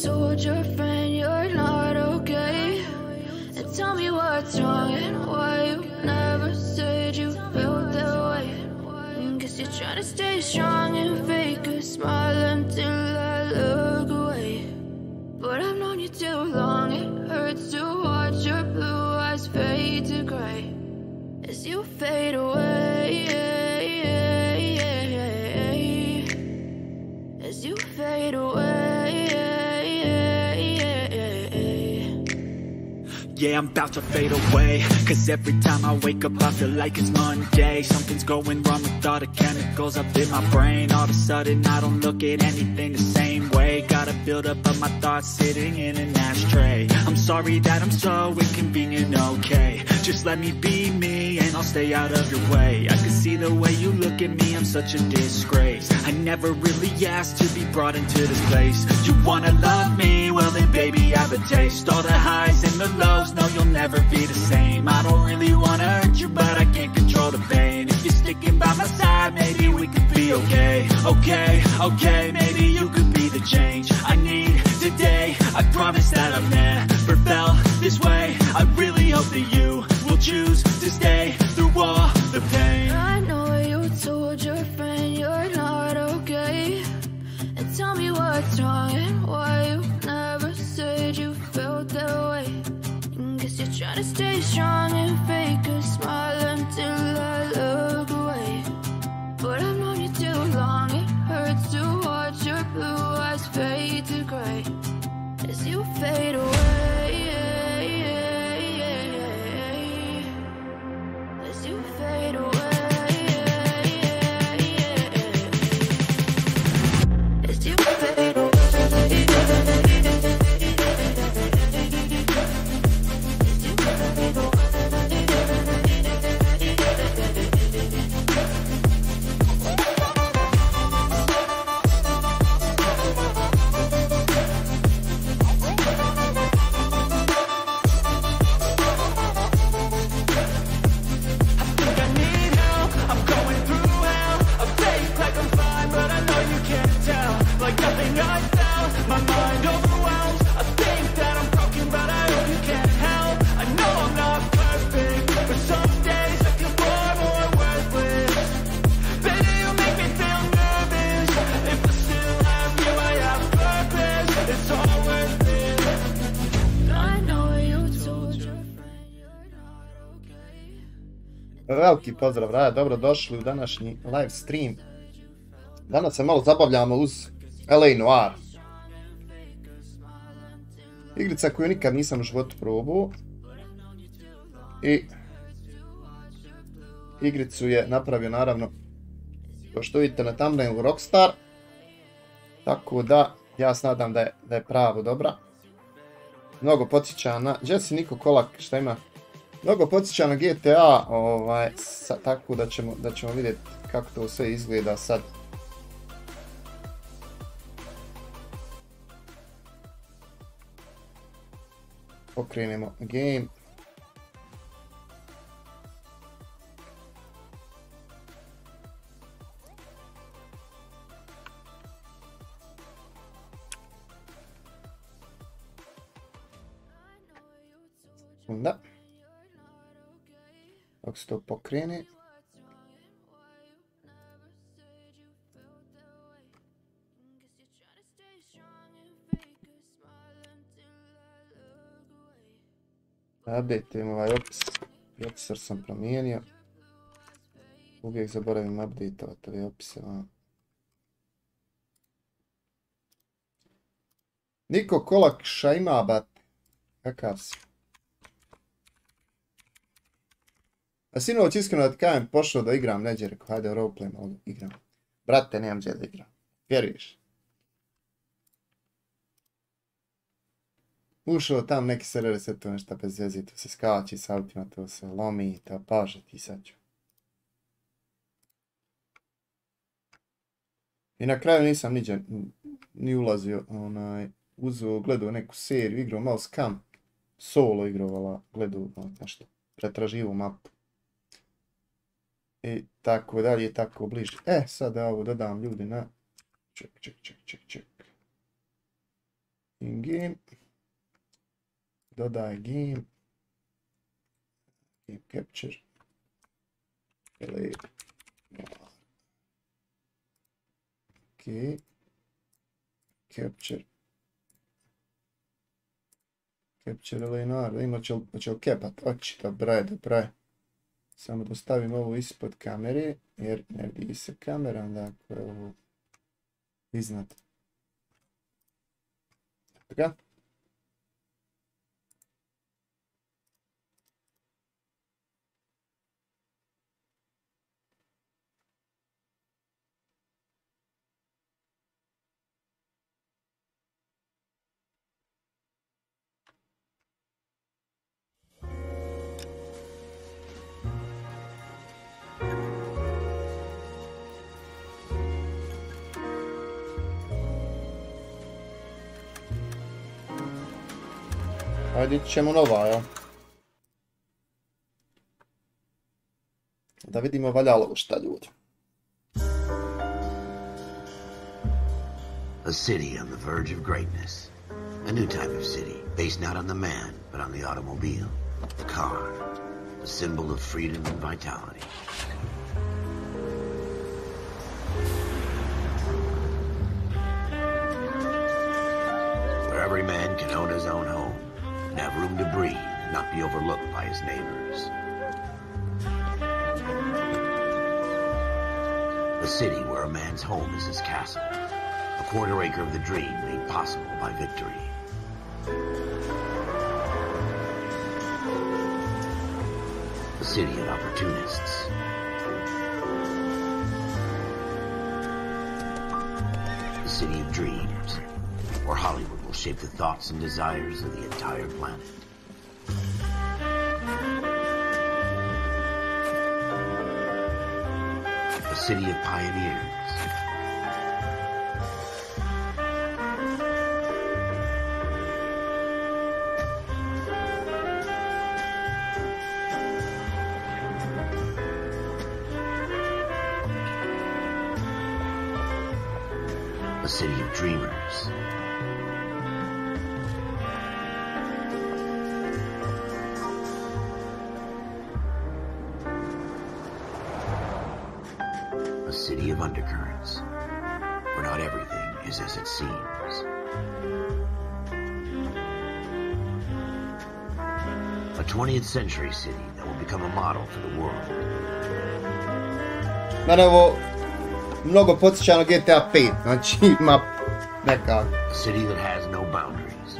told your friend you're not okay? And tell me what's wrong and why you never said you felt that way. Guess you're trying to stay strong and fake a smile until I look away. But I've known you too long, it hurts to watch your blue eyes fade to gray as you fade away. As you fade away. Yeah, I'm about to fade away, cause every time I wake up I feel like it's Monday. Something's going wrong with all the chemicals up in my brain. All of a sudden I don't look at anything the same way. Got a buildup of my thoughts sitting in an ashtray. I'm sorry that I'm so inconvenient, okay? Just let me be me and I'll stay out of your way. I can see the way you look at me, I'm such a disgrace. I never really asked to be brought into this place. You wanna love me? Well then baby I have a taste. All the highs and the lows, no you'll never be the same. I don't really wanna hurt you but I can't control the pain. If you're sticking by my side maybe we could be okay. Okay, maybe you could be the change I need today. I promise that I've never felt this way. I really hope that you will choose to stay through all the pain. I know you told your friend you're not okay. And tell me what's wrong and why you never said you felt that way. Guess you're trying to stay strong and fake a smile until I look away. But I've known you too long, it hurts to watch your blue eyes fade to gray as you fade away. As you fade away. As you fade away. Veliki pozdrav, raja, dobro došli u današnji live stream. Danas se malo zabavljamo uz LA Noir. Igrica koju nikad nisam u životu probao. I igricu je napravio naravno, kao što vidite na thumbnailu, Rockstar. Tako da, ja se nadam da je pravo dobra. Mnogo podsjeća na Jesse Niko Kolak, šta ima? Mnogo podsjeća na GTA, tako da ćemo vidjeti kako to sve izgleda sad. Pokrenemo game. Da. Dok se to pokrene. Updateujem ovaj opis. Procesor sam promijenio. Uvijek zaboravim updateovati ove opise. Niko Kolak Šajmabat. Kakav si? A sinoć iskreno da ti kažem, pošao da igram neđe, rekao, hajde roleplay malo igram. Brate, nemam gdje da igram. Vjeruješ? Ušao tam neki server, sve to nešto bez veze, to se skači s autima, to se lomi, to paže ti sad ću. I na kraju nisam niđe ni ulazio, uzeo, gledao neku seriju, igrao malo Scam, solo igrao, gledao nešto, pretraživo mapu. I tako dalje, tako bliže. Sad da ovo dodam ljudi na... Ček. Game. Dodaj game. Game capture. Ok. Capture. Capture LNR. Da ima će kepat oči. Dobro. Samo da stavim ovo ispod kamere. Jer ne vidi se kamera. Onda ako je ovo iznad. Tako. Ajde ćemo nova, ja. Da vidimo valjalo šta ljudi. A city on the verge of greatness. A new type of city, based not on the man, but on the automobile. The car. A symbol of freedom and vitality. Where every man can own his own home. And have room to breathe and not be overlooked by his neighbors. A city where a man's home is his castle. A quarter acre of the dream made possible by victory. A city of opportunists. A city of dreams, where Hollywood will shape the thoughts and desires of the entire planet. A city of pioneers. A city of dreamers. A city of undercurrents, where not everything is as it seems. A 20th century city that will become a model for the world. Mene ovo mnogo podsjeća na GTA 5, znači ima nekako. A city that has no boundaries,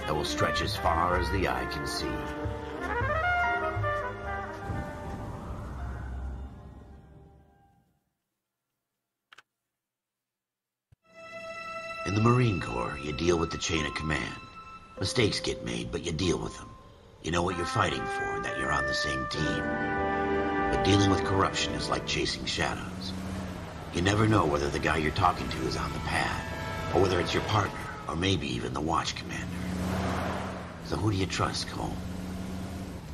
that will stretch as far as the eye can see. In the Marine Corps, you deal with the chain of command. Mistakes get made, but you deal with them. You know what you're fighting for and that you're on the same team. But dealing with corruption is like chasing shadows. You never know whether the guy you're talking to is on the pad, or whether it's your partner, or maybe even the watch commander. So who do you trust, Cole?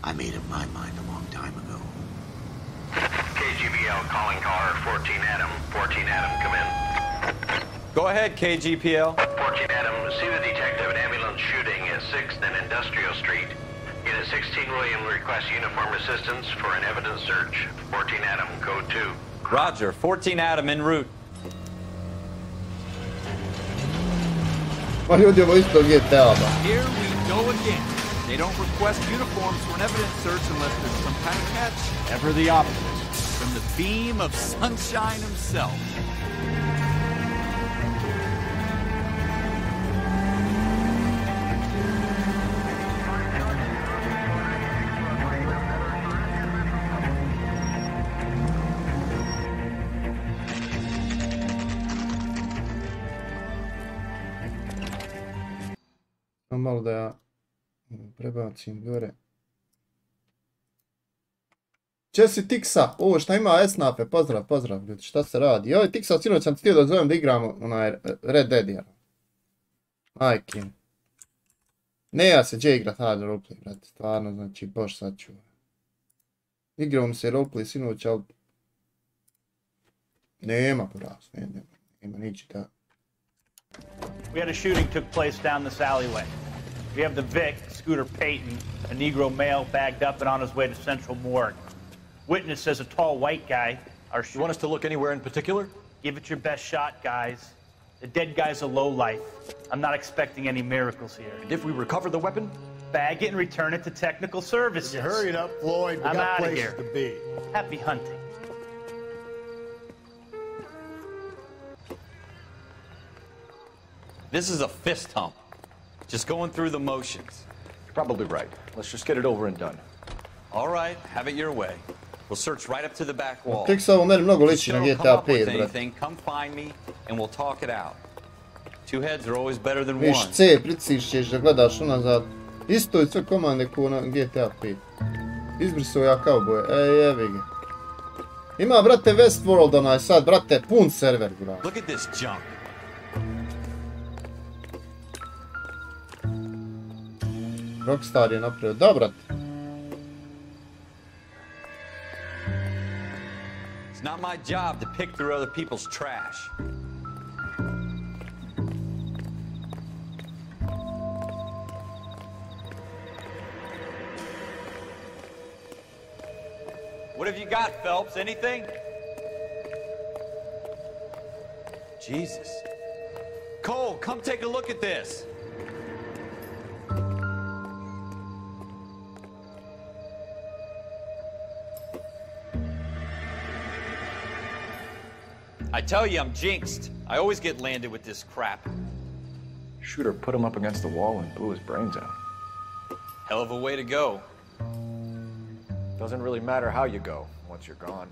I made up my mind a long time ago. KGBL calling caller 14 Adam. 14 Adam, come in. Go ahead, KGPL. 14 Adam, see the detective at ambulance shooting at 6th and Industrial Street. Unit 16 William requests uniform assistance for an evidence search. 14 Adam, code 2. Roger, 14 Adam en route. Ma ljudi, ovo isto GTA, ba. Here we go again. They don't request uniforms for an evidence search unless there's some kind of catch. Ever the opposite. From the beam of sunshine himself. Malo da ja prebacim gore. Če si Tiksa? O, šta ima Esnafe? Pozdrav, ljudi, šta se radi? Joj, Tiksa, sinoć sam ti htio da zovem da igramo onaj Red Dead, ja. Majke. Ne, ja se gdje igrat hard roleplay, brate, stvarno, znači, bož sad ću. Igrao mi se roleplay sinoć, ali... Nema poraz, nema niči da... We had a shooting took place down this alleyway. We have the Vic, Scooter Payton, a Negro male bagged up and on his way to Central Morgue. Witness says a tall white guy. You want us to look anywhere in particular? Give it your best shot, guys. The dead guy's a lowlife. I'm not expecting any miracles here. And if we recover the weapon? Bag it and return it to technical services. You hurry it up, Floyd. We I'm got out of places here. to be. Happy hunting. This is a fist hump. Just going through the motions. You're probably right. Let's just get it over and done. All right, have it your way. We'll search right up to the back wall. Tek se ovo meni mnogo liči na Come GTA up with 5, brate. anything, come find me and we'll talk it out. Two heads are always better than Viš one. C, pricišćeš da gledaš unazad. Isto je sve komande ko na GTA 5. Izbrisao ja kauboje, jevi ga. Ima, brate, Westworld onaj sad, brate, pun server, brate. Look at this junk. Rockstar je napravio, da, brate. It's not my job to pick through other people's trash. What have you got, Phelps? Anything? Jesus. Cole, come take a look at this. I tell you, I'm jinxed. I always get landed with this crap. Shooter put him up against the wall and blew his brains out. Hell of a way to go. Doesn't really matter how you go once you're gone.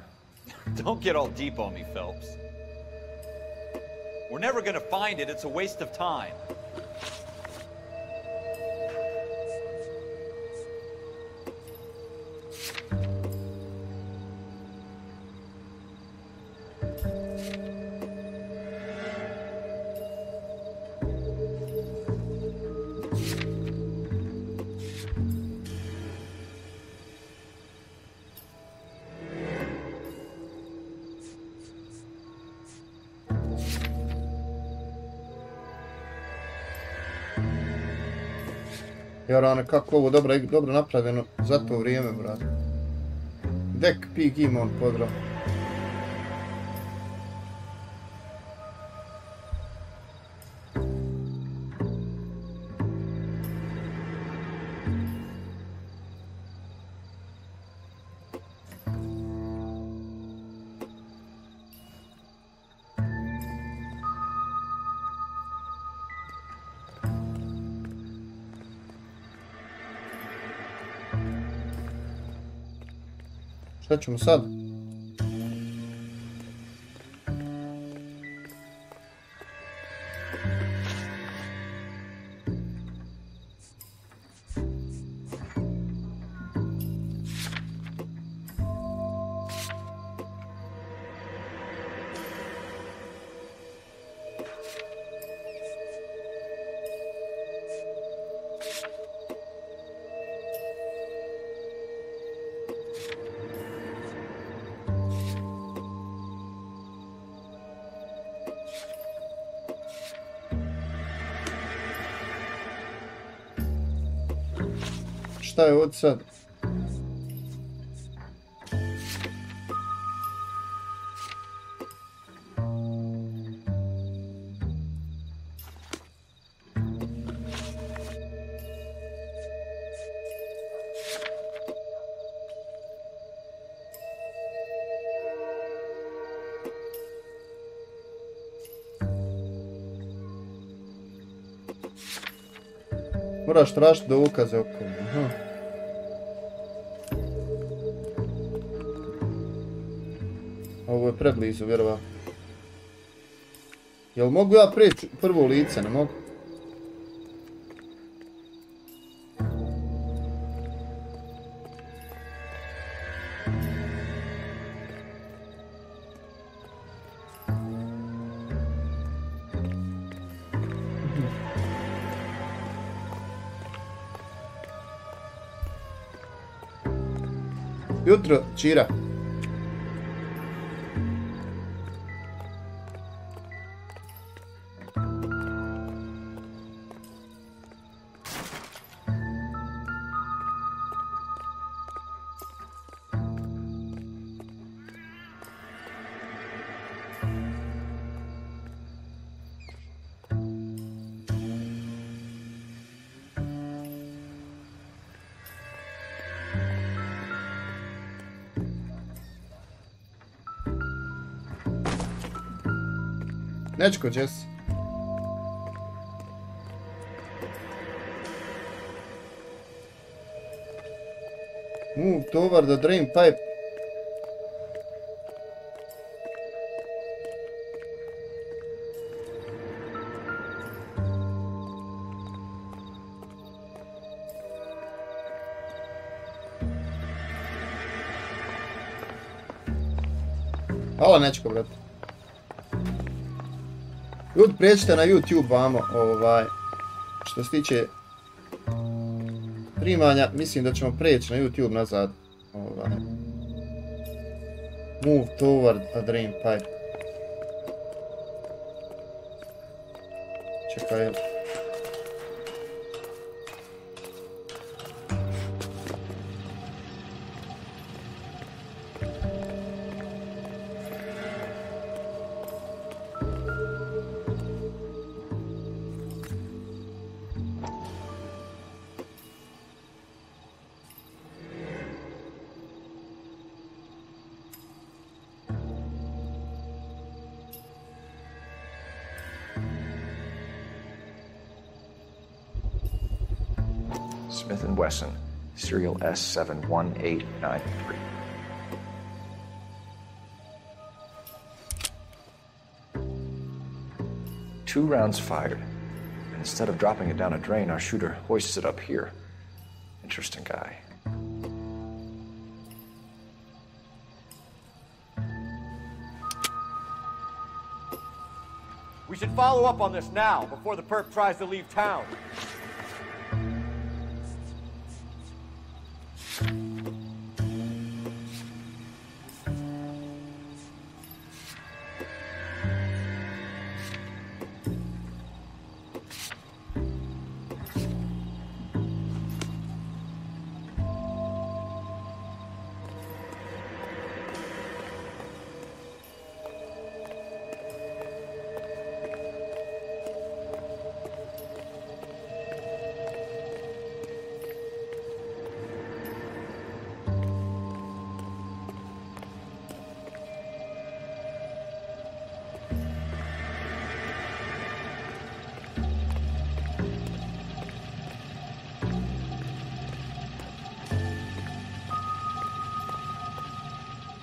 Don't get all deep on me, Phelps. We're never gonna find it. It's a waste of time. Jarane, kako ovo dobro napravljeno za to vrijeme, brate. Dek pik ima on podra. Šta ćemo sad? Šta je ovdje sad? Moraš tražiti dokaze okolo. Aha. Ovo je preblizu, vjerovatno. Jel mogu ja prijeći prvo lice, ne mogu? Jutro, Čira. Nečko, Jess. Move toward the drain pipe. Hvala Nečko, brate. Ljudi, prijeđite na YouTube vamo, što se tiče primanja, mislim da ćemo prijeći na YouTube nazad. Move toward a drain pipe. Čekaj. Smith & Wesson, serial S71893. Two rounds fired. And instead of dropping it down a drain, our shooter hoists it up here. Interesting guy. We should follow up on this now, before the perp tries to leave town.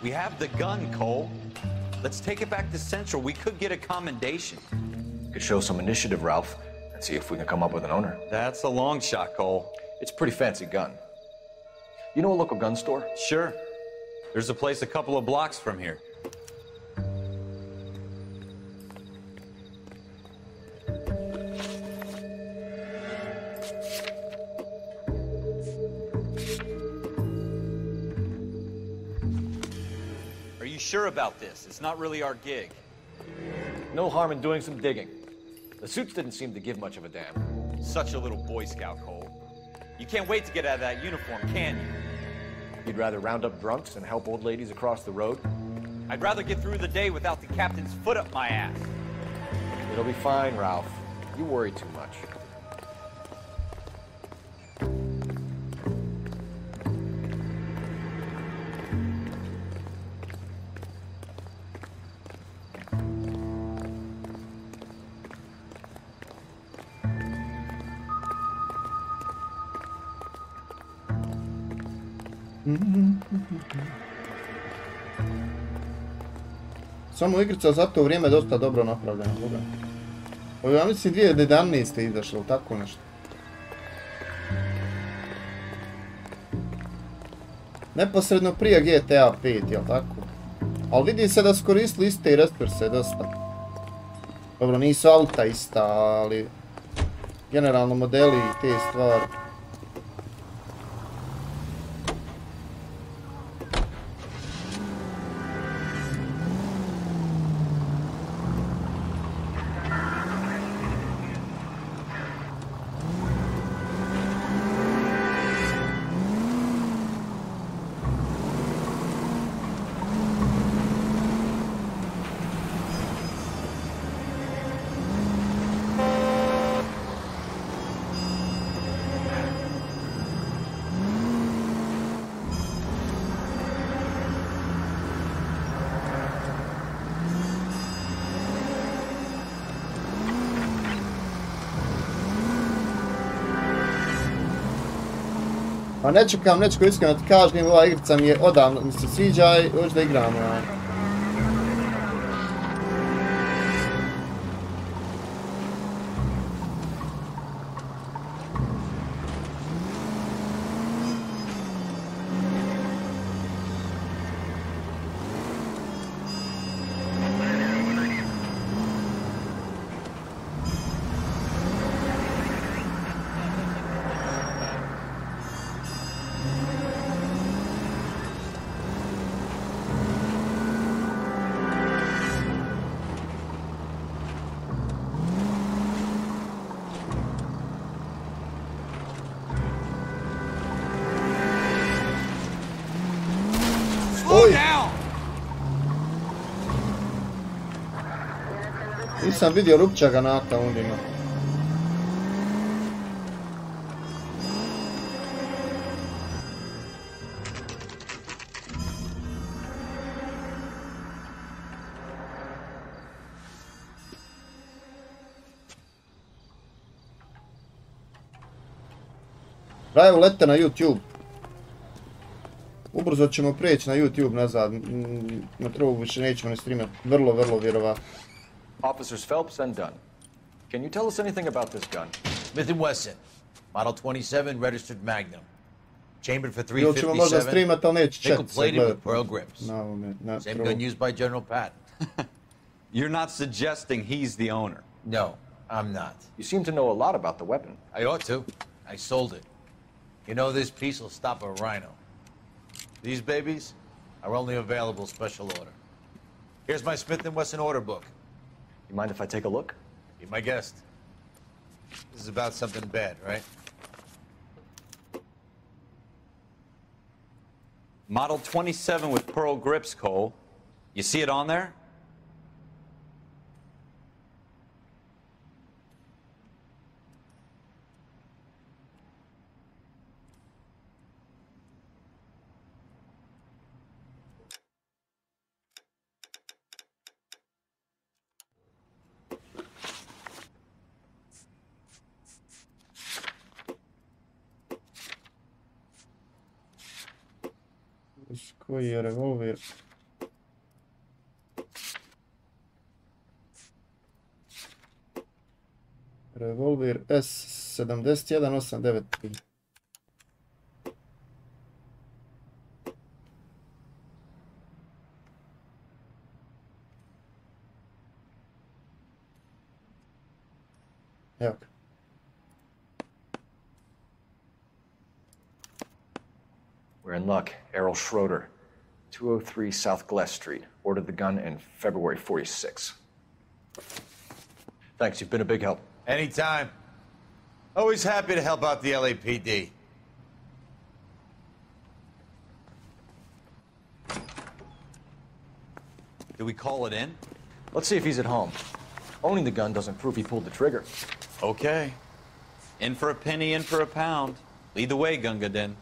We have the gun, Cole. Let's take it back to Central. We could get a commendation. Could show some initiative, Ralph, and see if we can come up with an owner. That's a long shot, Cole. It's a pretty fancy gun. You know a local gun store? Sure. There's a place a couple of blocks from here. Sure about this? It's not really our gig. No harm in doing some digging. The suits didn't seem to give much of a damn. Such a little Boy Scout, Cole. You can't wait to get out of that uniform, can you? You'd rather round up drunks and help old ladies across the road? I'd rather get through the day without the captain's foot up my ass. It'll be fine, Ralph. You worry too much. Samo igrica za to vrijeme dosta dobro napravljena. Ovo ja mislim 2011. izašlo, tako nešto. Neposredno prije GTA 5, jel tako? Ali vidi se da su koristili iste i resurse dosta. Dobro, nisu auta ista, ali generalno modeli i te stvari. A ne čekam, nečko iskreno ti kažem, ova igrica mi je odavno, mi se sviđa i hoću da igramo. Ja. Nisam vidio Lupčaga na aktaundima. Rajo, lete na YouTube. Ubrzo ćemo prijeći na YouTube nazad. Na trubu više nećemo ni streamati. Vrlo, vrlo vjerovatno. Officers Phelps and Dunn, can you tell us anything about this gun? Smith & Wesson, model 27, registered Magnum. Chambered for Ili ćemo možda streamat, ali neće chat. Nickel-plated with pearl grips. No, Same gun used by General Patton. You're not suggesting he's the owner? No, I'm not. You seem to know a lot about the weapon. I ought to. I sold it. You know, this piece will stop a rhino. These babies are only available special order. Here's my Smith & Wesson order book. You mind if I take a look? Be my guest. This is about something bad, right? Model 27 with pearl grips, Cole. You see it on there? Koji je revolver? Revolver S71-893. Evo ga. We're in luck. Errol Schroeder, 203 South Glass Street. Ordered the gun in February '46. Thanks, you've been a big help. Anytime. Always happy to help out the LAPD. Do we call it in? Let's see if he's at home. Owning the gun doesn't prove he pulled the trigger. Okay. In for a penny, in for a pound. Lead the way, Gunga Din.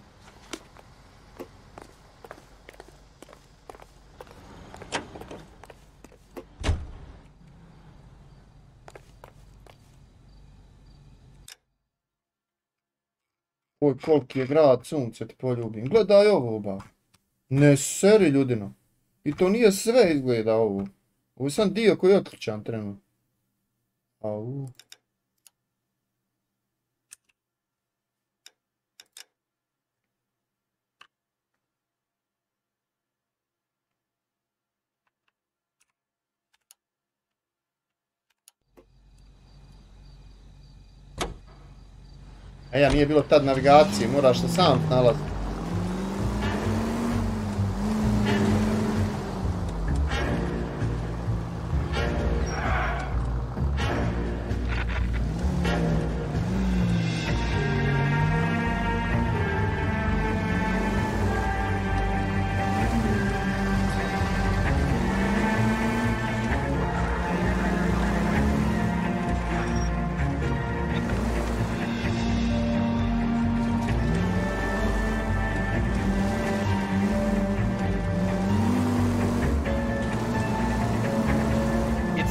Oj, koliki je grad, sunce ti poljubim. Gledaj ovo, ba. Ne seri, ljudino. I to nije sve izgleda ovo. Ovo je sam dio koji je otključan trenutno. Au. A ja, nije bilo tad navigacije, moraš se sam nalaziti.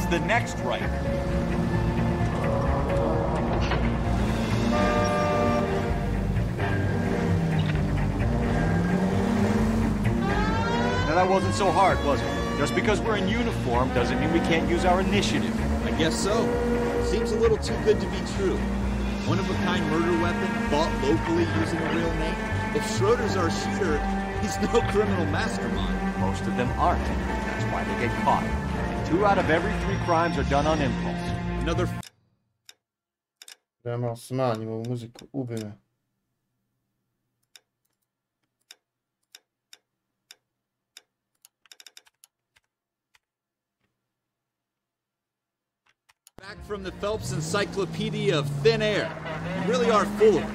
The next right. that wasn't so hard, was it? Just because we're in uniform doesn't mean we can't use our initiative. I guess so. Seems a little too good to be true. One-of-a-kind murder weapon, bought locally using a real name. If Schroeder's our shooter, he's no criminal mastermind. Most of them aren't. That's why they get caught. And 2 out of every 3 crimes are done on impulse. Another... Ja malo smanjim ovu muziku, ubi me. Back from the Phelps Encyclopedia of Thin Air. You really are full of it.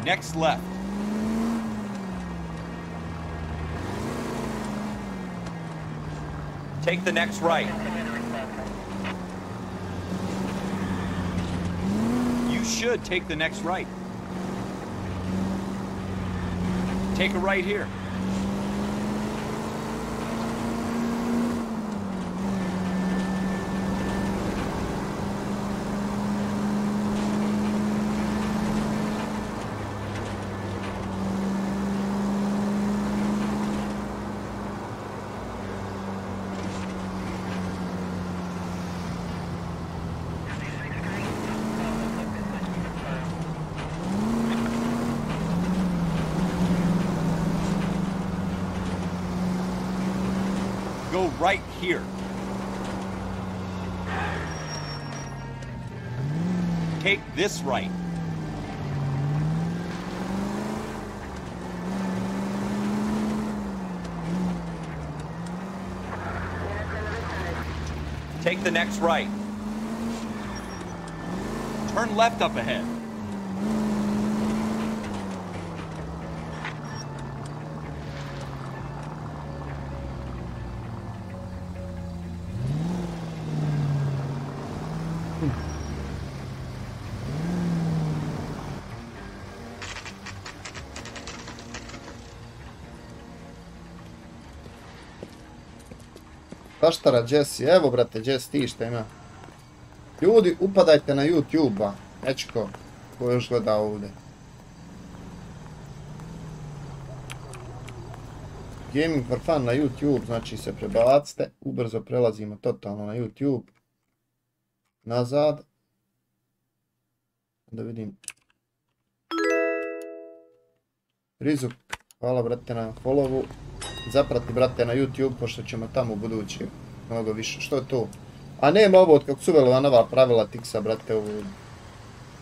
Next left. Take the next right. You should take the next right. Take a right here. Go right here. Take this right. Take the next right. Turn left up ahead. Kaštara Jesse, evo brate Jesse ti šta ima. Ljudi, upadajte na YouTube-a, Ečko, ko još gleda ovdje. Gaming for fun na YouTube, znači se prebacite, ubrzo prelazimo totalno na YouTube. Nazad. Da vidim. Rizuk, hvala brate na followu. Zaprati brate na YouTube, pošto ćemo tamo u budući mnogo više. Što je to? A nema ovo od kako su uveli nova pravila Tixa brate.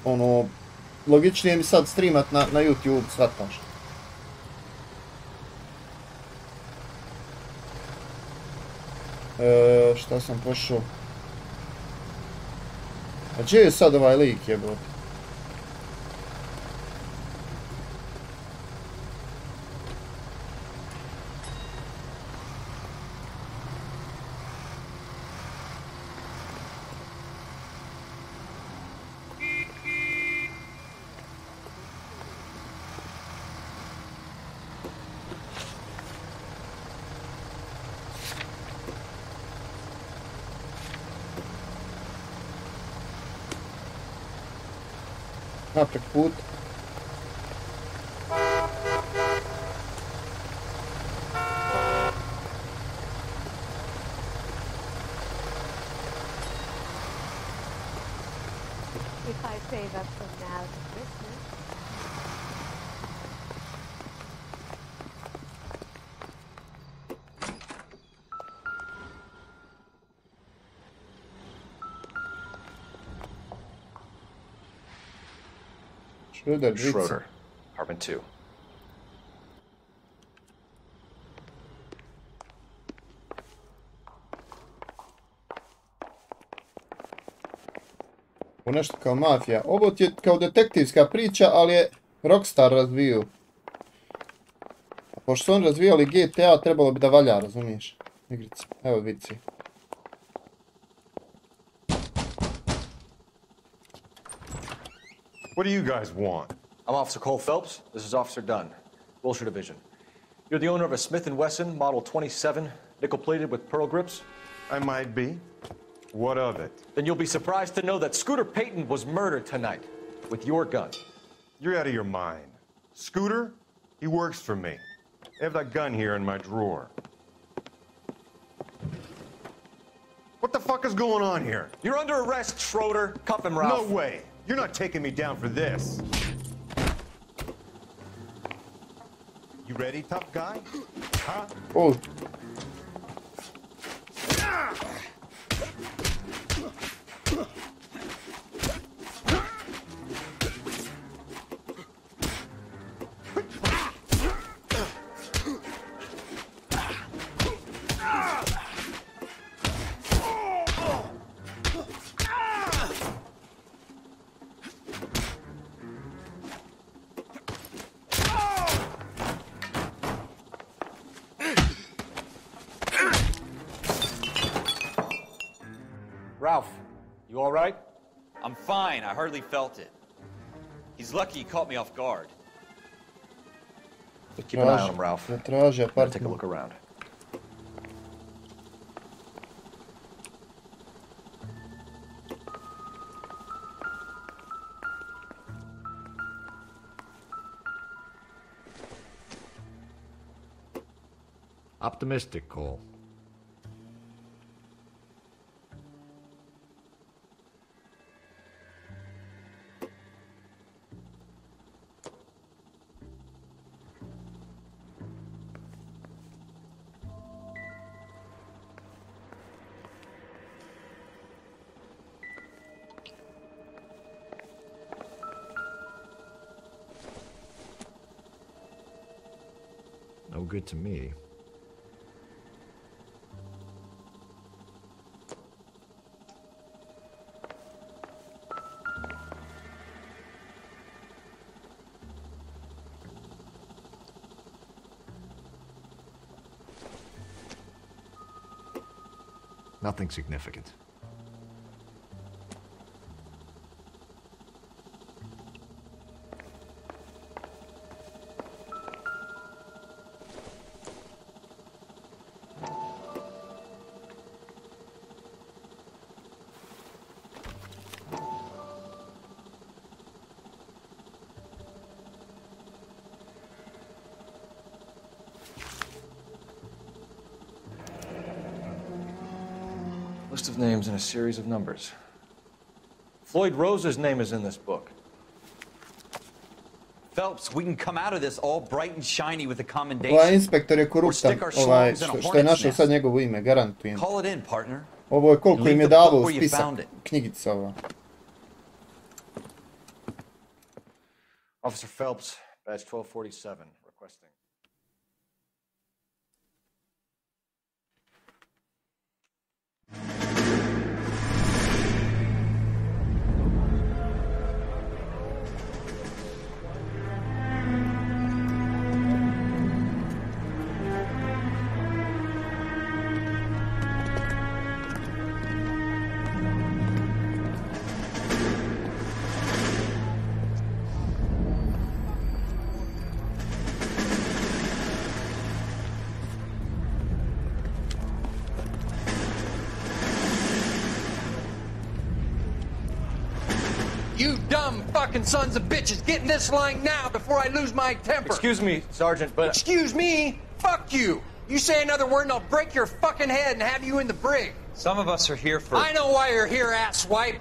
Ono, logičnije mi sad streamat na YouTube, shvataš. Šta sam pošao? A gdje je sad ovaj lik jebote? Naprijed put. If I save up from now to Christmas. Schroeder, apartment 2. Ovo nešto kao mafija. Ovo ti je kao detektivska priča, ali je Rockstar razvio. A pošto su oni razvijali GTA, trebalo bi da valja, razumiješ? Igrice. Evo vici. What do you guys want? I'm Officer Cole Phelps. This is Officer Dunn, Wilshire Division. You're the owner of a Smith & Wesson Model 27, nickel-plated with pearl grips? I might be. What of it? Then you'll be surprised to know that Scooter Payton was murdered tonight with your gun. You're out of your mind. Scooter, he works for me. I have that gun here in my drawer. What the fuck is going on here? You're under arrest, Schroeder. Cuff him, Ralph. No way. You're not taking me down for this. You ready, tough guy? Huh? Oh. Ralph, you all right? I'm fine. I hardly felt it. He's lucky he caught me off guard. Keep an eye on him, Ralph. Gotta take a look around. Optimistic, Cole. No good to me. Nothing significant. List of names and a series of numbers. Floyd Rose's name is in this book. Phelps, we can come out of this all bright and shiny with a Ovaj commendation. inspektor je koruptan, što je našao sad njegovo ime, garantujem. Call it in, partner. Ovo je koliko im je dalo u spisak knjigica ova. Officer Phelps, badge 1247, requesting. You dumb fucking sons of bitches, get in this line now before I lose my temper. Excuse me, Sergeant, but... Excuse me? Fuck you. You say another word and I'll break your fucking head and have you in the brig. Some of us are here for... I know why you're here, asswipe.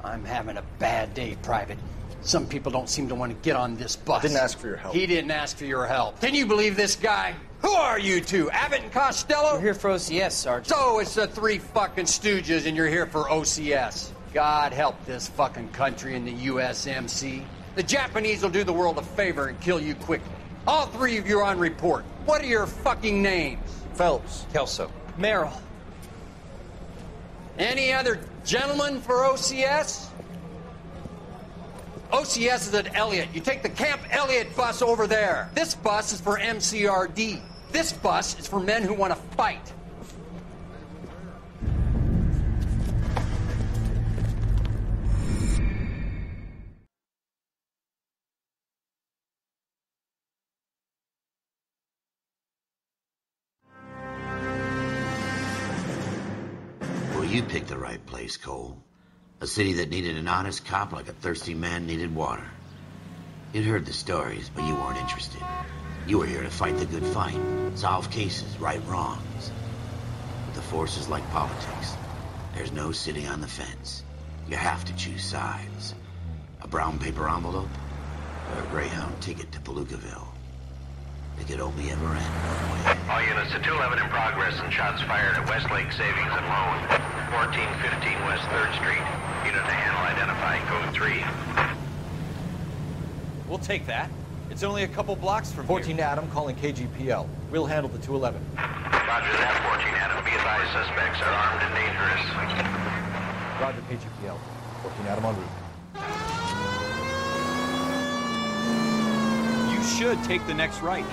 I'm having a bad day, Private. Some people don't seem to want to get on this bus. Didn't ask for your help. He didn't ask for your help. Can you believe this guy? Who are you two? Abbott and Costello? We're here for OCS, Sergeant. So it's the three fucking stooges and you're here for OCS. God help this fucking country and the USMC. The Japanese will do the world a favor and kill you quickly. All three of you are on report. What are your fucking names? Phelps. Kelso. Merrill. Any other gentlemen for OCS? OCS is at Elliott. You take the Camp Elliott bus over there. This bus is for MCRD. This bus is for men who want to fight. You picked the right place, Cole. A city that needed an honest cop like a thirsty man needed water. You'd heard the stories, but you weren't interested. You were here to fight the good fight, solve cases, right wrongs. But the force is like politics. There's no sitting on the fence. You have to choose sides. A brown paper envelope, or a Greyhound ticket to Palookaville. It could only ever end one way. All units to 211 in progress and shots fired at Westlake Savings and Loan, 1415 West 3rd Street. Unit to handle identify, code 3. We'll take that. It's only a couple blocks from 14 Adam calling KGPL. We'll handle the 211. Roger that, 14 Adam. Be advised, suspects are armed and dangerous. Roger KGPL. 14 Adam en route. You should take the next right.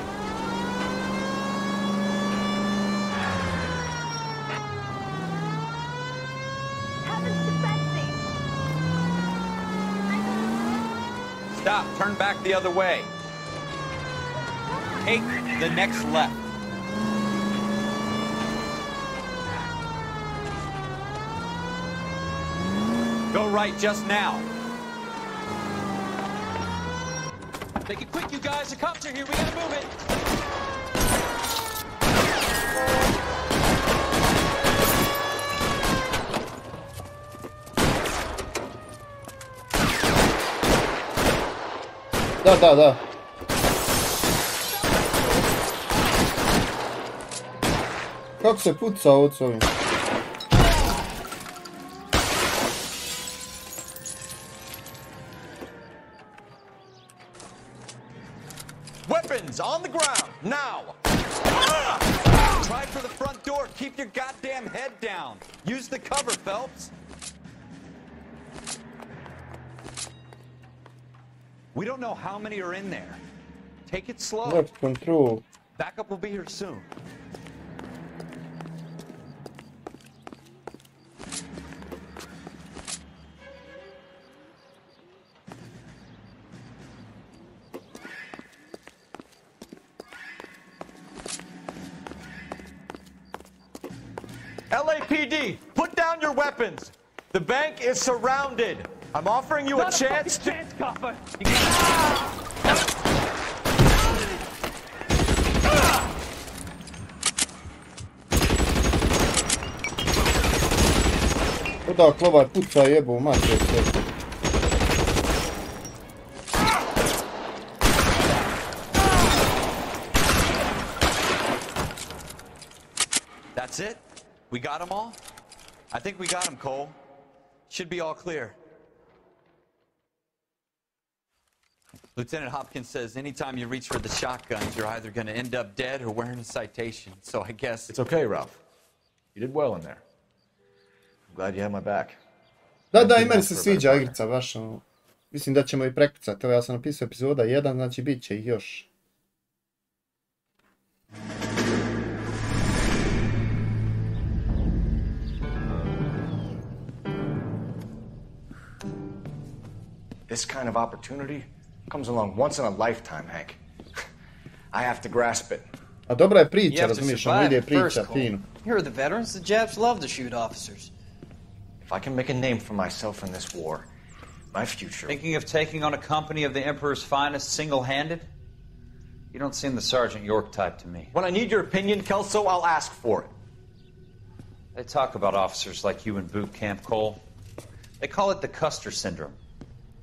Stop. Turn back the other way. Take the next left. Go right just now. Make it quick, you guys. The cops are here. We gotta move it. Da. Kako se puca od s ovim? Weapons on the ground, now! Try for the front door. Keep your goddamn head down. Use the cover, Phelps. We don't know how many are in there. Take it slow. Left control. Backup will be here soon. LAPD, put down your weapons. The bank is surrounded. I'm offering you a chance to... Copper. Odakle ovaj puca jebo, mater se. That's it? We got them all? I think we got them, Cole. Should be all clear. Lieutenant Hopkins says anytime you reach for the shotguns, you're either going to end up dead or wearing a citation. So I guess... It's okay, Ralph. You did well in there. I'm glad you had my back. Da, i meni se sviđa igrica, baš ono. Mislim da ćemo i prekucati. Evo ja sam napisao epizoda 1, znači bit će ih još. This kind of opportunity comes along once in a lifetime, Hank. I have to grasp it. A dobra je priča, razumiješ, ono ide priča, fino. You're the veterans, the Japs love to shoot officers. If I can make a name for myself in this war, my future... Thinking of taking on a company of the Emperor's finest single-handed? You don't seem the Sergeant York type to me. When I need your opinion, Kelso, I'll ask for it. They talk about officers like you in boot camp, Cole. They call it the Custer syndrome.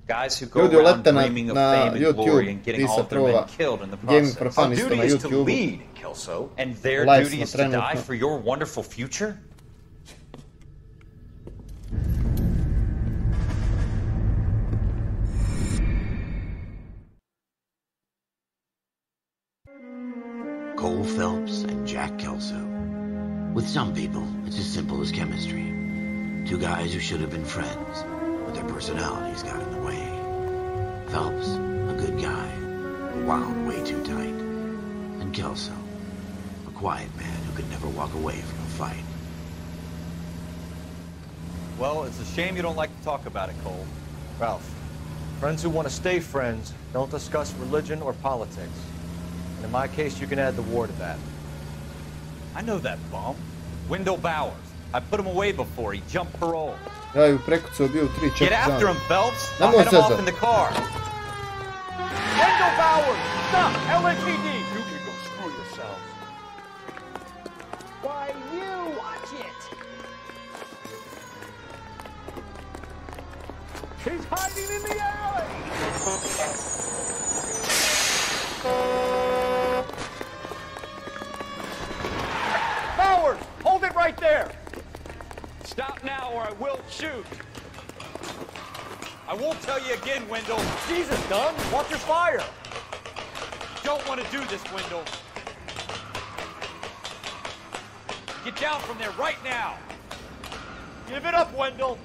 Guys who go around dreaming of fame and glory and getting all of their men killed in the process. Our duty is to lead, Kelso. And their duty is to die for your wonderful future? Cole Phelps and Jack Kelso. With some people, it's as simple as chemistry. Two guys who should have been friends, but their personalities got in the way. Phelps, a good guy, wound way too tight. And Kelso, a quiet man who could never walk away from a fight. Well, it's a shame you don't like to talk about it, Cole. Ralph, friends who want to stay friends don't discuss religion or politics. And in my case, you can add the war to that. I know that bum. Wendell Bowers. I put him away before. He jumped parole. Ja ju prekucao bio 3-4 dana. Get after him, Phelps. I'll head him off in the car. Bowers! Stop! LAPD! You can go screw yourselves. Why, you watch it! He's hiding in the alley! Bowers! Hold it right there! Stop now or I will shoot! I won't tell you again, Wendell. Jesus, Dunn, watch your fire. Don't want to do this, Wendell. Get down from there right now. Give it up, Wendell.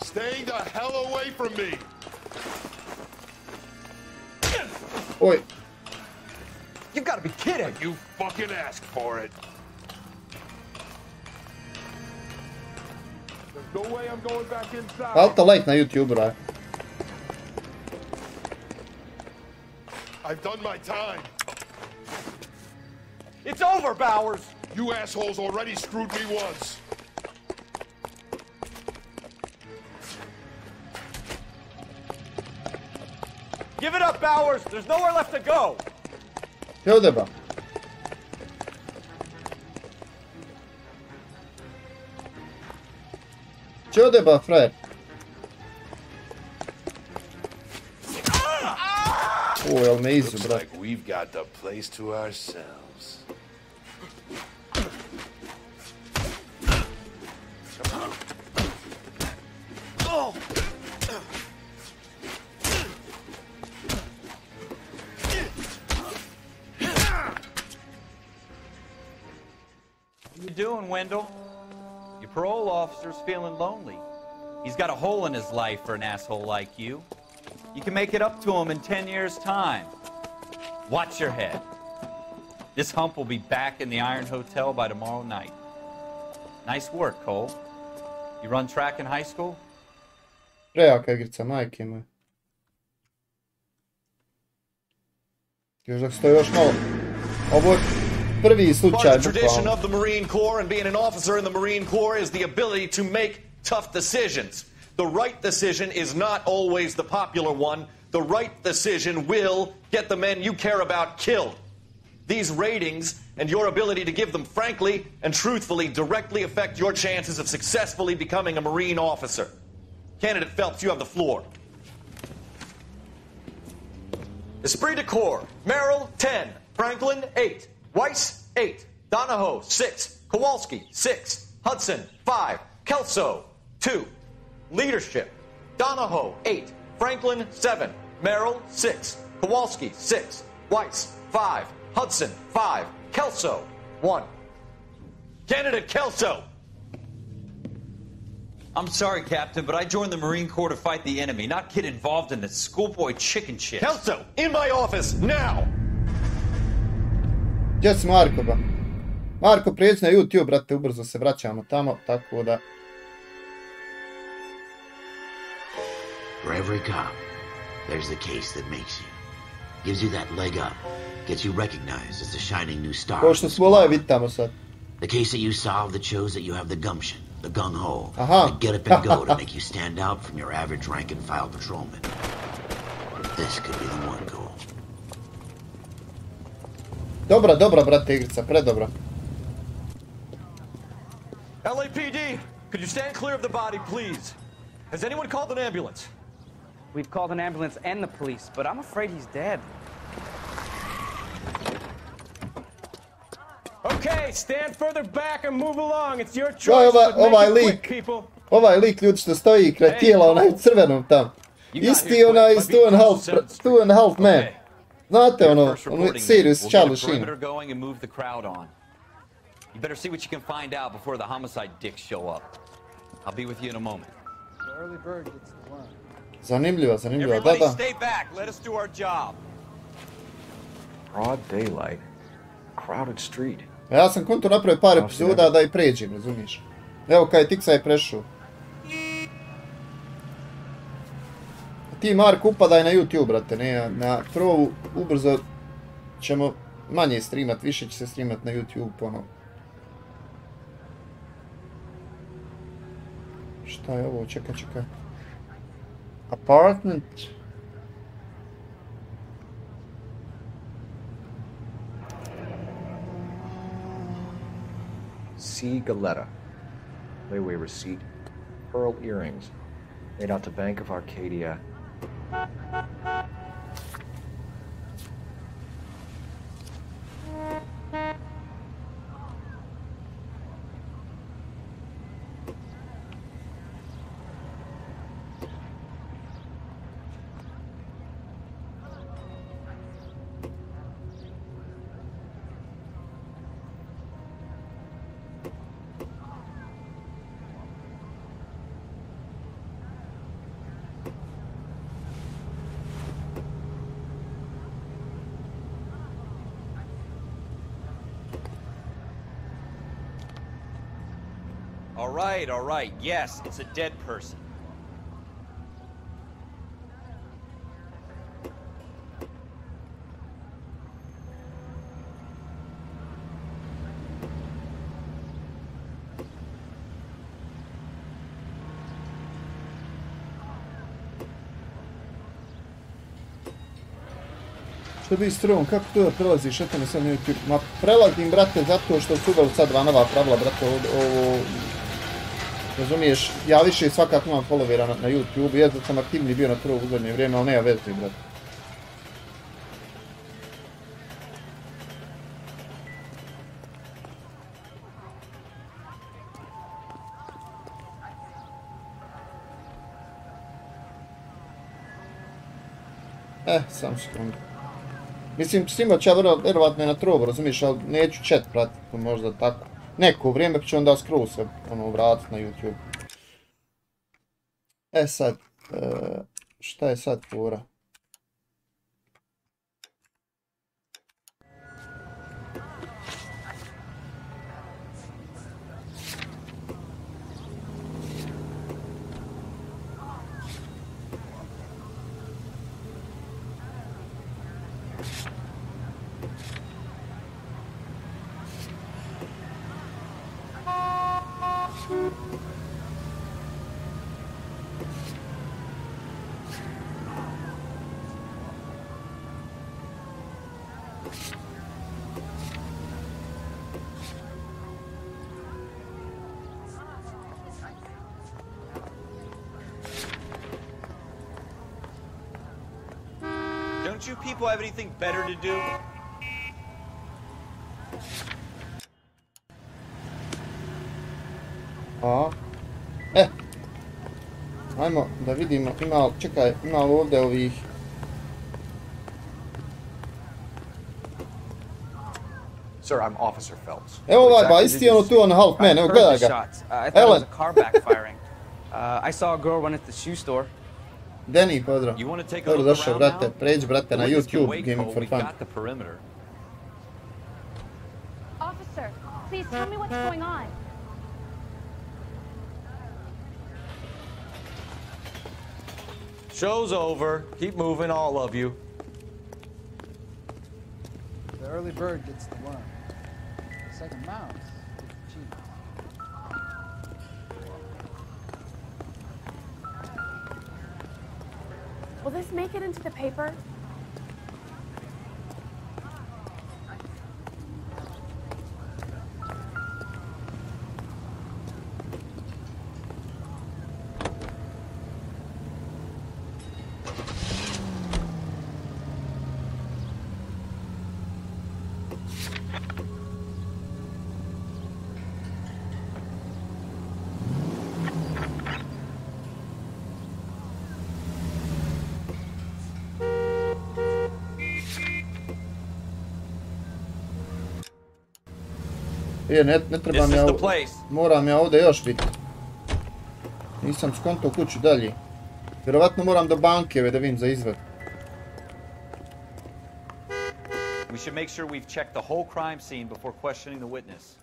Stay the hell away from me. Oi. You've got to be kidding. You fucking asked for it. There's no way I'm going back inside. Alta like na YouTube, right? I've done my time. It's over, Bowers. You assholes already screwed me once. Give it up, Bowers. There's nowhere left to go. Ovdje ba. Če ovdje ba, frajer? O, jel me izu, brat. Looks like we've got the place to ourselves. Oh. What you doing, Wendell? Your parole officer's feeling lonely. He's got a hole in his life for an asshole like you. You can make it up to him in 10 years' time. Watch your head. This hump will be back in the Iron Hotel by tomorrow night. Nice work, Cole. You run track in high school? Prejaka igrica, majke moje. Još dok stoji još malo. Ovo je prvi slučaj. Part of the tradition of the Marine Corps and being an officer in the Marine Corps is the ability to make tough decisions. The right decision is not always the popular one. The right decision will get the men you care about killed. These ratings and your ability to give them frankly and truthfully directly affect your chances of successfully becoming a Marine officer. Candidate Phelps, you have the floor. Esprit de Corps, Merrill, 10. Franklin, 8. Weiss, 8. Donahoe, 6. Kowalski, 6. Hudson, 5. Kelso, 2. Leadership, Donahoe, 8. Franklin, 7. Merrill, 6. Kowalski, 6. Weiss, 5. Hudson, 5. Kelso, 1. Candidate Kelso! I'm sorry, Captain, but I joined the Marine Corps to fight the enemy, not get involved in this schoolboy chicken shit. Kelso, in my office, now! Gdje si Marko, ba? Marko, prijeđi na YouTube, brate, ubrzo se vraćamo tamo, tako da... For every cop, there's the case that makes you. Gives you that leg up. Gets you recognized as a shining new star. Ko što smo live vidimo sad. The case that you solve that shows that you have the gumption, the gung-ho, Aha. the get up and go to make you stand out from your average rank and file patrolman. This could be the one, Cole. Dobra, dobra, brate, igrica, predobra. LAPD, could you stand clear of the body, please? Has anyone called an ambulance? We've called an ambulance and the police, but I'm afraid he's dead. Okay, stand further back and move along. It's your Gledaj, choice, but make ovaj it quick, lik, people. ovaj lik, ljudi, što stoji kraj tijela, onaj u crvenom tam. Isti onaj iz Two and a Half Man. Znate, ono Sirius, Charlie Sheen. You better see what you can find out before the homicide dicks show up. I'll be with you in a moment. The early bird gets the worm. Zanimljiva, zanimljiva, da, Everybody da. stay back. Let us do our job. Broad daylight. Crowded street. Ja sam konto napravio par epizoda da i pređem, razumiješ? Evo kaj Tiksa je prešao. Ti Marko upadaj na YouTube, brate, ne na provu, ubrzo ćemo manje streamat, više će se streamat na YouTube ponovo. Šta je ovo? Čekaj. Apartment. C. Galetta. Layaway receipt. Pearl earrings. Made out to Bank of Arcadia. All right. Yes, it's a dead person. Što bi strujom, kako to da prelaziš, eto mi sad na YouTube. Ma prelazim, brate, zato što su uveli sad dva nova pravila, brate, ovo... Razumiješ, ja više svakako imam followera na YouTube, jedno sam aktivni bio na prvo u zadnje vrijeme, ali nema veze, brate. Sam sekundu. Mislim, snimat ću ja vjerovatno na trobu, razumiješ, ali neću chat pratiti, možda tako. Neko vrijeme pa ću onda skroz se vratiti na YouTube. Sad, šta je sad fora? Don't you people have anything better to do? Ajmo da vidimo, ima ovdje ovih... Sir, I'm Officer Phelps. Evo ovaj ba, isti ono tu on half man, evo gledaj ga. Ellen. I saw a girl run at the shoe store. Danny, pozdrav. Dobro došao, brate. Pređi, brate, na YouTube Gaming for Fun. Officer, please tell me what's going on. Show's over. Keep moving, all of you. The early bird gets the worm. It's like a mouse. Cheap. Will this make it into the paper? Ne trebam ja, moram ja ovdje još biti. Nisam skontao kuću dalje. Vjerovatno moram do banke da vidim za izved. We should make sure we've checked the whole crime scene before questioning the witness.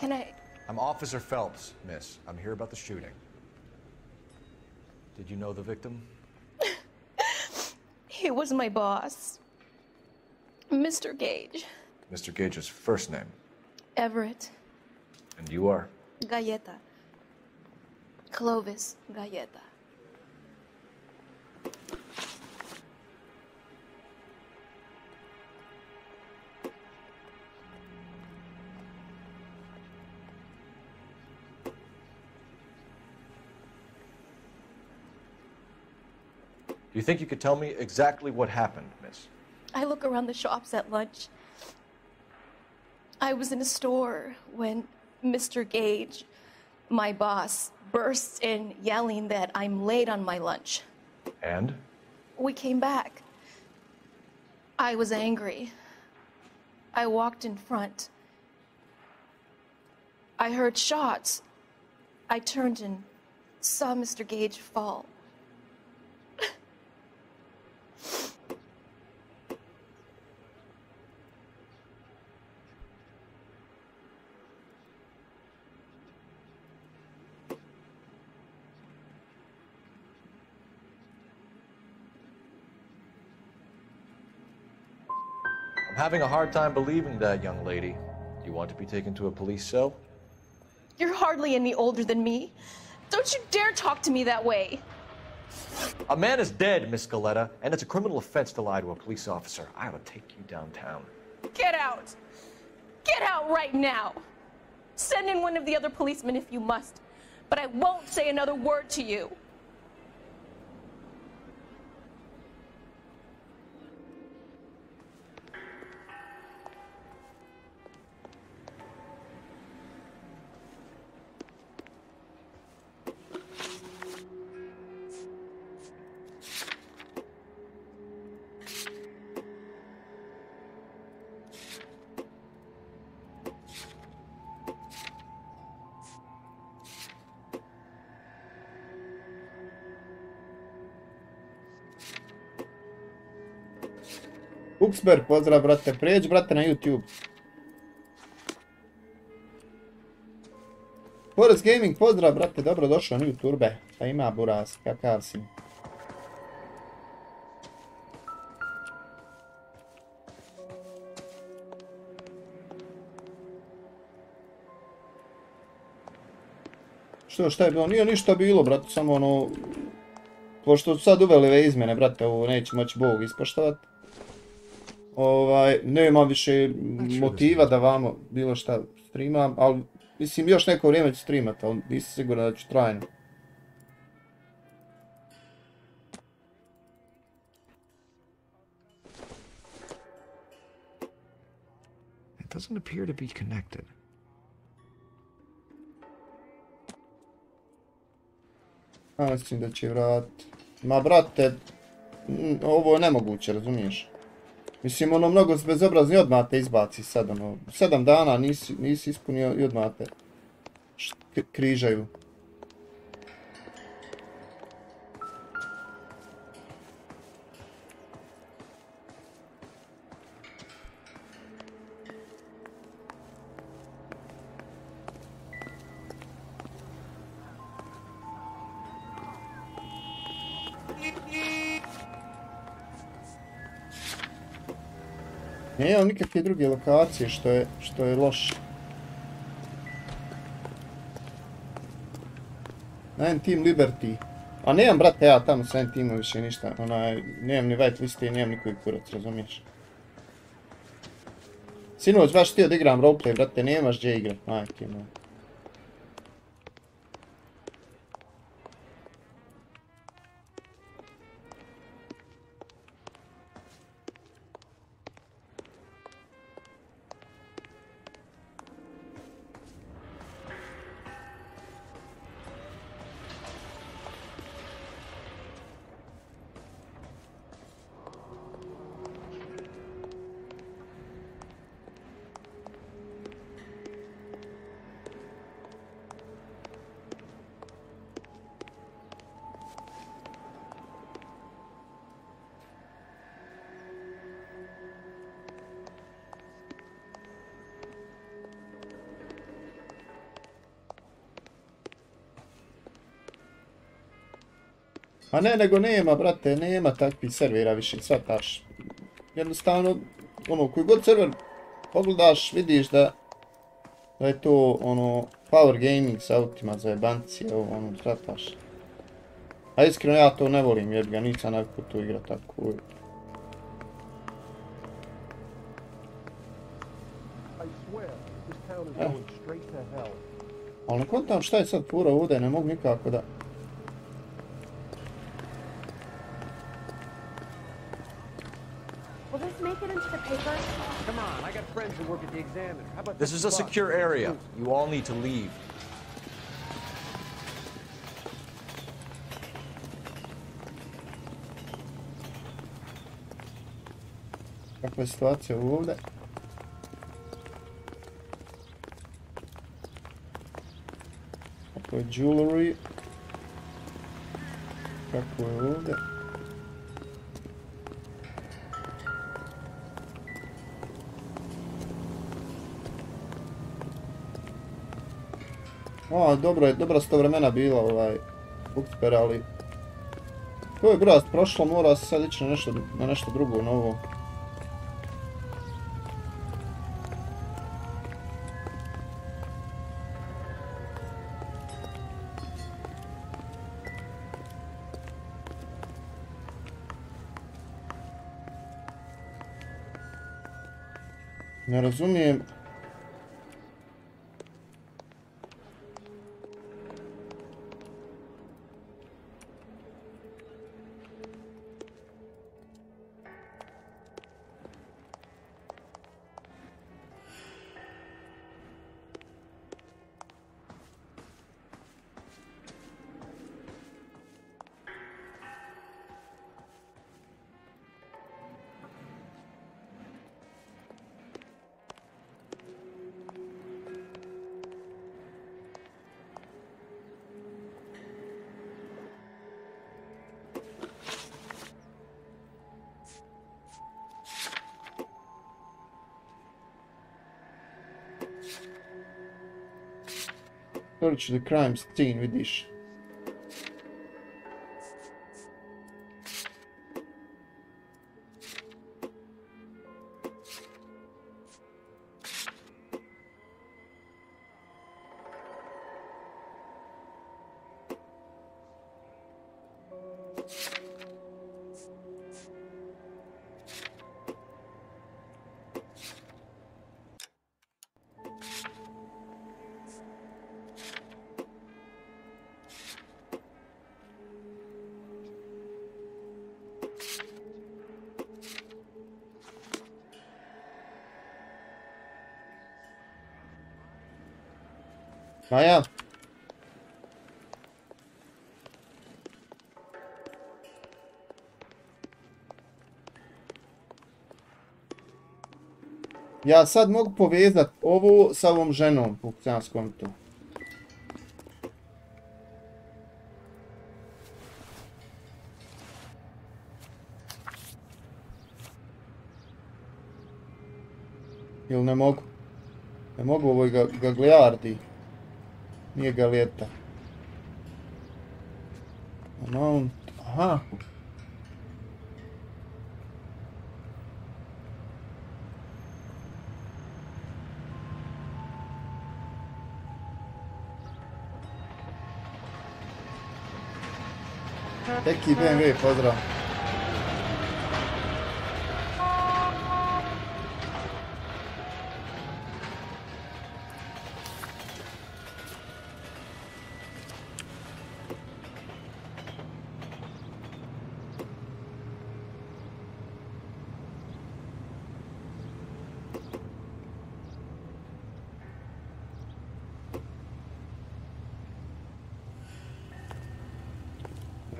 Can I... I'm Officer Phelps, miss. I'm here about the shooting. Did you know the victim? He was my boss. Mr. Gage. Mr. Gage's first name? Everett. And you are? Galleta. Clovis Galleta. You think you could tell me exactly what happened, miss? I look around the shops at lunch. I was in a store when Mr. Gage, my boss, bursts in yelling that I'm late on my lunch. And? We came back. I was angry. I walked in front. I heard shots. I turned and saw Mr. Gage fall. I'm having a hard time believing that, young lady. You want to be taken to a police cell? You're hardly any older than me. Don't you dare talk to me that way. A man is dead, Miss Scaletta, and it's a criminal offense to lie to a police officer. I ought to take you downtown. Get out. Get out right now. Send in one of the other policemen if you must, but I won't say another word to you. Uxber, pozdrav brate, prijeđi brate na YouTube. Forest Gaming, pozdrav brate, dobro došao na YouTube. Pa ima buraz, kakav si. Šta je bilo? Nije ništa bilo, brate, samo ono... Pošto su sad uveli ove izmjene, brate, ovo neće moći Bog ispoštovati. Nema više motiva da vamo bilo šta streamam, ali mislim još neko vrijeme ću streamat, ali nisam siguran da ću trajno. It doesn't appear to be connected. Mislim da će vratiti. Ma brate, ovo je nemoguće, razumiješ? Mislim, ono, mnogo bezobrazni odmah te izbaci sad, ono, 7 dana nisi ispunio i odmah te križaju. Nemam nikakve druge lokacije što je loše. Nine Team Liberty. A nemam brate ja tamo sa Nine Teamom više ništa. Nemam ni white liste i nemam nikoji kurac, razumiješ? Sinoć baš htio da igram roleplay, brate, nemaš gdje igrat, majke moje. A ne, nego nema, brate, nema takvih servera više, shvataš. Jednostavno, ono, koji god server pogledaš, vidiš da je to, ono, power gaming s autima za jebanci, ono, shvataš. A iskreno ja to ne volim, jer ga nisam navikao tu igra tako. Ali ne kontam šta je sad fura ovdje, ne mogu nikako da... examiner. How about This is a secure area. You all need to leave. Kakva je situacija ovdje? Kako je jewelry? Kako je ovdje? Dobra su to vremena bila Bookkeeper, ali to je brat prošlo, mora se sad ići na nešto drugo, novo. Ne razumijem. Search the crime scene, vidiš. Maja. Ja sad mogu povezati ovo sa ovom ženom, u sam to. Ili ne mogu? Ne mogu, ovo je Gagliardi. Nije Galijeta. Amount, aha. Neki BMW, pozdrav.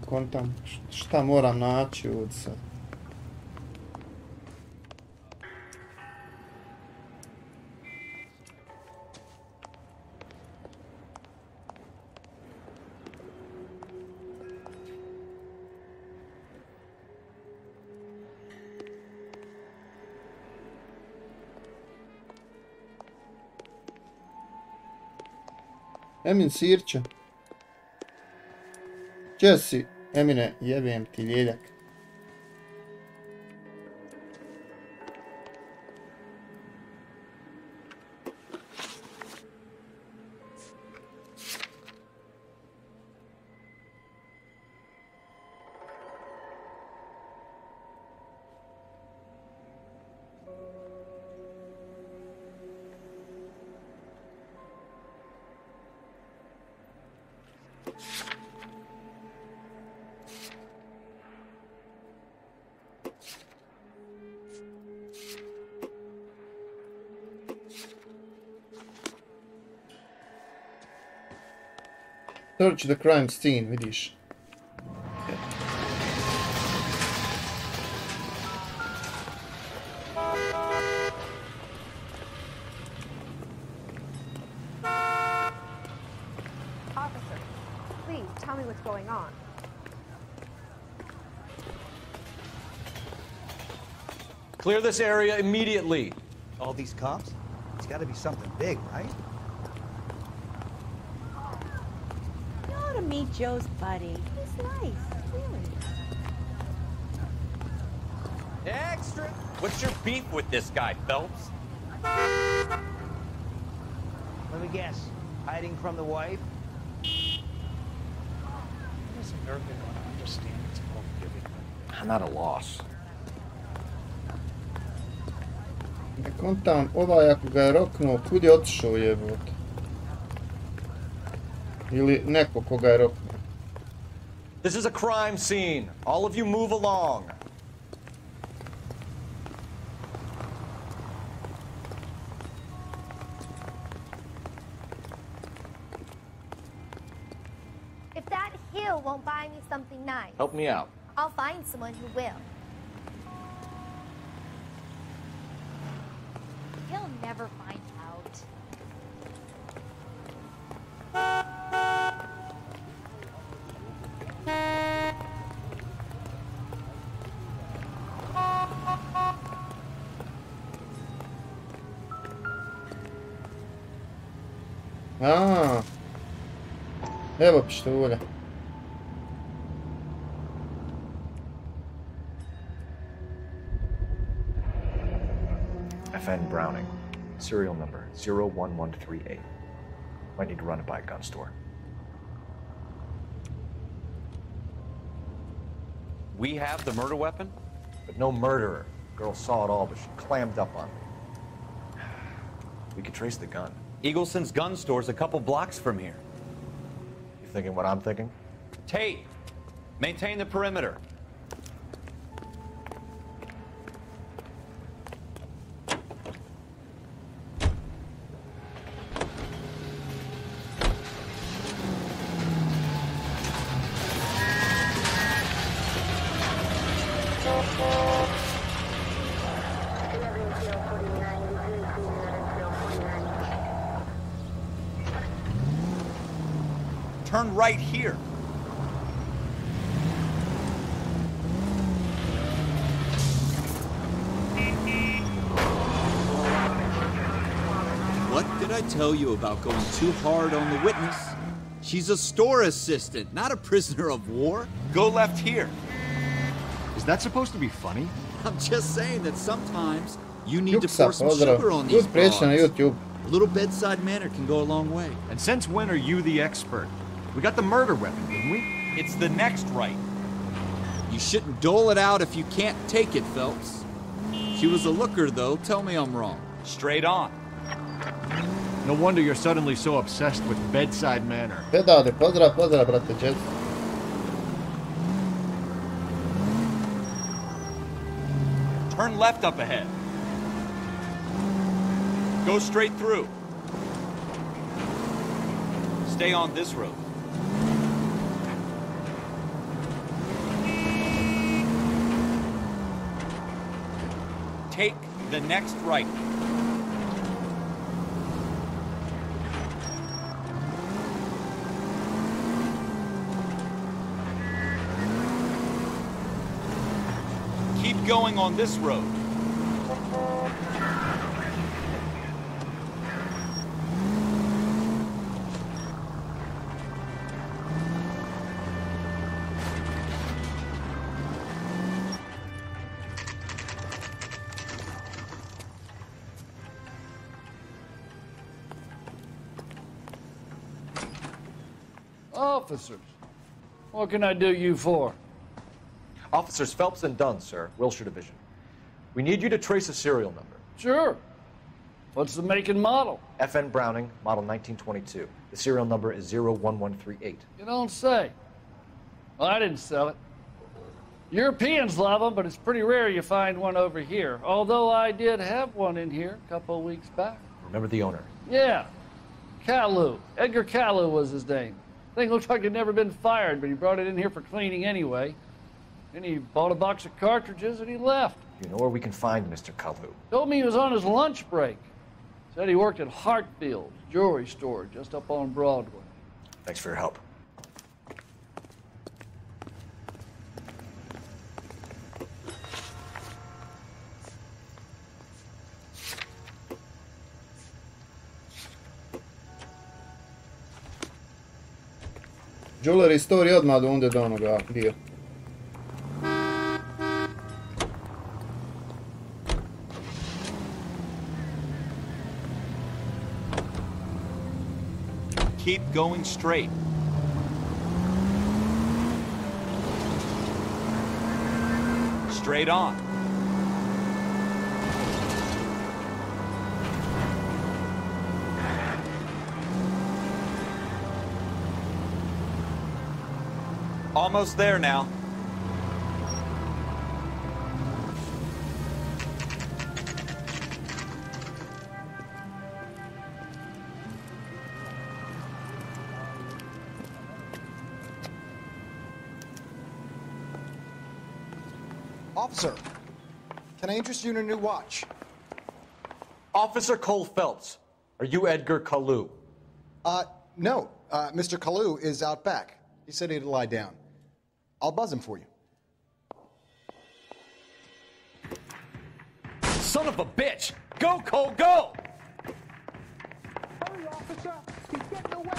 Kontam šta moram naći od sad. Emin sirće. Gdje si? Emine, jebem ti ljeljak. Search the crime scene, vidiš. Officer, please tell me what's going on. Clear this area immediately. All these cops? It's got to be something big, right? You ought to meet Joe's buddy. He's nice, really. Extra! What's your beef with this guy, Phelps? Let me guess. Hiding from the wife? How does America not understand it's called giving? I'm at a loss. Ne kontam, ovaj ako ga je roknuo, kud je otišao jebote? Ili neko koga je roknuo. This is a crime scene. All of you move along. If that hill won't buy me something nice, Help me out. I'll find someone who will. He'll never find out. Evo pištolja. FN Browning, serial number 01138. Might need to run it by a gun store. We have the murder weapon? But no murderer. Girl saw it all, but she clammed up on me. We could trace the gun. Eagleson's gun store's a couple blocks from here. You thinking what I'm thinking? Tate, maintain the perimeter. Turn right here. What did I tell you about going too hard on the witness? She's a store assistant, not a prisoner of war. Go left here. Is that supposed to be funny? I'm just saying that sometimes you need to pour some sugar on these broads. A little bedside manner can go a long way. And since when are you the expert? We got the murder weapon, didn't we? It's the next right. You shouldn't dole it out if you can't take it, Phelps. She was a looker, though. Tell me I'm wrong. Straight on. No wonder you're suddenly so obsessed with bedside manner. Pozdrav, brate, Jets. Turn left up ahead. Go straight through. Stay on this road. Take the next right. Keep going on this road. Officers, what can I do you for? Officers Phelps and Dunn, sir, Wilshire Division. We need you to trace a serial number. Sure. What's the make and model? FN Browning, model 1922. The serial number is 01138. You don't say. Well, I didn't sell it. Europeans love them, but it's pretty rare you find one over here. Although I did have one in here a couple of weeks back. Remember the owner? Yeah. Caillou. Edgar Caillou was his name. Thing looks like it'd never been fired, but he brought it in here for cleaning anyway. Then he bought a box of cartridges and he left. You know where we can find Mr. Kalu? Told me he was on his lunch break. Said he worked at Hartfield's jewelry store just up on Broadway. Thanks for your help. Jewelry store je odmah do do onoga bio. Keep going straight. Straight on. Almost there now. Officer, can I interest you in a new watch? Officer Cole Phelps, are you Edgar Kalu? No. Mr. Kalu is out back. He said he'd lie down. I'll buzz him for you. Son of a bitch! Go, Cole, go! Hurry, officer! He's getting away!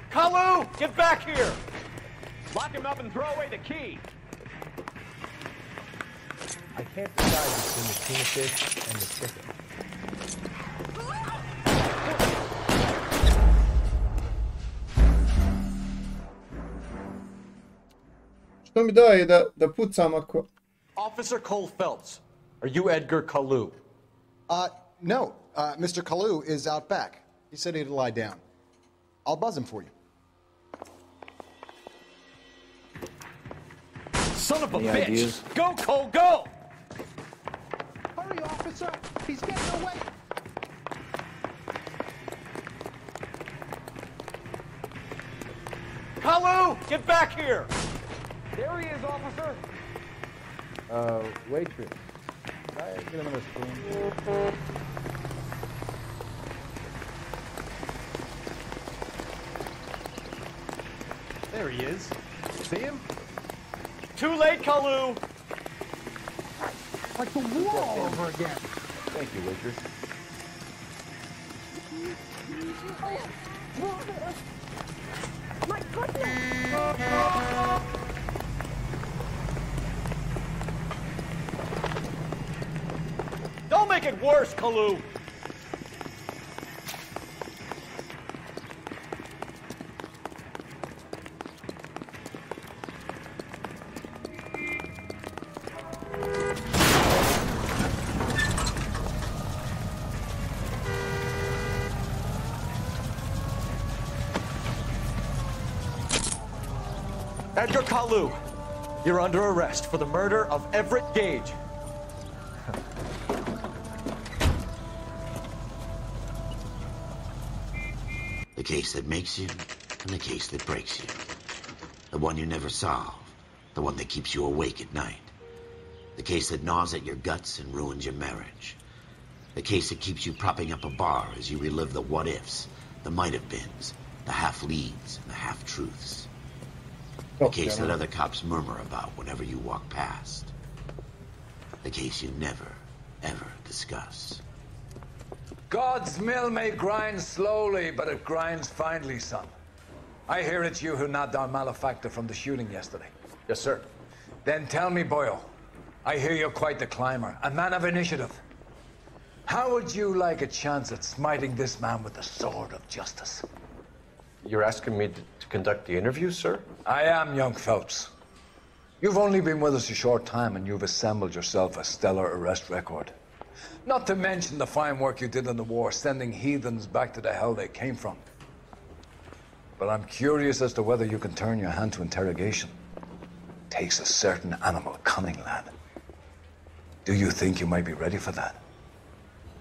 Kalu, get back here! Lock him up and throw away the key. I can't decide between the tuna fish and the chicken. Što mi daje da pucam ako... Officer Cole Phelps, are you Edgar Kalu? No. Mr. Kalu is out back. He said he'd lie down. I'll buzz him for you. Son of a Any bitch! ideas? Go, Cole, go! Hurry, officer! He's getting away! Kalu, get back here! There he is, officer! Waitress. Can I get him in a spoon? There he is. See him? Too late, Kalu! Like the war all over again! Thank you, waitress. My goodness! Don't make it worse, Kalu! Edgar Kalu, you're under arrest for the murder of Everett Gage. The case that makes you and the case that breaks you. The one you never solve. The one that keeps you awake at night. The case that gnaws at your guts and ruins your marriage. The case that keeps you propping up a bar as you relive the what-ifs, the might-have-beens, the half-leads, and the half-truths. The case that other cops murmur about whenever you walk past. The case you never, ever discuss. God's mill may grind slowly, but it grinds finely, son. I hear it's you who nabbed our malefactor from the shooting yesterday. Yes, sir. Then tell me, Boyle, I hear you're quite the climber, a man of initiative. How would you like a chance at smiting this man with the sword of justice? You're asking me to conduct the interview, sir? I am, young Phelps. You've only been with us a short time, and you've assembled yourself a stellar arrest record. Not to mention the fine work you did in the war, sending heathens back to the hell they came from. But I'm curious as to whether you can turn your hand to interrogation. Takes a certain animal cunning, lad. Do you think you might be ready for that?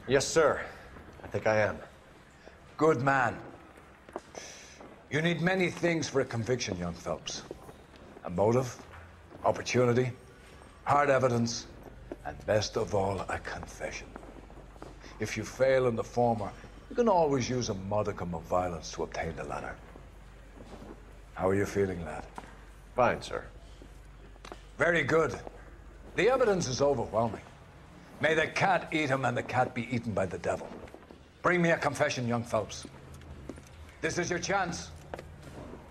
Yes, sir. I think I am. Good man. You need many things for a conviction, young Phelps. A motive, opportunity, hard evidence, and best of all, a confession. If you fail in the former, you can always use a modicum of violence to obtain the latter. How are you feeling, lad? Fine, sir. Very good. The evidence is overwhelming. May the cat eat him and the cat be eaten by the devil. Bring me a confession, young Phelps. This is your chance.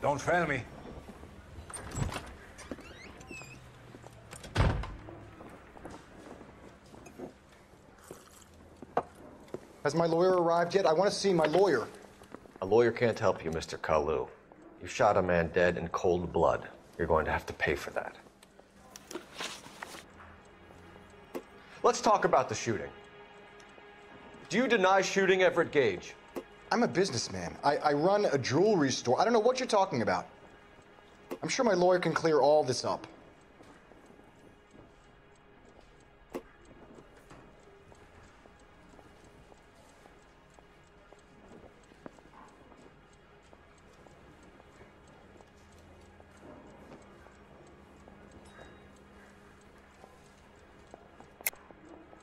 Don't fail me. Has my lawyer arrived yet? I want to see my lawyer. A lawyer can't help you, Mr. Kalu. You shot a man dead in cold blood. You're going to have to pay for that. Let's talk about the shooting. Do you deny shooting Everett Gage? I'm a businessman. I run a jewelry store. I don't know what you're talking about. I'm sure my lawyer can clear all this up.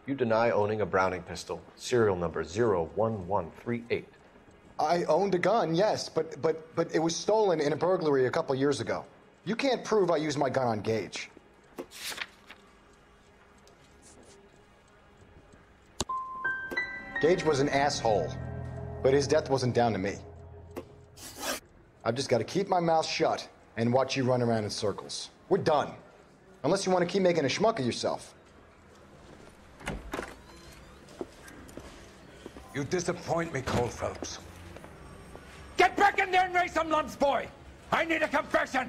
You deny owning a Browning pistol, serial number 01138. I owned a gun, yes, but it was stolen in a burglary a couple years ago. You can't prove I used my gun on Gage. Gage was an asshole, but his death wasn't down to me. I've just got to keep my mouth shut and watch you run around in circles. We're done. Unless you want to keep making a schmuck of yourself. You disappoint me, Cole Phelps. Get back in there and raise some lumps, boy! I need a confession!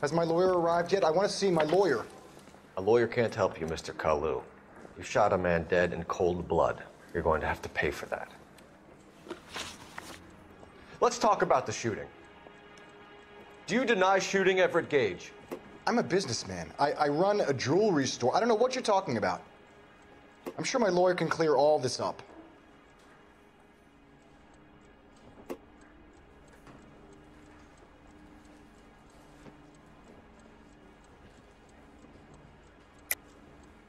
Has my lawyer arrived yet? I want to see my lawyer. A lawyer can't help you, Mr. Kalu. You shot a man dead in cold blood. You're going to have to pay for that. Let's talk about the shooting. Do you deny shooting Everett Gage? I'm a businessman. I run a jewelry store. I don't know what you're talking about. I'm sure my lawyer can clear all this up.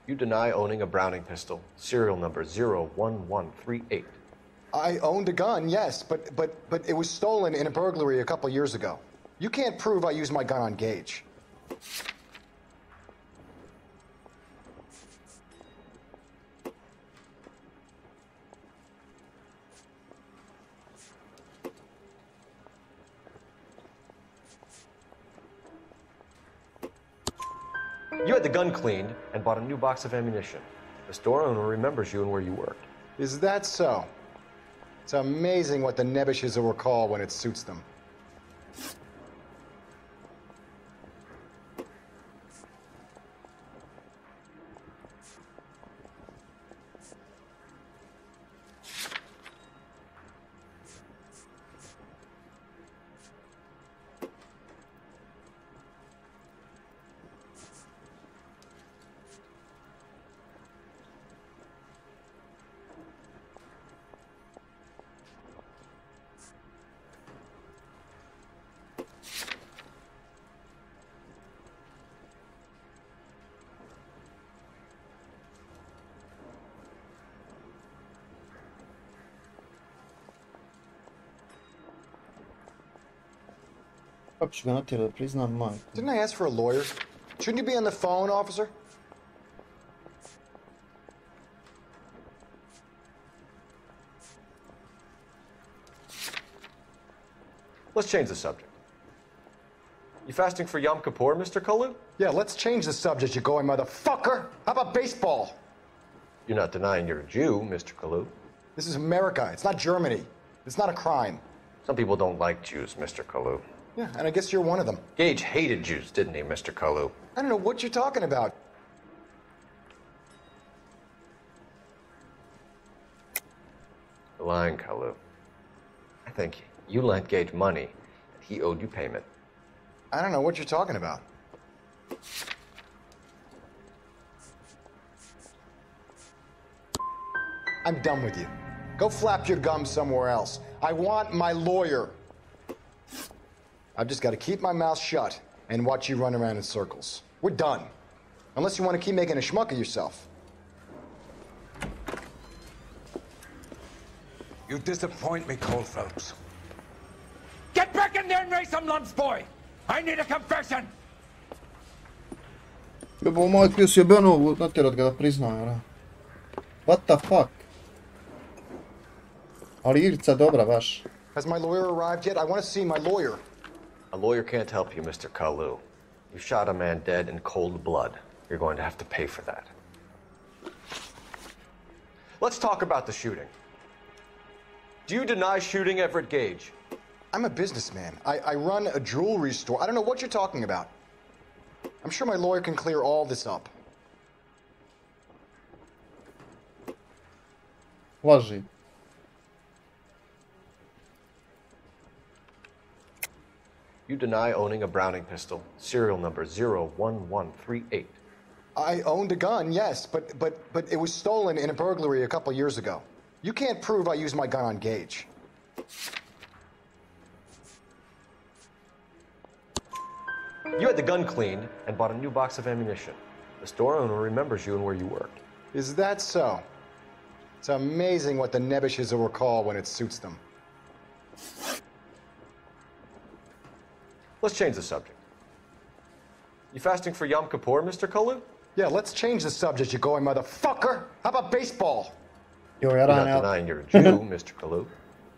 You deny owning a Browning pistol, serial number 01138. I owned a gun, yes, but it was stolen in a burglary a couple years ago. You can't prove I used my gun on Gage. You had the gun cleaned and bought a new box of ammunition. The store owner remembers you and where you worked. Is that so? It's amazing what the Nebishes will recall when it suits them. Didn't I ask for a lawyer? Shouldn't you be on the phone, officer? Let's change the subject. You fasting for Yom Kippur, Mr. Kalu? Yeah, let's change the subject, you going motherfucker. How about baseball? You're not denying you're a Jew, Mr. Kalu. This is America. It's not Germany. It's not a crime. Some people don't like Jews, Mr. Kalu. Yeah, and I guess you're one of them. Gage hated Jews, didn't he, Mr. Kalu? I don't know what you're talking about. You're lying, Kalu. think you lent Gage money, and he owed you payment. I don't know what you're talking about. I'm done with you. Go flap your gums somewhere else. I want my lawyer. I've just got to keep my mouth shut and watch you run around in circles. We're done. Unless you want to keep making a schmuck of yourself. You disappoint me, Cole Phelps. Get back in there and raise some lumps, boy! I need a confession! Jebo moj, htio si jebeno natjerat ga da priznaje, ra. What the fuck? Ali igrica dobra, baš. Has my lawyer arrived yet? I want to see my lawyer. A lawyer can't help you, Mr. Kalu. You shot a man dead in cold blood. You're going to have to pay for that. Let's talk about the shooting. Do you deny shooting Everett Gage? I'm a businessman. I run a jewelry store. I don't know what you're talking about. I'm sure my lawyer can clear all this up. Laži. You deny owning a Browning pistol, serial number 01138. I owned a gun, yes, but it was stolen in a burglary a couple years ago. You can't prove I used my gun on Gage. You had the gun cleaned and bought a new box of ammunition. The store owner remembers you and where you worked. Is that so? It's amazing what the Nebishes will recall when it suits them. Let's change the subject. You fasting for Yom Kippur, Mr. Kalu? Yeah, let's change the subject, you going motherfucker. How about baseball? You're not denying you're a Jew, Mr. Kalu.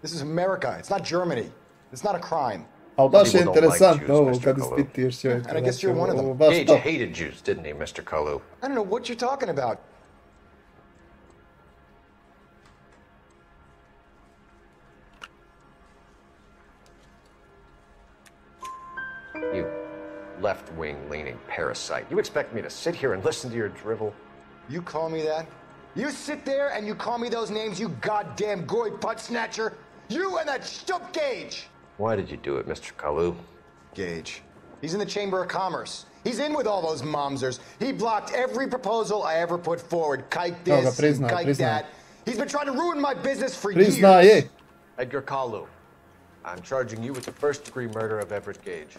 This is America. It's not Germany. It's not a crime. Ali baš je interesantno ovo kad ispituješ sve. And I guess you're one of them. Gage hated Jews, didn't he, Mr. Kalu? I don't know what you're talking about. You left-wing leaning parasite. You expect me to sit here and listen to your drivel? You call me that? You sit there and you call me those names, you goddamn goy butt snatcher? You and that shtup Gage! Why did you do it, Mr. Kalu? Gage. He's in the Chamber of Commerce. He's in with all those momsers. He blocked every proposal I ever put forward. Kike this, kike that. He's been trying to ruin my business for years. Edgar Kalu, I'm charging you with the first-degree murder of Everett Gage.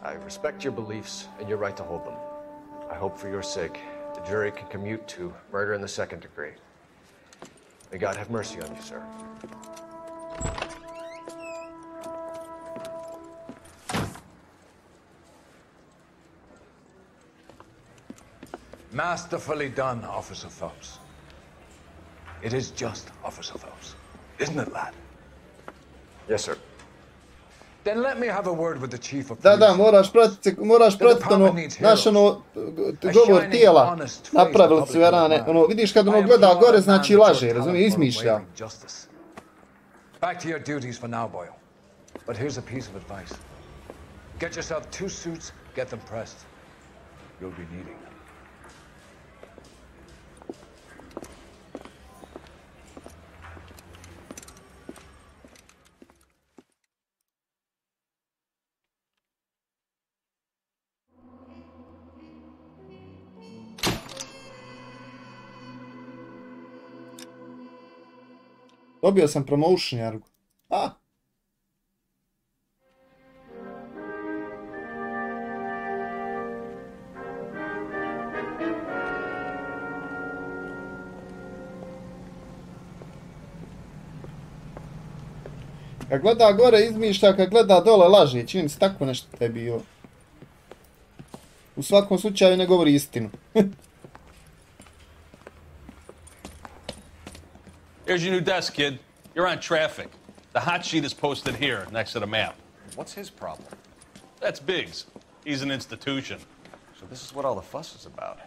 I respect your beliefs and your right to hold them. I hope for your sake the jury can commute to murder in the second degree. May God have mercy on you, sir. Masterfully done, Officer Phelps. It is just Officer Phelps, isn't it, lad? Yes, sir. Then let me have a word with the chief of Da, police. moraš pratiti ono, znaš ono, govor tijela, napravili su Jarane, ono, vidiš kad ono gleda gore, znači laže, razumije, izmišlja. Back to your duties for now, Boyle. But here's a piece of advice. Get yourself 2 suits, get them pressed. You'll be needing them. Dobio sam promotion, Jargu. A? Kad gleda gore izmišlja, kad gleda dole laže. Čini se tako nešto te je bilo. U svakom slučaju ne govori istinu. Here's your new desk, kid. You're on traffic. The hot sheet is posted here, next to the map. What's his problem? That's Biggs. He's an institution. So this is what all the fuss is about.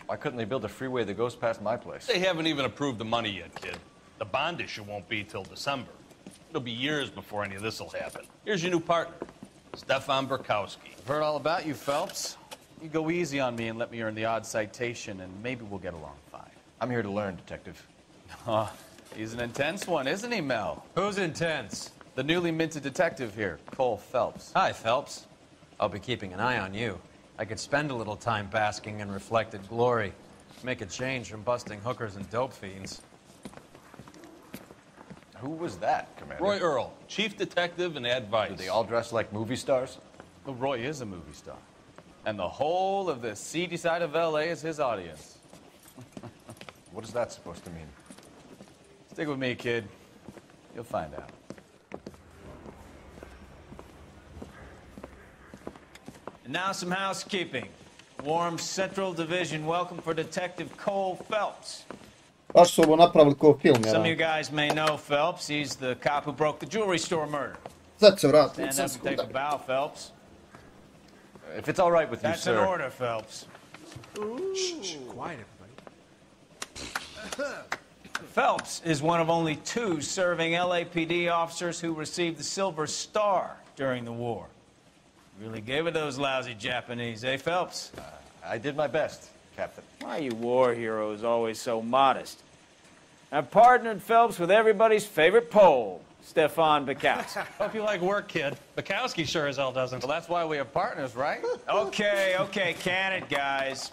Why couldn't they build a freeway that goes past my place? They haven't even approved the money yet, kid. The bond issue won't be till December. It'll be years before any of this will happen. Here's your new partner, Stefan Burkowski. I've heard all about you, Phelps. You go easy on me and let me earn the odd citation, and maybe we'll get along fine. I'm here to learn, Detective. He's an intense one, isn't he, Mel? Who's intense? The newly minted detective here, Cole Phelps. Hi, Phelps. I'll be keeping an eye on you. I could spend a little time basking in reflected glory. Make a change from busting hookers and dope fiends. Who was that, Commander? Roy Earl, chief detective and advice. Do they all dress like movie stars? Well, Roy is a movie star. And the whole of the seedy side of L.A. is his audience. What is that supposed to mean? Stick with me, kid. You'll find out. And now some housekeeping. Warm Central Division welcome for Detective Cole Phelps. Baš su ovo napravili kao film, Some of you guys may know Phelps. He's the cop who broke the jewelry store murder. Sad se vrati. Stand up and take a bow, Phelps. If it's all right with you, That's sir. an order, Phelps. Shh, quiet, everybody. Phelps is one of only 2 serving LAPD officers who received the Silver Star during the war. Really gave it those lousy Japanese, eh, Phelps? I did my best, Captain. Why are you war heroes always so modest? I've partnered Phelps with everybody's favorite Pole, Stefan Bukowski. Hope you like work, kid. Bukowski sure as hell doesn't. Well, that's why we are partners, right? Okay, can it, guys.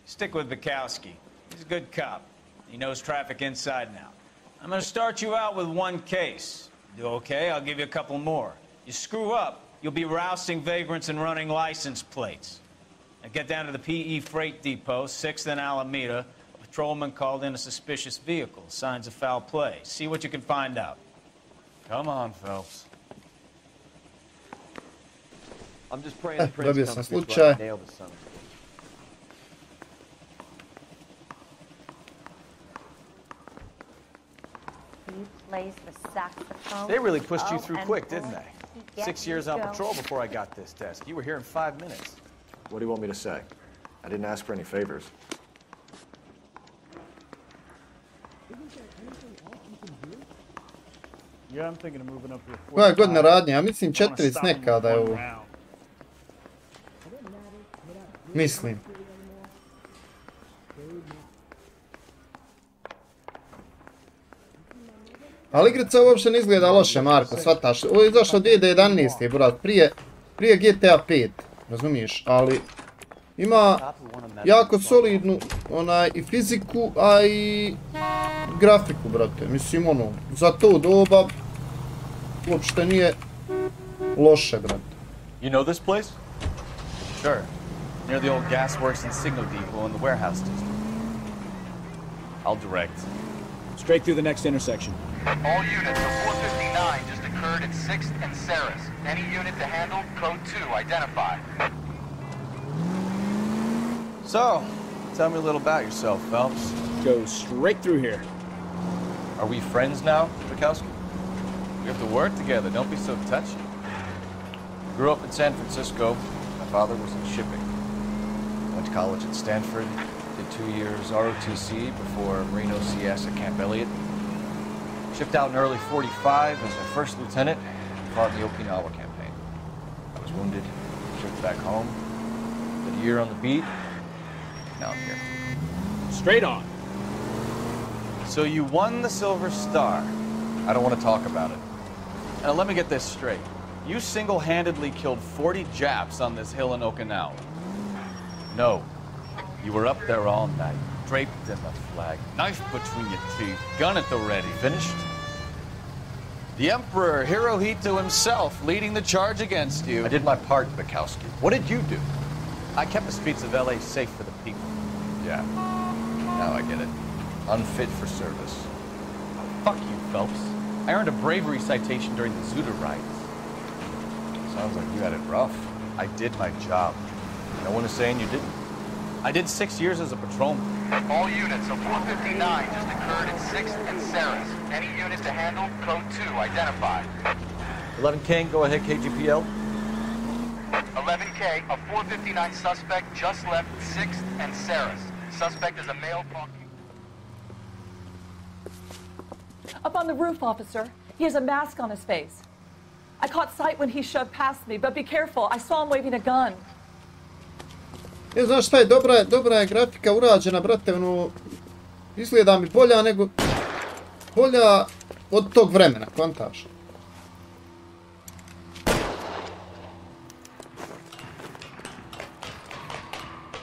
Stick with Bukowski. He's a good cop. He knows traffic inside and out. I'm gonna start you out with 1 case. Do okay, I'll give you a couple more. You screw up, you'll be rousting vagrants and running license plates. Now get down to the PE Freight Depot, 6th and Alameda. A patrolman called in a suspicious vehicle. Signs of foul play. See what you can find out. Come on, Phelps. I'm just praying the prince Dobio comes sam through so I slučaj. can nail the son of a bitch. He plays the saxophone. They really pushed you Oh, through and quick, didn't boy, they? he 6 gets years you on going. patrol before I got this desk. You were here in 5 minutes. What do you want me to say? I didn't ask for any favors. Yeah, I'm thinking of moving up here. Koja je godina radnje? Ja mislim 40 nekada je ovo. Mislim. Ali igrica uopće ne izgleda loše, Marko, shvataš. Ovo je izašlo 2011. brat, prije GTA 5, razumiješ, ali ima jako solidnu i fiziku, a i grafiku, brate. Mislim, ono, za to doba uopšte nije loše, brate. You know this place? Sure. Near the old gasworks and signal depot in the warehouse district. I'll direct. Straight through the next intersection. All units, a 459 just occurred at 6th and Saris. Any unit to handle, code 2, identify. So, tell me a little about yourself, Phelps. Go straight through here. Are we friends now, Bukowski? We have to work together. Don't be so touchy. Grew up in San Francisco. My father was in shipping. Went to college at Stanford. Did 2 years ROTC before Marino CS at Camp Elliott. Shipped out in early '45 as a first lieutenant. Fought in the Okinawa campaign. I was wounded. Shipped back home. Did a year on the beat. Now I'm here. Straight on. So you won the Silver Star. I don't want to talk about it. Now let me get this straight. You single-handedly killed 40 Japs on this hill in Okinawa. No. You were up there all night, draped in the flag, knife between your teeth, gun at the ready. Finished? The Emperor Hirohito himself leading the charge against you. I did my part, Bukowski. What did you do? I kept the streets of LA safe for the people. Yeah. Now I get it. Unfit for service. Oh, fuck you, Phelps. I earned a bravery citation during the Zuda riots. Sounds like you had it rough. I did my job. No one is saying you didn't. I did 6 years as a patrolman. All units, a 459 just occurred at 6th and Saris. Any unit to handle, code 2, identify. 11 King, go ahead, KGPL. 11K, a 459 suspect just left 6th and Saris. Suspect is a male walking. Up on the roof, officer. He has a mask on his face. I caught sight when he shoved past me, but be careful. I saw him waving a gun. Znaš šta je, dobra je grafika urađena, brate, ono, izgleda mi bolja nego bolja od tog vremena, kontaš.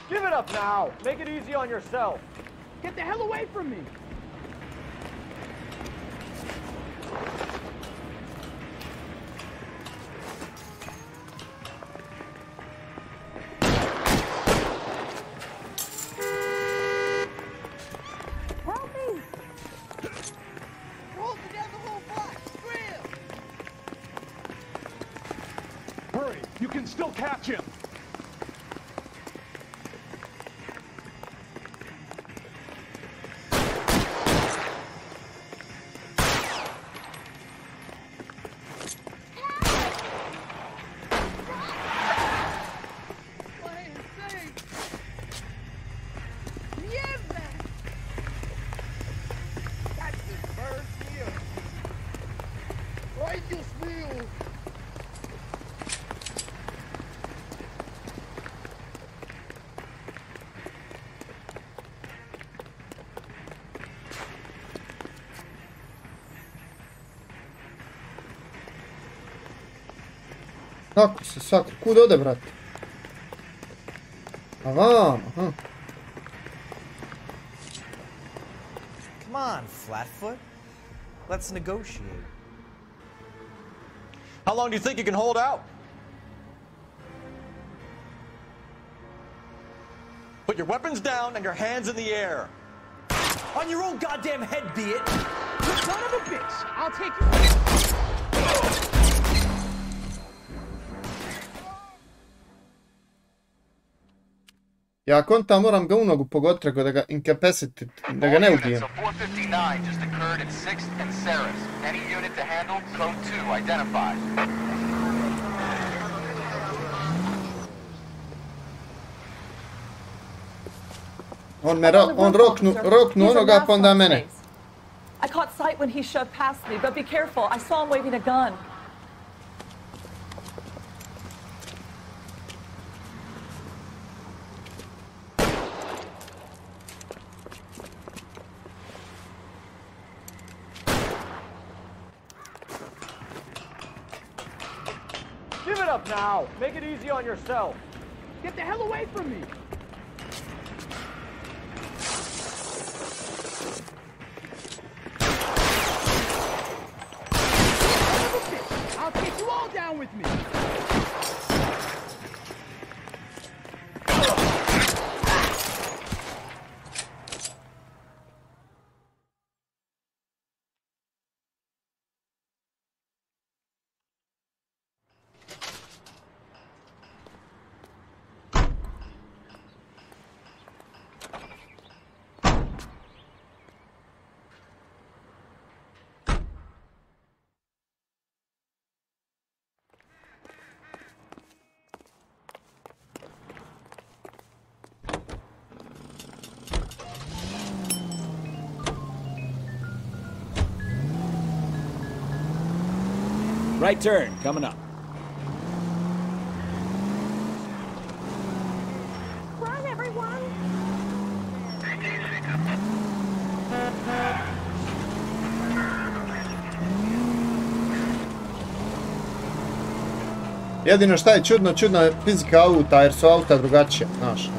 Give it up now. Make it easy on yourself. Get the hell away from me. Help me! Hurry! You can still catch him. Kako se sakri? Kud ode, brate? A vam, aha. Come on, Flatfoot. Let's negotiate. How long do you think you can hold out? Put your weapons down and your hands in the air. On your own goddamn head, be it. You son of a bitch! I'll take you. Ja kontam, moram ga u nogu pogoditi, da ga incapacitate, da ga ne ubijem. So 459 just occurred at 6th and Saris. Any unit to handle, code 2, identified. On roknu onoga, pa onda mene. I caught sight when he shoved past me, but be careful. I saw him waving a gun. Give it up now. Make it easy on yourself. Get the hell away from me. I'll take you all down with me. Right turn, coming up. Run, everyone! Jedino šta je čudno, čudna je fizika auta, jer su auta drugačija, znaš.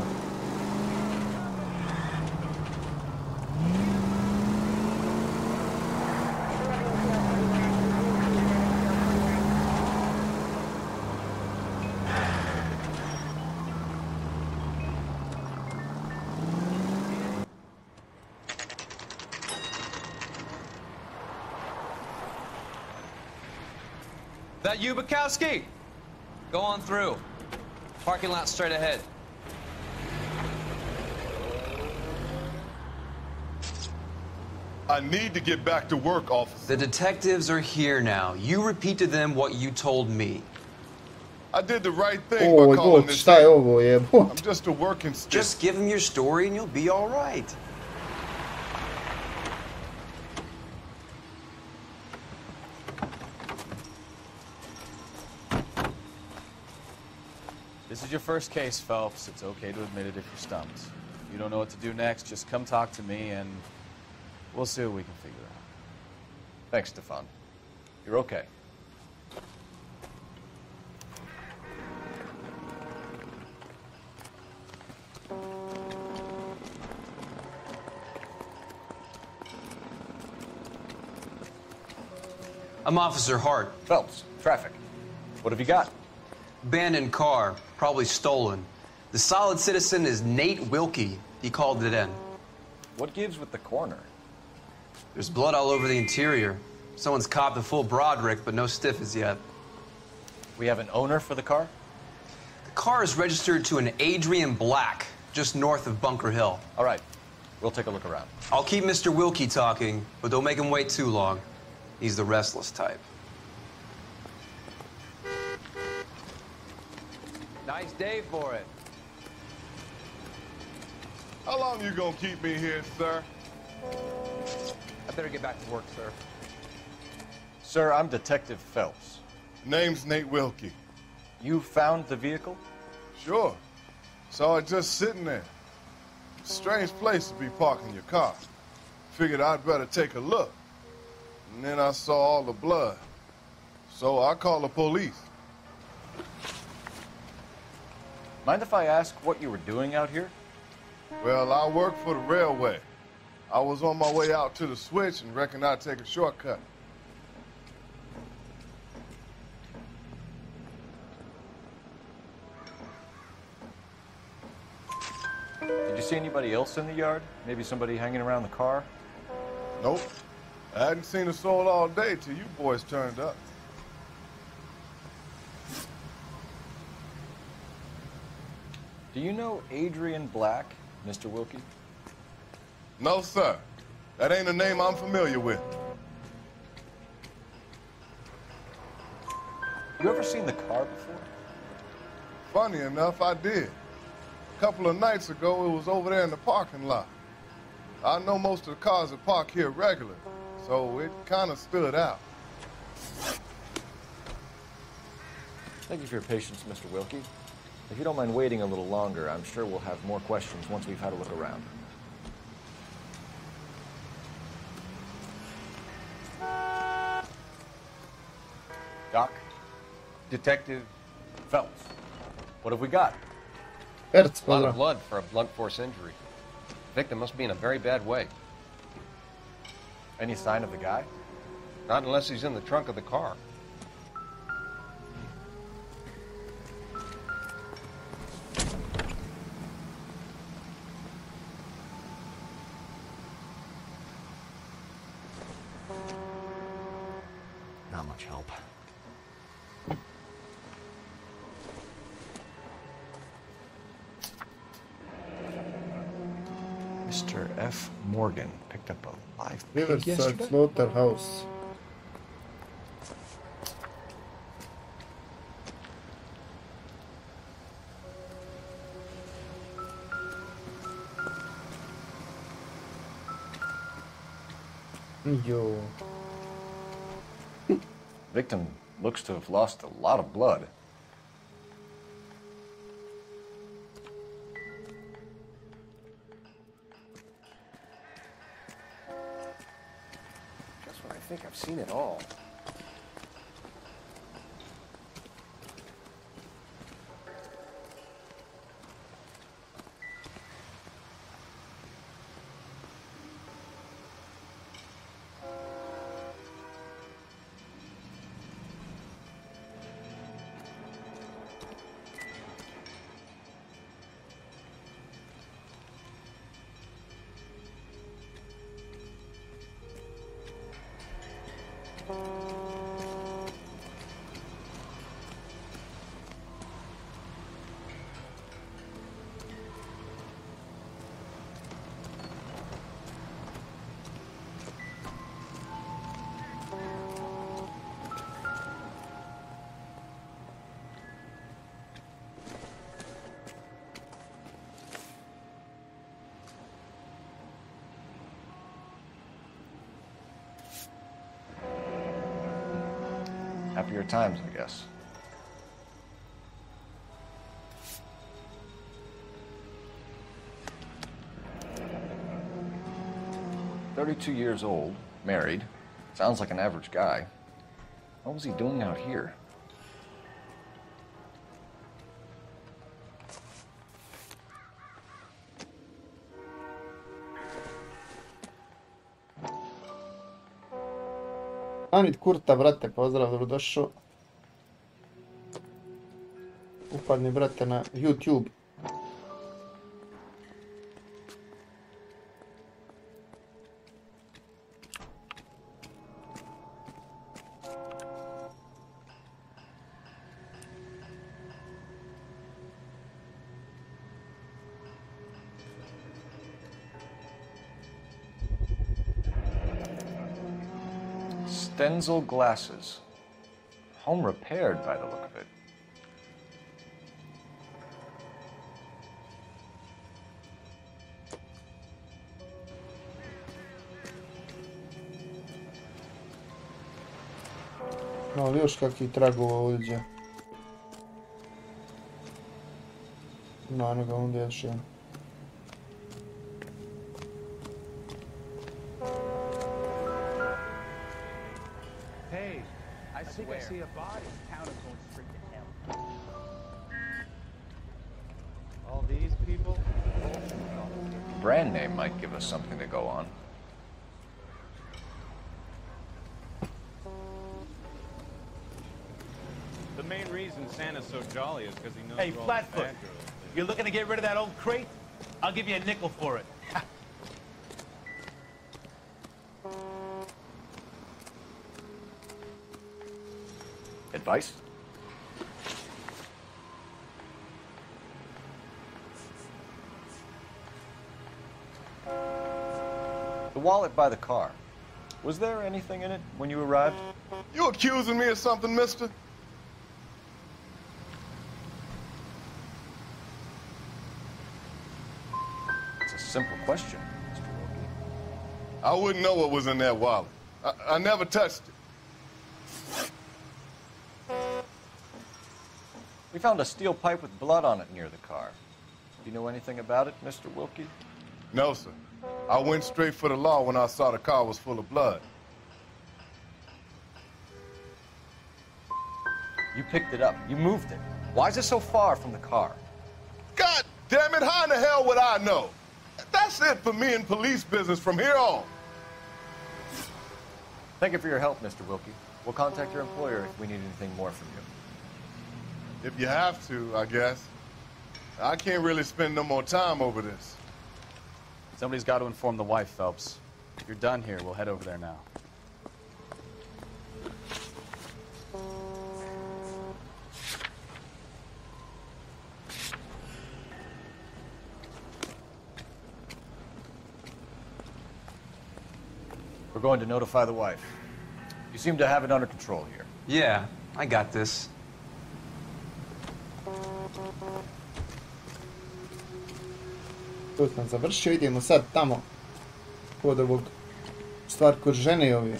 That you, Bukowski? Go on through. Parking lot straight ahead. I need to get back to work, officer. The detectives are here now. You repeat to them what you told me. I did the right thing by calling this šta je ovo, jebote? I'm just a working stick. Just give them your story and you'll be all right. This is your first case, Phelps. It's okay to admit it if you're stumped. If you don't know what to do next, just come talk to me and we'll see what we can figure out. Thanks, Stefan. You're okay. I'm Officer Hart. Phelps, traffic. What have you got? Abandoned car, probably stolen. The solid citizen is Nate Wilkie. He called it in. What gives with the coroner? There's blood all over the interior. Someone's copped a full Broderick, but no stiff as yet. We have an owner for the car? The car is registered to an Adrian Black, just north of Bunker Hill. All right, we'll take a look around. I'll keep Mr. Wilkie talking, but don't make him wait too long. He's the restless type. Nice day for it. How long you gonna keep me here, sir? I better get back to work, sir. Sir, I'm Detective Phelps. Name's Nate Wilkie. You found the vehicle? Sure. Saw it just sitting there. Strange place to be parking your car. Figured I'd better take a look. And then I saw all the blood. So I called the police. Mind if I ask what you were doing out here? Well, I work for the railway. I was on my way out to the switch and reckoned I'd take a shortcut. Did you see anybody else in the yard? Maybe somebody hanging around the car? Nope. I hadn't seen a soul all day till you boys turned up. Do you know Adrian Black, Mr. Wilkie? No, sir. That ain't a name I'm familiar with. You ever seen the car before? Funny enough, I did. A couple of nights ago, it was over there in the parking lot. I know most of the cars are parked here regular, so it kind of stood out. Thank you for your patience, Mr. Wilkie. If you don't mind waiting a little longer, I'm sure we'll have more questions once we've had a look around. Doc? Detective Phelps. What have we got? A lot of blood for a blunt force injury. Victim must be in a very bad way. Any sign of the guy? Not unless he's in the trunk of the car. Not much help. Mr. F. Morgan picked up a live pig Riverside yesterday. Slaughterhouse. Yo. Victim looks to have lost a lot of blood. That's what I think. I've seen it all. Happier times, I guess. "32 years old, married, Sounds like an average guy. What was he doing out here? Anit Kurta, brate, pozdrav, dobrodošao. Upadni, brate, na YouTube. Stenzel glasses. Home repaired by the look of it. No, ali još kakvih tragova ovdje. No, nego ovdje još jedan. Hey, I think I see a body. Town is going straight to hell. All these people? Brand name might give us something to go on. The main reason Santa's so jolly is because he knows Hey, where all the Flatfoot, bad girls live. you're looking to get rid of that old crate? I'll give you a nickel for it. Advice? The wallet by the car. Was there anything in it when you arrived? You accusing me of something, mister? It's a simple question, Mr. Wilkie. I wouldn't know what was in that wallet. I never touched it. We found a steel pipe with blood on it near the car. Do you know anything about it, Mr. Wilkie? No, sir. I went straight for the law when I saw the car was full of blood. You picked it up. You moved it. Why is it so far from the car? God damn it, how in the hell would I know? That's it for me in police business from here on. Thank you for your help, Mr. Wilkie. We'll contact your employer if we need anything more from you. If you have to, I guess. I can't really spend no more time over this. Somebody's got to inform the wife, Phelps. If you're done here, we'll head over there now. We're going to notify the wife. You seem to have it under control here. Yeah, I got this. Tu sam završio, idemo sad tamo. Kod ovog, stvar kod žene i ovi.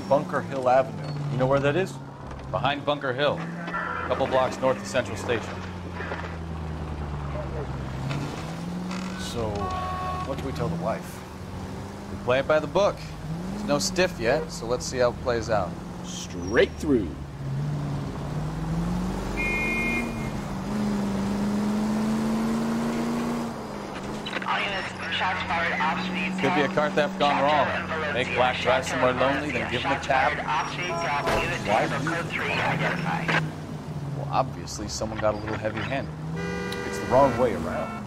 Bunker Hill Avenue. You know where that is? Behind Bunker Hill, a couple blocks north of Central Station. So, what do we tell the wife? We play it by the book. There's no stiff yet, so let's see how it plays out. Straight through. Could be a car theft gone wrong. Make Black drive somewhere lonely, then give him a tab. Why you? Well, obviously someone got a little heavy-handed. It's the wrong way around.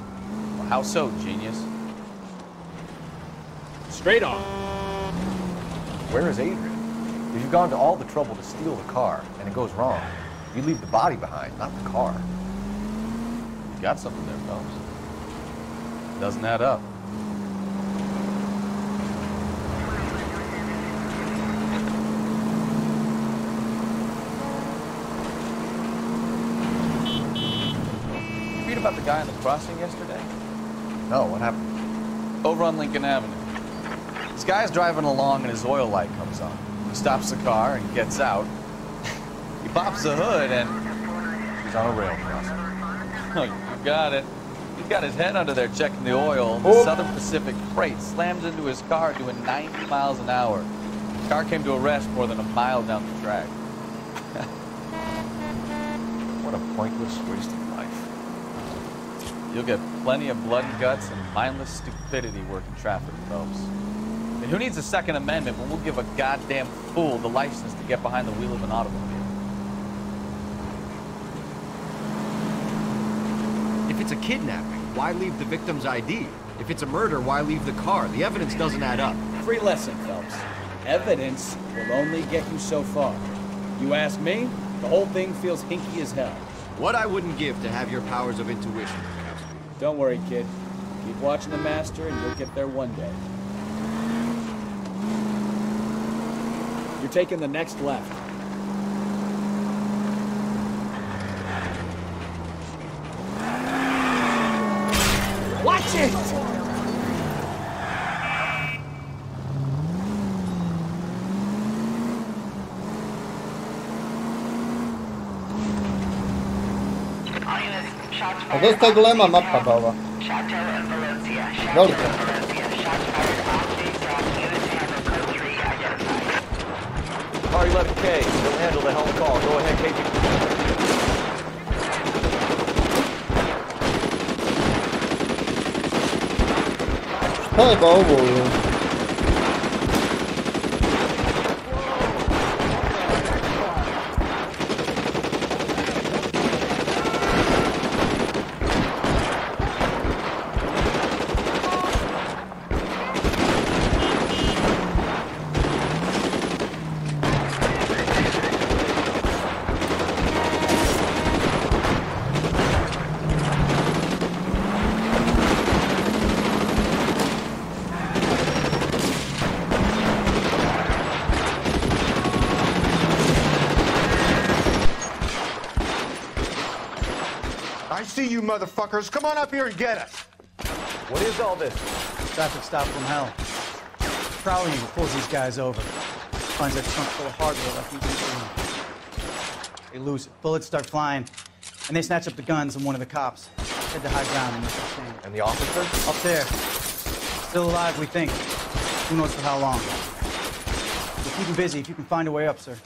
Well, how so, genius? Straight on. Where is Adrian? If you've gone to all the trouble to steal the car, and it goes wrong, you leave the body behind, not the car. You got something there, Phelps. Doesn't add up. You read about the guy on the crossing yesterday? No, what happened? Over on Lincoln Avenue. This guy's driving along and his oil light comes on. He stops the car and gets out. He pops the hood and he's on a rail crossing. Oh, you got it. He's got his head under there checking the oil. The Southern Pacific freight slams into his car doing 90 miles an hour. The car came to a rest more than a mile down the track. What a pointless waste of life. You'll get plenty of blood and guts and mindless stupidity working traffic, Phelps. I mean, who needs a Second Amendment when we'll give a goddamn fool the license to get behind the wheel of an automobile? If it's a kidnapping, why leave the victim's ID? If it's a murder, why leave the car? The evidence doesn't add up. Free lesson, Phelps. Evidence will only get you so far. You ask me, the whole thing feels hinky as hell. What I wouldn't give to have your powers of intuition. Don't worry, kid. Keep watching the master and you'll get there one day. You're taking the next left. Watch it! A dosta je golema mapa da ova. Velika. R11K, still handle the helm call. Go ahead, KG. Šta je ba ovo? You motherfuckers, come on up here and get us. What is all this? Traffic stop from hell. Prowling Eagle pulls these guys over. Finds a trunk full of hardware like you can. They lose it. Bullets start flying, and they snatch up the guns and one of the cops. Head to high ground and make a stand. And the officer? Up there. Still alive, we think. Who knows for how long. We'll keep him busy if you can find a way up, sir.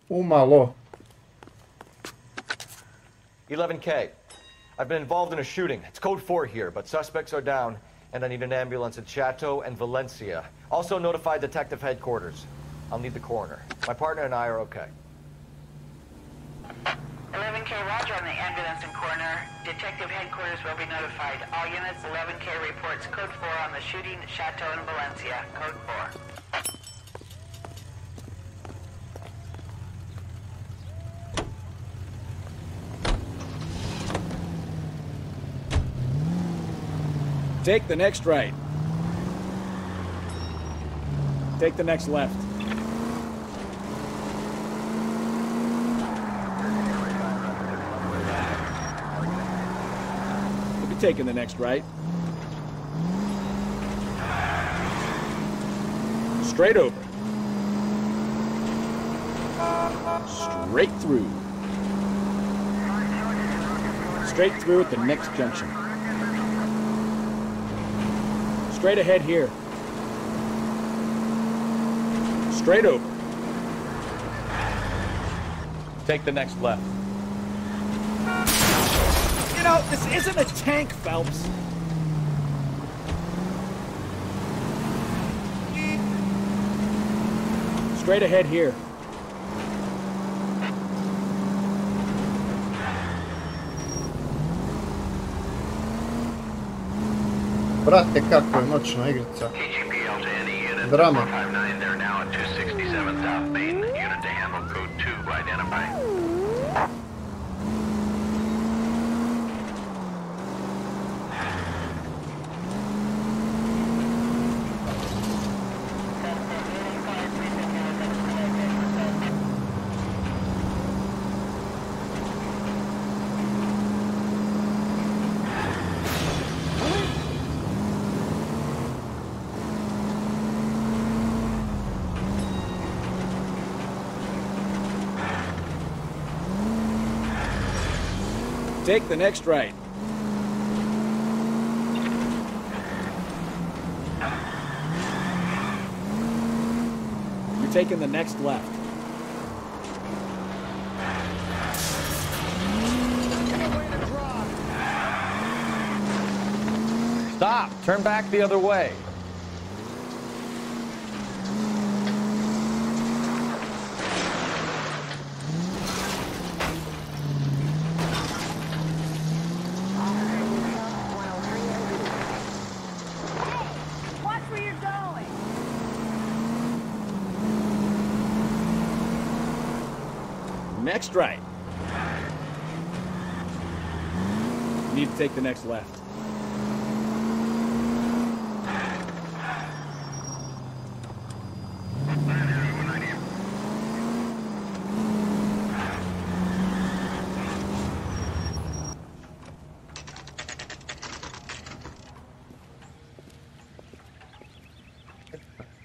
Umalo. 11K. I've been involved in a shooting. It's code 4 here, but suspects are down, and I need an ambulance at Chateau and Valencia. Also notify detective headquarters. I'll need the coroner. My partner and I are okay. 11K, roger on the ambulance and coroner. Detective headquarters will be notified. All units, 11K reports code 4 on the shooting at Chateau and Valencia. Code 4. Take the next right. Take the next left. We'll be taking the next right. Straight over. Straight through. Straight through at the next junction. Straight ahead here. Straight over. Take the next left. You know, this isn't a tank, Phelps. Straight ahead here. Brate, kako je moćna igrica. Drama. Take the next right. You're taking the next left. Stop! Turn back the other way. Next right. You need to take the next left.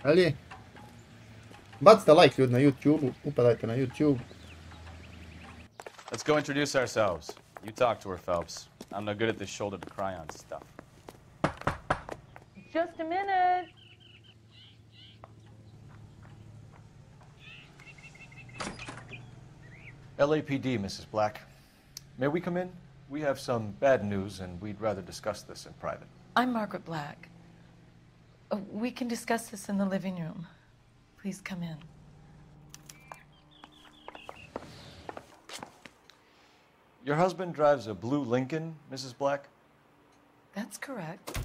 Ali, bacite like ljudi na YouTube, upadajte na YouTube. Let's go introduce ourselves. You talk to her, Phelps. I'm no good at this shoulder to cry on stuff. Just a minute. LAPD, Mrs. Black. May we come in? We have some bad news, and we'd rather discuss this in private. I'm Margaret Black. We can discuss this in the living room. Please come in. Your husband drives a blue Lincoln, Mrs. Black? That's correct.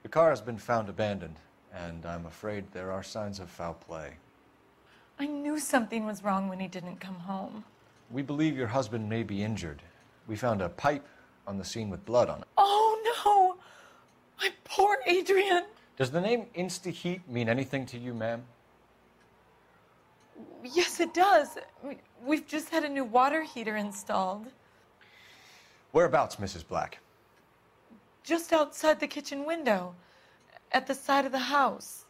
The car has been found abandoned, and I'm afraid there are signs of foul play. I knew something was wrong when he didn't come home. We believe your husband may be injured. We found a pipe on the scene with blood on it. Oh, no! My poor Adrian! Does the name Insta-Heat mean anything to you, ma'am? Yes, it does. We've just had a new water heater installed. Whereabouts, Mrs. Black? Just outside the kitchen window, at the side of the house.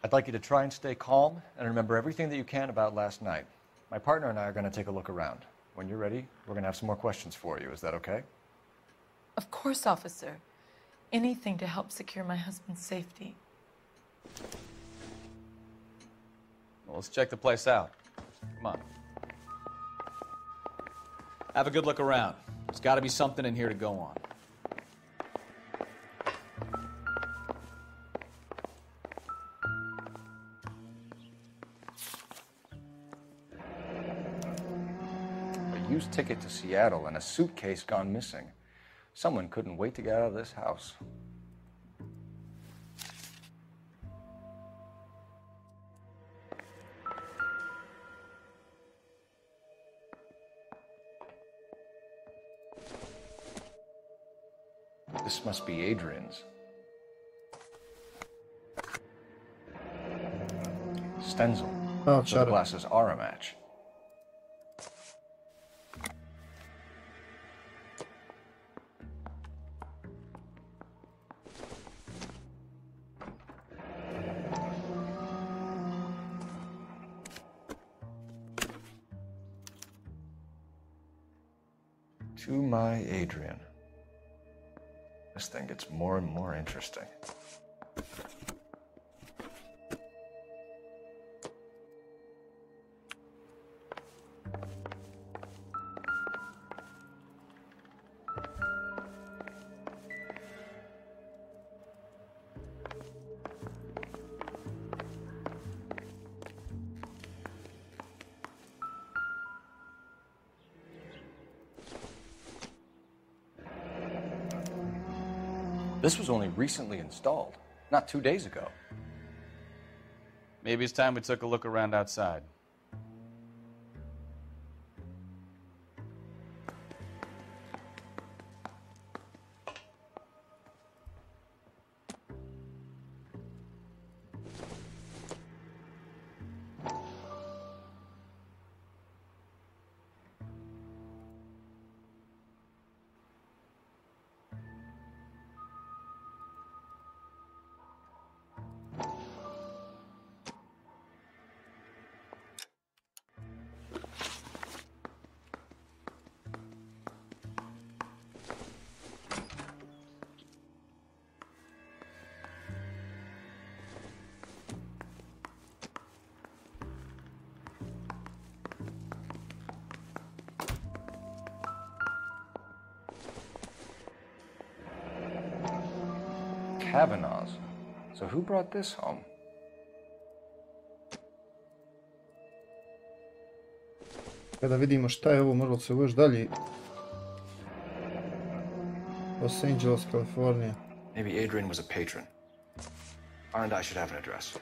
I'd like you to try and stay calm and remember everything that you can about last night. My partner and I are going to take a look around. When you're ready, we're going to have some more questions for you. Is that okay? Of course, officer. Anything to help secure my husband's safety. Well, let's check the place out. Come on. Have a good look around. There's got to be something in here to go on. A used ticket to Seattle and a suitcase gone missing. Someone couldn't wait to get out of this house. This must be Adrian's. Stenzel. Oh, So the glasses are a match. To my Adrian. This thing gets more and more interesting. This was only recently installed, not 2 days ago. Maybe it's time we took a look around outside. Kavanaugh's. So who brought this home? Kada vidimo šta je ovo, možda se još dalje. Los Angeles, California. Maybe Adrian was a patron. R&I should have an address.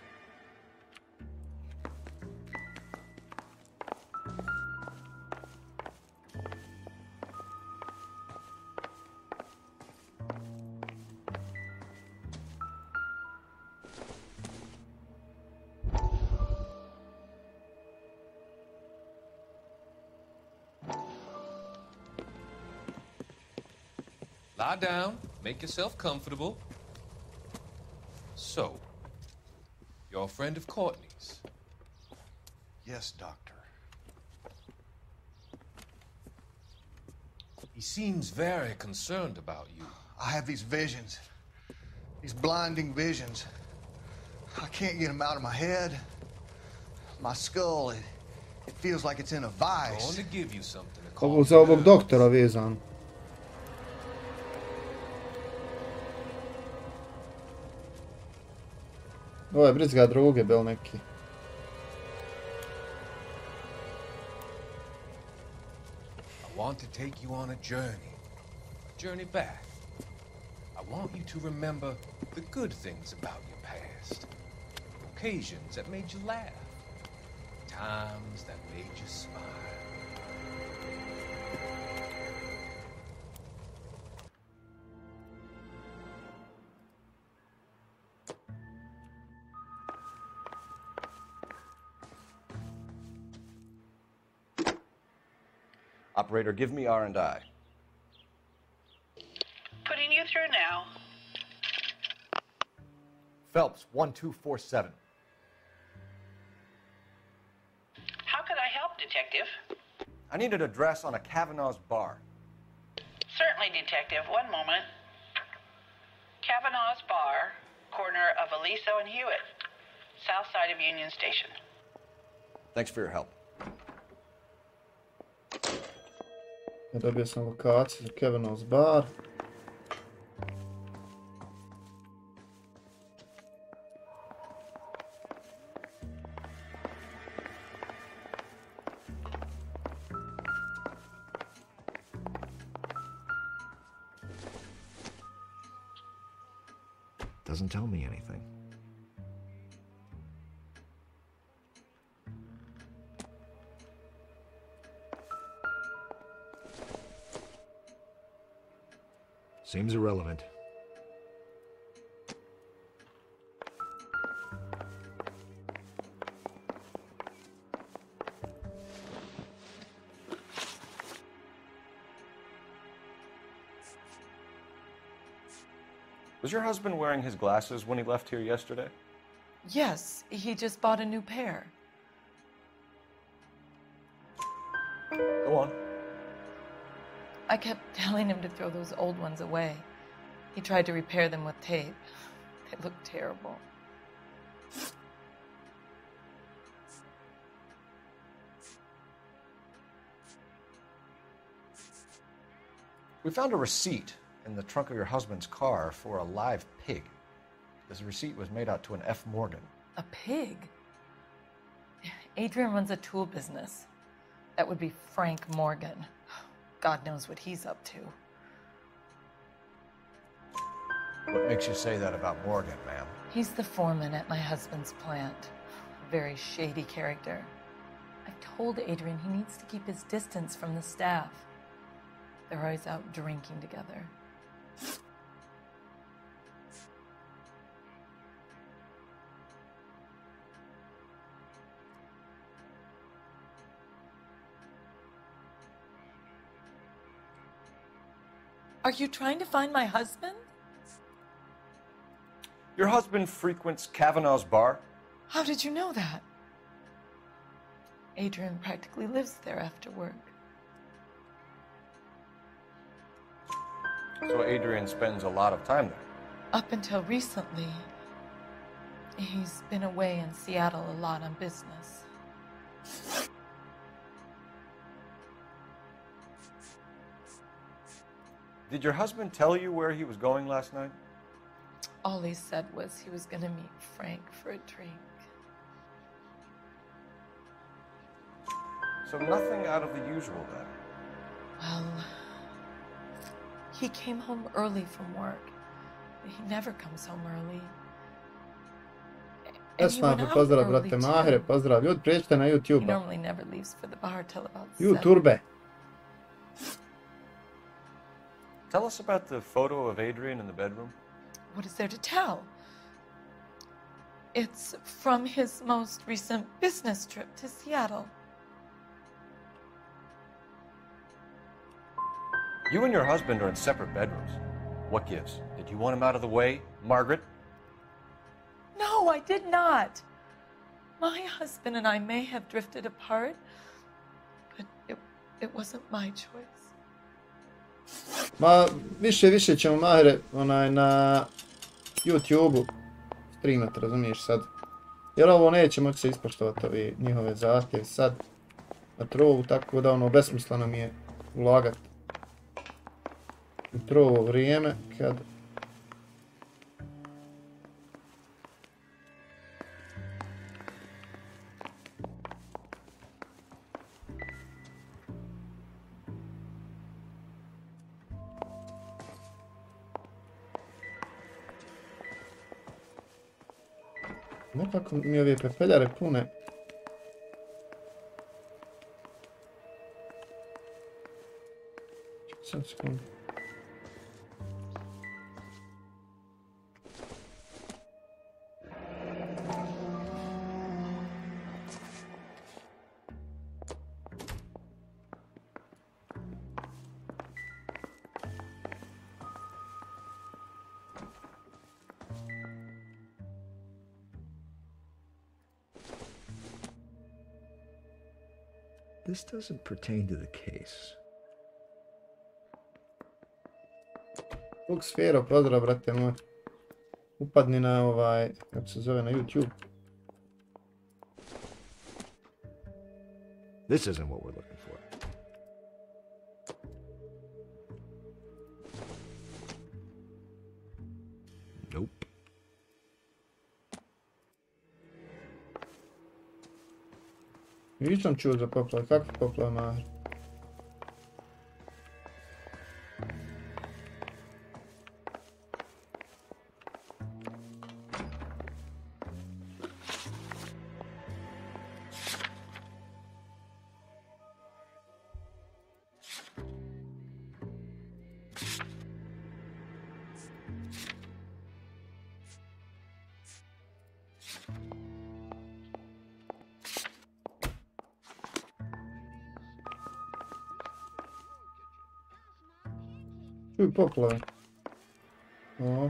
Lie down, make yourself comfortable. So, you're a friend of Courtney's? Yes, Doctor. He seems very concerned about you. I have these visions. These blinding visions. I can't get them out of my head. My skull, it feels like it's in a vice. I want to give you something to call Ovo za ovog doktora vezan. Ovo je brizga droge, bel neki. I want to take you on a journey back. I want you to remember the good things about your past. Occasions that made you laugh. Times that made you smile. Operator, give me R&I. Putting you through now. Phelps, 1247. How could I help, Detective? I need an address on a Kavanaugh's bar. Certainly, Detective. One moment. Kavanaugh's Bar, corner of Aliso and Hewitt, south side of Union Station. Thanks for your help. Ja dobio sam lokaciju za Kavanaugh's bar. Doesn't tell me anything. Seems irrelevant. Was your husband wearing his glasses when he left here yesterday? Yes, he just bought a new pair. Go on. I kept telling him to throw those old ones away. He tried to repair them with tape. They look terrible. We found a receipt in the trunk of your husband's car for a live pig. This receipt was made out to an F. Morgan. A pig? Adrian runs a tool business. That would be Frank Morgan. God knows what he's up to. What makes you say that about Morgan, ma'am? He's the foreman at my husband's plant. A very shady character. I've told Adrian he needs to keep his distance from the staff. They're always out drinking together. Are you trying to find my husband? Your husband frequents Kavanaugh's bar? How did you know that? Adrian practically lives there after work. So Adrian spends a lot of time there? Up until recently, he's been away in Seattle a lot on business. Did your husband tell you where he was going last night? All he said was he was going to meet Frank for a drink. So nothing out of the usual then? Well, he came home early from work. He never comes home early. Esma, pozdrav, brate Mahire, pozdrav. Ljudi, prijeđite na He YouTube. normally never leaves for the bar till about 7. YouTube. Tell us about the photo of Adrian in the bedroom. What is there to tell? It's from his most recent business trip to Seattle. You and your husband are in separate bedrooms. What gives? Did you want him out of the way, Margaret? No, I did not. My husband and I may have drifted apart, but it wasn't my choice. Ma, više ćemo Mahire na YouTube-u streamati, razumiješ sad. Jer ovo neće moći se ispoštovati ovi njihove zahtjevi sad na trovu, tako da besmisleno mi je ulagati u trovo vrijeme kad nekako mi ove pepeljare pune. Sad sekundu. This doesn't pertain to the case. Lux Fero, pozdrav, brate moj. Upadni na kako se zove, na YouTube. This isn't what we're looking for. Nope. Nisam čuo za poplave, kakve poplave, Mahir? Čuj poplave. O.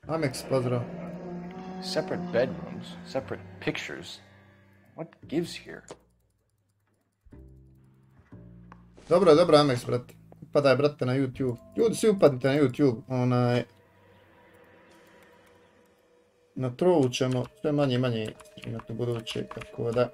Amex, pozdrav. Separate bedrooms, separate pictures. What gives here? Dobro, dobro, Amex, brate. Upadaj, brate, na YouTube. Ljudi, svi upadnite na YouTube. Na Trovu ćemo sve manje i manje streamati u buduće, tako da...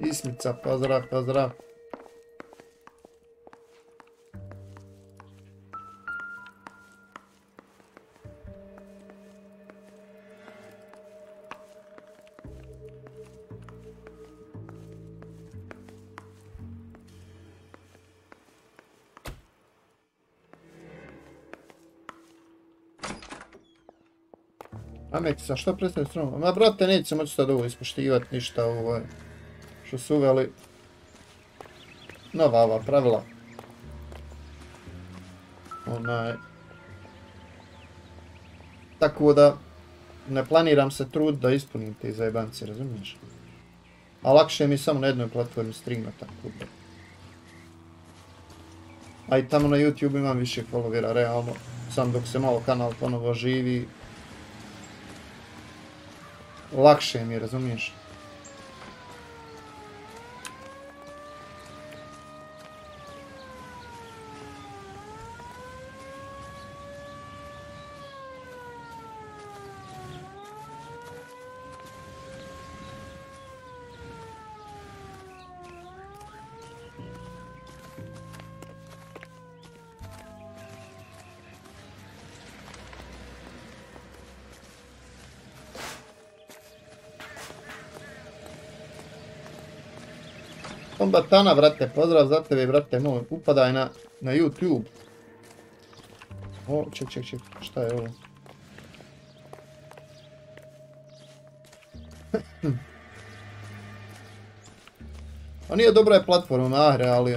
Ismica, pozdrav, pozdrav. Amexa, što predstavlja strano? Ma brate, neće se moći sad ovo ispoštivati ništa ovo. Što su uveli nova ova pravila. Tako da ne planiram se trud da ispunim te zajebanci, razumiješ? A lakše mi samo na jednoj platformi streama, tako da. A i tamo na YouTube imam više followera, realno. Sam dok se malo kanal ponovo živi. Lakše mi, razumiješ? Kombatana, brate, pozdrav za tebe, brate moj, upadaj na YouTube. O, ček, šta je ovo? A nije dobra je platforma Mahre, ali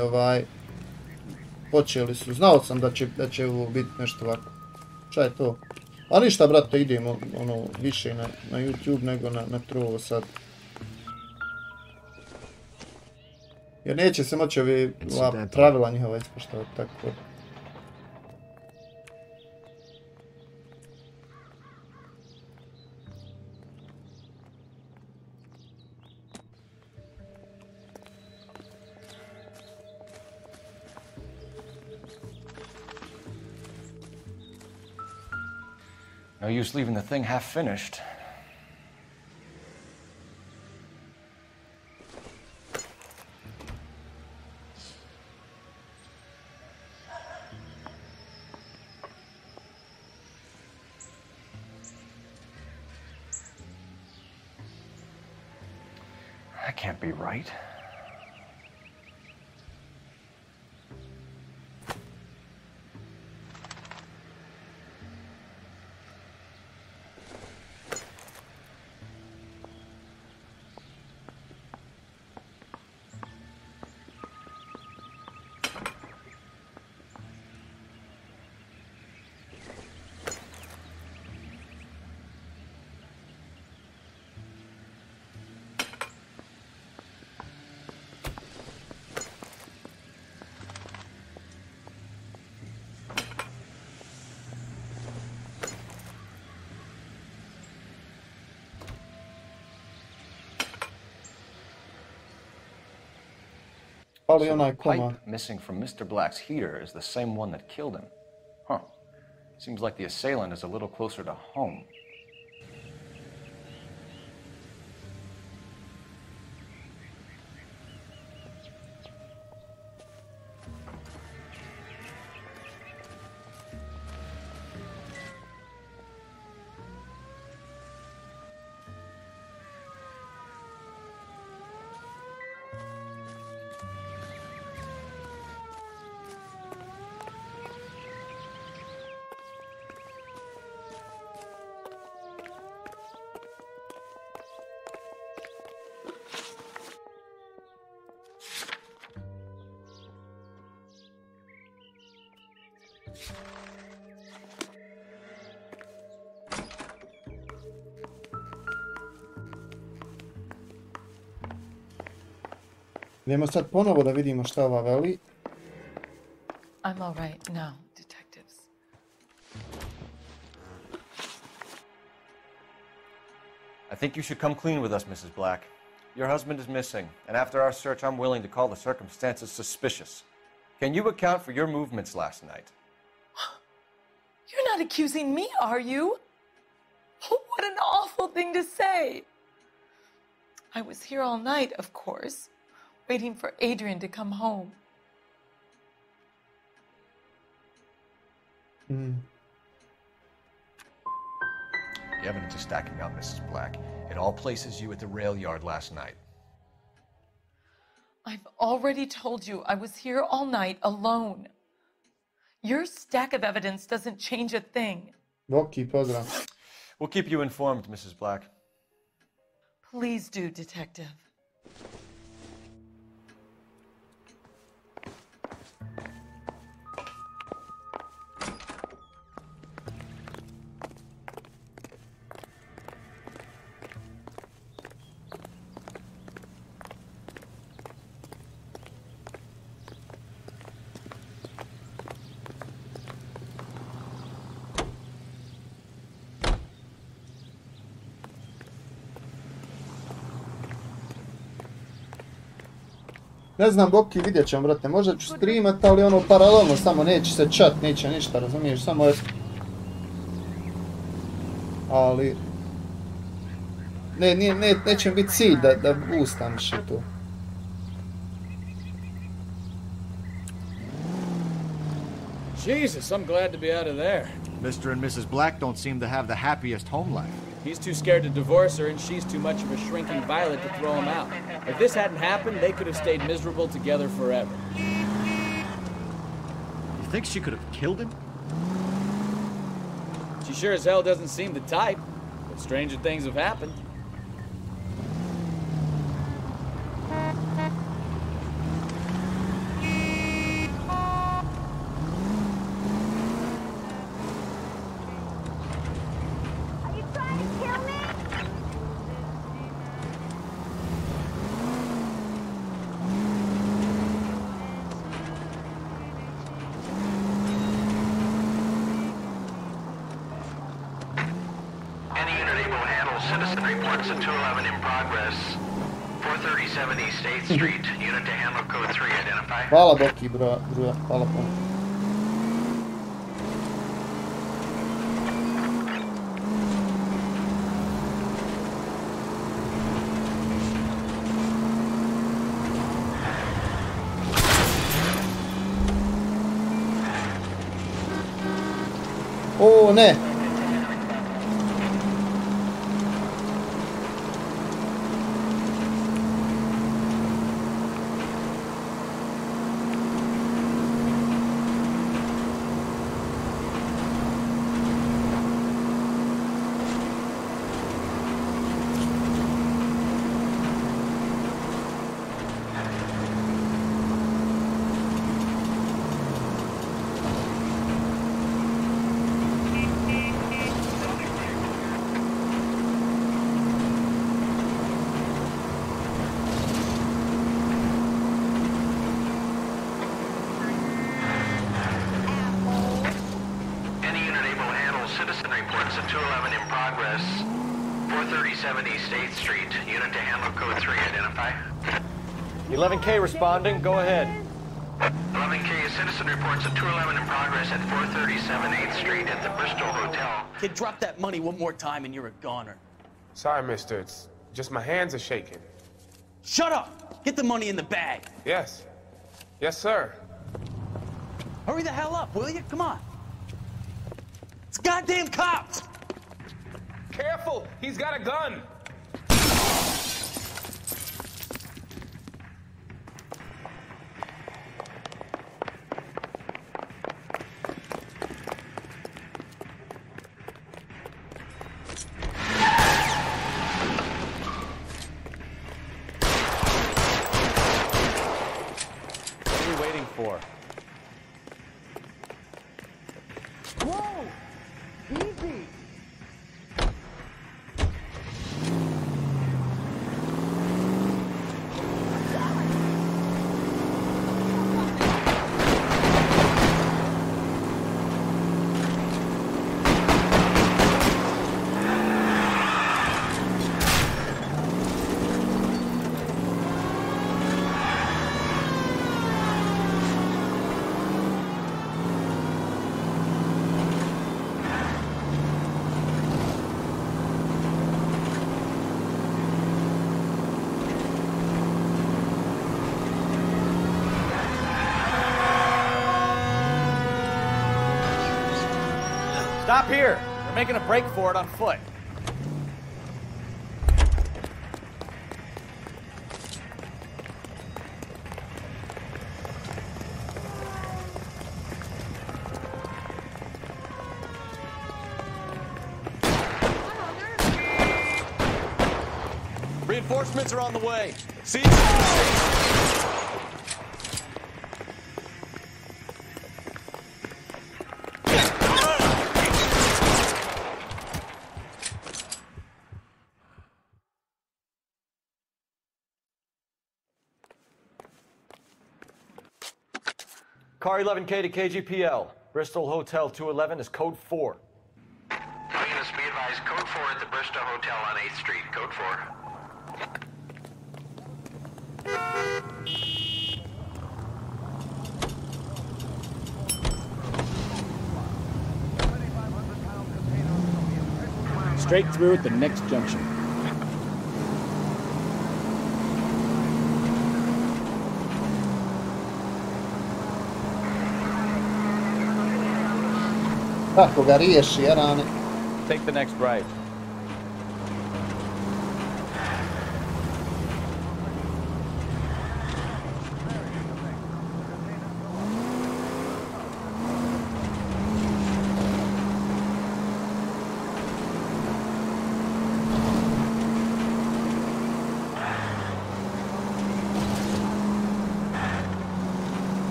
počeli su, znao sam da će ovo biti nešto ovako. Šta je to? A ništa, brate, idemo više na YouTube nego na Trovo sad. Jer neće se moći ova pravila njihova ispoštovati, tako. No use leaving the thing half finished. That can't be right. So the pipe missing from Mr. Black's heater is the same one that killed him. Huh. Seems like the assailant is a little closer to home. Idemo sad ponovo da vidimo šta ova veli. I'm all right now, detectives. I think you should come clean with us, Mrs. Black. Your husband is missing, and after our search, I'm willing to call the circumstances suspicious. Can you account for your movements last night? You're not accusing me, are you? What an awful thing to say. I was here all night, of course, waiting for Adrian to come home. The evidence is stacking up, Mrs. Black. It all places you at the rail yard last night. I've already told you I was here all night alone. Your stack of evidence doesn't change a thing. Boki, pozdrav. We'll keep you informed, Mrs. Black. Please do, detective. Ne znam, Boki, vidjet ćemo, brate, možda ću streamat, ali ono paralelno, samo neće se chat, neće ništa, razumiješ, samo je... Ali... Neće mi biti cilj da boostam šitu. Jesus, I'm glad to be out of there. Mr. and Mrs. Black don't seem to have the happiest home life. He's too scared to divorce her, and she's too much of a shrinking violet to throw him out. If this hadn't happened, they could have stayed miserable together forever. You think she could have killed him? She sure as hell doesn't seem the type, but stranger things have happened. Citizen reports a 211 in progress. 437 East 8th Street. Unit to handle code 3. Identify. Hvala Boki, bro, hvala puno. O ne! Citizen reports a 211 in progress. 437 East 8th Street. Unit to handle code 3. Identify. 11K responding. Go ahead. 11K, citizen reports a 211 in progress at 437 8th Street at the Bristol Hotel. Kid, drop that money one more time and you're a goner. Sorry, mister. It's just my hands are shaking. Shut up! Get the money in the bag. Yes. Yes, sir. Hurry the hell up, will you? Come on. It's goddamn cops! Careful! He's got a gun! What are we waiting for? Stop here. We're making a break for it on foot. Reinforcements are on the way. See you soon. Car 11K to KGPL. Bristol Hotel 211 is code 4. Units be advised, code 4 at the Bristol Hotel on 8th Street. Code 4. Straight through at the next junction. Kako ga riješi, jarane. Take the next right.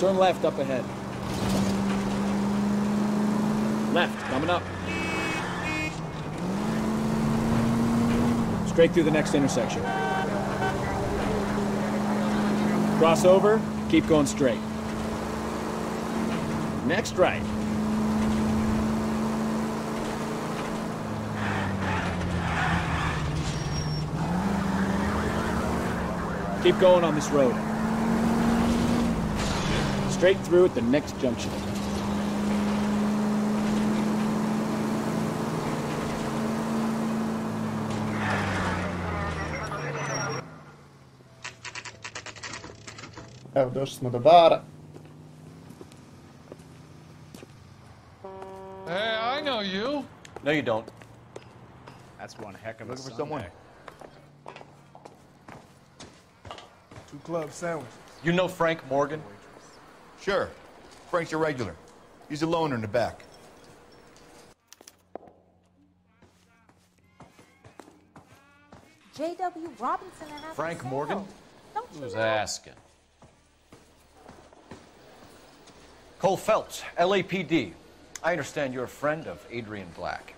Turn left up ahead. Left, coming up. Straight through the next intersection. Cross over, keep going straight. Next right. Keep going on this road. Straight through at the next junction. Evo, došli smo do bara. Hey, I know you. No, you don't. That's one heck of a Looking for someone. 2 club sandwiches. You know Frank Morgan? Sure. Frank's a regular. He's a loner in the back. J.W. Robinson and has Frank Morgan? Who's asking? Cole Phelps, LAPD. I understand you're a friend of Adrian Black.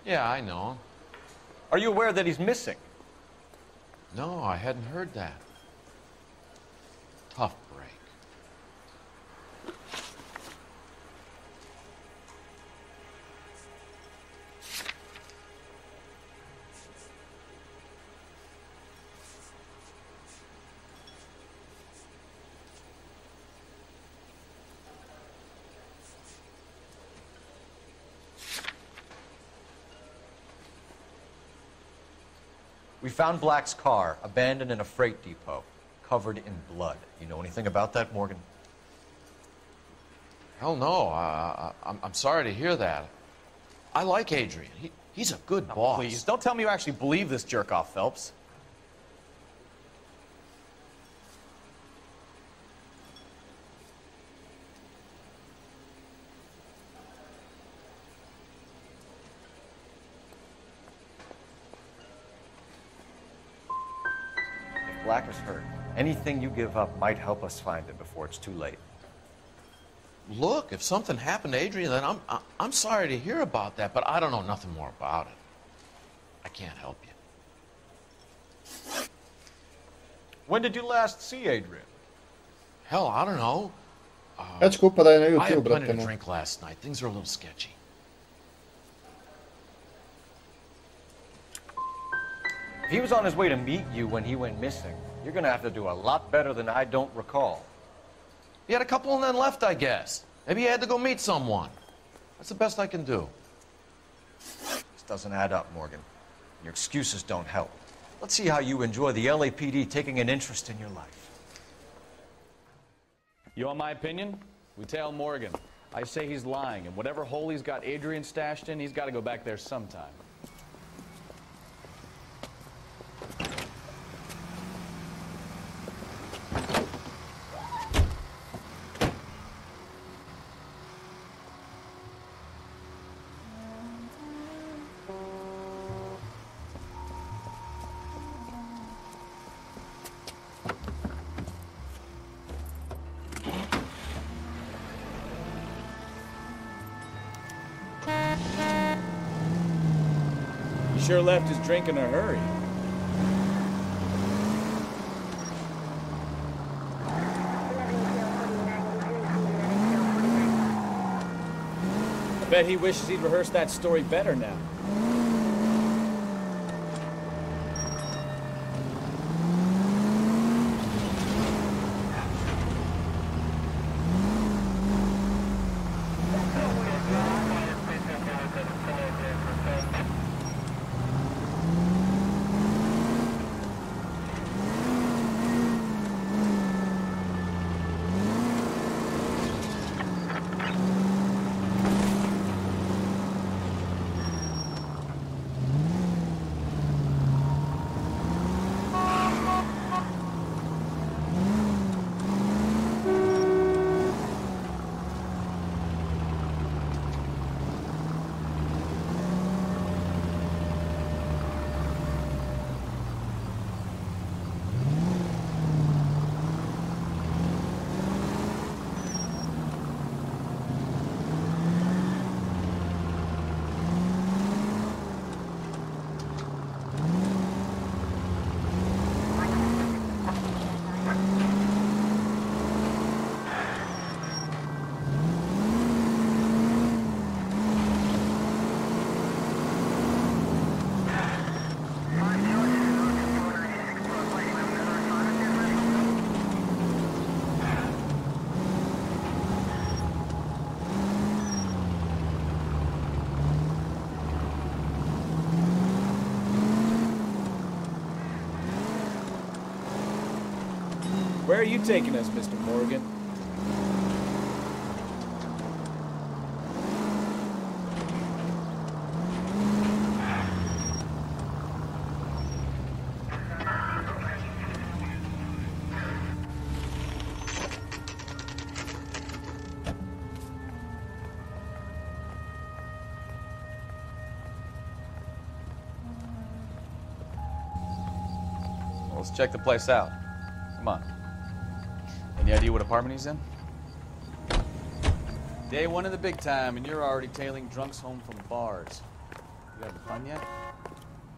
Yeah, I know him. Are you aware that he's missing? No, I hadn't heard that. Tough break. We found Black's car abandoned in a freight depot, covered in blood. You know anything about that, Morgan? Hell no. I'm sorry to hear that. I like Adrian. He's a good boss. Please, don't tell me you actually believe this jerk-off, Phelps. If Black is hurt, anything you give up might help us find him before it's too late. Look, if something happened to Adrian, then I'm sorry to hear about that, but I don't know nothing more about it. I can't help you. When did you last see Adrian? Hell, I don't know. Ja ću kupa da je na I YouTube, had plenty brate. to drink last night. Things are a little sketchy. If he was on his way to meet you when he went missing, you're gonna have to do a lot better than I don't recall. He had a couple and then left, I guess. Maybe he had to go meet someone. That's the best I can do. This doesn't add up, Morgan. Your excuses don't help. Let's see how you enjoy the LAPD taking an interest in your life. You want my opinion? We tail Morgan. I say he's lying, and whatever hole he's got Adrian stashed in, he's got to go back there sometime. Sure left his drink in a hurry. I bet he wishes he'd rehearsed that story better now. Where are you taking us, Mr. Morgan? Well, let's check the place out. Come on. Any idea what apartment he's in? Day one of the big time, and you're already tailing drunks home from bars. You having fun yet?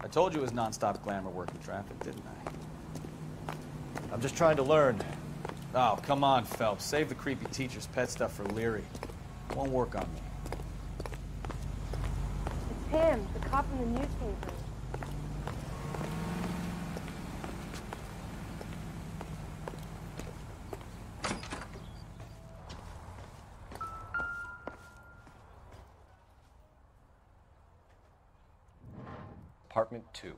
I told you it was non-stop glamour working traffic, didn't I? I'm just trying to learn. Oh, come on, Phelps. Save the creepy teacher's pet stuff for Leary. It won't work on me. It's him, the cop in the newspaper. Apartment 2.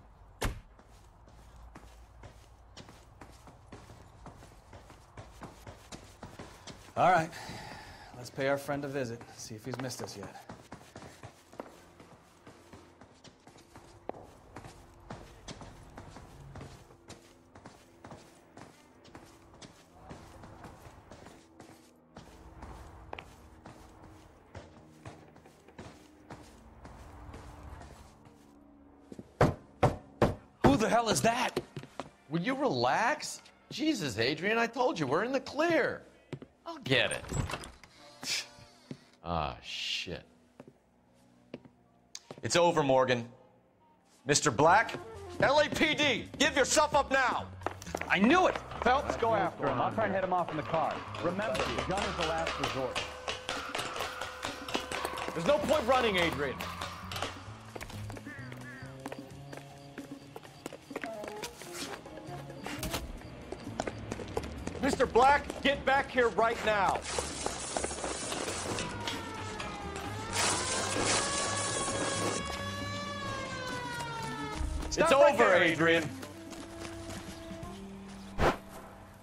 All right. Let's pay our friend a visit, see if he's missed us yet. Who the hell is that? Will you relax? Jesus, Adrian, I told you, we're in the clear. I'll get it. Ah, shit. It's over, Morgan. Mr. Black? LAPD, give yourself up now! I knew it! Phelps, go after him. I'll try and head him off in the car. Remember, the gun is the last resort. There's no point running, Adrian. Mr. Black, get back here right now. It's over, Adrian.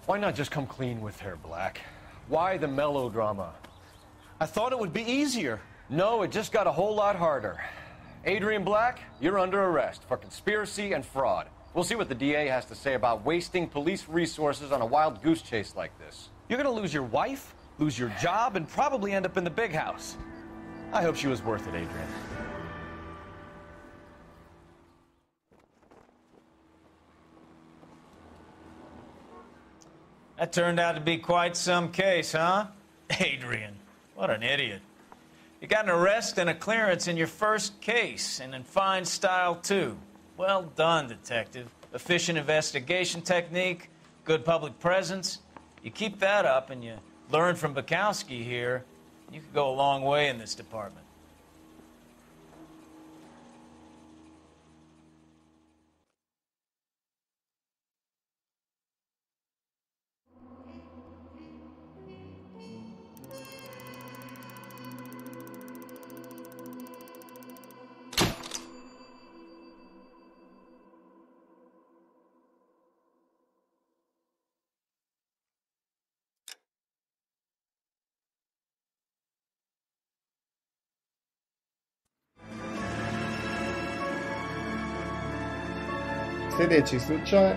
Why not just come clean with her, Black? Why the melodrama? I thought it would be easier. No, it just got a whole lot harder. Adrian Black, you're under arrest for conspiracy and fraud. We'll see what the DA has to say about wasting police resources on a wild goose chase like this. You're gonna lose your wife, lose your job, and probably end up in the big house. I hope she was worth it, Adrian. That turned out to be quite some case, huh? Adrian, what an idiot. You got an arrest and a clearance in your first case, and in fine style, too. Well done, detective. Efficient investigation technique, good public presence. You keep that up and you learn from Bukowski here, you could go a long way in this department. Sljedeći slučaj.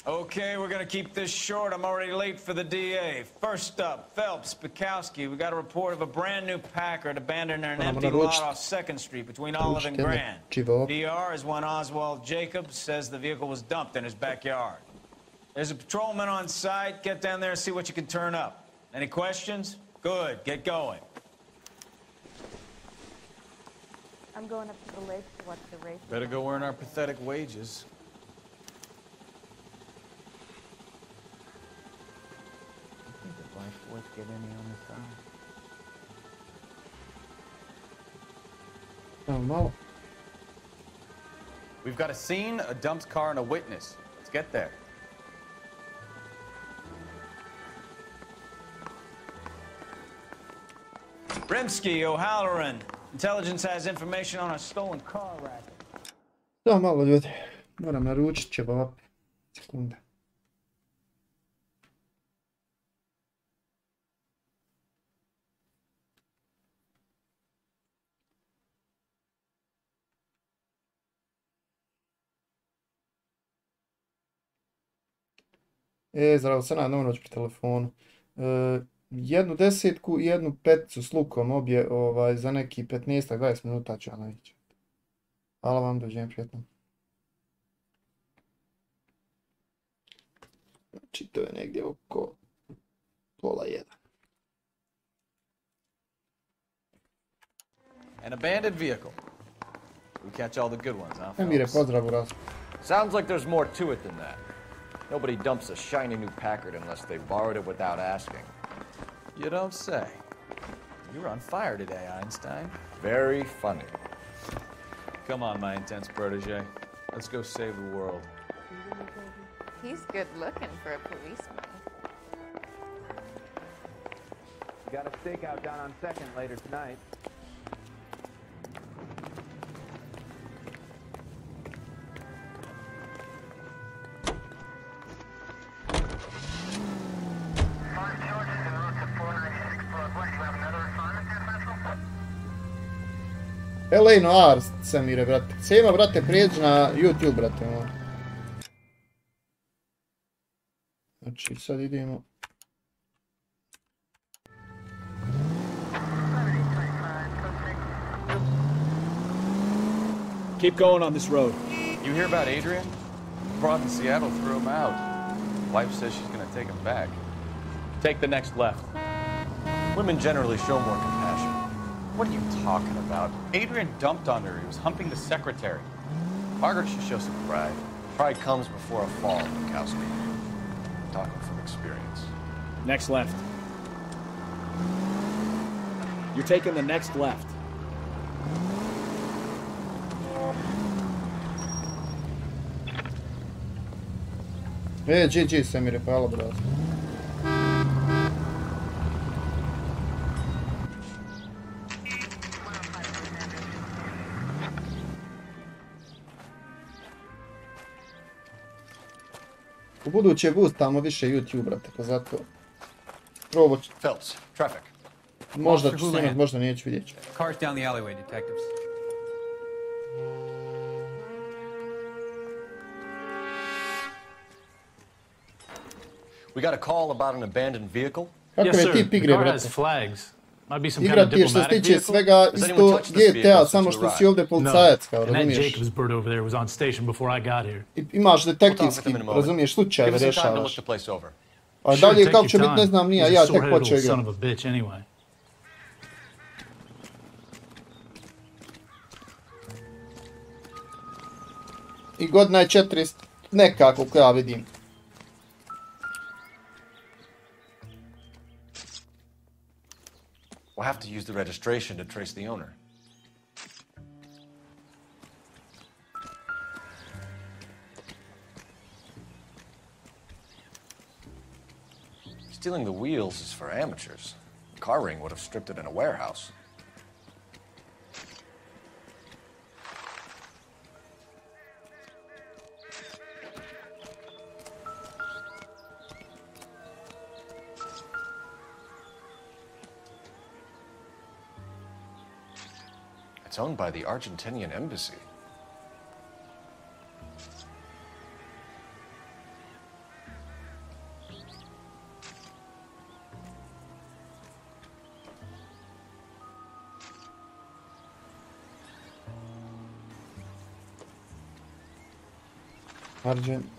Okay, we're gonna keep this short. I'm already late for the DA. First up, Phelps, Bukowski. We got a report of a brand new Packard abandoned in an empty lot off 2nd Street between Olive and Grand. DR is one Oswald Jacobs says the vehicle was dumped in his backyard. There's a patrolman on site. Get down there and see what you can turn up. Any questions? Good. Get going. I'm going up to the lake to watch the race. Better go earn our pathetic wages. I think the wife's worth getting any on the side. Oh, no. We've got a scene, a dumped car, and a witness. Let's get there. Rimsky, O'Halloran. Intelligence has information on a stolen car racket. Da, malo ljudi. Moram naručit ćevape. Sekunde. Zdravo, se nadam noć pri telefonu. Jednu 10 i jednu 5 s lukom, obje za neki 15-20 minuta ću ja naći. Hvala vam, dođem prijetno. Znači to je negdje oko 12:30. An abandoned vehicle. We catch all the good ones, huh? Emire, pozdrav u raz. Sounds like there's more to it than that. Nobody dumps a shiny new Packard unless they borrowed it without asking. You don't say. You're on fire today, Einstein. Very funny. Come on, my intense protege. Let's go save the world. He's good looking for a policeman. We got a stakeout down on 2nd later tonight. LA Noir, Samire, brate. Sema, brate, prijeđi na YouTube, brate. Znači, sad idemo. Keep going on this road. You hear about Adrian? Broad in Seattle threw him out. Wife says she's gonna take him back. Take the next left. Women generally show more compassion. What are you talking about? Adrian dumped on her. He was humping the secretary. Margaret should show some pride. Pride comes before a fall, Bukowski. I'm talking from experience. Next left. You're taking the next left. GG, Samire, hvala, brate. U buduće boostamo više YouTube, brate, pa zato... Probat ću. Phelps, traffic. Možda ću snimat, možda neću, vidjet ću. Cars down the alleyway, detectives. We got a call about an abandoned vehicle. Kakav je tip igre, brate? Igra ti je što se tiče svega isto GTA, samo što si ovdje policajac, kao, razumiješ? Imaš detektivski, razumiješ, slučajeve rješavaš. A dalje kako će biti, ne znam nije, ja tek počeo igrat. I godina je 400, nekako kako ja vidim. We'll have to use the registration to trace the owner. Stealing the wheels is for amateurs. Car ring would have stripped it in a warehouse. It's owned by the Argentinian embassy.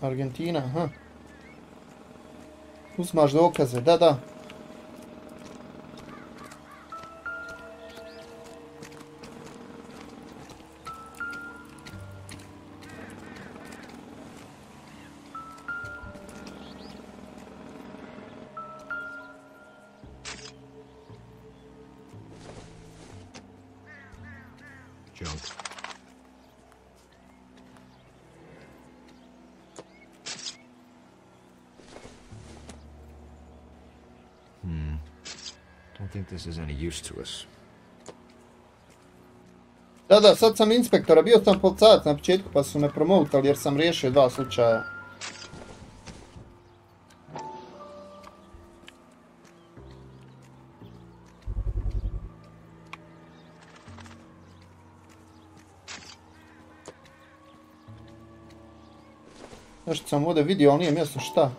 Argentina, aha. Uzmaš dokaze, da. Junk. Don't think this is any use to us. Da, sad sam inspektora, bio sam policajac na početku pa su me promotali jer sam riješio 2 slučaja. Nešto sam ovdje vidio, ali nije mjesto šta.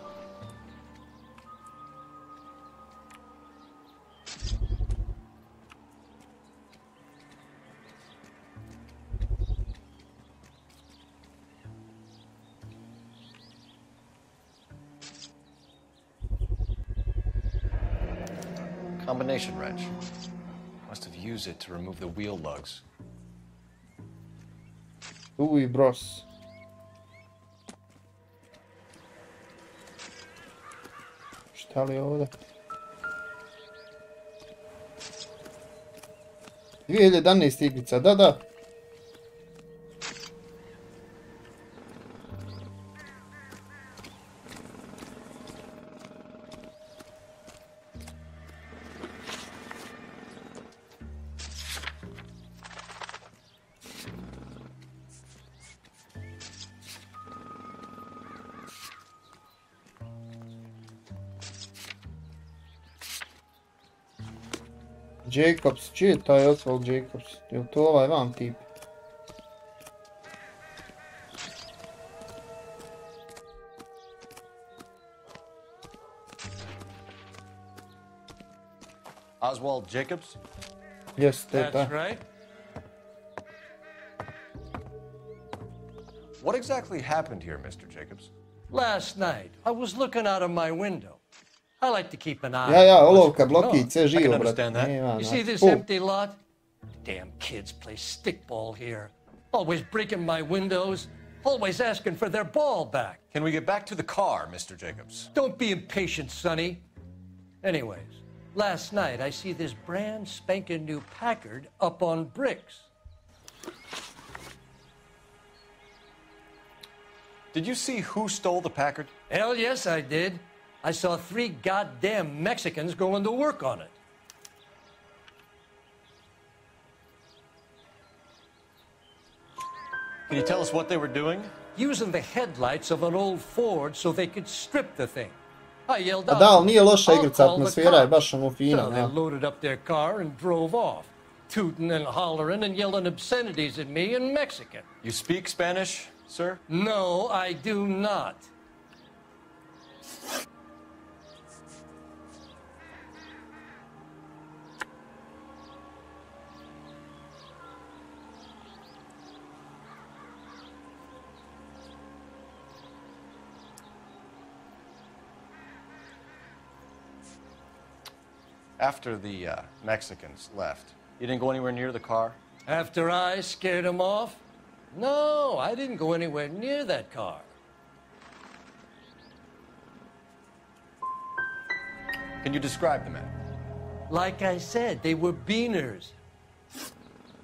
Combination wrench. Must have used it to remove the wheel lugs. Uj, bros. Šta li je ovdje? 2011 igrica, da. Jacobs, čiji je taj Oswald Jacobs? Je li to ovaj vam tip? Oswald Jacobs? Yes, that's right. What exactly happened here, Mr. Jacobs? Last night, I was looking out of my window. I like to keep an eye. Ja, olovka, blokić, sve živo, brate. You see this empty lot? Damn kids play stickball here. Always breaking my windows. Always asking for their ball back. Can we get back to the car, Mr. Jacobs? Don't be impatient, Sonny. Anyways, last night I see this brand spanking new Packard up on bricks. Did you see who stole the Packard? Hell yes, I did. I saw 3 goddamn Mexicans going to work on it. Can you tell us what they were doing? Using the headlights of an old Ford so they could strip the thing. I yelled A out, da, ali nije loša "I'll igrica, call the atmosfera je cops." baš ono fina. So they loaded up their car and drove off, tooting and hollering and yelling obscenities at me in Mexican. You speak Spanish, sir? No, I do not. After the Mexicans left, you didn't go anywhere near the car? After I scared him off? No, I didn't go anywhere near that car. Can you describe the men? Like I said, they were beaners.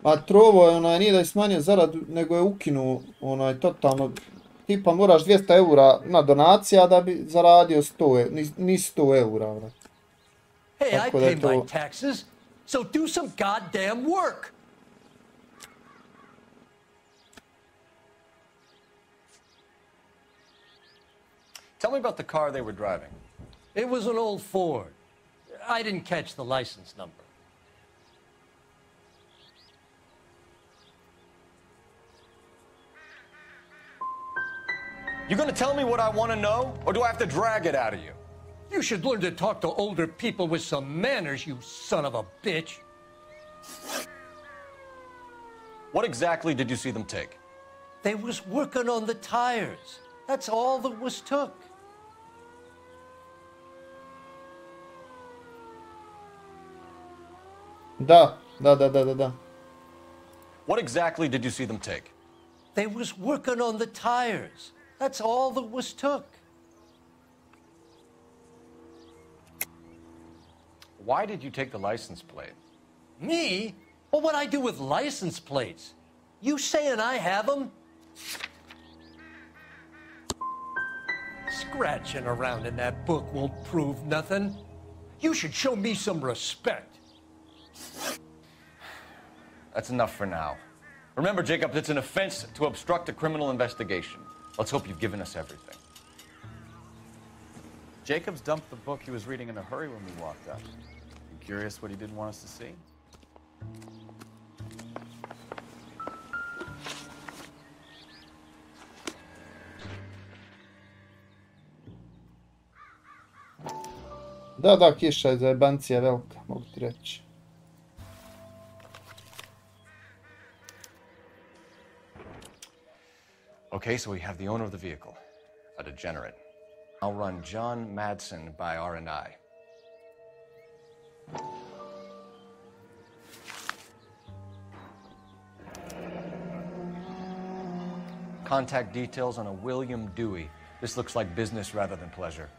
A Trovo je nije da je smanjio zaradu, nego je ukinuo totalno. Tipa moraš 200 eura na donacija da bi zaradio 100, ni 100 eura. Hey, I pay my taxes, so do some goddamn work. Tell me about the car they were driving. It was an old Ford. I didn't catch the license number. You gonna tell me what I want to know, or do I have to drag it out of you? You should learn to talk to older people with some manners, you son of a bitch. What exactly did you see them take? They was working on the tires. That's all that was took. Da. What exactly did you see them take? They was working on the tires. That's all that was took. Why did you take the license plate? Me? Well, what'd I do with license plates? You saying I have them? Scratching around in that book won't prove nothing. You should show me some respect. That's enough for now. Remember, Jacob, it's an offense to obstruct a criminal investigation. Let's hope you've given us everything. Jacobs dumped the book he was reading in a hurry when we walked up. You curious what he didn't want us to see? Da, kiša je zajebancija velika, mogu ti reći. Okay, so we have the owner of the vehicle, a degenerate. I'll run John Madsen by R&I. Contact details on a William Dewey. This looks like business rather than pleasure.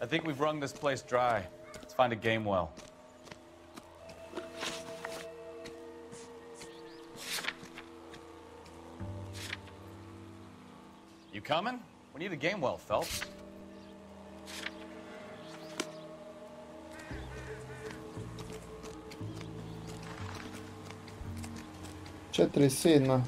I think we've wrung this place dry. Let's find a game well. You coming? We need a game well, Phelps. Četiri sedma.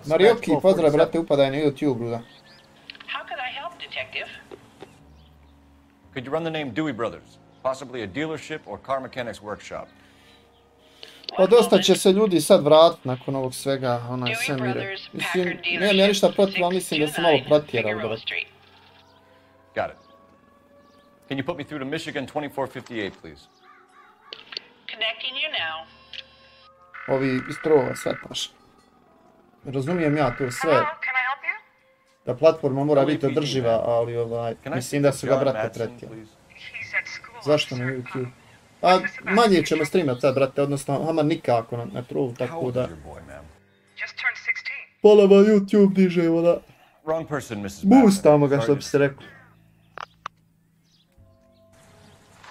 Marioki, pozdrav, brate, upadaj na YouTube, luda. How could I help, Detective? Could you run the name Dewey Brothers? Possibly a dealership or car mechanics workshop. Pa dosta će se ljudi sad vratiti nakon ovog svega, onaj svemire. Mislim, nemam ja ništa protiv, ali mislim da se malo pretjerao, brate. Got it. Can you put me through to Michigan 2458, please? Connecting you now. Ovi iz Trova, svetaš. Razumijem ja to sve. Da platforma mora biti održiva, ali mislim da su ga, brate, pretjerali. Zašto na YouTube? A manje ćemo streamati sad, brate, odnosno, ama nikako na Trovu, tako da... Pola YouTube dižemo da... Wrong person, Mrs. Boostamo ga, što bi se rekao.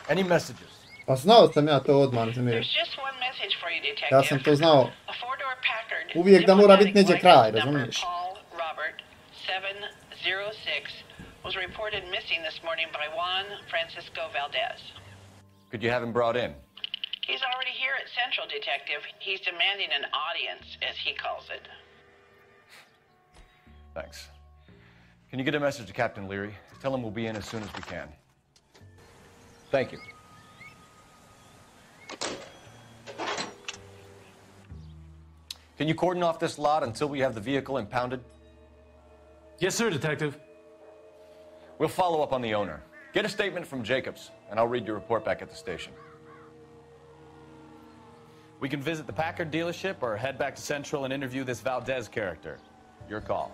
Any messages? Pa znao sam ja to odmah, Zamir. Ja sam to znao uvijek da mora biti neđe kraj, razumiješ? Was reported missing this morning by Juan Francisco Valdez. Could you have him brought in? He's already here at Central, Detective. He's demanding an audience, as he calls it. Thanks. Can you get a message to Captain Leary? Tell him we'll be in as soon as we can. Thank you. Can you cordon off this lot until we have the vehicle impounded? Yes, sir, Detective. We'll follow up on the owner. Get a statement from Jacobs, and I'll read your report back at the station. We can visit the Packard dealership or head back to Central and interview this Valdez character. Your call.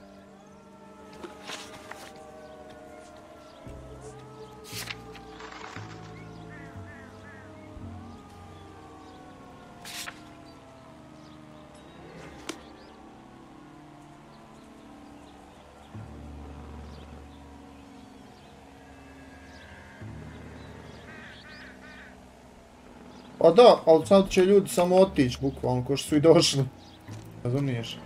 Pa da, ali sad će ljudi samo otići, bukvalno, ko što su i došli. Razumiješ?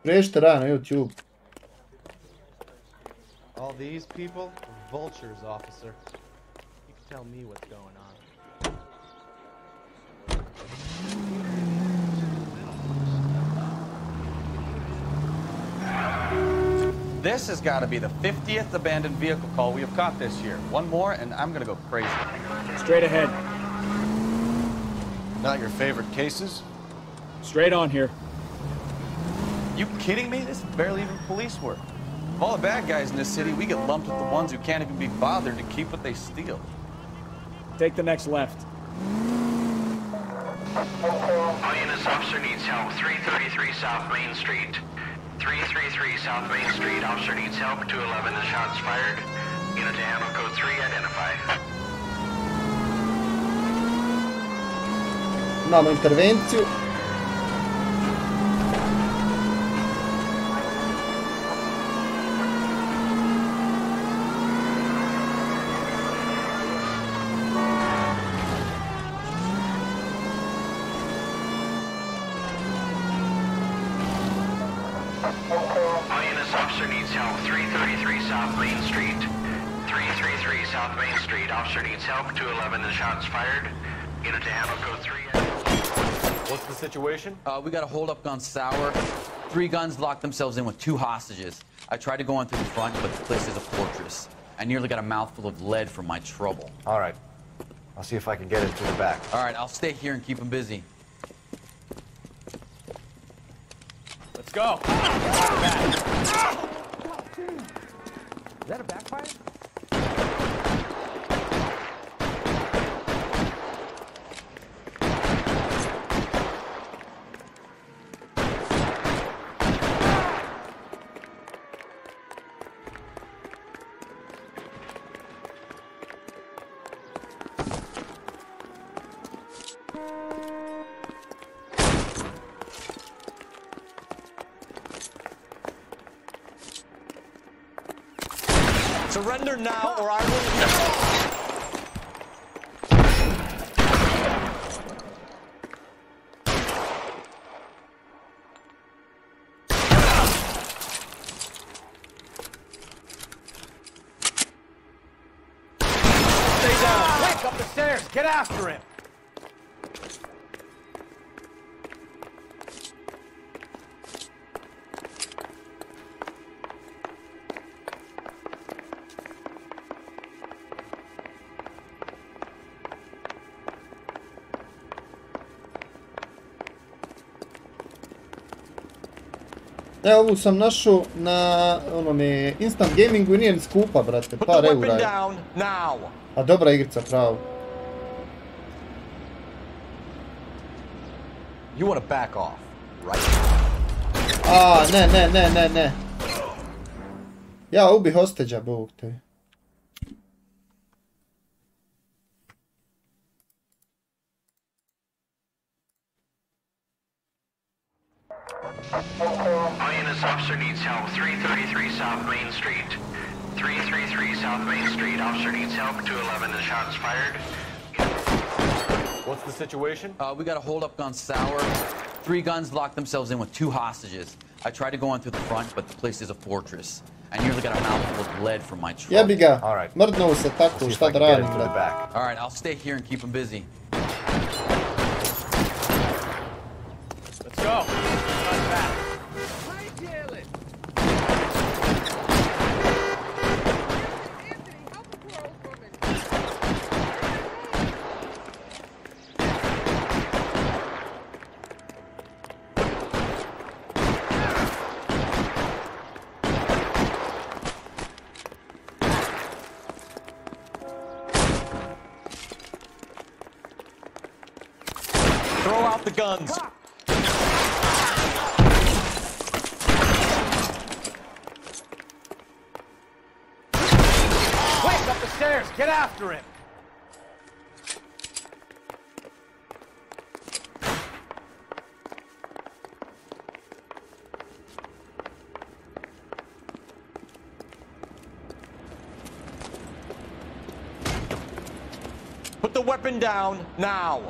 Pređite raj na YouTube. All these people are vultures, officer. You can tell me what's going on. This has got to be the 50th abandoned vehicle call we have caught this year. One more, and I'm going to go crazy. Straight ahead. Not your favorite cases? Straight on here. You kidding me? This is barely even police work. Of all the bad guys in this city, we get lumped with the ones who can't even be bothered to keep what they steal. Take the next left. All units, officer needs help. 333 South Main Street. 333 South Main Street. Officer needs help. 211 and shots fired. Unit to handle code 3, identify. Imamo intervenciju. Situation? We got a hold-up gun sour. 3 guns locked themselves in with 2 hostages. I tried to go in through the front, but the place is a fortress. I nearly got a mouthful of lead from my trouble. All right. I'll see if I can get in through the back. All right, I'll stay here and keep them busy. Let's go. Is that a backfire? Surrender now, or I will... Stay down! Quick, up the stairs! Get after him! Evo, ovu sam našao na onome Instant Gamingu i nije ni skupa, brate, par eura je. A dobra igrica, pravo. You want to back off, right? A, ne. Ja ubi hostađa, bog te. All units, officer needs help. 333 South Main Street. 333 South Main Street. Officer needs help. 211 and shots fired. What's the situation? We got a hold-up gone sour. 3 guns locked themselves in with 2 hostages. I tried to go in through the front, but the place is a fortress. I nearly got a mouthful of lead from my truck. Jebi ga. Mrdnuo se tako, šta da radim, brate? All right, I'll stay here and keep them busy. Let's go. Throw out the guns. Quick, up the stairs! Get after him! Put the weapon down now.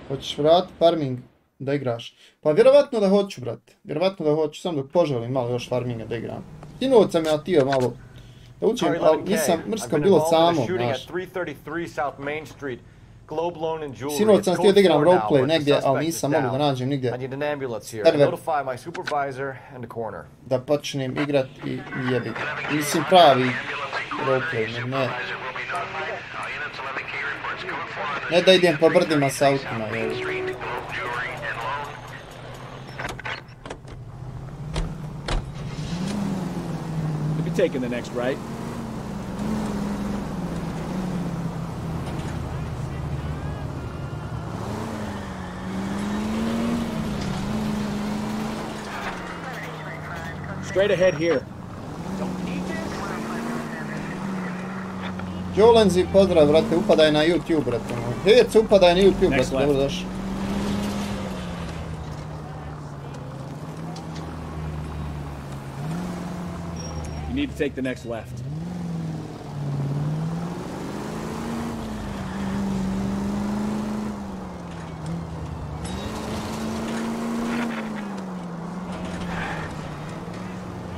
Hoćeš vratiti farming da igraš? Pa vjerovatno da hoću, brate. Vjerovatno da hoću, sam dok poželim malo još farminga da igram. Kinuo sam ja tio malo da učim, ali nisam mrsko bilo samo, znaš. Sinoć sam htio da igram roleplay negdje, ali nisam mogao da nađem nigdje server da počnem igrat i jebi. Mislim pravi roleplay, ne. Ne da idem po brdima s autima, jebi. You'll be taking the next right. Straight ahead here. Jolenzi, pozdrav, brate, upadaj na YouTube, brate. Hec, upadaj na YouTube, brate, dobro došli. You need to take the next left.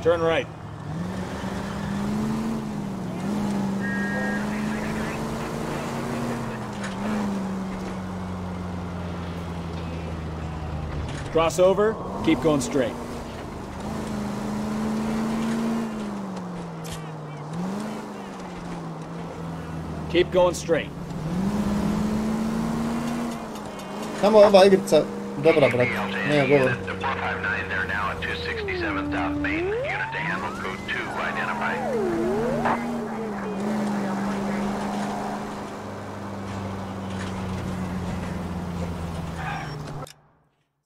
Turn right. Cross over, keep going straight. Keep going straight. Samo ova igrica dobra, brate, nema govor.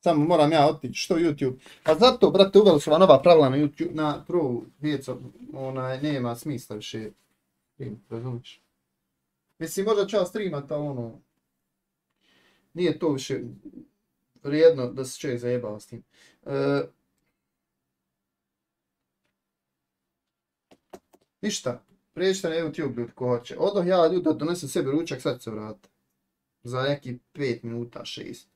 Samo moram ja otići, što YouTube? Pa zato, brate, uveli su vam nova pravila na YouTube, na prvu djeco, nema smisla više. Razumiješ? Mislim, možda ću ja streamat, ali ono, nije to više vrijedno da se čovjek zajebava s tim. Ništa, prijeđite na YouTube, ljudi, ko hoće. Odoh ja, ljudi, da donesem sebi ručak, sad ću se vratiti. Za neki 5 minuta, 6.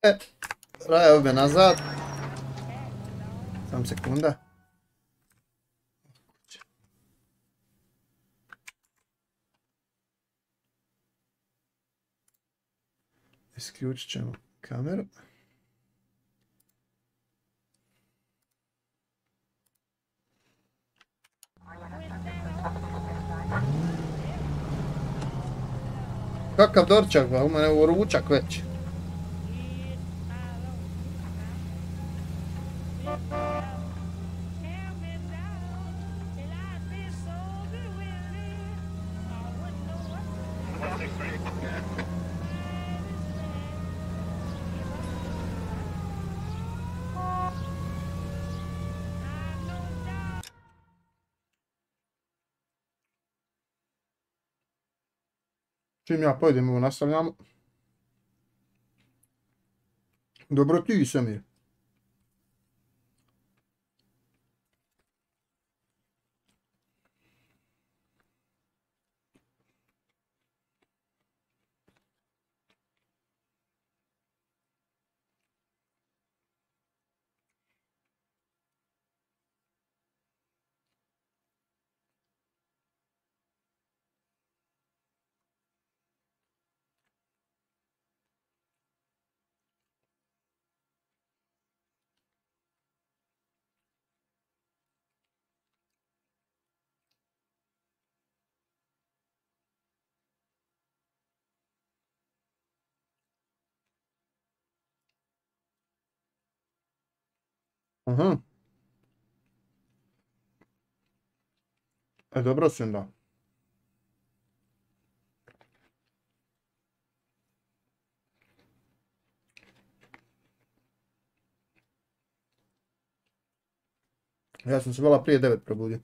Evo me nazad. Sam sekunda. Isključit ćemo kameru. Kakav dorčak, ba, u mene u ručak već. Čim ja pojedem, ovo nastavljamo. Dobro ti, Samir. Aha. Dobro si onda. Ja sam se vala prije 9 probudio.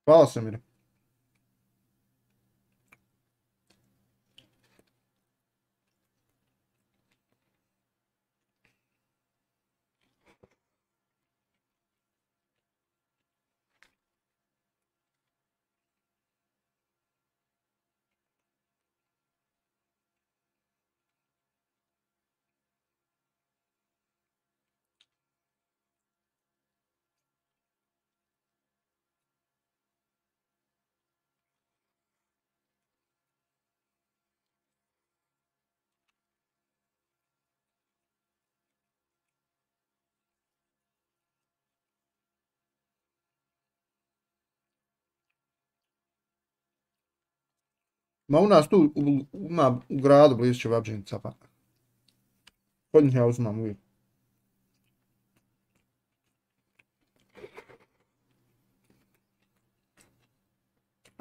Hvala Samir. Ma u nas tu ima u gradu blizu Čevabdžinica, pa kod njih ja uzmam uvijek.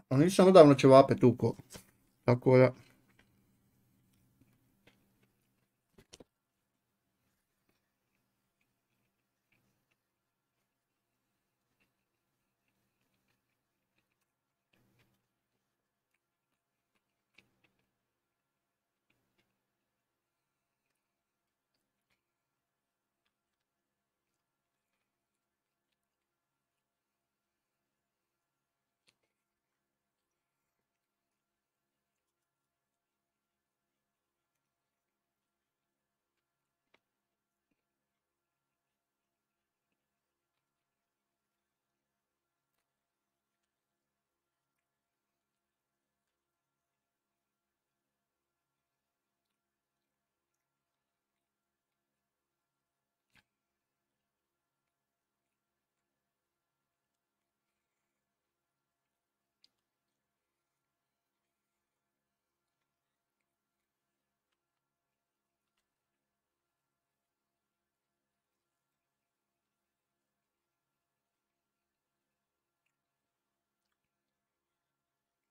A nisam odavno ćevape tuko, tako da...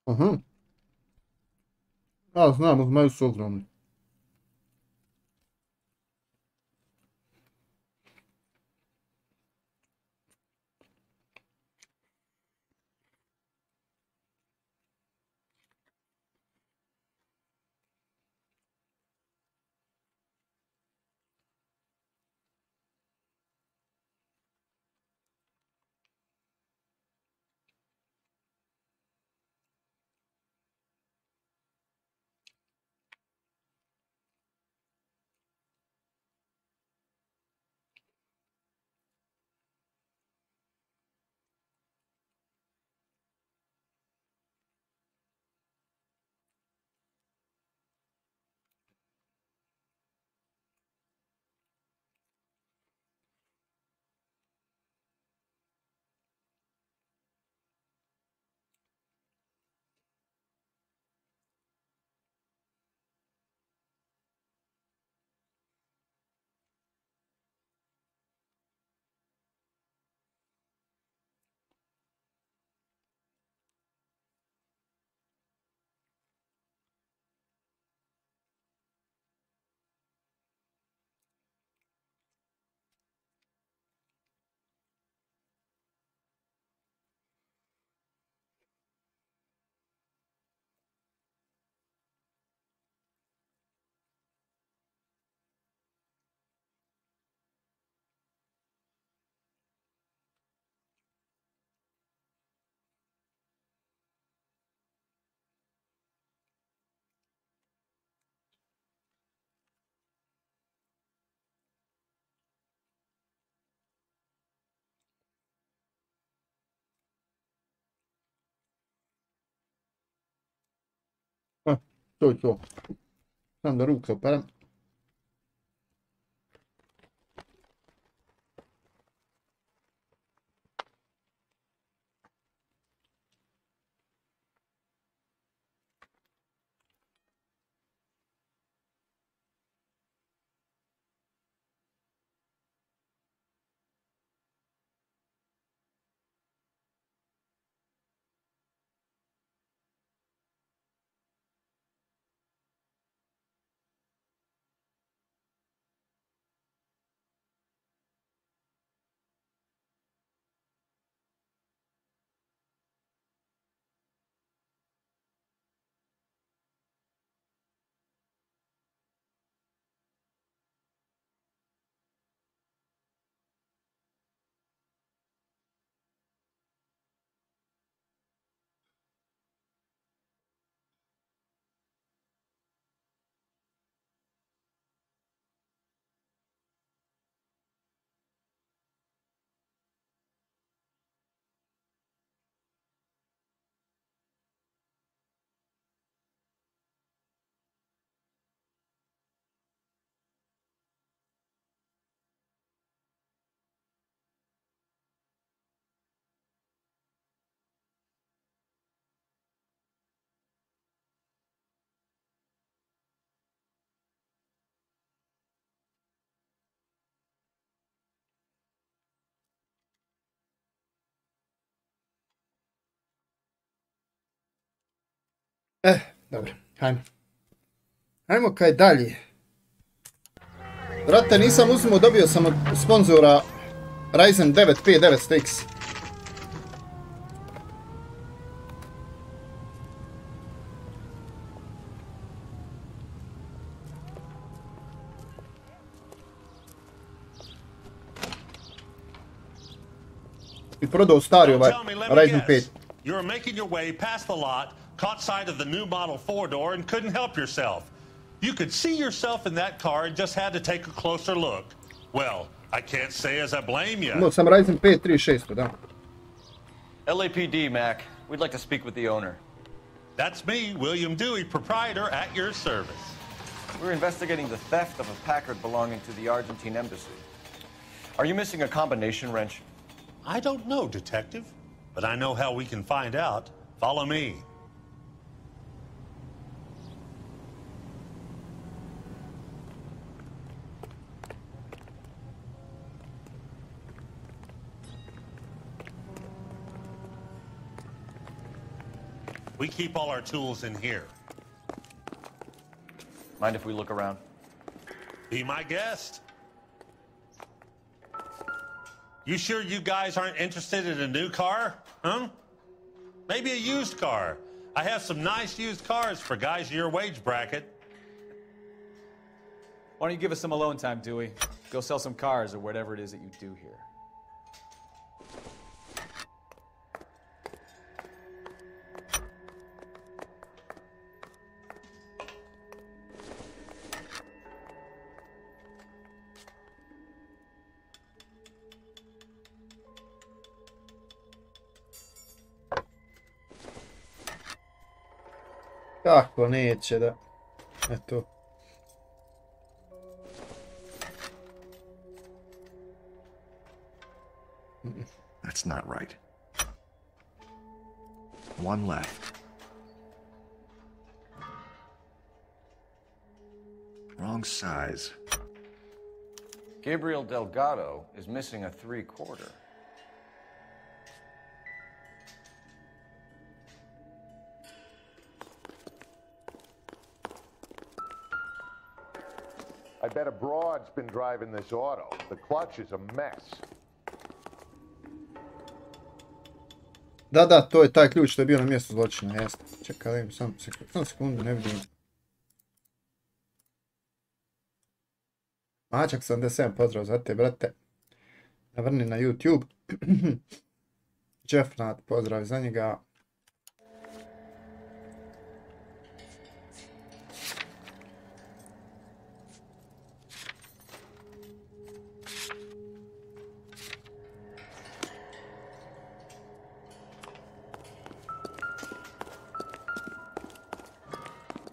Aha. A, znam, zmaju su ogromni. To je to. Sam da ruke operam. Dobro, hajmo. Hajmo kaj dalje. Brate, nisam uzimao, dobio sam od sponzora Ryzen 9 5900X. I prodao stari ovaj Ryzen 5. You were making your way past the lot, caught sight of the new model 4-door and couldn't help yourself. You could see yourself in that car and just had to take a closer look. Well, I can't say as I blame you. Imao sam Ryzen 5 3600, da. LAPD, Mac. We'd like to speak with the owner. That's me, William Dewey, proprietor, at your service. We're investigating the theft of a Packard belonging to the Argentine embassy. Are you missing a combination wrench? I don't know, Detective, but I know how we can find out. Follow me. We keep all our tools in here. Mind if we look around? Be my guest. You sure you guys aren't interested in a new car? Huh? Maybe a used car. I have some nice used cars for guys your wage bracket. Why don't you give us some alone time, Dewey? Go sell some cars or whatever it is that you do here. Kako neće da... Eto. That's not right. One left. Wrong size. Gabriel Delgado is missing a 3/4. I bet a broad's been driving this auto. The clutch is a mess. Da, to je taj ključ što je bio na mjestu zločina, jeste. Čekaj, da vidim, samo sekundu, ne vidim. Mačak 77, pozdrav za te, brate. Navrni na YouTube. Jeffnat, pozdrav za njega.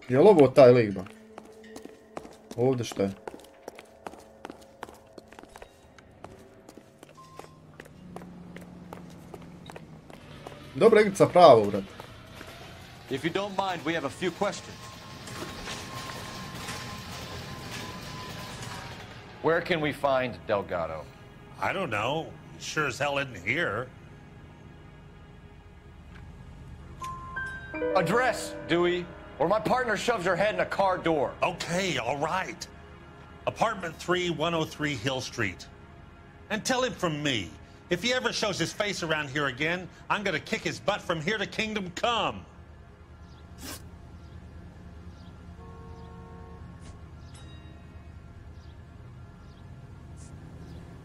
Je li ovo taj lik, ba? Ovdje što je? Dobra igrica pravo, brate. If you don't mind, we have a few questions. Where can we find Delgado? I don't know. Sure as hell isn't here. Address, Dewey, or my partner shoves your head in a car door. Okay, all right. Apartment 3, 103 Hill Street. And tell him from me, if he ever shows his face around here again, I'm gonna kick his butt from here to Kingdom Come.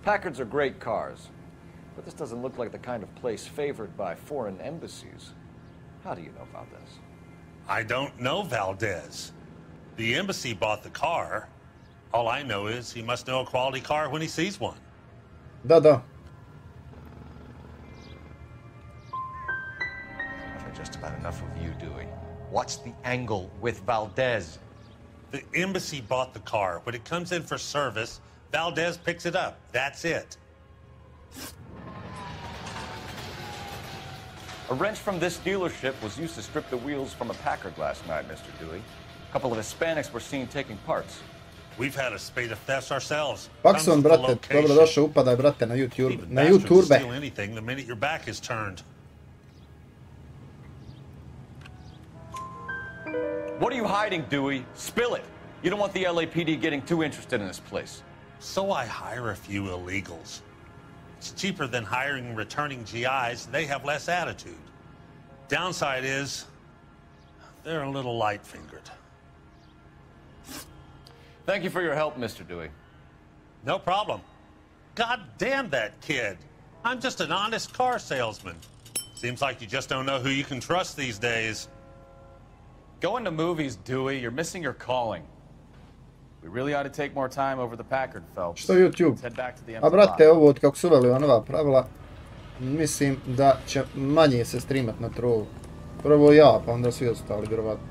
Packards are great cars, but this doesn't look like the kind of place favored by foreign embassies. How do you know about this? I don't know Valdez. The embassy bought the car. All I know is he must know a quality car when he sees one. Da. I've had just about enough of you, Dewey. What's the angle with Valdez? The embassy bought the car. When it comes in for service, Valdez picks it up. That's it. A wrench from this dealership was used to strip the wheels from a Packard last night, Mr. Dewey. A couple of Hispanics were seen taking parts. We've had a spate of thefts ourselves. Paxson, brate, dobro došao, upadaj, brate, na YouTube. Na YouTube. Steal anything the minute your back is turned. What are you hiding, Dewey? Spill it. You don't want the LAPD getting too interested in this place. So I hire a few illegals. It's cheaper than hiring returning GIs. They have less attitude. Downside is, they're a little light-fingered. Thank you for your help, Mr. Dewey. No problem. God damn that kid. I'm just an honest car salesman. Seems like you just don't know who you can trust these days. Going to movies, Dewey. You're missing your calling. We really ought to take more time over the Packard, Phelps. Što YouTube? Let's head back to the empty A brate, lot. ovo od kako su uveli nova pravila, mislim da će manje se streamat na trollu. Prvo ja, pa onda svi ostali, vjerovatno.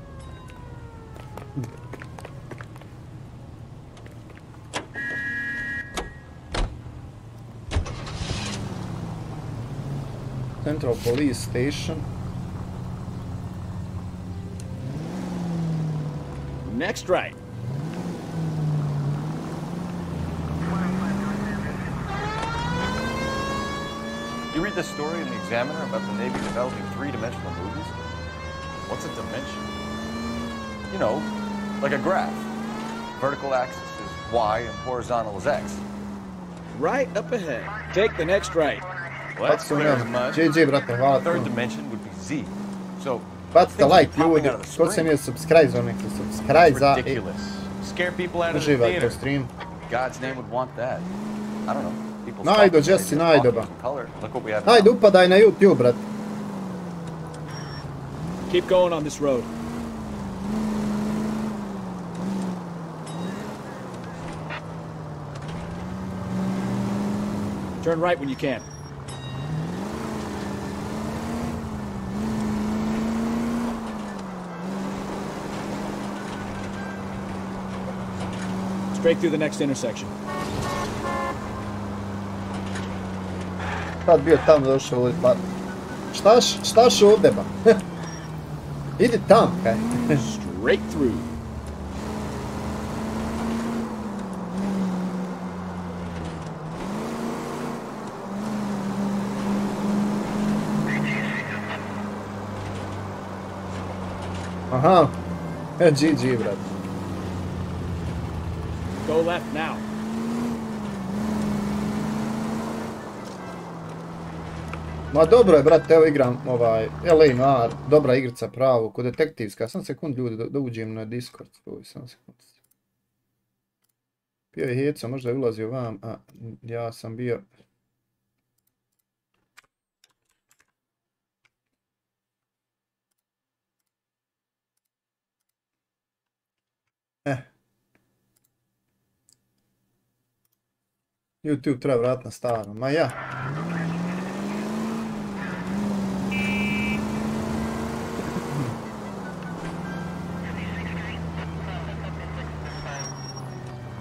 Central Police Station. Next right. You read the story in the Examiner about the Navy developing three-dimensional movies? What's a dimension? You know, like a graph. Vertical axis is Y and horizontal is X. Right up ahead. Take the next right. Well, that's clear as mud. GG, brate, hvala. Third dimension would be Z. So, Bacite like, ljudi. Ko se mi je subscribe za neki subscribe za... Ridiculous. Scare people out of the Uživajte theater. u stream. God's name would want that. I don't know. People Najdo, Jesse, najdo ba. Look what we have Ajde, now. upadaj na YouTube, brate. Keep going on this road. Turn right when you can. Straight through the next intersection. Sad bio tamo došao ovdje, ba. Štaš ovdje, ba? Idi tam, kaj. Straight through. Aha. GG, brat. Go left now. Ma dobro je, brate, evo igram LA Noir, dobra igrica pravo, ko detektivska. Sam sekund, ljudi, da uđem na Discord. Sam sekund. Bio je Heco, možda je ulazio vam, a ja sam bio... YouTube treba vrat na staro, ma ja.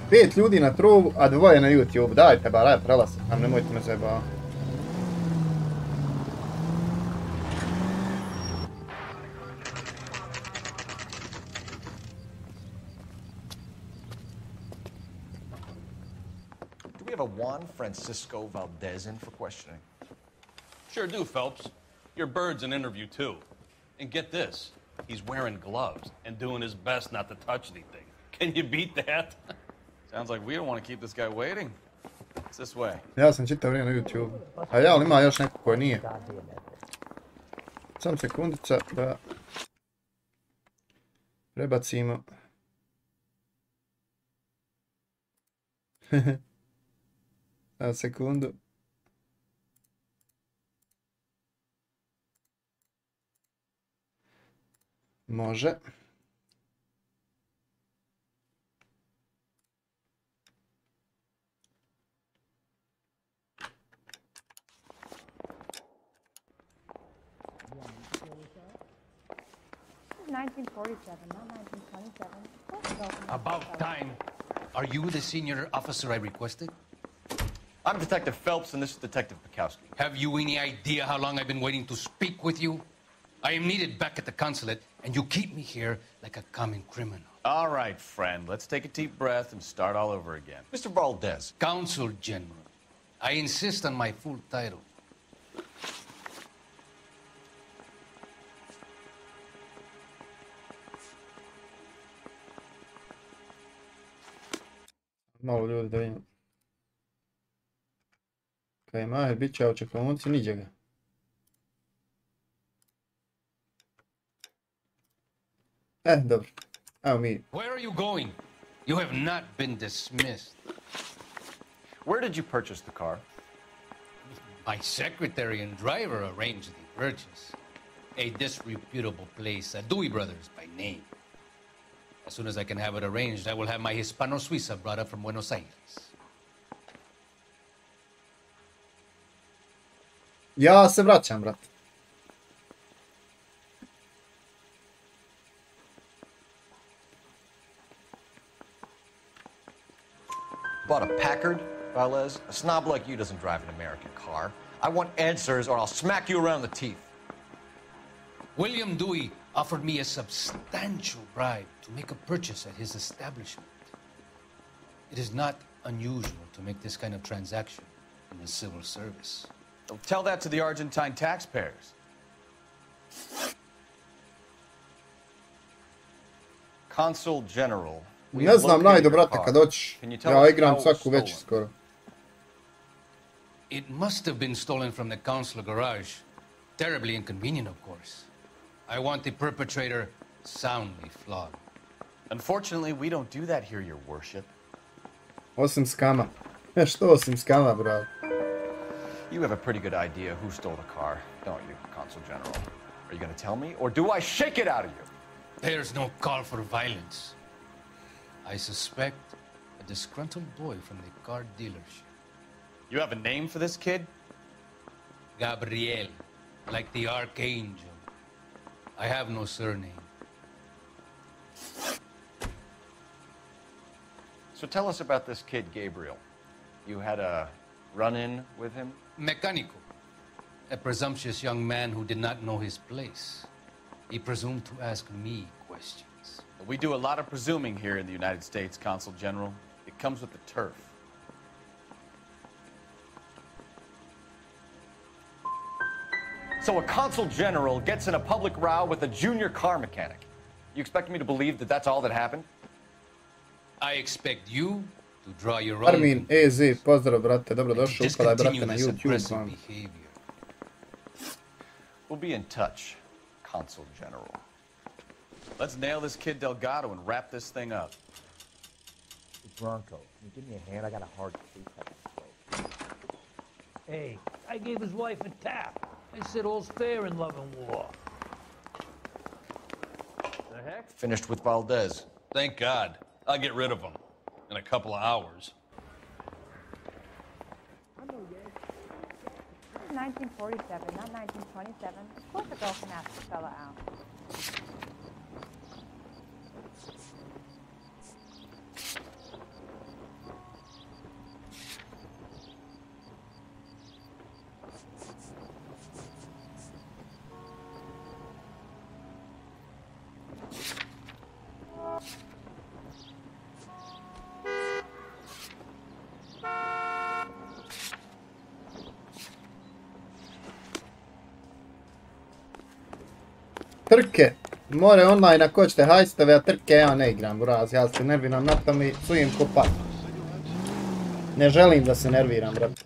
Pet ljudi na trovu, a dvoje na YouTube. Dajte ba, raj prelazit nam, nemojte me zajebavati. Do we have a Juan Francisco Valdez in for questioning? Sure do, Phelps. Your bird's an interview, too. And get this, he's wearing gloves and doing his best not to touch anything. Can you beat that? Sounds like we don't want to keep this guy waiting. It's this way. Ja sam čitao vrijeme na YouTube. A ja, ali ima još neko koji nije. Sam sekundica da prebacimo. Samo sekundu. Može. This is 1947, not 1927. About time. Are you the senior officer I requested? I'm Detective Phelps, and this is Detective Pikowski. Have you any idea how long I've been waiting to speak with you? I am needed back at the consulate, and you keep me here like a common criminal. All right, friend. Let's take a deep breath and start all over again. Mr. Valdez. Consul General. I insist on my full title. Malo ljudi da vidim. Kaj Maher bit će očekavnici niđega. Dobro. Evo mi. Where are you going? You have not been dismissed. Where did you purchase the car? My secretary and driver arranged the purchase. A disreputable place, Dewey Brothers by name. As soon as I can have it arranged, I will have my Hispano Suiza brought up from Buenos Aires. Ja se vraćam, brat. Bought a Packard, Valdez? A snob like you doesn't drive an American car. I want answers or I'll smack you around the teeth. William Dewey offered me a substantial bribe to make a purchase at his establishment. It is not unusual to make this kind of transaction in the civil service. Don't tell that to the Argentine taxpayers. Consul General. we Ne have znam, located najdo, your brate, car. kad hoćeš. Can you tell Ja us igram how it was svaku već stolen? skoro. It must have been stolen from the consular garage. Terribly inconvenient, of course. I want the perpetrator soundly flogged. Unfortunately, we don't do that here, your worship. Osim skama. Što osim skama, bravo? You have a pretty good idea who stole the car, don't you, Consul General? Are you going to tell me, or do I shake it out of you? There's no call for violence. I suspect a disgruntled boy from the car dealership. You have a name for this kid? Gabriel, like the archangel. I have no surname. So tell us about this kid, Gabriel. You had a run-in with him? Mecánico. A presumptuous young man who did not know his place. He presumed to ask me questions. We do a lot of presuming here in the United States, Consul General. It comes with the turf. So a Consul General gets in a public row with a junior car mechanic. You expect me to believe that that's all that happened? I expect you to draw your own. Armin, EZ, pozdrav, brate, dobrodošao, upadaj, brate, na YouTube. Vam. We'll be in touch, Consul General. Let's nail this kid Delgado and wrap this thing up. Bronco, can you give me a hand? I got a hard case. Hey, I gave his wife a tap. I said all's fair in love and war. The heck? Finished with Valdez. Thank God. I'll get rid of him in a couple of hours. 1947, not 1927. Of course a girl can ask a fella out. Trke. More online ako hoćete hajstave, a trke ja ne igram, buraz. Ja se nerviram na tom i sujem ko pat. Ne želim da se nerviram, brate.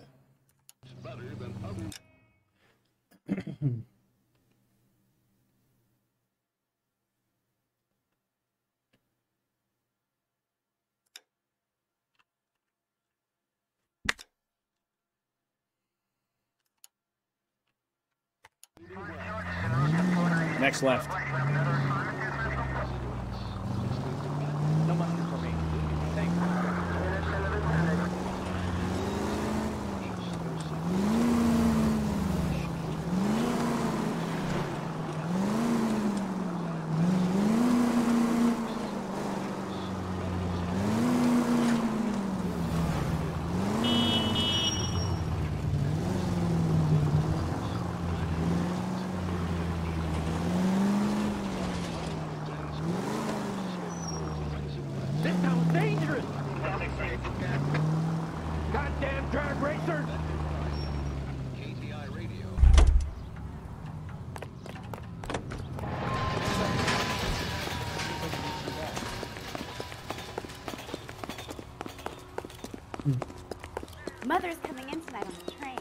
Next left. This town's dangerous! Goddamn drag racers! KTI radio. Mother's coming in tonight on the train.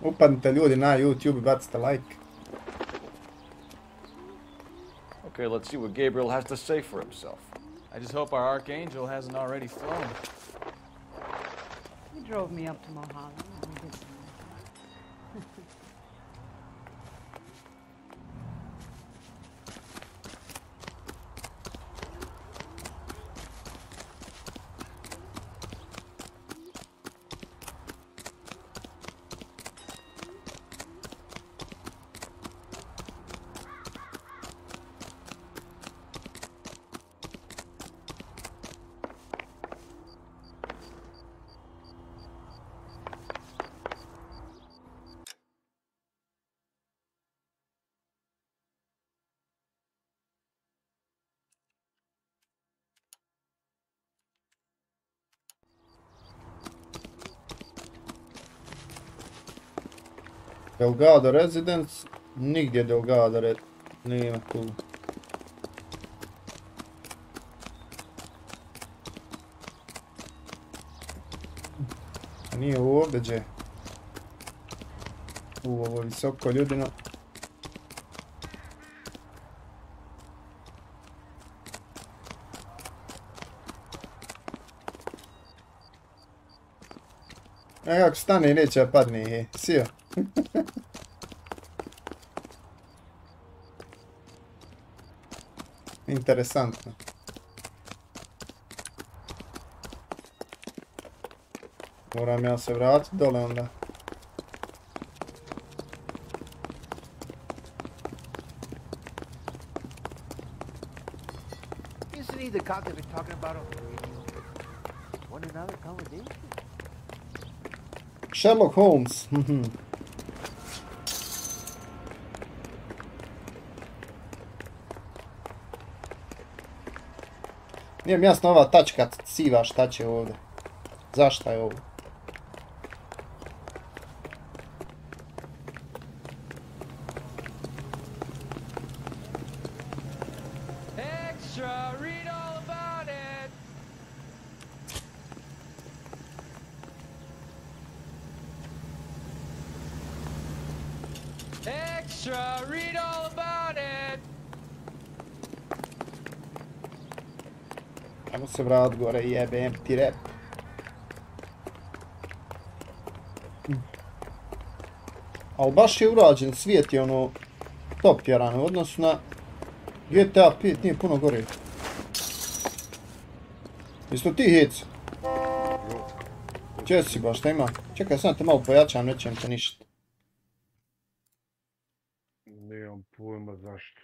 Upadnite ljudi na YouTube i bacite like. Okay, let's see what Gabriel has to say for himself. I just hope our archangel hasn't already flown. He drove me up to Mojave. And we did some Delgado Residence, Nigdje Delgadore nema tu. A nije ovdje gdje? Ovo visoko ljudino. A kako stane i neće da padne, sio. Interesantno. Moram ja se vratiti dole onda. Isn't he the cop they've been talking about on the radio? Want another conversation? Sherlock Holmes. Nije mi jasno ova tačka siva šta će ovdje. Zašto je ovo? Extra, read all about it. Extra, read all about it. Ajmo se vrat gore, jebem ti rep. Ali baš je urađen, svijet je ono top tjeran u odnosu na GTA 5 nije puno gore. Isto ti Hic? Gdje si baš, šta ima? Čekaj, sam te malo pojačam, nećem te ništa. Nemam pojma zašto.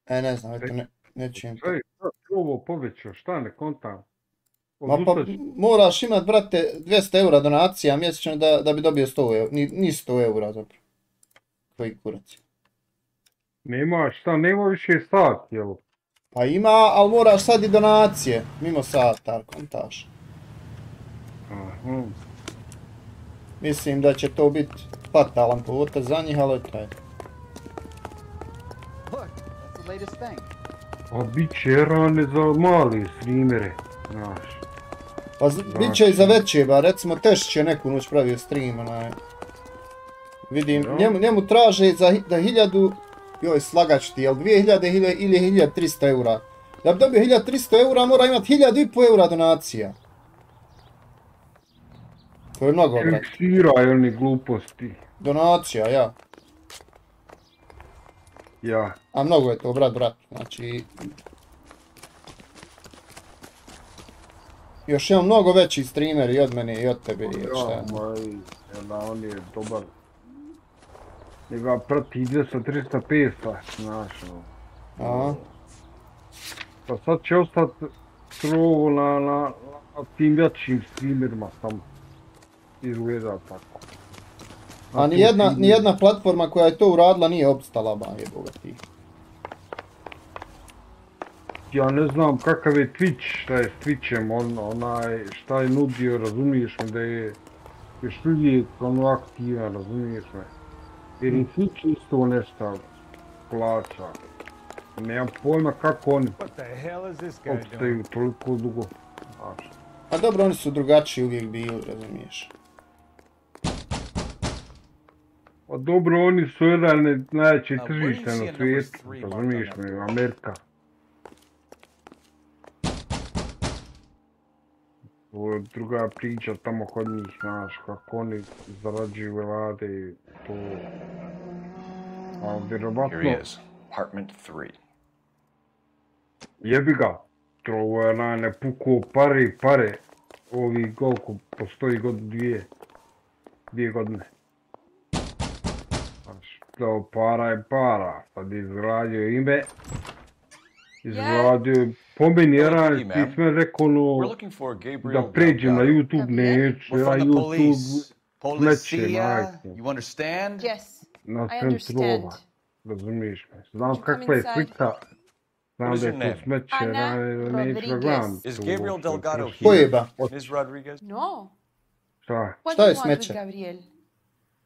Ne znam, eto nećem te. Ej, ovo povećao, šta ne kontam? Ma pa moraš imat, brate, 200 eura donacija mjesečno da bi dobio 100 eura, ni 100 eura zapravo. Koji kurac. Nema, šta, nema više sat, jel? Pa ima, ali moraš sad i donacije, mimo sata, kontaš. Aha. Mislim da će to biti fatalan potez za njih, ali to je. A bit će rane za mali streamere, znaš. Pa bit će i za veće, ba recimo Teš će neku noć pravio stream, onaj. Vidim, njemu traže da 1000, joj slagaću ti, jel 2000 ili 1300 eura. Da bi dobio 1300 eura mora imati 1500 eura donacija. To je mnogo, brate. Fiksiraj oni gluposti. Donacija, ja. Ja. A mnogo je to, brat, znači... Još imam mnogo veći streameri i od mene i od tebe i šta je. On je dobar. Njega prati 200, 300, 500, znaš. Aha. Pa sad će ostati strogo na tim većim streamerima sam izgleda tako. A nijedna platforma koja je to uradila nije opstala, ba jeboga ti. Ja ne znam kakav je Twitch, šta je s Twitchem, onaj šta je nudio, razumiješ me da je još uvijek ono aktivan, razumiješ me. Jer i Twitch isto nešto plaća. Nemam pojma kako oni opstaju toliko dugo. A dobro, oni su drugačiji uvijek bili, razumiješ. A dobro, oni su jedan najveći tržište na svijetu, razumiješ me, Amerika. Ovo je druga priča tamo kod njih, znaš, kako oni zarađuju velade i to... A vjerovatno... Here he is, apartment 3. Jebi ga, ovo je ne puko pare, ovi koliko postoji dvije godine. Znaš, to para je para, sad izgradio ime, izgradio po meni jedan, ti sve rekao da pređem na YouTube, neću, ja YouTube smeće, majke. Na centrova, razumiješ me, znam kakva je slika. Znam da je to smeće, neću da gledam. Is Gabriel Delgado here? Ms. Rodriguez? No. Šta? Šta je smeće?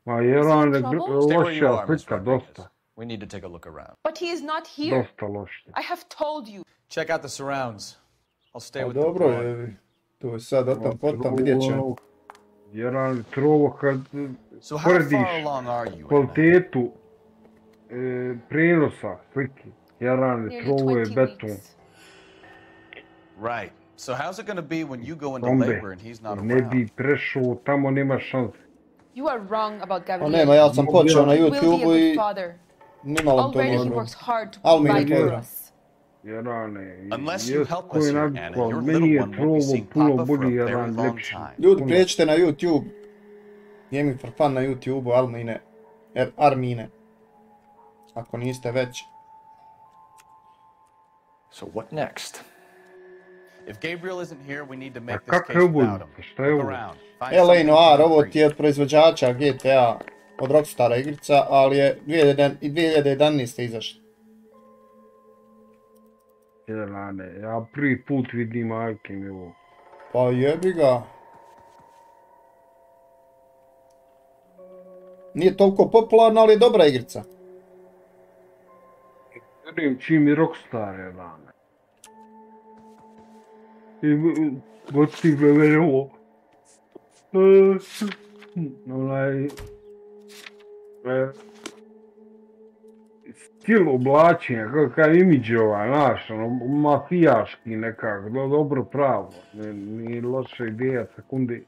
Ma Jerane, Stay where you loša are, Miss slika, Rodriguez. dosta. We need to take a look around. But he is not here. Dosta loše. I have told you. Check out the surrounds. I'll stay A with the dobro, pawn. to je sad o tom potom, vidjet ćemo. Jerane, trovo kad So how porediš far along are you? kvalitetu prenosa slike, Jerane, Nearly trovo je 20 beton. weeks. Right. So how's it going to be when you go into Tombe, labor and he's not ne around? bi prešao, tamo nema šanse. You are wrong about Pa Gabriel. nema, ja sam počeo na He will be a YouTube-u good i father. nimalo to Already he dobro. works hard to Al mi ne provide for pozdrav. us. Jerane, Unless you help jesko us je here, naviko, Anna, your meni little je one won't be trovo seeing puno Papa for a bolji, very Jerane, long ljepši. time. Ljudi, prijeđite na YouTube. Gaming for Fun na YouTube-u, Armine. Ako niste već. So what next? If Gabriel isn't here, we need to A make this kak case je ovo? without him. Šta je Look ovo? around. Find LA something Noir, ovo concrete. ti je od proizvođača GTA, od Rockstara igrica, ali je 2011. izašla. Jerane, ja prvi put vidim majke mi ovo. Pa jebi ga. Nije toliko popularna, ali je dobra igrica. Vjerujem čim je Rockstar, Jerane. I postigle me ovo. Onaj... Stil oblačenja, kakav imidžova, znaš, ono, mafijaški nekako, dobro pravo, nije loša ideja, sekundi.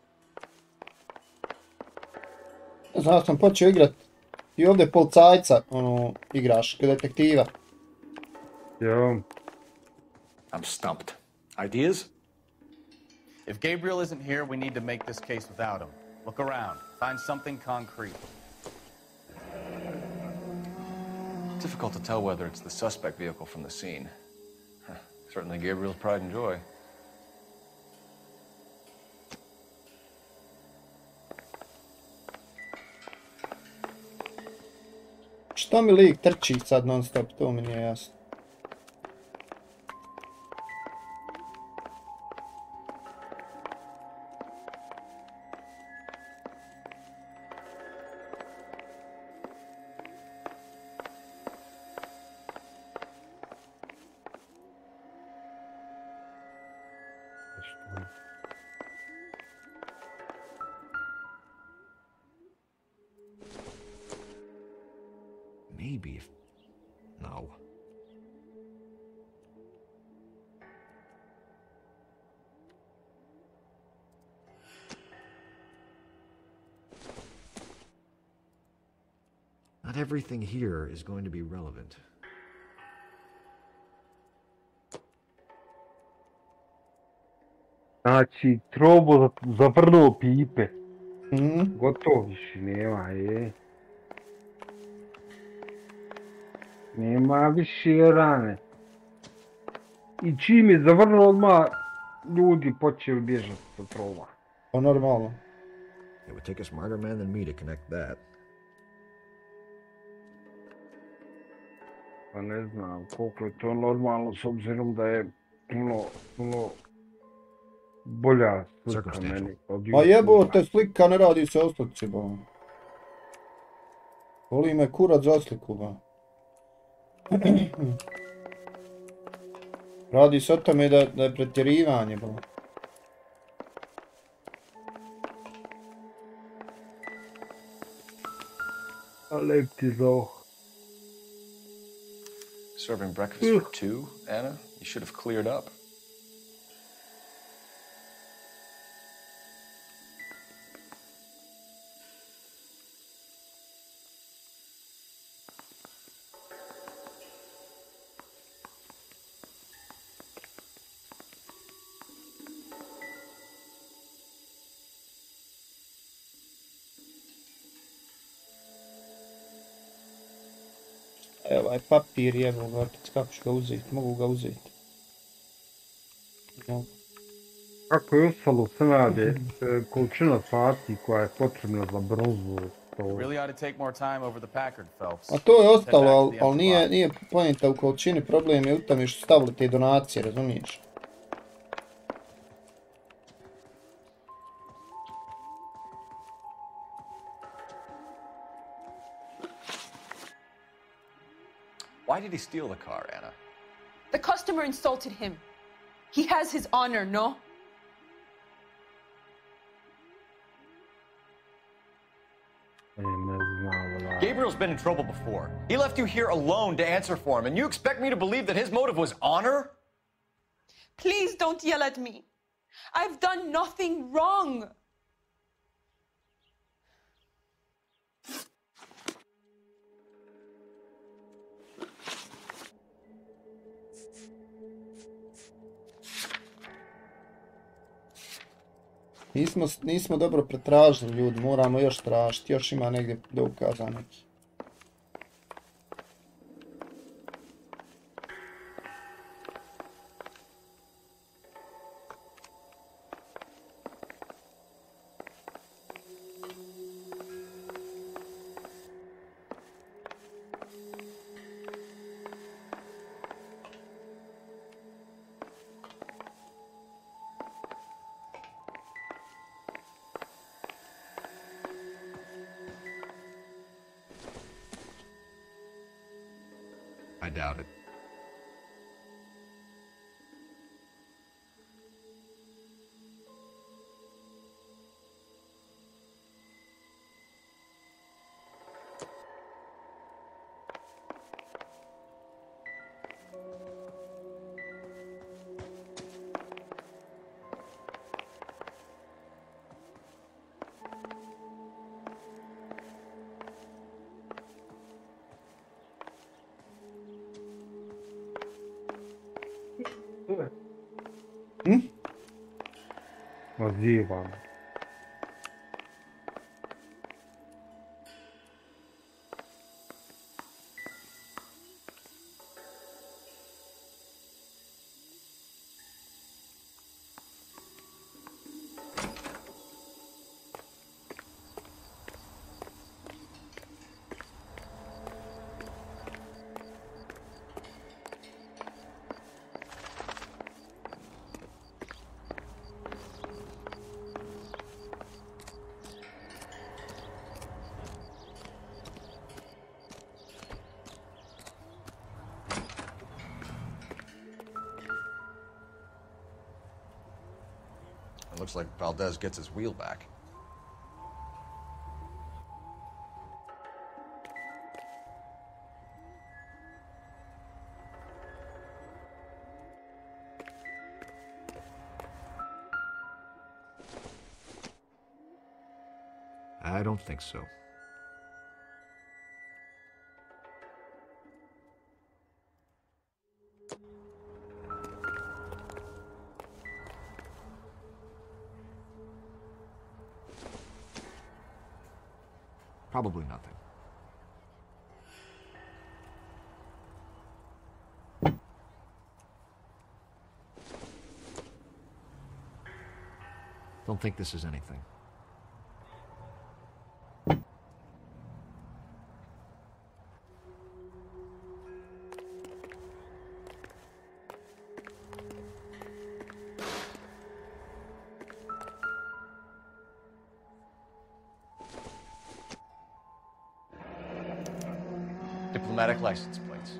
Znaš, sam počeo igrat i ovdje policajca, ono, igraš, kao detektiva. Ja. I'm stumped. Ideas? If Gabriel isn't here, we need to make this case without him. Look around. Find something concrete. Difficult to tell whether it's the suspect vehicle from the scene. Certainly Gabriel's pride and joy. Što mi lik trči sad non stop, to mi nije jasno. Maybe if... No. Not everything here is going to be relevant. Znači, trobo zavrnuo pipe. Gotovo više nema, je. Nema više rane. I čim je zavrnuo odmah, ljudi počeli bježati sa trova. Pa normalno. It would take a smarter man than me to connect that. Pa ne znam koliko je to normalno s obzirom da je puno bolja slika meni. Ma jebote, slika ne radi se o slici, ba. Voli me kurac za sliku, ba. Radi se o tome da je pretjerivanje, ba. A lep ti zo. Serving breakfast for two, Anna? You should have cleared up. Evo, ovaj papir je, evo ga, kako ću ga uzeti, mogu ga uzeti. No. Kako je ostalo se rade, količina sati koja je potrebna za brzu. Really ought to take more time over the Packard, Phelps. A to je ostalo, ali nije poenta u količini, problem je u tome što stavili te donacije, razumiješ? Why did he steal the car, Anna? The customer insulted him. He has his honor, no? Gabriel's been in trouble before. He left you here alone to answer for him, and you expect me to believe that his motive was honor? Please don't yell at me. I've done nothing wrong. Nismo dobro pretražili, ljudi, moramo još tražiti, još ima negdje dokaza neki. I doubt it. Zjebano. It looks like Valdez gets his wheel back. I don't think so. Probably nothing. Don't think this is anything. Diplomatic license plates.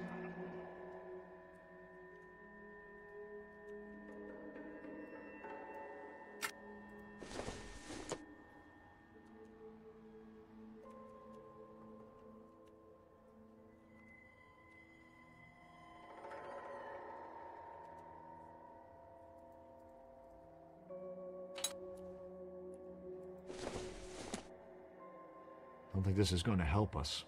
Don't think this is going to help us.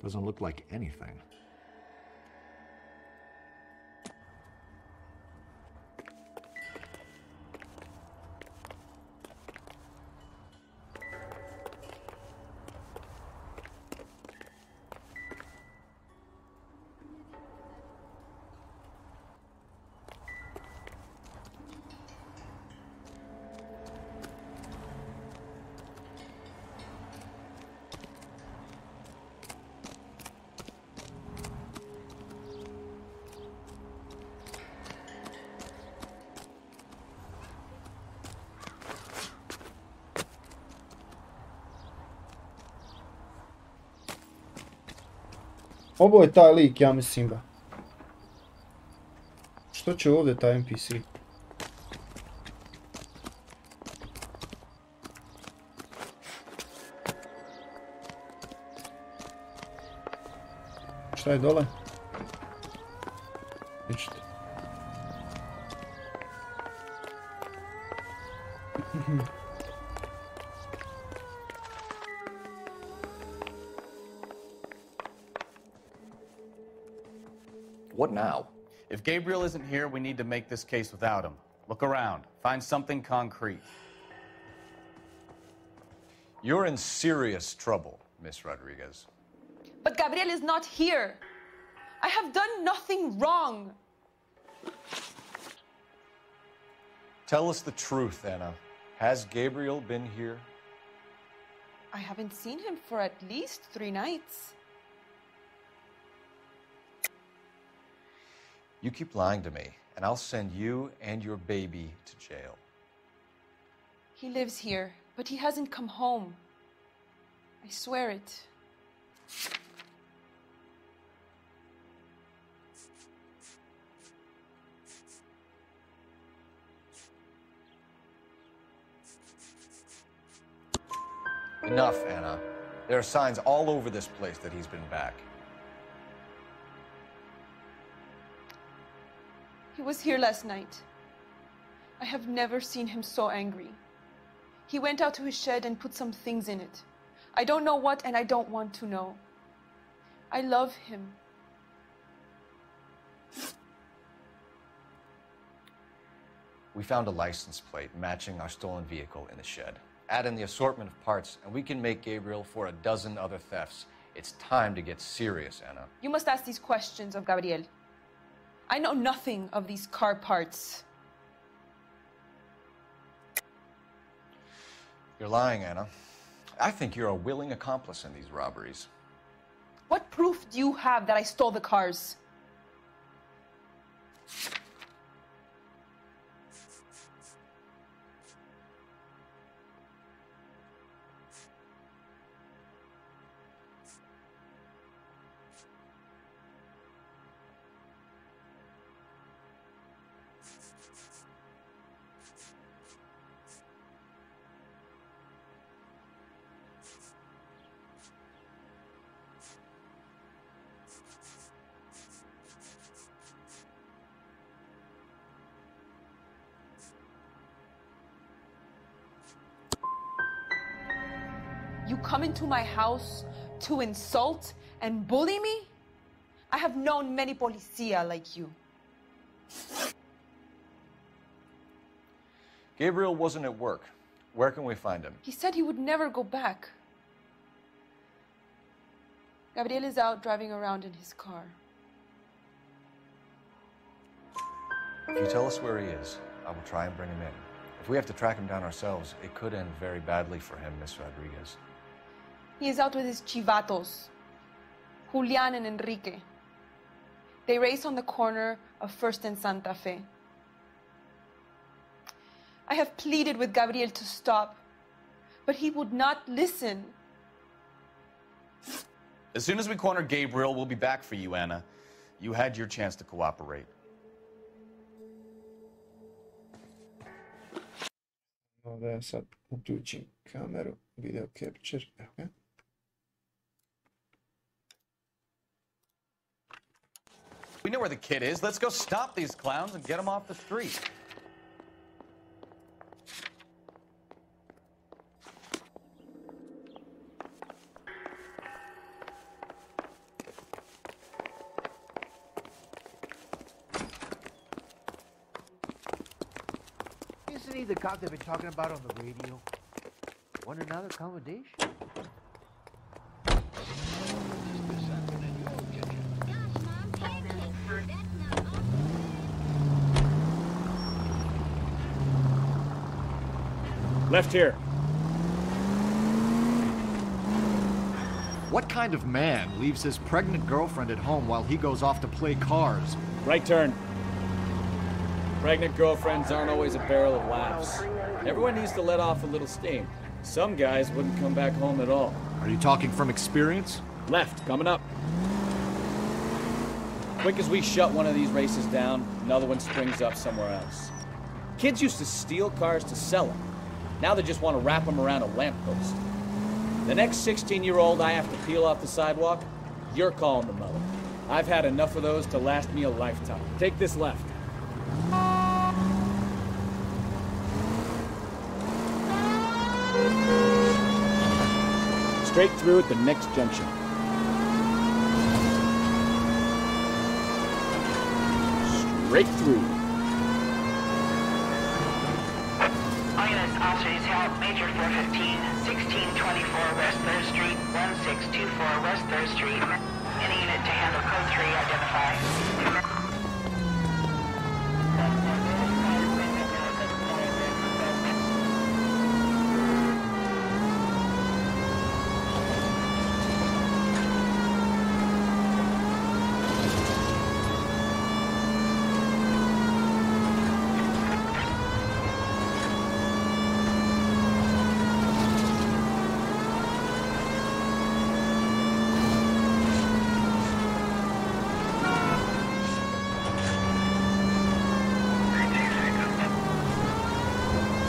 Doesn't look like anything. Ovo je taj lik, ja mislim ba. Što će ovdje taj NPC? Šta je dole? Ništa. What now? If Gabriel isn't here, we need to make this case without him. Look around. Find something concrete. You're in serious trouble, Miss Rodriguez. But Gabriel is not here. I have done nothing wrong. Tell us the truth, Anna. Has Gabriel been here? I haven't seen him for at least 3 nights. You keep lying to me, and I'll send you and your baby to jail. He lives here, but he hasn't come home. I swear it. Enough, Anna. There are signs all over this place that he's been back. He was here last night. I have never seen him so angry. He went out to his shed and put some things in it. I don't know what, and I don't want to know. I love him. We found a license plate matching our stolen vehicle in the shed. Add in the assortment of parts, and we can make Gabriel for a dozen other thefts. It's time to get serious, Anna. You must ask these questions of Gabriel. I know nothing of these car parts. You're lying, Anna. I think you're a willing accomplice in these robberies. What proof do you have that I stole the cars? You come into my house to insult and bully me? I have known many policia like you. Gabriel wasn't at work. Where can we find him? He said he would never go back. Gabriel is out driving around in his car. If you tell us where he is, I will try and bring him in. If we have to track him down ourselves, it could end very badly for him, Miss Rodriguez. He is out with his chivatos, Julian and Enrique. They race on the corner of First and Santa Fe. I have pleaded with Gabriel to stop, but he would not listen. As soon as we corner Gabriel, we'll be back for you, Anna. You had your chance to cooperate. Ovdje ja sad uključim kameru, video capture, evo ga. We know where the kid is. Let's go stop these clowns and get them off the street. Isn't he the cop they've been talking about on the radio? Want another accommodation? Left here. What kind of man leaves his pregnant girlfriend at home while he goes off to play cars? Right turn. Pregnant girlfriends aren't always a barrel of laughs. Everyone needs to let off a little steam. Some guys wouldn't come back home at all. Are you talking from experience? Left, coming up. Quick as we shut one of these races down, another one springs up somewhere else. Kids used to steal cars to sell them. Now they just want to wrap them around a lamppost. The next 16-year-old I have to peel off the sidewalk, you're calling the mother. I've had enough of those to last me a lifetime. Take this left. Straight through at the next junction. Straight through. All units, officers help. Major 415, 1624 West 3rd Street, 1624 West 3rd Street. Any unit to handle code 3, identify.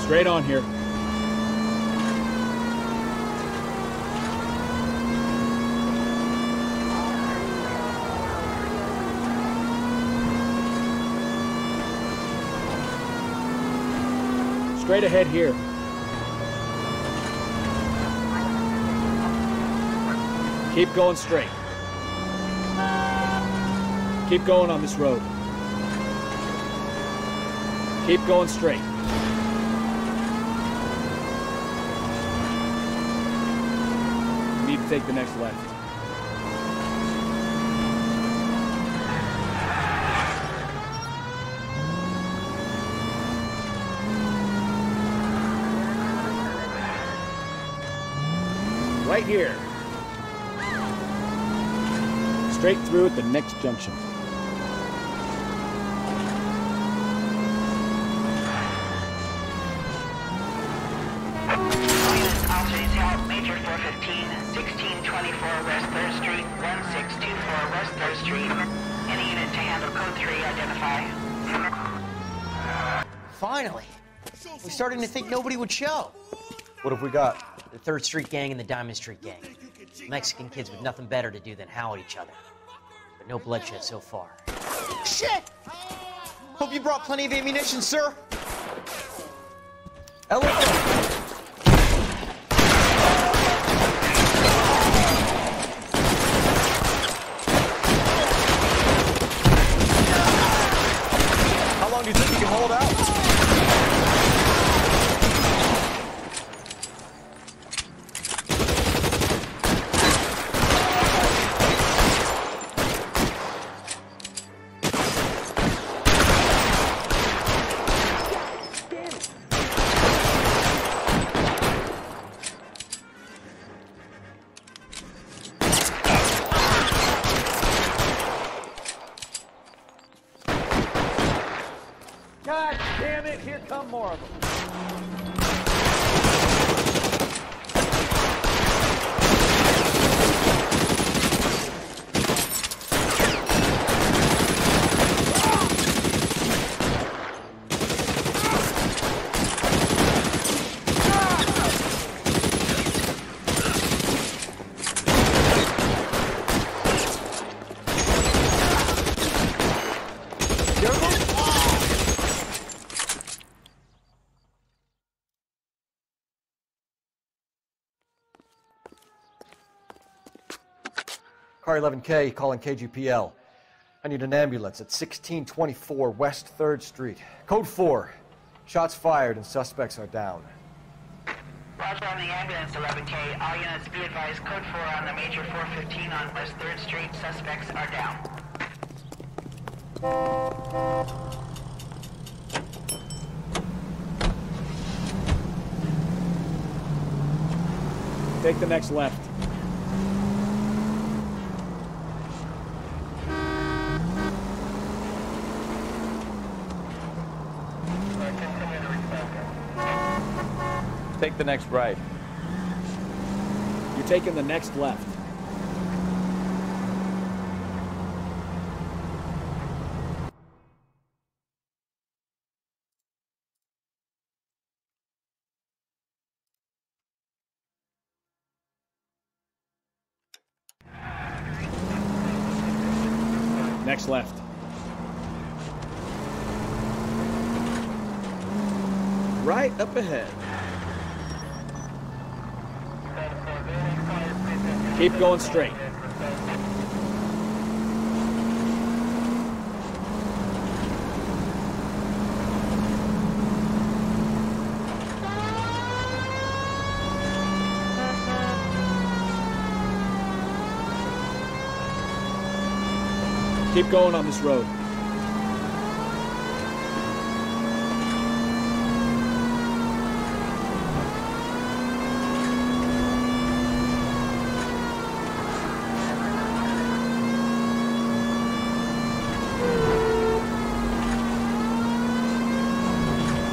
Straight on here. Straight ahead here. Keep going straight. Keep going on this road. Keep going straight. Take the next left. Right here. Straight through at the next junction. Major 415, 1624 West 3rd Street, 1624 West 3rd Street. Any unit to handle code 3, identify. Finally! We're starting to think nobody would show. What have we got? The 3rd Street Gang and the Diamond Street Gang. Mexican kids with nothing better to do than howl at each other. But no bloodshed so far. Shit! Hope you brought plenty of ammunition, sir. Elephant! How long do you think you can hold out? God damn it, here come more of them. Car 11K calling KGPL. I need an ambulance at 1624 West 3rd Street. Code 4. Shots fired and suspects are down. Roger on the ambulance, 11K. All units be advised, code 4 on the Major 415 on West 3rd Street. Suspects are down. Take the next left. Take the next right. You're taking the next left. Next left. Right up ahead. Keep going straight. Keep going on this road.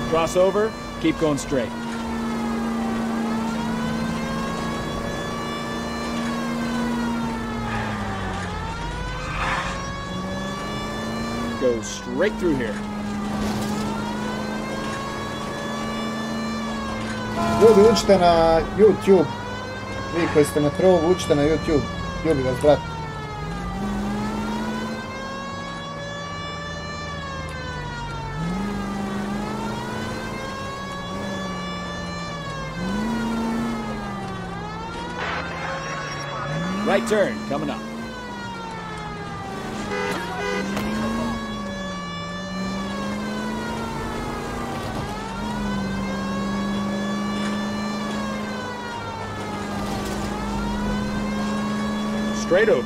Cross over, keep going straight. Go straight through here. Ljudi, učite na YouTube. Vi koji ste na trovu, učite na YouTube. Ljubi vas, brat. Right turn, coming up. Straight over.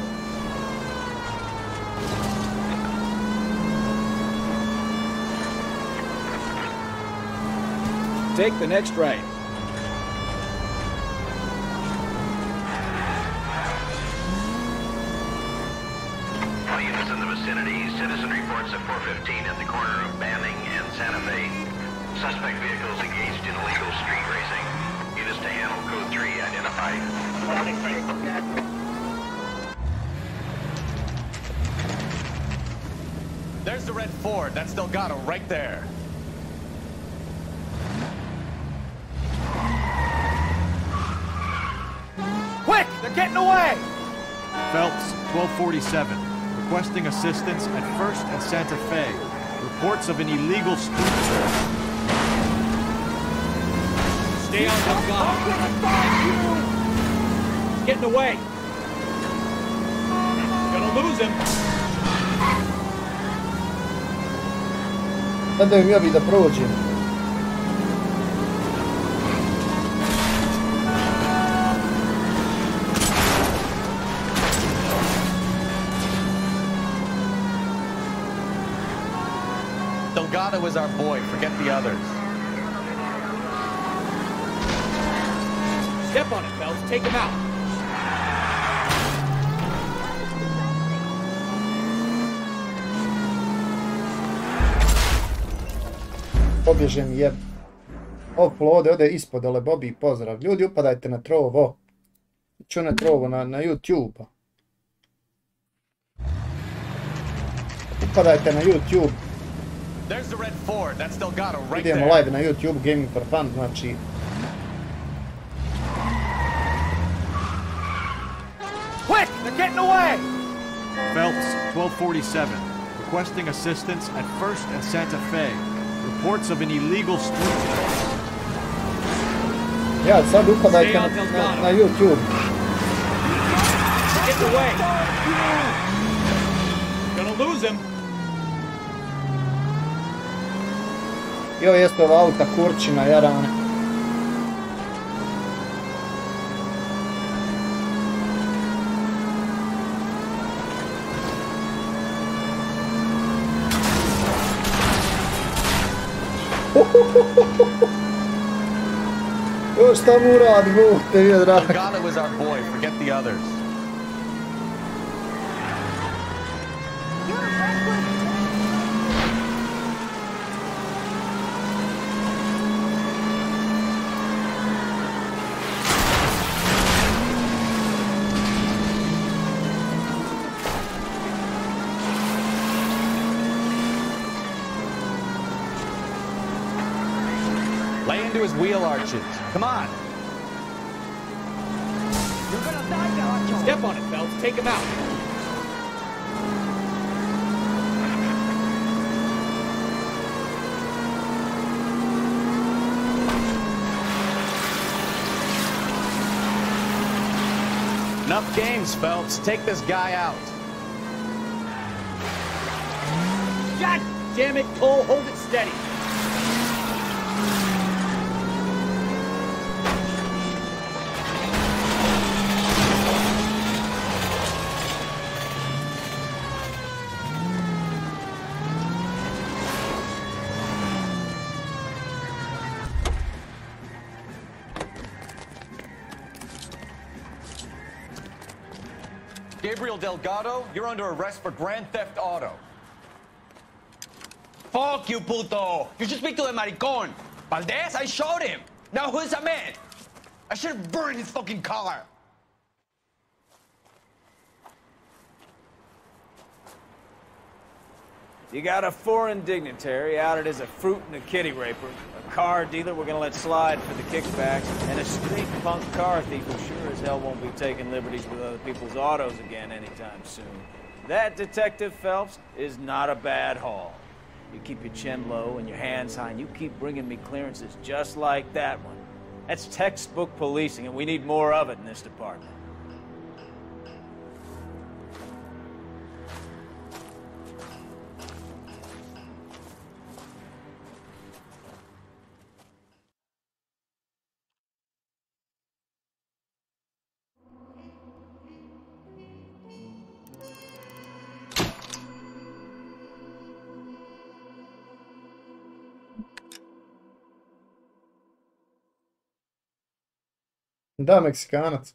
Take the next right. All units in the vicinity, citizen reports at 415 at the corner of Banning and Santa Fe. Suspect vehicles engaged in illegal street racing. Units to handle code 3 identified. There's the red Ford. That's Delgado right there. Quick! They're getting away! Phelps, 1247. Requesting assistance at 1st and Santa Fe. Reports of an illegal street race. Stay on Delgado. He's getting away. Gonna lose him. Sad da im ja bi da prođem. Delgado is our boy. Forget the others. Step on it, Phelps. Take him out. Pobježem jeb. Offload, ode ispod, ale Bobby, pozdrav. Ljudi, upadajte na trovo. Ću na trovo, na YouTube. Upadajte na YouTube. There's the red Ford. That's Delgado right there. Idemo live na YouTube, Gaming for Fun, znači... Quick! They're getting away! Phelps, 1247. Requesting assistance at 1st and Santa Fe. Reports of an illegal street race. Ja, sad upadajte na YouTube. Get away! Gonna lose him. Jo, jeste ova auta kurčina, jarane. Jo, šta mu uradi, Bog te je drag. Delgado is our boy. Forget the others. Lay into his wheel arches. Come on. You're gonna die, Nacho. Step on it, Phelps. Take him out. Enough games, Phelps. Take this guy out. God damn it, Cole. Hold it steady. Gabriel Delgado, you're under arrest for Grand Theft Auto. Fuck you, puto! You should speak to the maricón. Valdez, I showed him. Now who's a man? I should have burned his fucking car. You got a foreign dignitary outed as a fruit and a kitty raper, a car dealer we're gonna let slide for the kickbacks, and a street punk car thief who sure as hell won't be taking liberties with other people's autos again anytime soon. That, Detective Phelps, is not a bad haul. You keep your chin low and your hands high, and you keep bringing me clearances just like that one. That's textbook policing, and we need more of it in this department. Da, Meksikanac.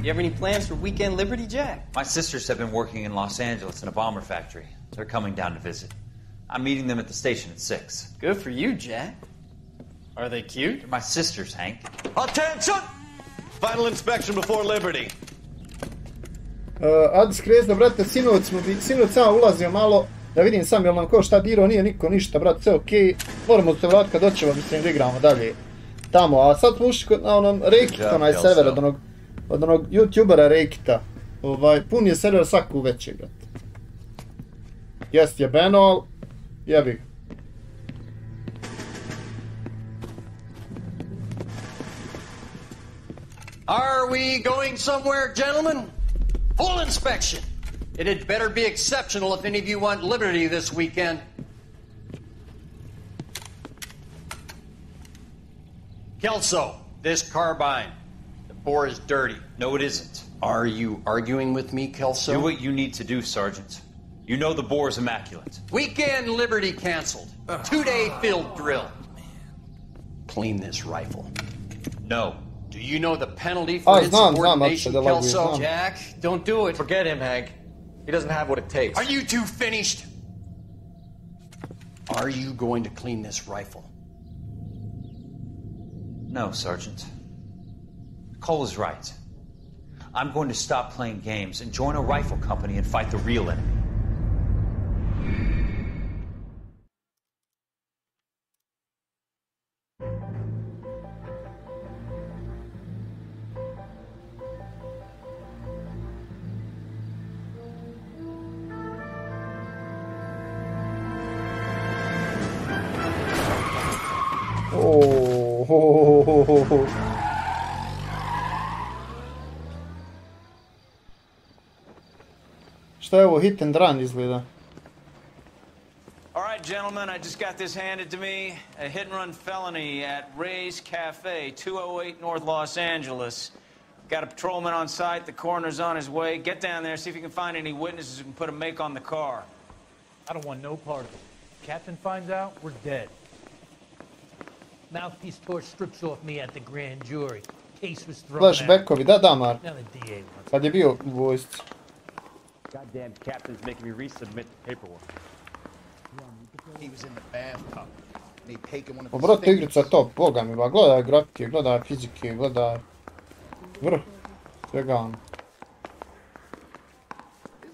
You have any plans for weekend Liberty, Jack? My sisters have been working in Los Angeles in a bomber factory. They're coming down to visit. I'm meeting them at the station at 6. Good for you, Jack. Are they cute? They're my sisters, Hank. Attention! Final inspection before Liberty. Adi Skrezda, brate, sinoć sam ulazio malo da vidim sam jel nam ko šta dirao, nije niko ništa, brate, sve okej. Moramo se vratiti kad doćemo, mislim da igramo dalje tamo, a sad smo ušli na onom Reikita, onaj server od onog youtubera Reikita. Pun je server svaku veće, brate. Jest jebeno, al jebi ga. Are we going somewhere, gentlemen? Full inspection. It had better be exceptional if any of you want liberty this weekend. Kelso, this carbine. The bore is dirty. No, it isn't. Are you arguing with me, Kelso? Do what you need to do, Sergeant. You know the bore is immaculate. Weekend liberty canceled. 2-day field drill. Clean this rifle. No. Do you know the penalty for insubordination, Kelso? Jack, don't do it. Forget him, Hank. He doesn't have what it takes. Are you two finished? Are you going to clean this rifle? No, Sergeant. Cole is right. I'm going to stop playing games and join a rifle company and fight the real enemy. Šta je ovo, hit and run izgleda? All right, gentlemen, I just got this handed to me. A hit-and-run felony at Ray's Cafe, 208 North Los Angeles. Got a patrolman on site. The coroner's on his way. Get down there, see if you can find any witnesses who can put a make on the car. I don't want no part of it. Captain finds out, we're dead. Mouthpiece tore strips off me at the grand jury. Case was thrown out. Flashbackovi, da, Mar. Now the DA wants Kad je bio u vojsci. Goddamn captain's making me resubmit the paperwork. He was in the bathtub. They taken one of O, brate, igrica je top, boga mi, ba, gledaj grafike, gledaj fizike, gledaj vrh, svega ono.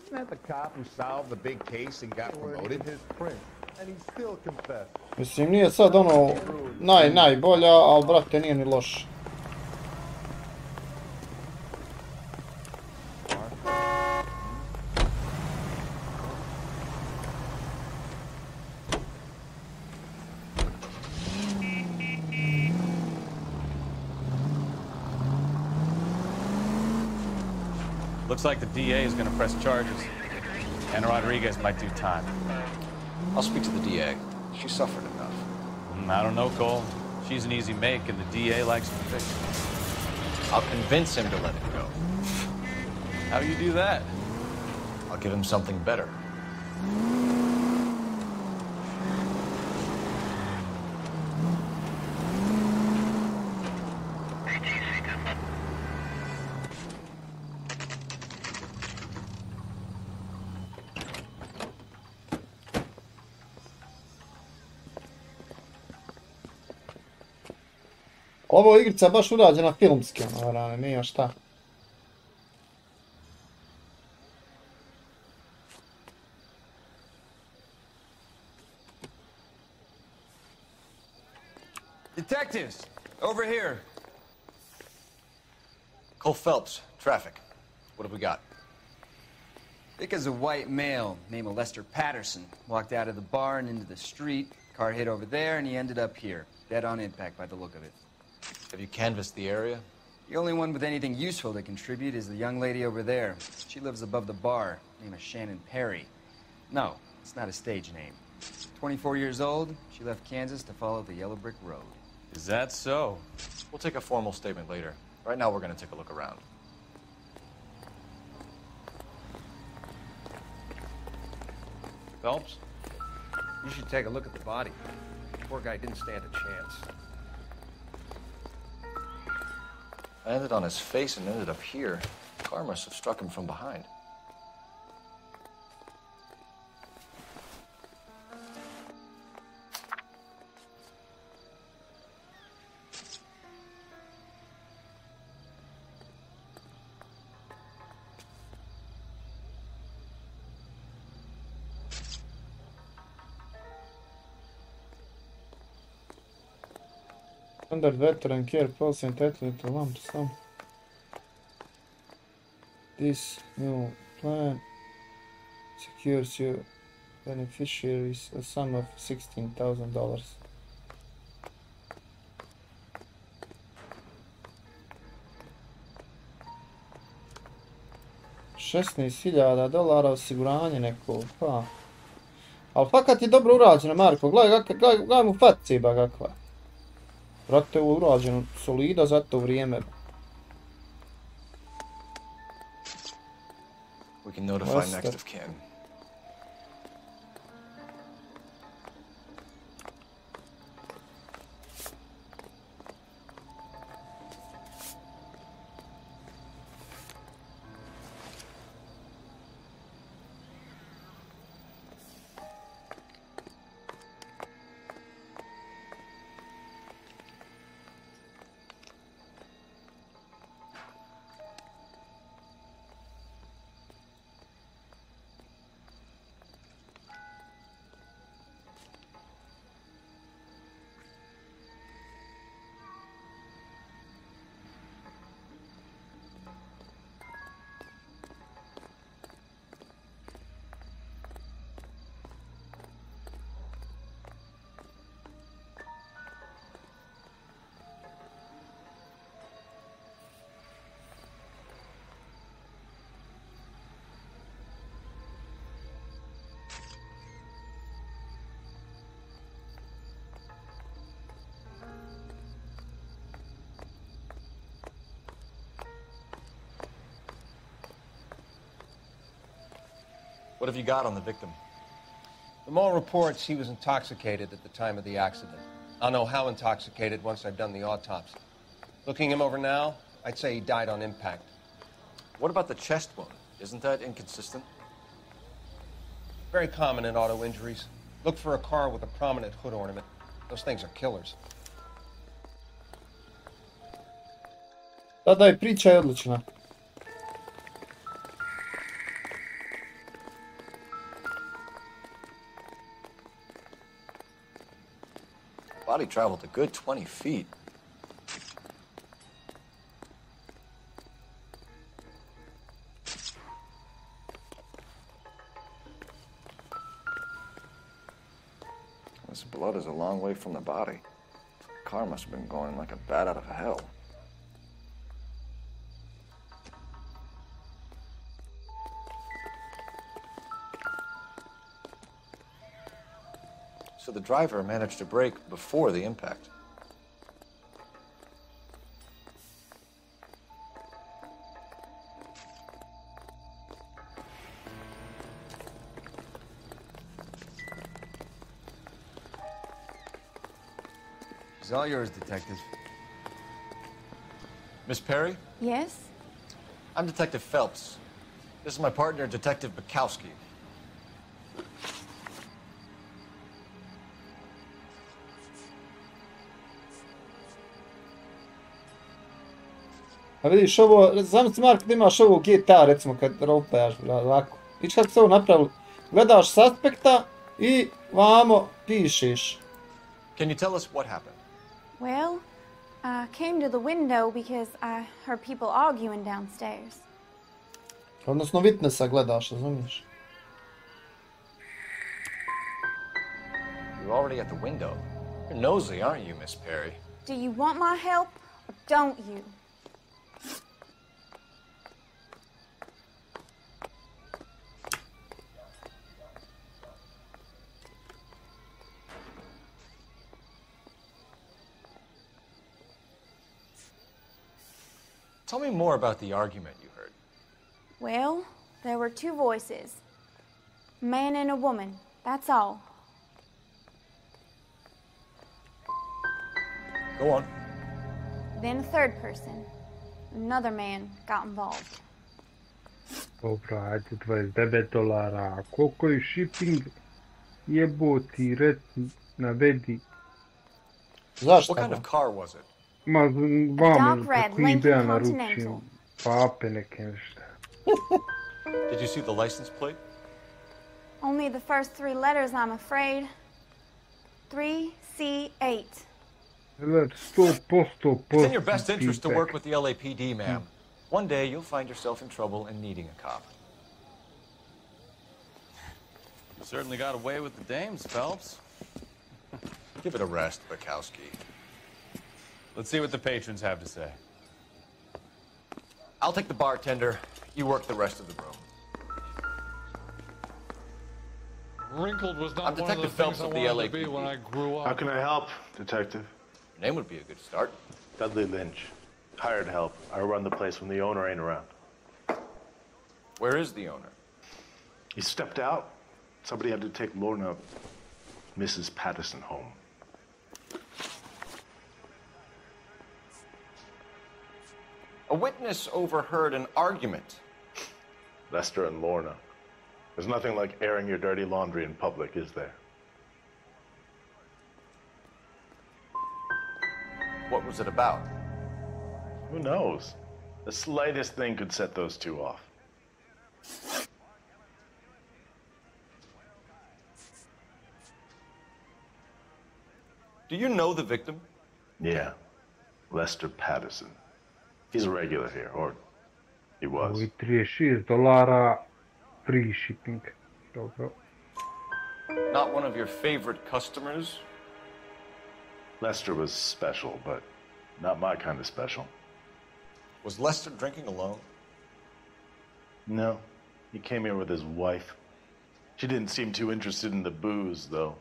Isn't that the cop who solved the big case and got promoted? His print, and he still confessed. Mislim, nije sad ono najbolja, ali brate, nije ni loš. Looks like the DA is going to press charges. And Rodriguez might do time. I'll speak to the DA. She suffered enough. I don't know, Cole. She's an easy make, and the DA likes conviction. I'll convince him to let it go. How do you do that? I'll give him something better. Ovo igrica je baš urađena filmski, ono, rane, nije šta. Detectives, over here. Cole Phelps, traffic. What have we got? Because a white male named Lester Patterson walked out of the bar and into the street. Car hit over there, and he ended up here. Dead on impact by the look of it. Have you canvassed the area? The only one with anything useful to contribute is the young lady over there. She lives above the bar. Name is Shannon Perry. No, it's not a stage name. 24 years old, she left Kansas to follow the Yellow Brick Road. Is that so? We'll take a formal statement later. Right now, we're going to take a look around. Phelps, you should take a look at the body. Poor guy didn't stand a chance. Landed on his face and ended up here. Car must have struck him from behind. Standard veteran care policy entitled to lump sum. This new plan secures your beneficiaries a sum of $16,000. $16,000 osiguranje neko, pa. Ali fakat je dobro urađeno, Marko, gledaj mu fatciba kakva. Brate, ovo urađeno solida za to vrijeme. We can notify next of kin. What have you got on the victim? From all reports, he was intoxicated at the time of the accident. I'll know how intoxicated once I've done the autopsy. Looking him over now, I'd say he died on impact. What about the chest wound? Isn't that inconsistent? Very common in auto injuries. Look for a car with a prominent hood ornament. Those things are killers. Da, priča je odlična. Body traveled a good 20 feet. This blood is a long way from the body. The car must have been going like a bat out of hell. So the driver managed to brake before the impact. It's all yours, Detective. Miss Perry? Yes? I'm Detective Phelps. This is my partner, Detective Bukowski. A vidiš ovo, zamisli Mark da imaš ovo GTA recimo kad roleplayaš, ovako. Vidiš kako se ovo napravilo? Gledaš s aspekta i vamo pišeš. Can you tell us what happened? Well, I came to the window because I heard people arguing downstairs. Odnosno witnessa gledaš, razumiješ? You're already at the window. You're nosy, aren't you, Miss Perry? Do you want my help or don't you? Tell me more about the argument you heard. Well, there were two voices. A man and a woman, that's all. Go on. Then a third person, another man, got involved. Dobro, ajde $29. Koliko je shipping? Jeboti, reci, navedi. What kind of car was it? Ma, vamo, kako ideja naručim. Pape neke nešto. Did you see the license plate? Only the first three letters, I'm afraid. 3C8. It's in your best interest to work with the LAPD, ma'am. One day you'll find yourself in trouble and needing a cop. You certainly got away with the dames, Phelps. Give it a rest, Bukowski. Let's see what the patrons have to say. I'll take the bartender. You work the rest of the room. Wrinkled was not I'm one of the Detective Phelps things I of the wanted to be LAPD. when I grew up. How can I help, Detective? Your name would be a good start. Dudley Lynch. Hired help. I run the place when the owner ain't around. Where is the owner? He stepped out. Somebody had to take Lorna, Mrs. Patterson, home. A witness overheard an argument. Lester and Lorna. There's nothing like airing your dirty laundry in public, is there? What was it about? Who knows? The slightest thing could set those two off. Do you know the victim? Yeah. Lester Patterson. He's a regular here, or he was. Ovi $36, free shipping. Dobro. Not one of your favorite customers? Lester was special, but not my kind of special. Was Lester drinking alone? No. He came here with his wife. She didn't seem too interested in the booze, though.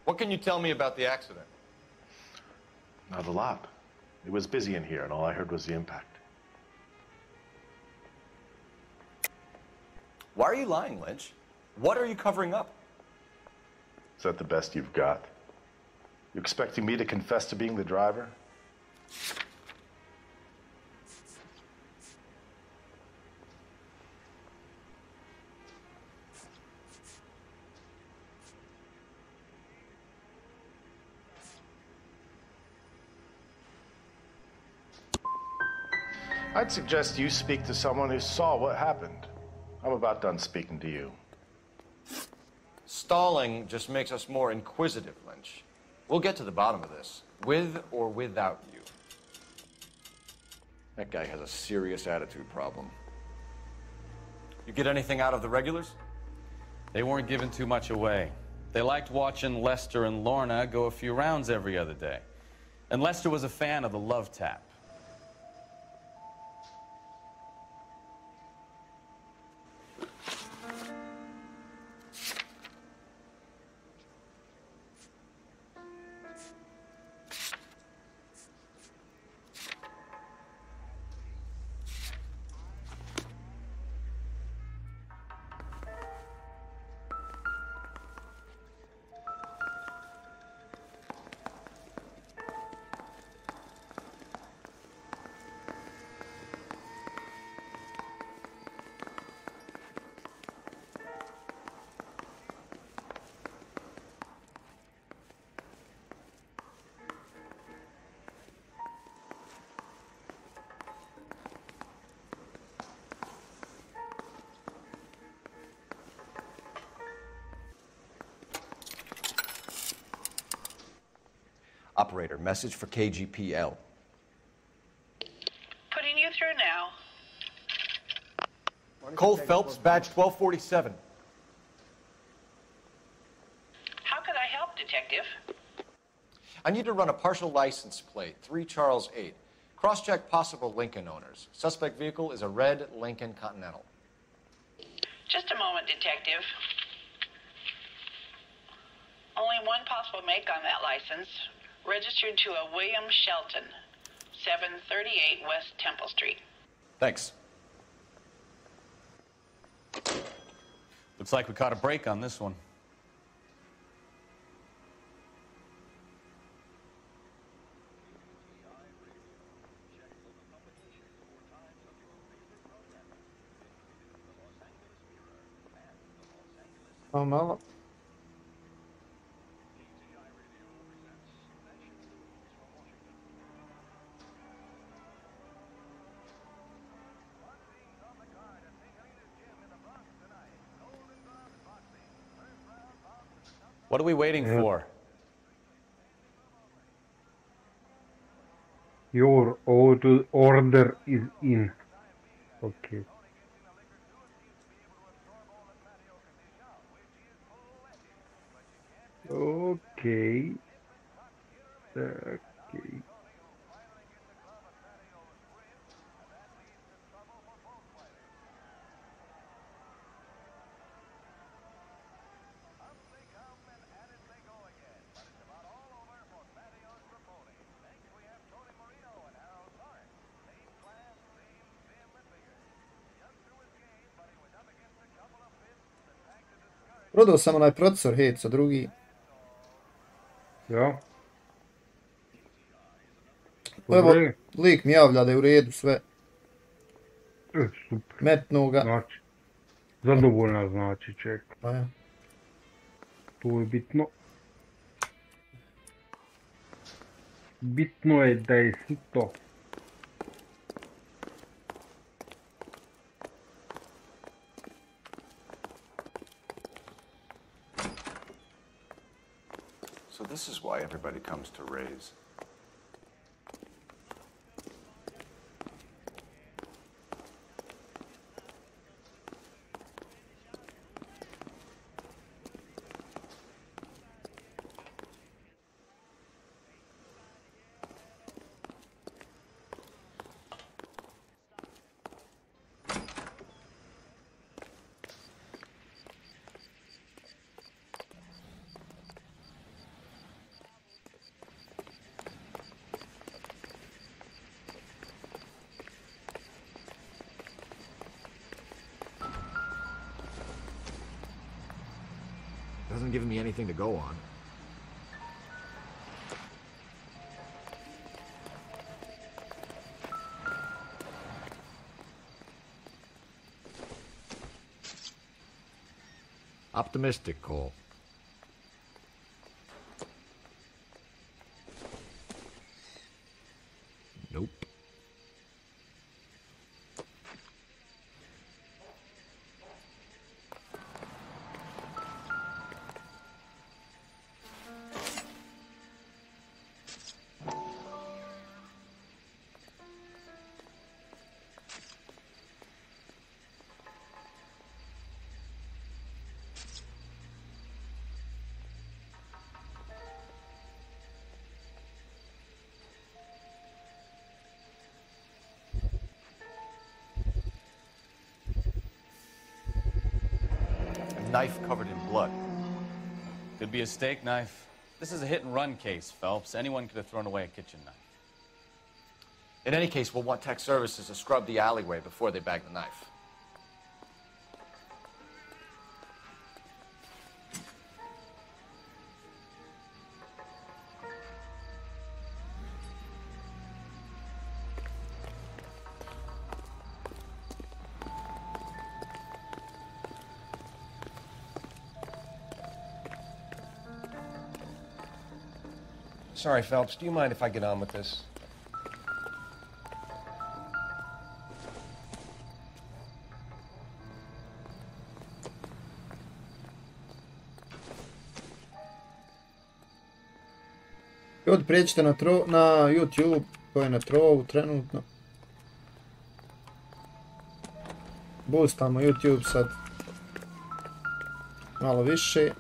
What can you tell me about the accident? Not a lot. It was busy in here, and all I heard was the impact. Why are you lying, Lynch? What are you covering up? Is that the best you've got? You expecting me to confess to being the driver? I'd suggest you speak to someone who saw what happened. I'm about done speaking to you. Stalling just makes us more inquisitive, Lynch. We'll get to the bottom of this, with or without you. That guy has a serious attitude problem. You get anything out of the regulars? They weren't giving too much away. They liked watching Lester and Lorna go a few rounds every other day. And Lester was a fan of the love tap. Operator, message for KGPL. Putting you through now. Cole Phelps, badge 1247. How could I help, Detective? I need to run a partial license plate, 3 Charles 8. Cross-check possible Lincoln owners. Suspect vehicle is a red Lincoln Continental. Just a moment, Detective. Only one possible make on that license. Registered to a William Shelton, 738 West Temple Street. Thanks. Looks like we caught a break on this one. Pa malo. What are we waiting for? Your order is in. Okay. Okay. Okay. Prodao sam onaj procesor Heco, drugi. Ja. Evo, lik mi javlja da je u redu sve. Super. Metnu ga. Znači, zadovoljna znači, čekaj. Pa ja. To je bitno. Bitno je da je sito. So this is why everybody comes to Ray's. Hasn't given me anything to go on. Optimistic, Cole. Nope. Knife covered in blood. Could be a steak knife. This is a hit-and-run case, Phelps. Anyone could have thrown away a kitchen knife. In any case, we'll want tech services to scrub the alleyway before they bag the knife. Sorry, Phelps, do you mind if I get on with this? Ljudi, prijeđite na YouTube, koji je na Trovu trenutno. Boostamo YouTube sad malo više.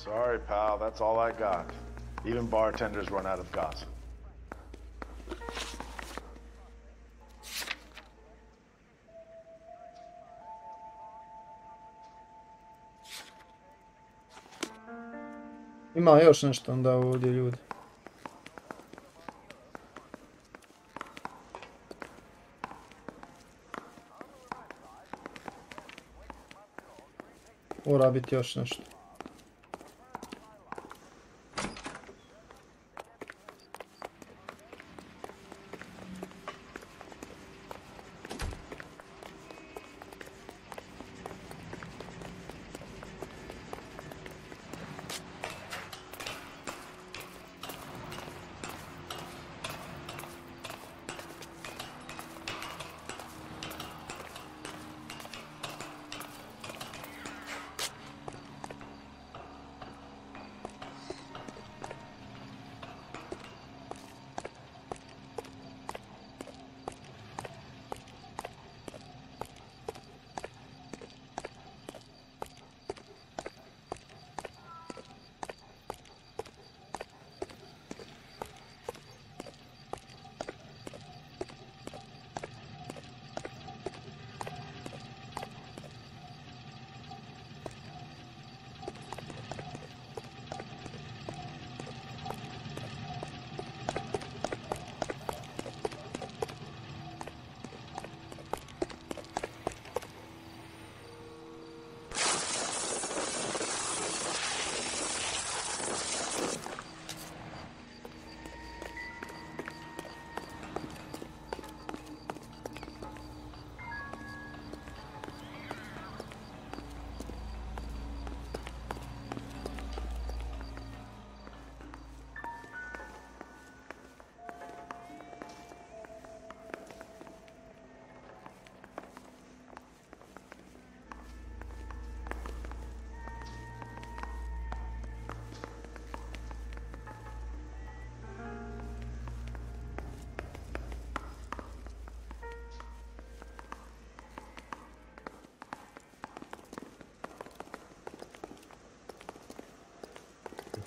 Sorry, pal, that's all I got. Even bartenders run out of gossip. Ima još nešto onda ovdje, ljudi. Mora biti još nešto.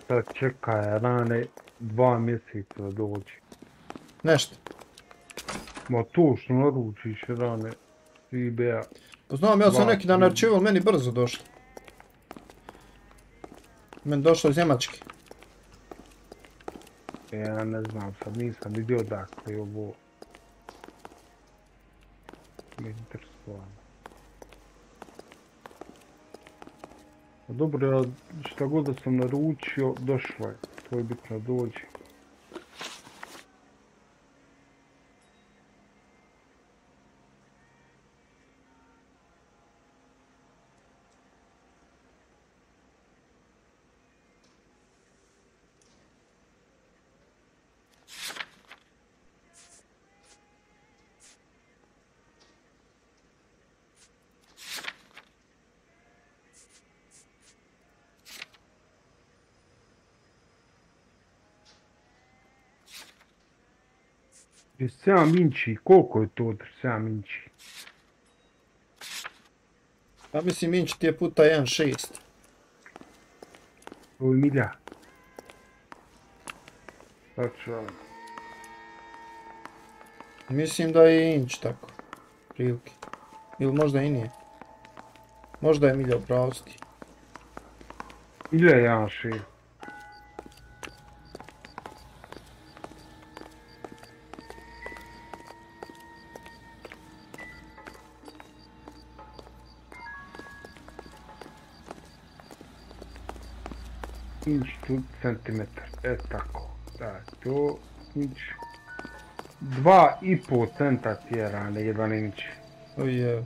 Sad čekaj, rane 2 mjeseca da dođe. Nešto. Ma to što naručiš rane eBay-a. Znam, ja sam neki dan naručivao, meni brzo došlo. Meni došlo iz Njemačke. Ja ne znam, sad nisam vidio dakle ovo. Me interesovalo. Dobro, ja šta god da sam naručio, došlo je. To je bitno dođe. I 7 inči, koliko je to 7 inči? Ja mislim inč ti je puta 1,6. Ovo je milja. Tačno. Mislim da je inč tako. Prilike. Ili možda i nije. Možda je milja u pravosti. Milja je 1,6. inč tu centimetar. Tako. Da, to inč. 2,5 centa tjera, a ne 1 inč. Ojej.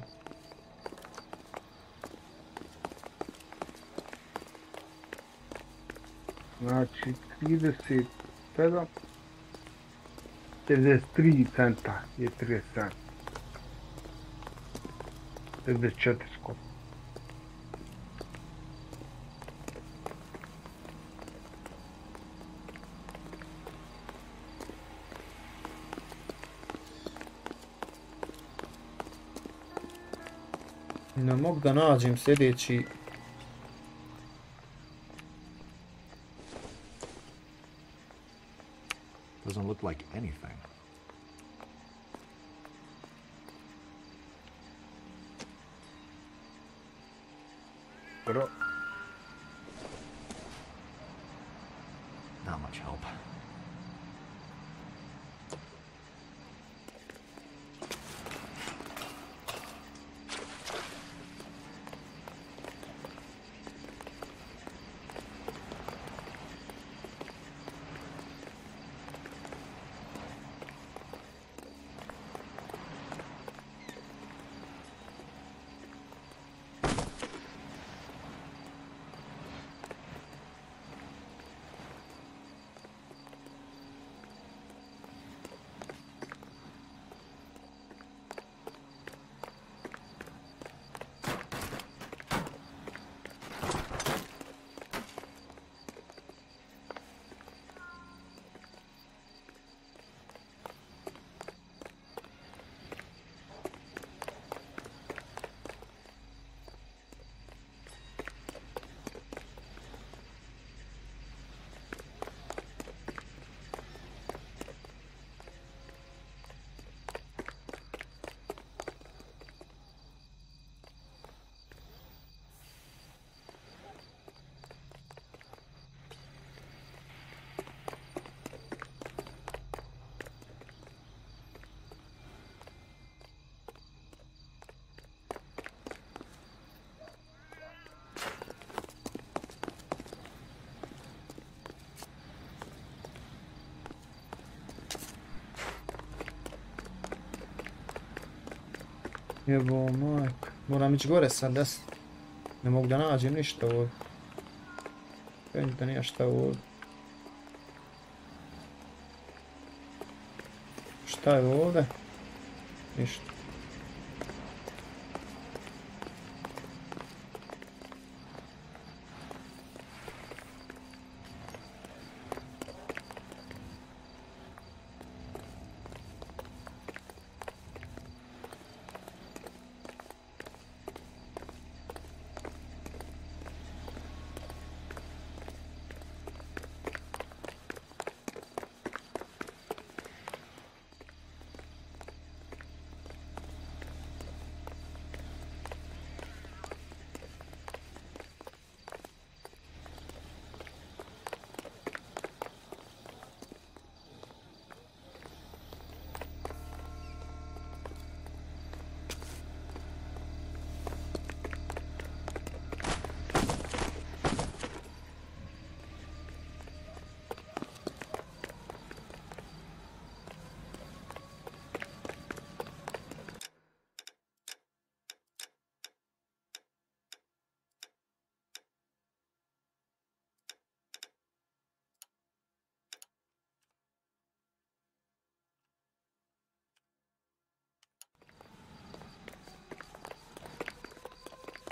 Znači 37, 53 centa je 37. 54 skoro. Ne mogu da nađem sljedeći. Doesn't look like anything. Bro. Not much help. Jebo majko. Moram ići gore sad desno. Ne mogu da nađem ništa ovdje. Vidim da nije šta ovdje. Šta je ovdje? Ništa.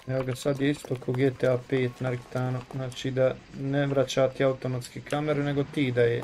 Evo ga, sad je isto kao GTA 5 nariktano, znači da ne vraća ti automatski kameru, nego ti da je.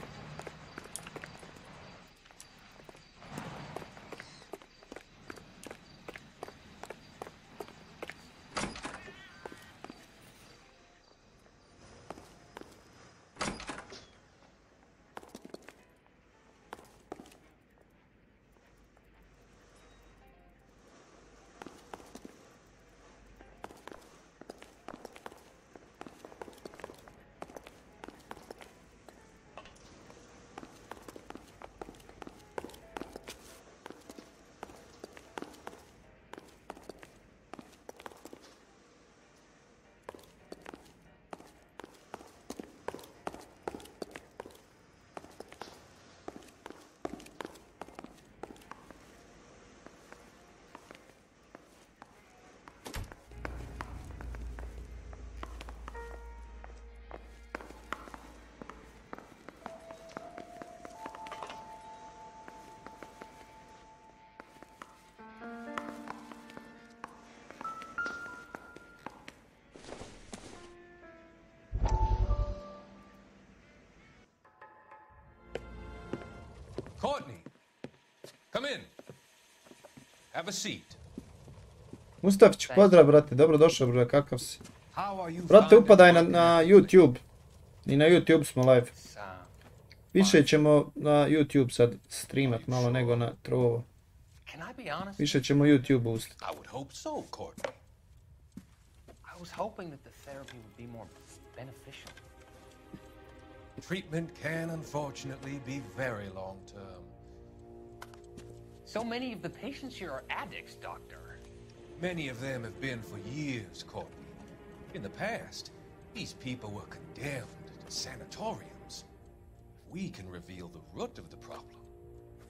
Come in. Have a seat. Mustafić, pozdrav brate, dobro došao bre, kakav si? Brate, upadaj na YouTube. I na YouTube smo live. Više ćemo na YouTube sad streamat malo nego na Trovo. Više ćemo YouTube ustit. I would hope so, Courtney. I was hoping that the therapy would be more beneficial. Treatment can unfortunately be very long term. So many of the patients here are addicts, Doctor. Many of them have been for years, Courtney. In the past, these people were condemned to sanatoriums. If we can reveal the root of the problem,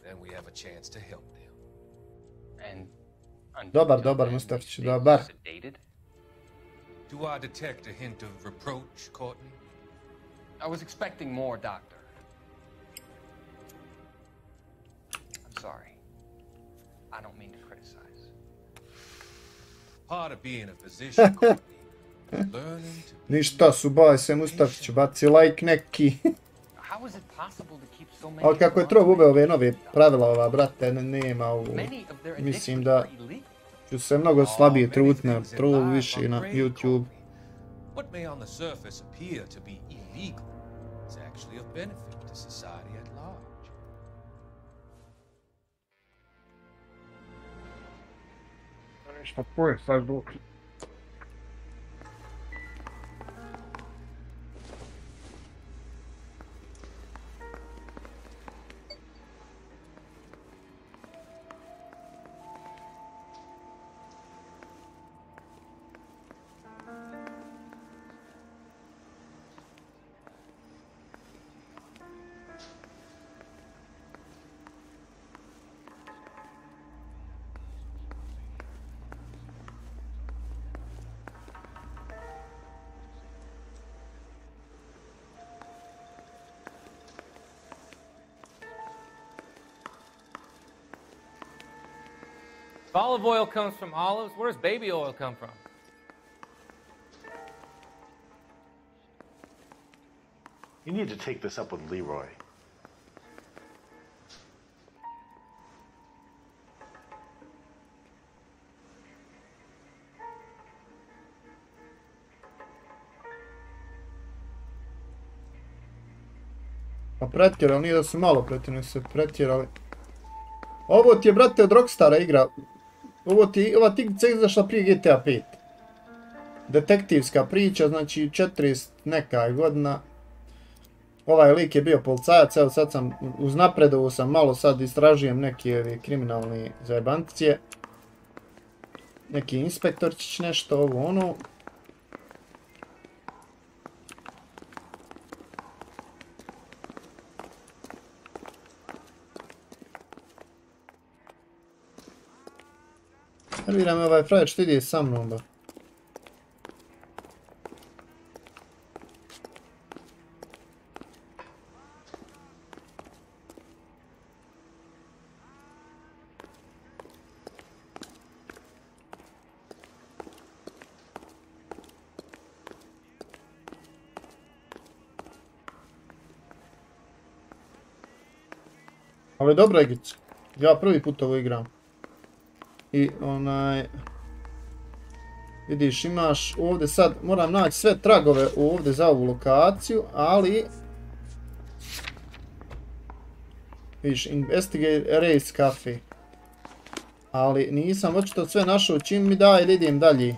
then we have a chance to help them. And Dobar, Mustafić, dobar. Do I detect a hint of reproach, Courtney? I was expecting more, Doctor. I'm sorry. I don't mean to criticize. Part of being a physician, Courtney, is learning to be... Ništa, subaj se Mustafić, baci like neki. How is it possible to keep so many... Ali kako je Trov uveo ove nove pravila ova, brate, nema ovu... Mislim da ću se mnogo slabije truditi na Trovu, više na YouTube. What may on the surface appear to be illegal is actually of benefit to society at large. Ništa poje, sad dok. If olive oil comes from olives, where does baby oil come from? You need to take this up with Leroy. Pa pretjerali, nije da su malo pretjerali, se pretjerali. Ovo ti je, brate, od Rockstara igra. Ova igrica je izašla prije GTA 5. Detektivska priča, znači 40 neka godina. Ovaj lik je bio policajac, evo sad sam uznapredovo sam malo, sad istražujem neke kriminalne zajebancije. Neki inspektorčić, nešto, ovo ono. Nervira me ovaj frajer što ide sa mnom, ba. Ovo je dobra igrica. Ja prvi put ovo igram. I vidiš, imaš ovdje sad, moram naći sve tragove ovdje za ovu lokaciju, ali vidiš, investigate race cafe, ali nisam očito sve našao, čim mi daje da idem dalje.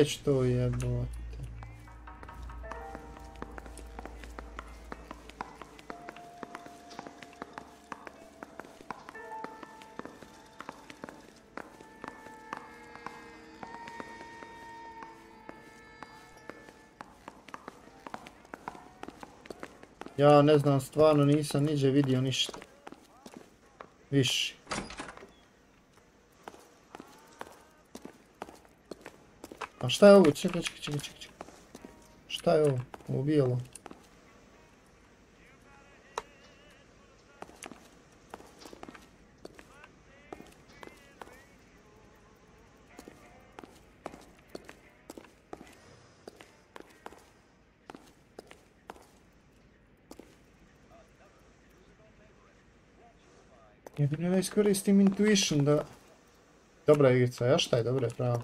Što jebote. Ja ne znam, stvarno nisam niđe vidio ništa. Više. A šta je ovo? Čekaj. Šta je ovo? Ovo bijelo. Jedino da iskoristim intuition da... Dobra igrica, ja šta je, dobro je pravo.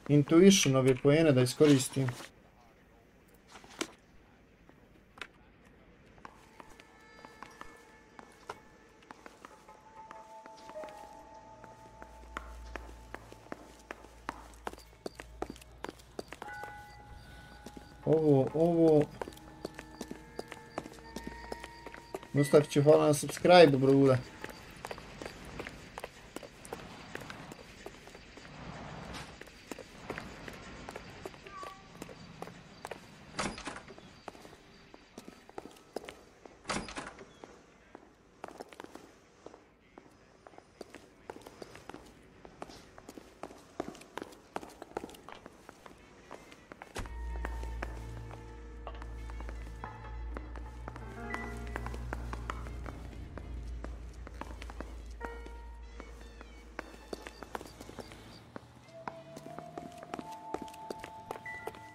Intuition ove poene da iskoristim. Ovo... Mustafiću, hvala na subscribe, bruda.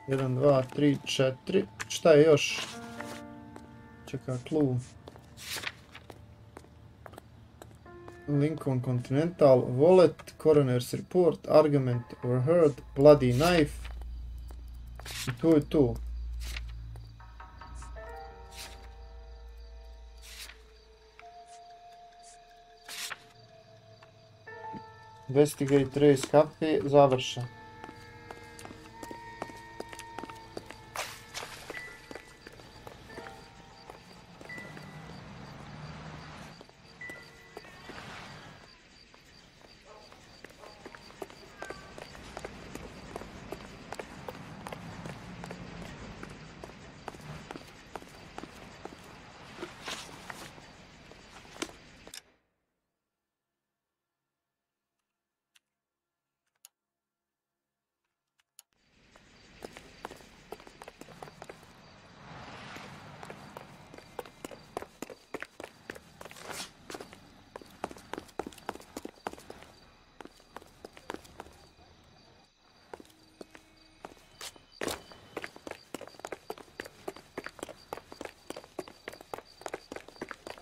Jedan, dva, tri, četiri. Šta je još? Čeka, clue. Lincoln Continental, Wallet, Coroner's Report, Argument Overheard, Bloody Knife. I to je to. Investigate, Race Cafe, završen.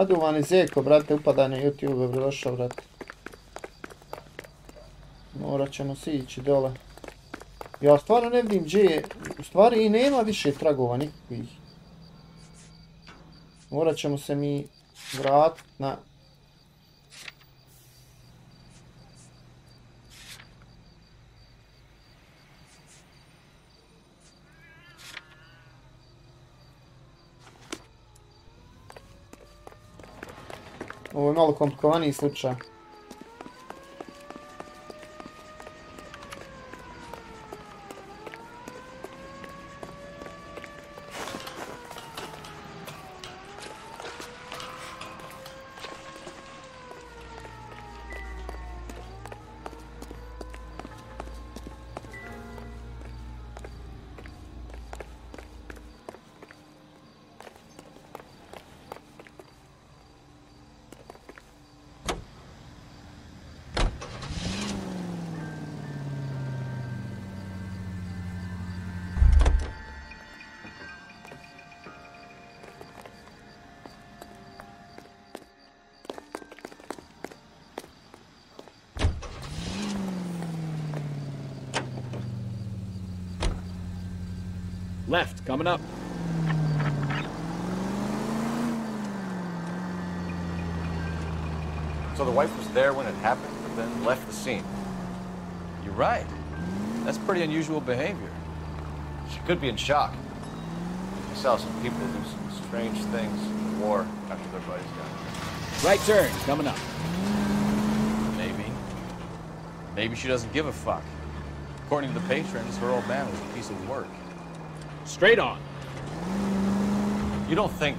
Aduvani Zeko, brate, upadaj na YouTube, dobrodošao, brate. Morat ćemo si ići dole. Ja stvarno ne vidim gdje je, u stvari i nema više tragova nikakvih. Morat ćemo se mi vratiti na... Ovo je malo komplikovaniji slučaj. Left, coming up. So the wife was there when it happened, but then left the scene. You're right. That's pretty unusual behavior. She could be in shock. I saw some people do some strange things in the war after their buddies got. Right turn, coming up. Maybe. Maybe she doesn't give a fuck. According to the patrons, her old man was a piece of work. Straight on. You don't think...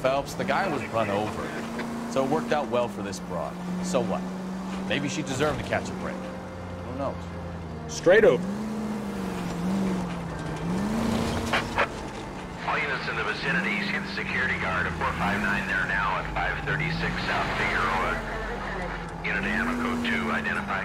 Phelps, the guy was run over. So it worked out well for this broad. So what? Maybe she deserved to catch a break. Who knows? Straight over. All units in the vicinity, see the security guard at 459 there now at 536 South Figueroa. Unit ammo code 2, identify.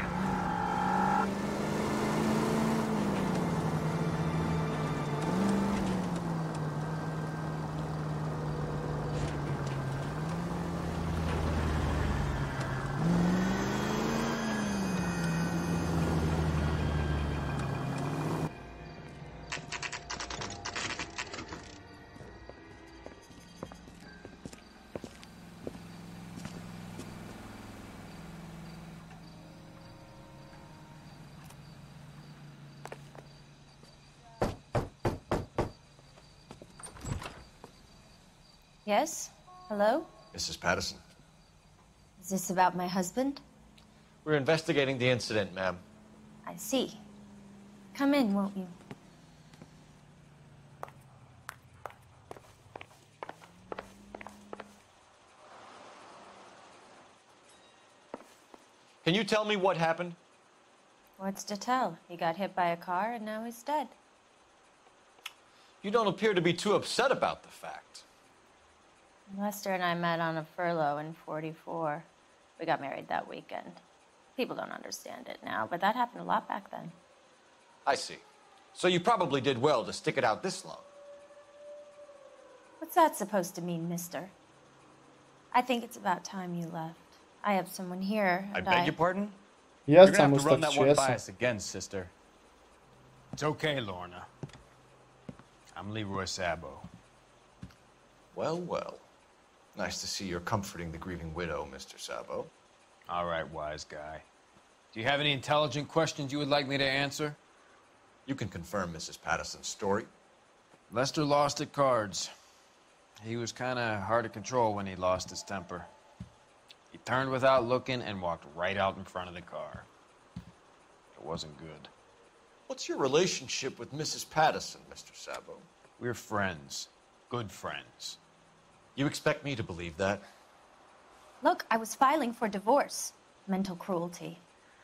Yes? Hello? Mrs. Patterson. Is this about my husband? We're investigating the incident, ma'am. I see. Come in, won't you? Can you tell me what happened? What's to tell? He got hit by a car and now he's dead. You don't appear to be too upset about the fact. Lester and I met on a furlough in '44. We got married that weekend. People don't understand it now, but that happened a lot back then. I see. So you probably did well to stick it out this long. What's that supposed to mean, mister? I think it's about time you left. I have someone here, I and beg your pardon? Yes, You're gonna have to run that Mustafa, one yes. by us again, sister. It's okay, Lorna. I'm Leroy Sabo. Well, well. Nice to see you're comforting the grieving widow, Mr. Sabo. All right, wise guy. Do you have any intelligent questions you would like me to answer? You can confirm Mrs. Patterson's story. Lester lost at cards. He was kind of hard to control when he lost his temper. He turned without looking and walked right out in front of the car. It wasn't good. What's your relationship with Mrs. Patterson, Mr. Sabo? We're friends. Good friends. You expect me to believe that? Look, I was filing for divorce. Mental cruelty.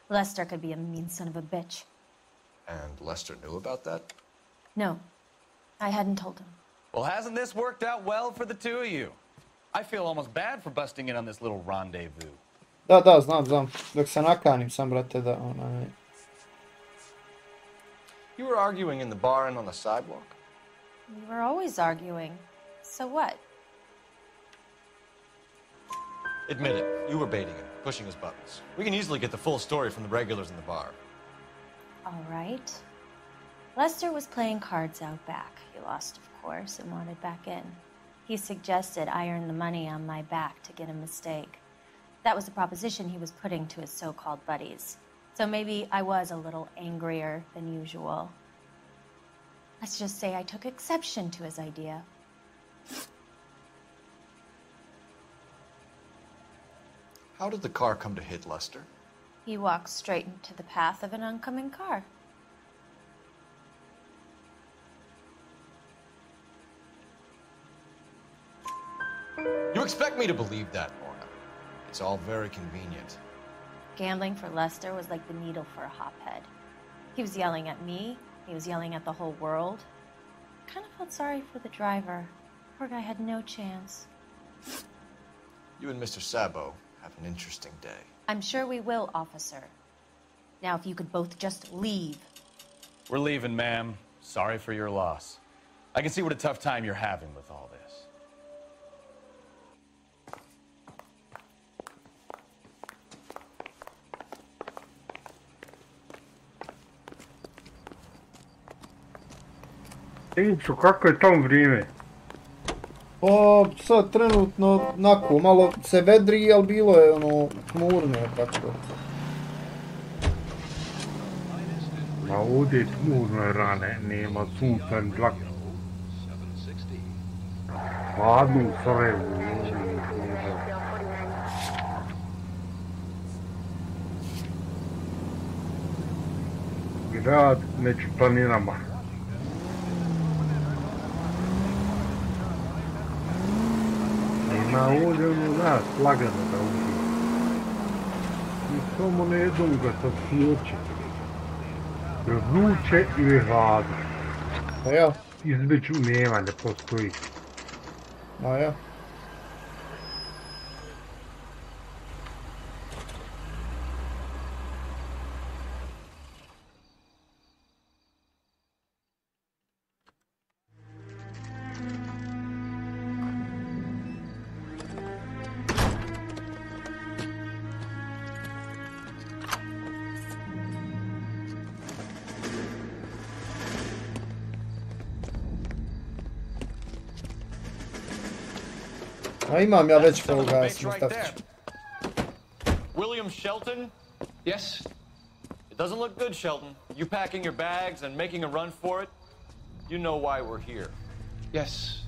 Lester could be a mean son of a bitch. And Lester knew about that? No, I hadn't told him. Well, hasn't this worked out well for the two of you? I feel almost bad for busting in on this little rendezvous. Da, znam. Dok se nakanim sam, brate, da onaj... You were arguing in the bar and on the sidewalk? We were always arguing. So what? Admit it, you were baiting him, pushing his buttons. We can easily get the full story from the regulars in the bar. All right. Lester was playing cards out back. He lost, of course, and wanted back in. He suggested I earn the money on my back to get a mistake. That was the proposition he was putting to his so-called buddies. So maybe I was a little angrier than usual. Let's just say I took exception to his idea. How did the car come to hit Lester? He walked straight into the path of an oncoming car. You expect me to believe that, Lorna? It's all very convenient. Gambling for Lester was like the needle for a hophead. He was yelling at me. He was yelling at the whole world. I kind of felt sorry for the driver. Poor guy had no chance. You and Mr. Sabo have an interesting day. I'm sure we will, officer. Now, if you could both just leave. We're leaving, ma'am. Sorry for your loss. I can see what a tough time you're having with all this. Inču, kako je tam vrijeme? Pa, sad trenutno, nako, malo se vedri, ali bilo je ono, hmurno, tako. Ma ovdje je tmurno je rane, nema sunca ni dlaka. Hladno u Sarajevu. Grad među planinama. Ima ovdje ono nas lagano da uđe. I samo na jednom ga sad sjeće. Je vruće i je hladno. Pa ja. Između nema, ne postoji. Ma ja. A imam ja već Fall Guys, Mustafić. William Shelton? Yes? It doesn't look good, Shelton. You packing your bags and making a run for it? You know why we're here. Yes.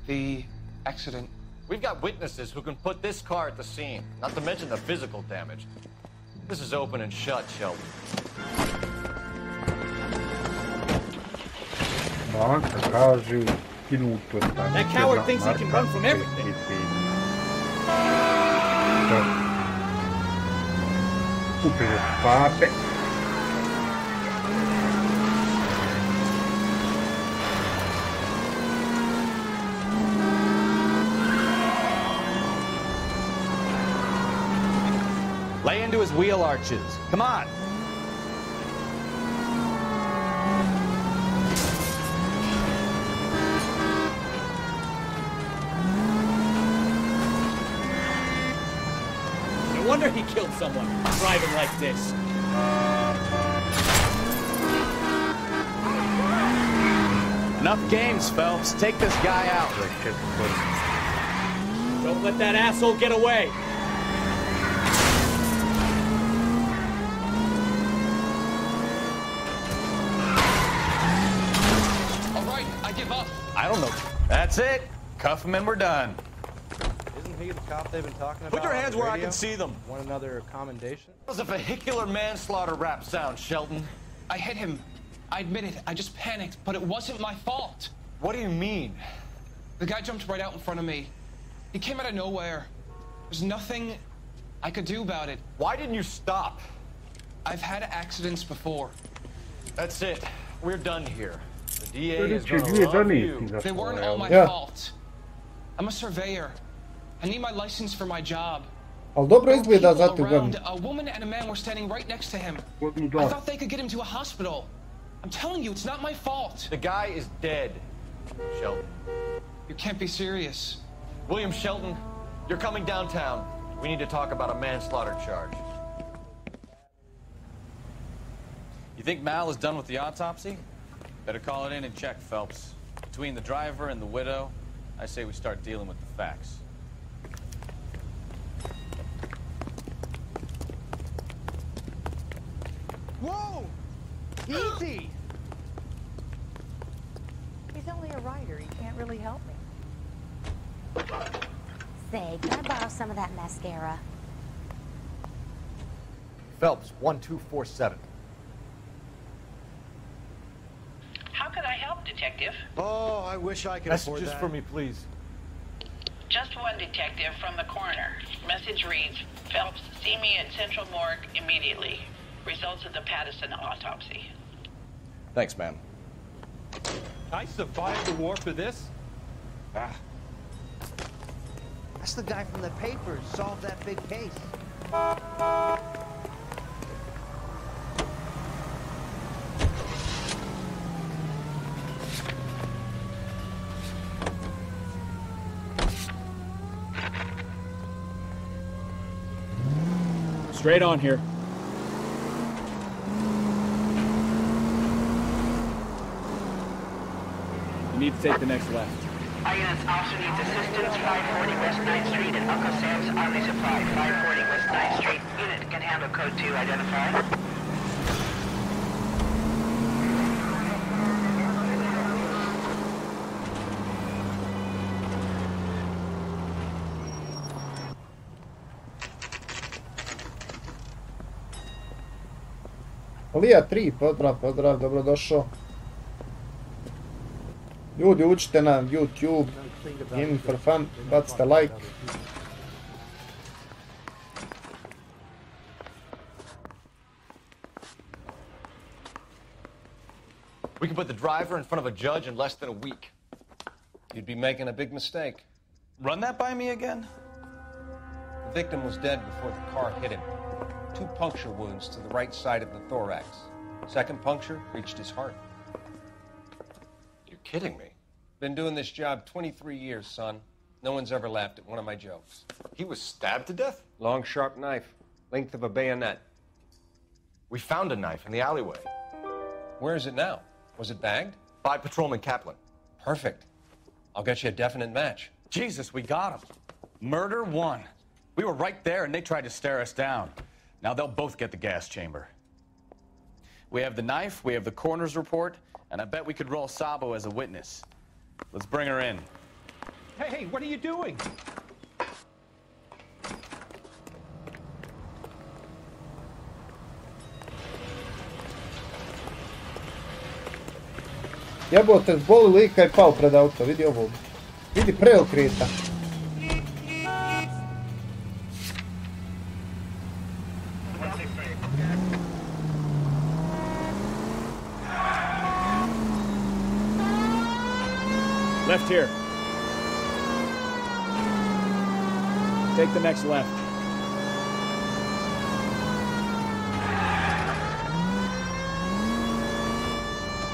The Accident. We've got witnesses who can put this car at the scene, not to mention the physical damage. This is open and shut, Sheldon. That coward thinks he can run from everything. Lay into his wheel arches. Come on. No wonder he killed someone driving like this. Enough games, Phelps. Take this guy out. Don't let that asshole get away. I don't know. That's it. Cuff him and we're done. Isn't he the cop they've been talking about? Put your hands where I can see them. Want another commendation? That was a vehicular manslaughter rap sound, Sheldon. I hit him. I admit it. I just panicked, but it wasn't my fault. What do you mean? The guy jumped right out in front of me. He came out of nowhere. There's nothing I could do about it. Why didn't you stop? I've had accidents before. That's it. We're done here. The DA is They going to love you. They weren't all my fault. I'm a surveyor. I need my license for my job. Ali dobro izgleda za tu Around, a woman and a man were standing right next to him. I thought they could get him to a hospital. I'm telling you, it's not my fault. The guy is dead, Sheldon. You can't be serious. William Shelton, you're coming downtown. We need to talk about a manslaughter charge. You think Mal is done with the autopsy? Better call it in and check, Phelps. Between the driver and the widow, I say we start dealing with the facts. Whoa! Easy! He's only a writer. He can't really help me. Say, can I borrow some of that mascara? Phelps, 1247. How can I help, Detective? Oh, I wish I could afford that. Messages for me, please. Just one detective from the coroner. Message reads, Phelps, see me at Central Morgue immediately. Results of the Pattison autopsy. Thanks, ma'am. I survived the war for this? Ah. That's the guy from the papers. Solved that big case. Straight on here. You need to take the next left. Our units also needs assistance. 540 West 9th Street and Uncle Sam's Army Supply. 540 West 9th Street. Unit can handle code 2. Identify. Lija 3, pozdrav, dobrodošao. Ljudi, učite na YouTube, Gaming for Fun, bacite like. We can put the driver in front of a judge in less than a week. You'd be making a big mistake. Run that by me again? The victim was dead before the car hit him. 2 puncture wounds to the right side of the thorax. Second puncture reached his heart. You're kidding me. Been doing this job 23 years, son. No one's ever laughed at one of my jokes. He was stabbed to death? Long, sharp knife. Length of a bayonet. We found a knife in the alleyway. Where is it now? Was it bagged? By Patrolman Kaplan. Perfect. I'll get you a definite match. Jesus, we got him. Murder 1. We were right there and they tried to stare us down. Now they'll both get the gas chamber. We have the knife, we have the coroner's report, and I bet we could roll Sabo as a witness. Let's bring her in. Hey, what are you doing? Jebote, zboli lika i pao pred auto, vidi ovo. Vidi preokreta. Left here. Take the next left.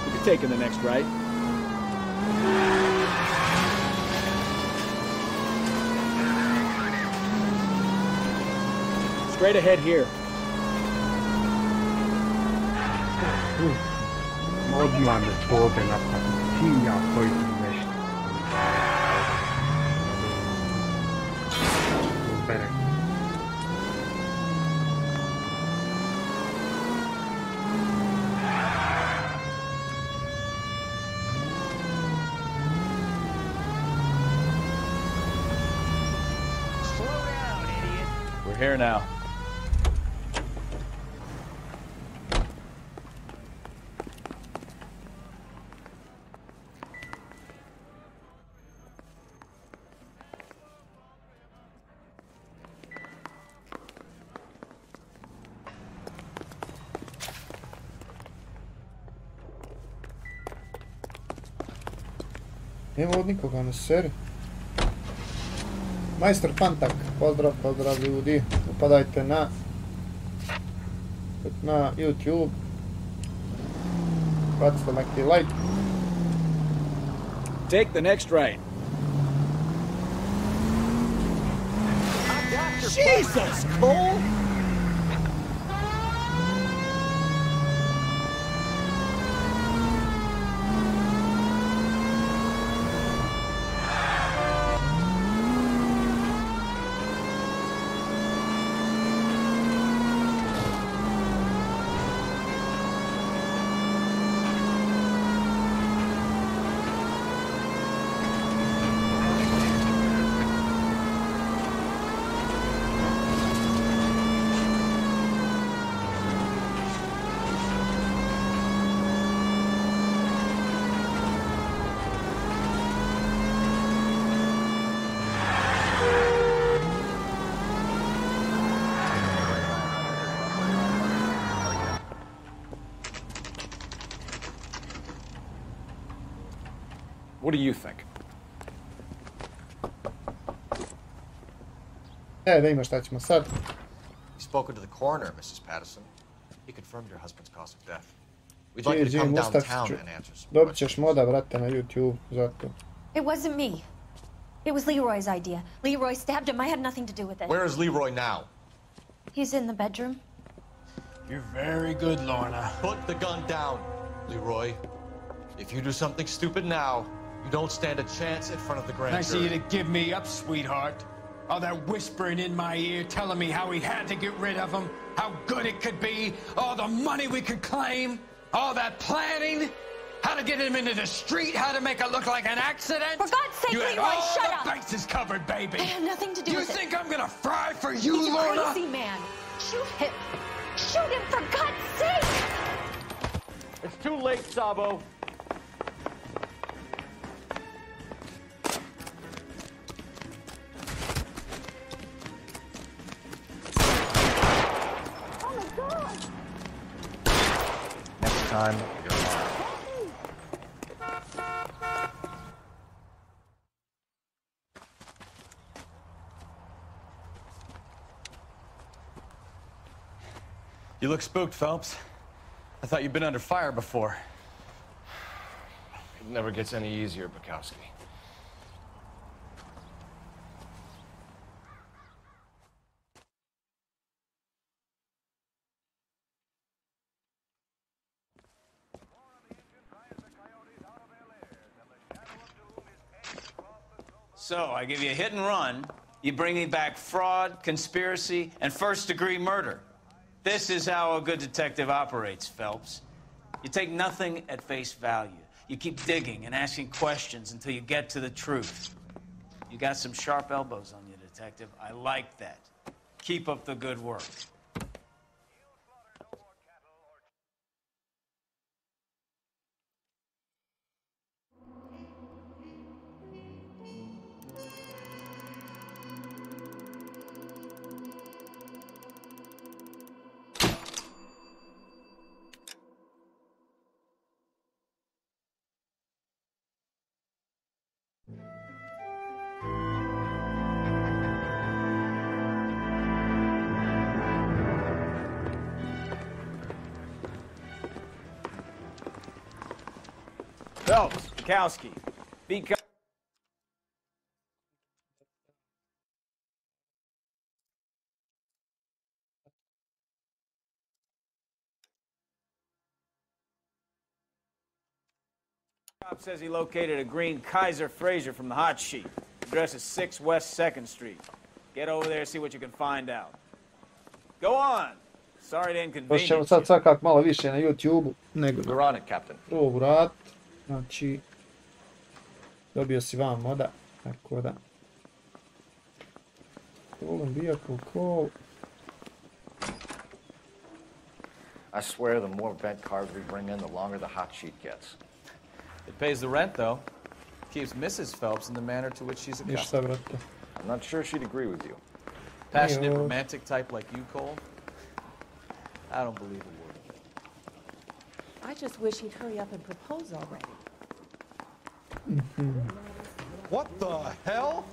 You can take in the next right. Straight ahead here. Odmah me svode na patinja koji su nešto. Ubere. We're here now. Nema od nikoga na seri. Majstor Pantak, pozdrav ljudi. Upadajte na YouTube. Bacite neki like. Take the next right. Jesus, Cole! What do you think? Da vidimo šta ćemo sad. You've spoken to the coroner, Mrs. Patterson. He confirmed your husband's cause of death. We'd like you to come downtown and answer some Dobit ćeš moda, brate, na YouTube, zato. It wasn't me. It was Leroy's idea. Leroy stabbed him. I had nothing to do with it. Where is Leroy now? He's in the bedroom. You're very good, Lorna. Put the gun down, Leroy. If you do something stupid now, you don't stand a chance in front of the grand Nice of jury. you to give me up, sweetheart. All that whispering in my ear telling me how we had to get rid of him, how good it could be, all the money we could claim, all that planning, how to get him into the street, how to make it look like an accident. For God's sake, you had Leroy, all shut the up. bases covered, baby. I have nothing to do you with it. You think I'm gonna fry for you, He's Lorna? a crazy man. Shoot him. Shoot him, for God's sake. It's too late, Sabo. Next time, you're lying. You look spooked, Phelps. I thought you'd been under fire before. It never gets any easier, Bukowski. So, I give you a hit and run, you bring me back fraud, conspiracy, and first-degree murder. This is how a good detective operates, Phelps. You take nothing at face value. You keep digging and asking questions until you get to the truth. You got some sharp elbows on you, Detective. I like that. Keep up the good work. Phelps, Kowski, be Cop says he located a green Kaiser Fraser from the hot sheet. Address is 6 West 2nd Street. Get over there, see what you can find out. Go on. Sorry to inconvenience. Pošto ćemo sad svakak malo više na YouTube-u nego We're on it, Captain. prvo vrat. Znači, dobio si vam moda, tako da. Stolen vehicle call. I swear the more vent cards we bring in, the longer the hot sheet gets. It pays the rent, though. Keeps Mrs. Phelps in the manner to which she's Ništa, accustomed. brate. I'm not sure she'd agree with you. Passionate, Ayo. romantic type like you, Cole? I don't believe a word of it. I just wish he'd hurry up and propose already. What the hell?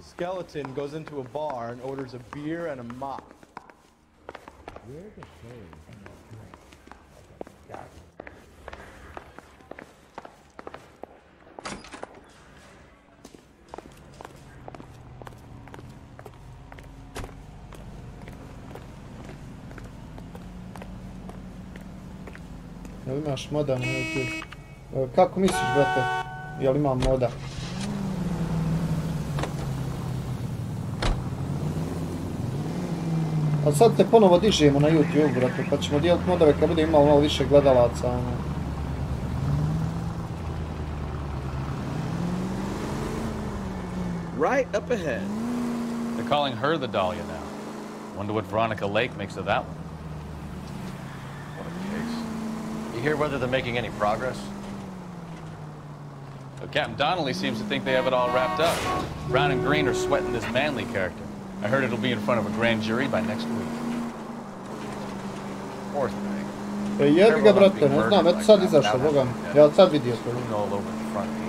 Skeleton goes into a bar and orders a beer and a mop. Jel imaš moda na YouTube? Kako misliš, brate? Jel imam moda? A sad te ponovo dižemo na YouTube, brate, pa ćemo dijelit modove kad bude imalo malo više gledalaca, ono. Right up ahead. They're calling her the Dahlia now. Wonder what Veronica Lake makes of that one. What a case. You hear whether they're making any progress? Well, Captain Donnelly seems to think they have it all wrapped up. Brown and Green are sweating this Manley character. I heard it'll be in front of a grand jury by next week. Poor thing. Jebi ga, brate, ne znam, eto sad izašao, boga mi. Ja sad vidio to. All over the front page.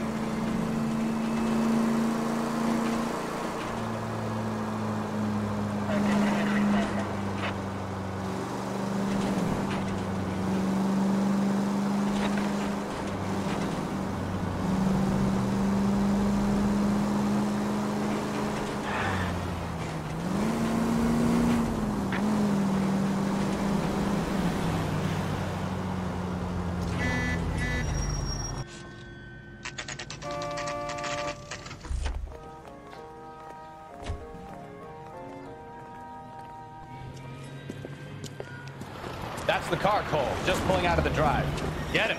That's the car, Cole, just pulling out of the drive. Get him.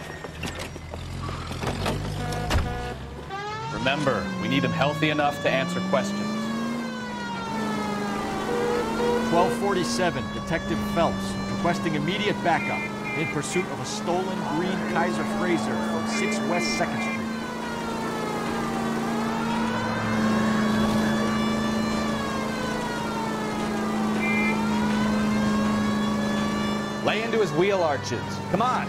Remember, we need him healthy enough to answer questions. 1247, Detective Phelps, requesting immediate backup in pursuit of a stolen green Kaiser Fraser from 6 West 2nd Street. Lay into his wheel arches. Come on.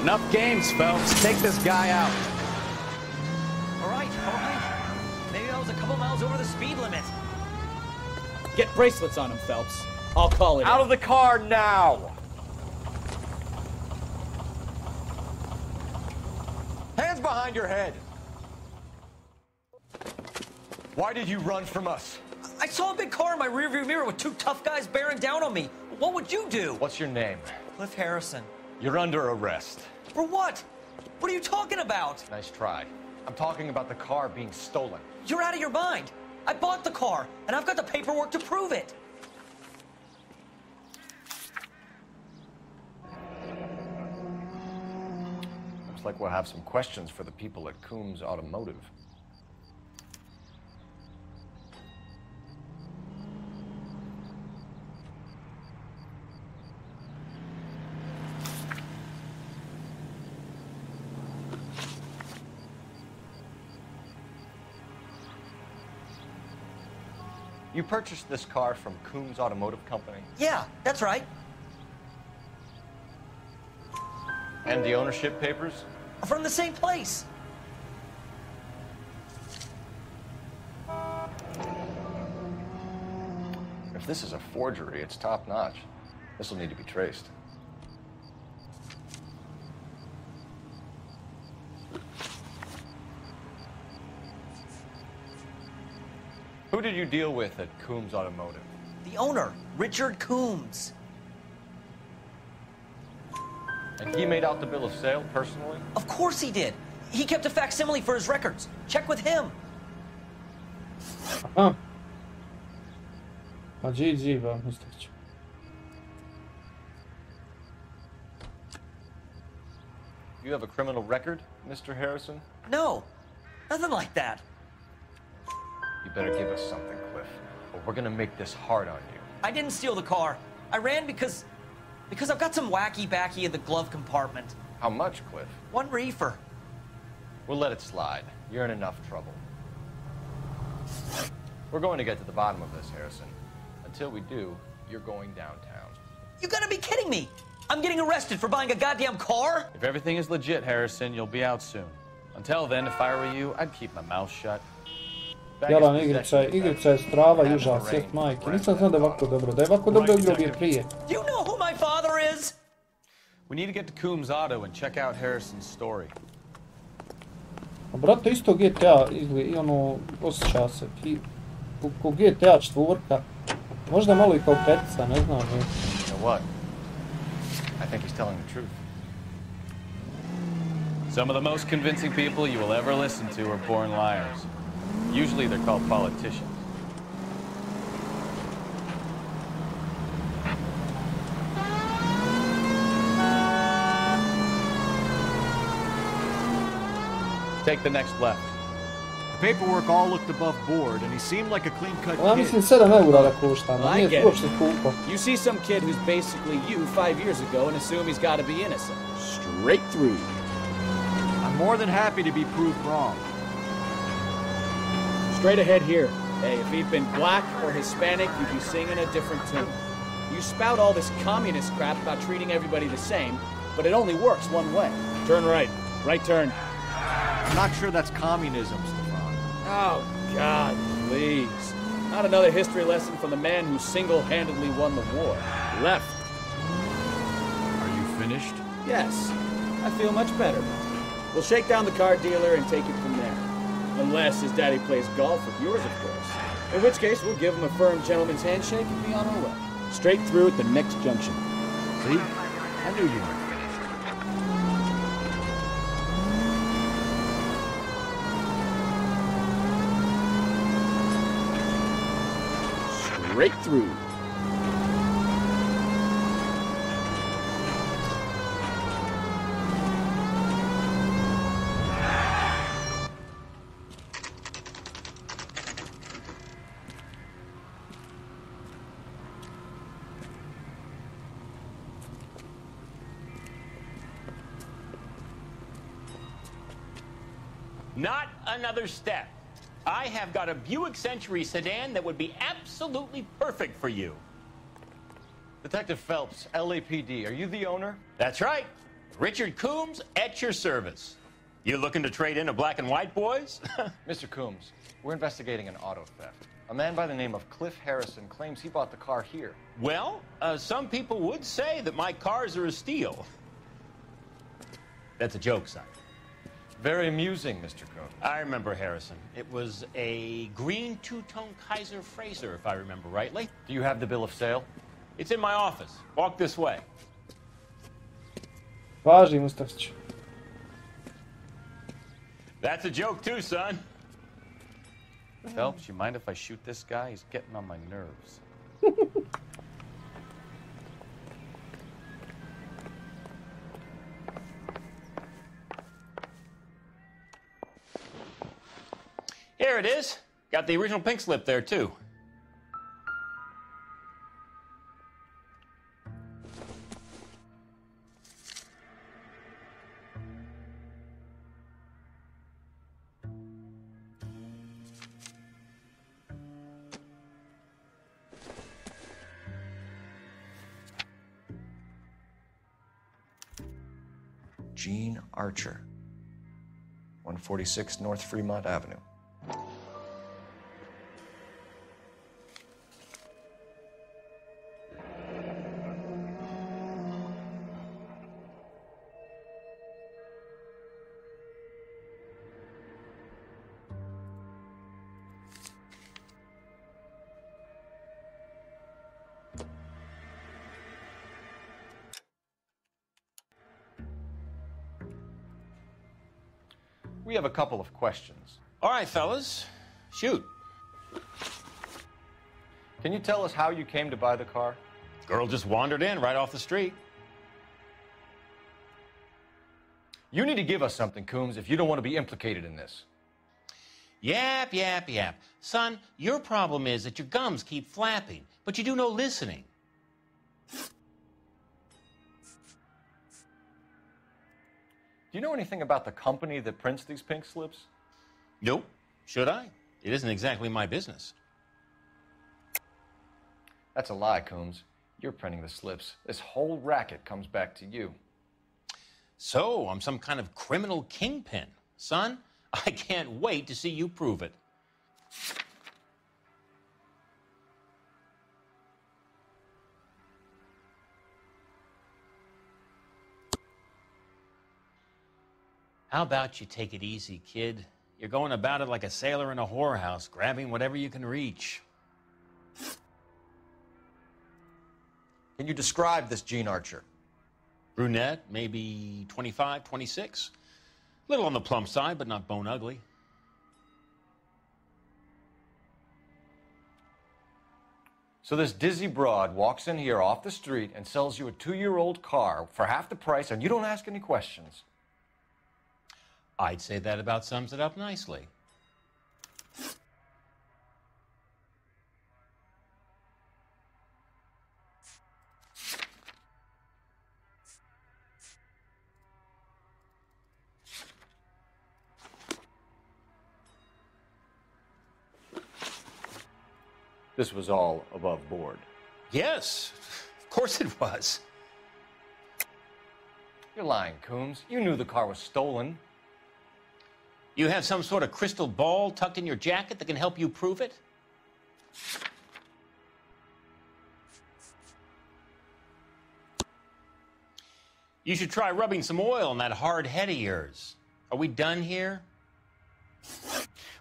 Enough games, Phelps. Take this guy out. All right. Maybe that was a couple miles over the speed limit. Get bracelets on him, Phelps. I'll call it Out in. of the car now! Hands behind your head! Why did you run from us? I saw a big car in my rearview mirror with two tough guys bearing down on me. What would you do? What's your name? Cliff Harrison. You're under arrest. For what? What are you talking about? Nice try. I'm talking about the car being stolen. You're out of your mind. I bought the car, and I've got the paperwork to prove it. Looks like we'll have some questions for the people at Coombs Automotive. You purchased this car from Coombs Automotive Company? Yeah, that's right. And the ownership papers? From the same place. If this is a forgery, it's top-notch. This will need to be traced. Who did you deal with at Coombs Automotive? The owner, Richard Coombs. And he made out the bill of sale personally? Of course he did. He kept a facsimile for his records. Check with him. Aha. Pa GG vam, Mustafić. You have a criminal record, Mr. Harrison? No, nothing like that. You better give us something, Cliff, or we're gonna make this hard on you. I didn't steal the car. I ran because I've got some wacky backy in the glove compartment. How much, Cliff? 1 reefer. We'll let it slide. You're in enough trouble. We're going to get to the bottom of this, Harrison. Until we do, you're going downtown. You gotta be kidding me! I'm getting arrested for buying a goddamn car? If everything is legit, Harrison, you'll be out soon. Until then, if I were you, I'd keep my mouth shut. Jalan, igrica je strava i užas, jest majke. Nisam znao da je ovako dobro. Da je ovako dobro igrao bi je prije. Do you know who my father is? We need to get to Coombs Auto and check out Harrison's story. A brate, isto GTA izgleda i ono, osjeća se. Ko GTA 4. Možda malo i kao petica, ne znam. You know what? I think he's telling the truth. Some of the most convincing people you will ever listen to are born liars. Usually they're called politicians. Take the next left. The paperwork all looked above board, and he seemed like a clean-cut Ja kid. mislim 7 eura da košta, Well, I nije get uopšte it. skupo. You see some kid who's basically you 5 years ago and assume he's got to be innocent. Straight through. I'm more than happy to be proved wrong. Straight ahead here. Hey, if he'd been black or Hispanic, you'd be singing a different tune. You spout all this communist crap about treating everybody the same, but it only works one way. Turn right. Right turn. I'm not sure that's communism, Stefan. Oh, God, please. Not another history lesson from the man who single-handedly won the war. Left. Are you finished? Yes. I feel much better. We'll shake down the car dealer and take it from there. Unless his daddy plays golf with yours, of course. In which case, we'll give him a firm gentleman's handshake and be on our way. Straight through at the next junction. See? I knew you would. Straight through. Not another step. I have got a Buick Century sedan that would be absolutely perfect for you. Detective Phelps, LAPD, are you the owner? That's right. Richard Coombs at your service. You looking to trade in a black and white, boys? Mr. Coombs, we're investigating an auto theft. A man by the name of Cliff Harrison claims he bought the car here. Well, some people would say that my cars are a steal. That's a joke, son. Very amusing, Mr. Coombs. I remember Harrison. It was a green two-tone Kaiser Frazer, if I remember rightly. Do you have the bill of sale? It's in my office. Walk this way. Važi, Mustafić. That's a joke too, son. Phelps, you mind if I shoot this guy? He's getting on my nerves. Here it is. Got the original pink slip there, too. Gene Archer, 146 North Fremont Avenue. We have a couple of questions. All right, fellas. Shoot. Can you tell us how you came to buy the car? Girl just wandered in right off the street. You need to give us something, Coombs, if you don't want to be implicated in this. Yap, yap, yap. Son, your problem is that your gums keep flapping, but you do no listening. Do you know anything about the company that prints these pink slips? Nope. Should I? It isn't exactly my business. That's a lie, Coombs. You're printing the slips. This whole racket comes back to you. So, I'm some kind of criminal kingpin. Son, I can't wait to see you prove it. How about you take it easy, kid? You're going about it like a sailor in a whorehouse, grabbing whatever you can reach. Can you describe this Gene Archer? Brunette, maybe 25, 26. Little on the plump side, but not bone ugly. So this dizzy broad walks in here off the street and sells you a 2-year-old car for half the price, and you don't ask any questions. I'd say that about sums it up nicely. This was all above board. Yes, of course it was. You're lying, Coombs. You knew the car was stolen. You have some sort of crystal ball tucked in your jacket that can help you prove it? You should try rubbing some oil on that hard head of yours. Are we done here?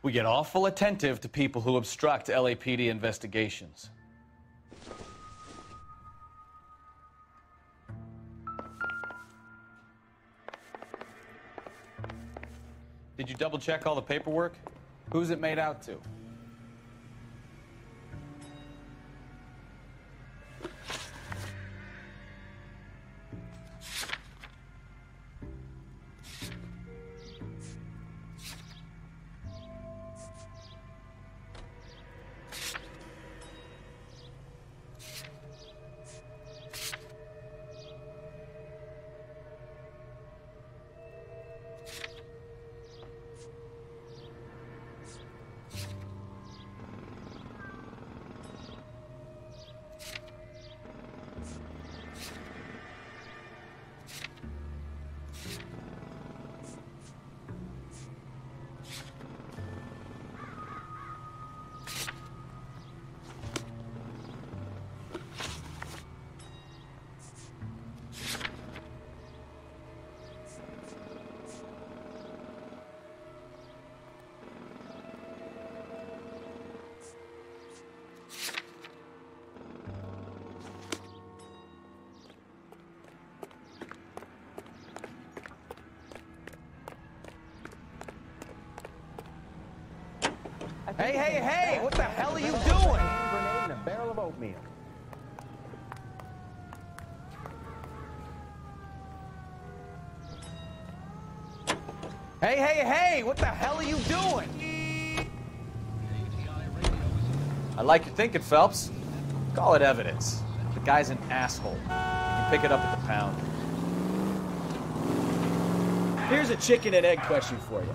We get awful attentive to people who obstruct LAPD investigations. Did you double check all the paperwork? Who's it made out to? Hey, hey, hey! What the hell are you doing? Grenade and a barrel of oatmeal. Hey, hey, hey! What the hell are you doing? I like your thinking, Phelps. Call it evidence. The guy's an asshole. You can pick it up at the pound. Here's a chicken and egg question for you.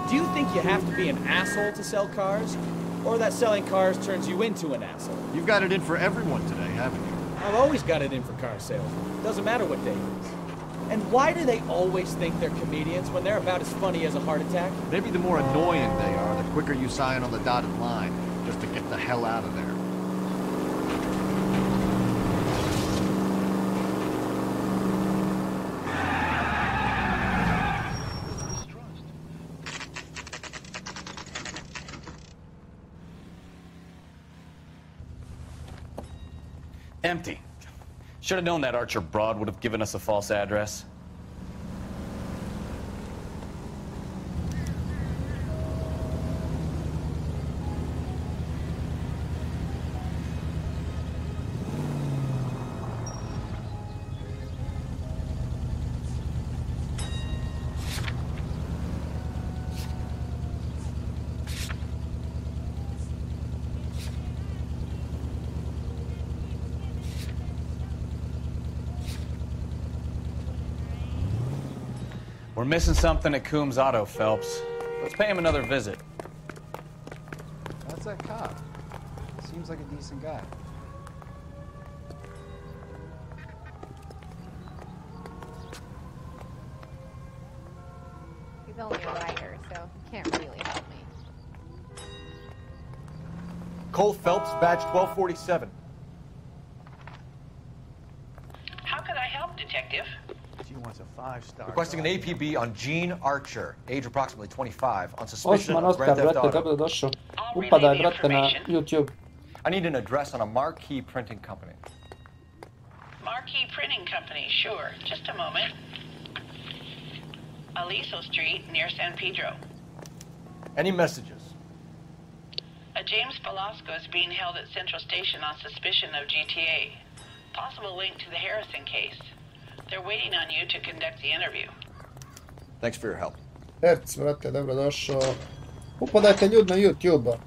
Do you think you have to be an asshole to sell cars? Or that selling cars turns you into an asshole? You've got it in for everyone today, haven't you? I've always got it in for car sales. Doesn't matter what day it is. And why do they always think they're comedians when they're about as funny as a heart attack? Maybe the more annoying they are, the quicker you sign on the dotted line, just to get the hell out of there. Empty. Should have known that Archer broad would have given us a false address. We're missing something at Coombs Auto, Phelps. Let's pay him another visit. That's that cop. Seems like a decent guy. He's only a writer, so he can't really help me. Cole Phelps, badge 1247. How could I help, Detective? She wants a 5-star. Requesting an APB on Gene Archer, age approximately 25, on suspicion Osman of Oskar, Grand Theft brate, Auto. dobrodošao. Upadaj, brate, na YouTube. I need an address on a Marquee Printing Company. Marquee Printing Company, sure. Just a moment. Aliso Street, near San Pedro. Any messages? A James Velasco is being held at Central Station on suspicion of GTA. Possible link to the Harrison case. They're waiting on you to conduct the interview. Thanks for your help. Herc, brate, dobrodošao. Upadajte ljudi na YouTube.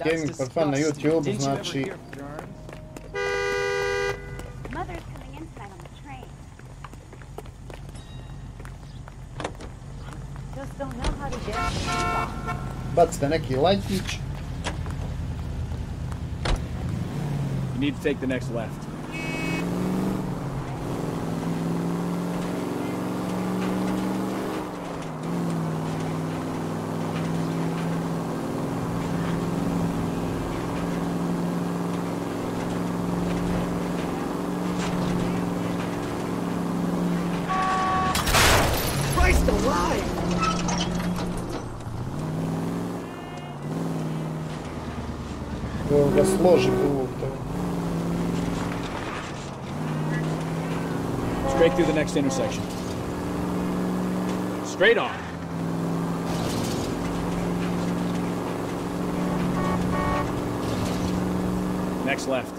Gaming for Fun na YouTube, znači... Mother's coming in tonight on the train. Just don't know how to get Bacite neki lajkić. You need to take the next left. Christ alive! Ovo ga složi u to. Straight through the next intersection. Straight on. Next left.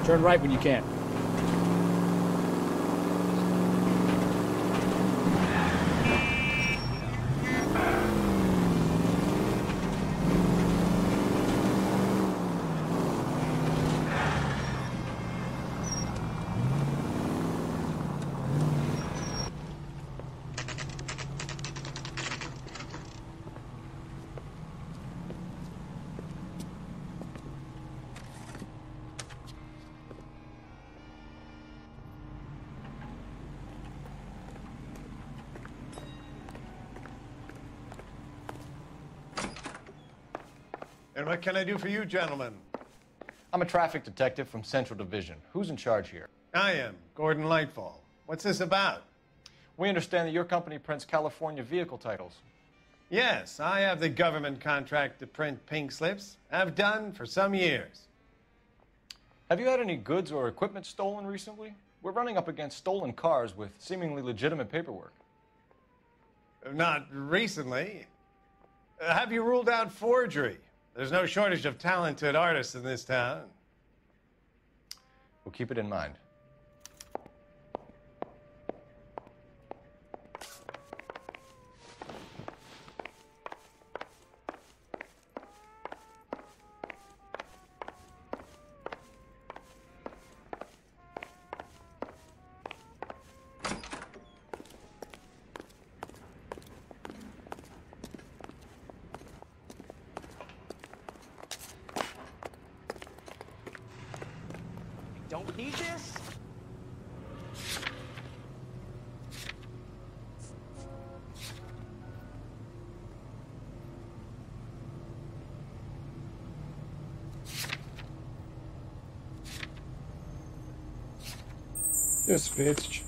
Turn right when you can. And what can I do for you, gentlemen? I'm a traffic detective from Central Division. Who's in charge here? I am, Gordon Lightfall. What's this about? We understand that your company prints California vehicle titles. Yes, I have the government contract to print pink slips. I've done for some years. Have you had any goods or equipment stolen recently? We're running up against stolen cars with seemingly legitimate paperwork. Not recently. Have you ruled out forgery? There's no shortage of talented artists in this town. We'll keep it in mind. Don't need this? Gdje si Pecić?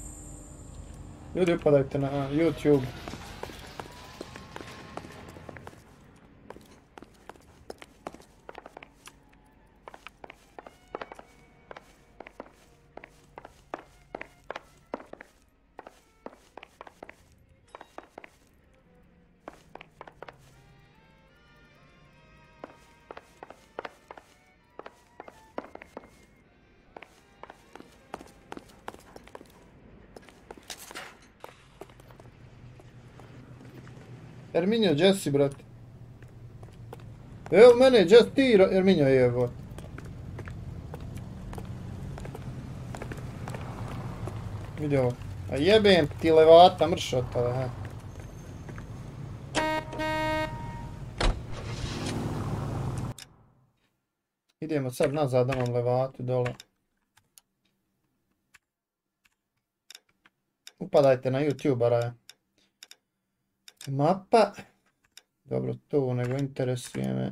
Ljudi, upadajte na YouTube. Erminjo, gdje si, brate? Evo mene, gdje si ti, Erminjo, evo. Vidi ovo. A jebem ti levata mršota, ha. Idemo sad nazad onom levatu dole. Upadajte na YouTube-ara. Mapa. Dobro, to nego interesuje me.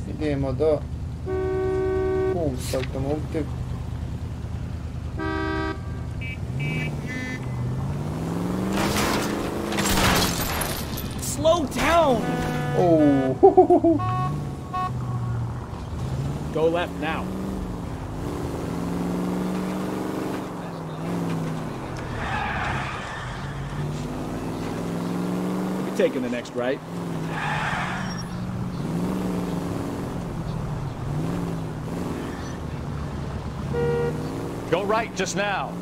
Idemo do Pums Automotive. Slow down! Oh. Go left now. Taking the next right. Go right just now.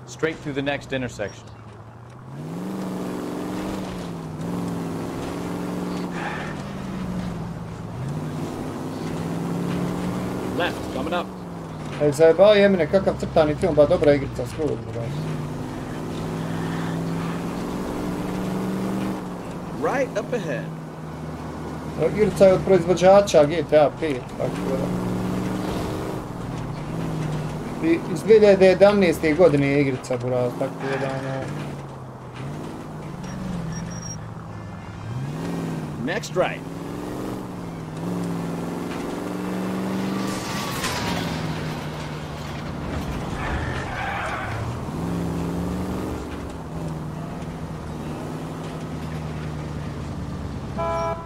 Straight through the next intersection. Left, coming up. Ej, zajebao je mene kakav crtani film, ba dobra igrica, skroz. Right up ahead. Igrica je od proizvođača GTA 5, tako da. Iz 2011. godine je igrica, buraz, tako da ono... Next right.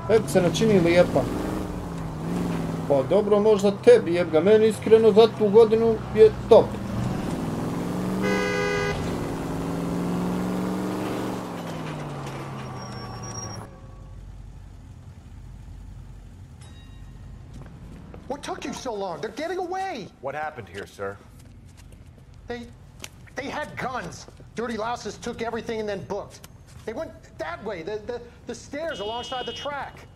Tebi se ne čini lijepa. Pa dobro, možda tebi jebga, meni iskreno za tu godinu je top. What took you so long? They're getting away! What happened here, sir? They had guns. Dirty louses took everything and then booked. They went that way, the stairs alongside the track.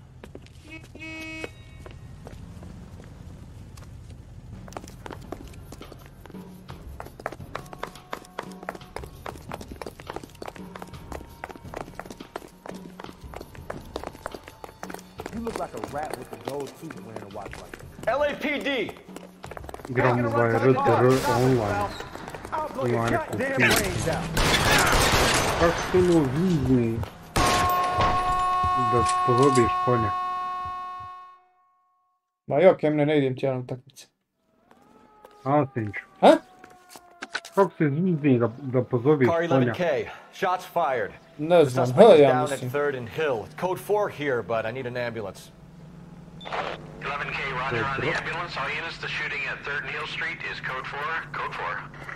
You look like a rat with a gold tooth wearing a watch like that. LAPD! Igramo za RTR online. Online kupiti. Kako su ono vizni da pohodiš konja? Ma jo, Kemne, ne idem ti ja na utakmice. Antić. Ha? Kako se zvuzni da pozoveš Car konja? 11K, shots fired. Ne The znam, suspect ha, is ja down at mislim. 3rd and Hill. Code 4 here, but I need an ambulance. 11K, roger on the ambulance. All units, the shooting at 3rd and Hill Street is code 4. Code 4.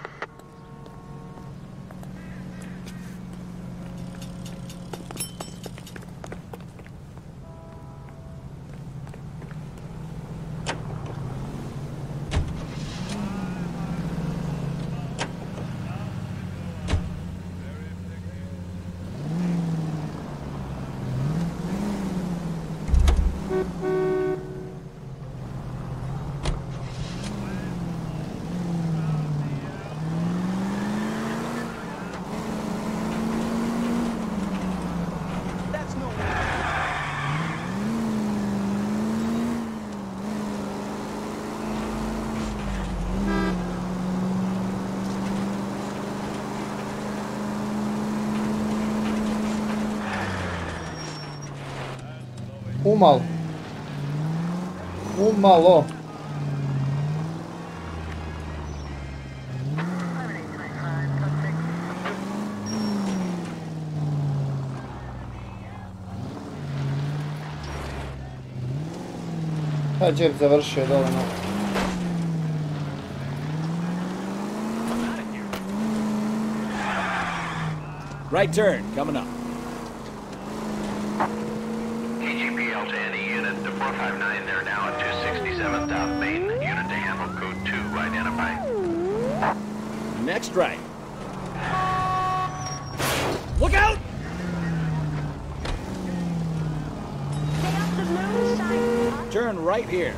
Umalo. Umalo. Pa džep završio dovoljno. Right turn, coming up. KGPL to any unit, the 459, they're now at 267th South Main. Unit to handle code 2, identify. Next right. Look out! Turn right here.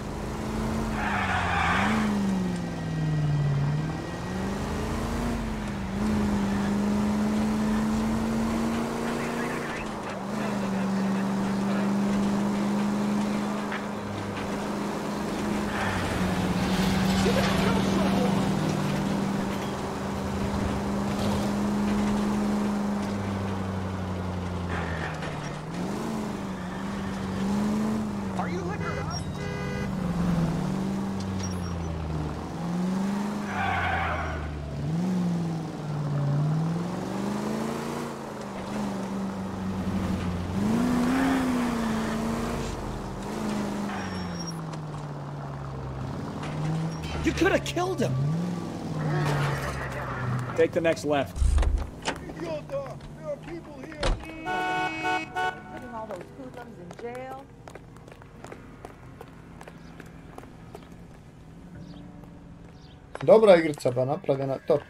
You could have killed him. Take the next left. Putting all those hoodlums in jail. Dobra igrica ba napravljena, top.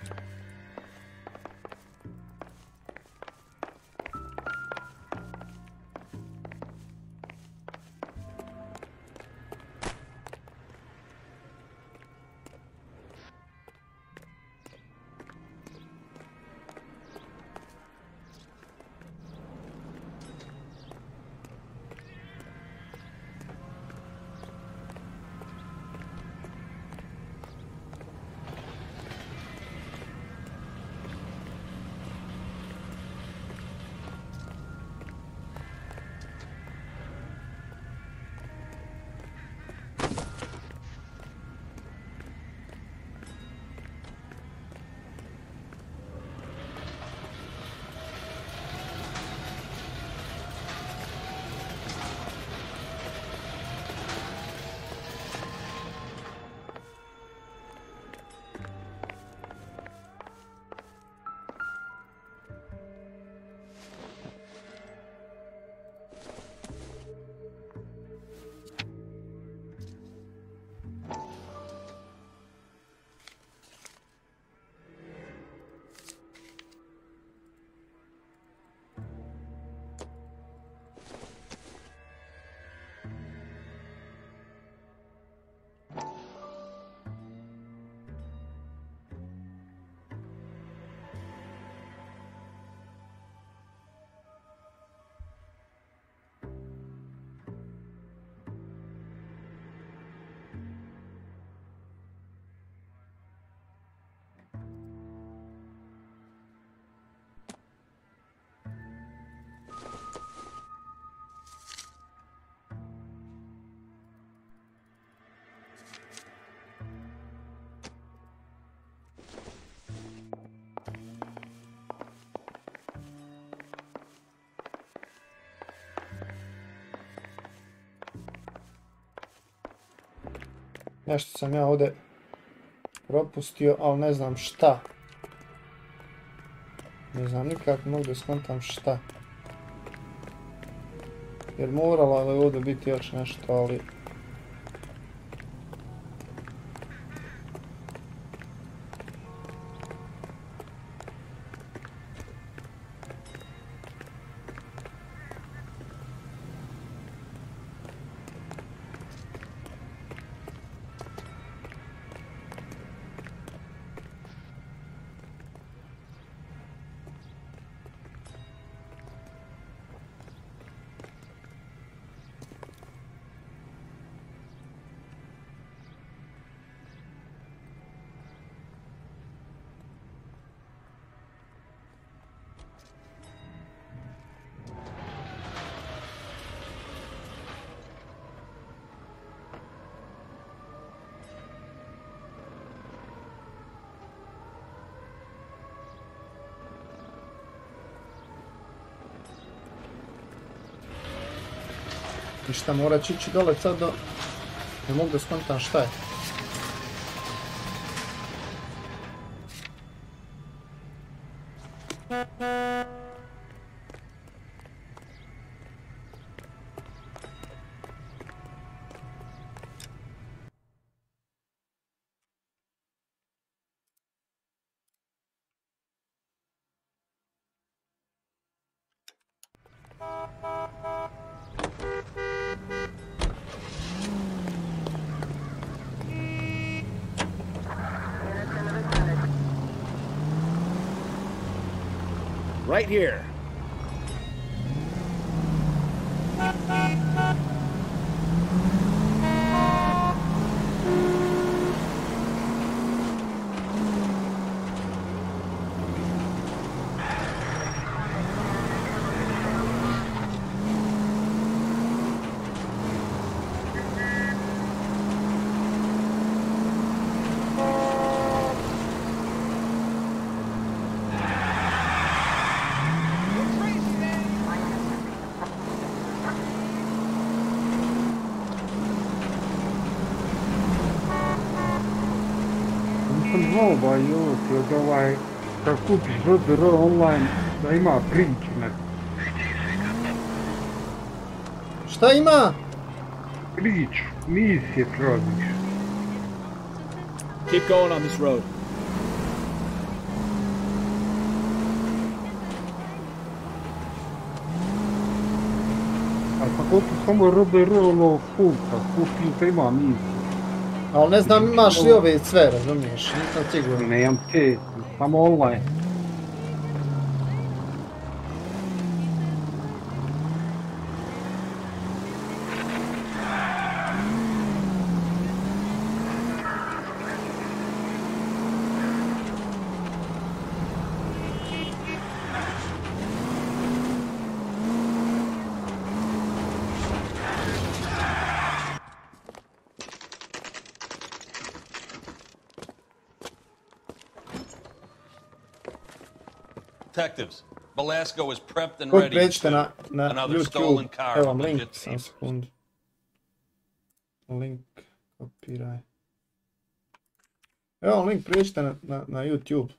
Nešto sam ja ovdje propustio, ali ne znam šta. Ne znam nikako mogu da skontam šta. Jer moralo je ovdje biti još nešto, ali... I šta, morat ću ići dole sad do... Ne mogu da skontam šta je. Right here. Kad kupiš RDR online, da ima prič neko. Šta ima? Prič, misije tražiš. Keep going on this road. A tako tu samo RDR ono puta, kupim da ima misije. Ali ne znam imaš li ove sve, razumiješ? Nisam siguran. Nemam te, samo online. Detectives, Belasco is prepped and Kod ready pređite to na another stolen YouTube, car evo from vam link, legit sam thief. sekundu. Link, kopiraj. Evo vam link, pređite na YouTube.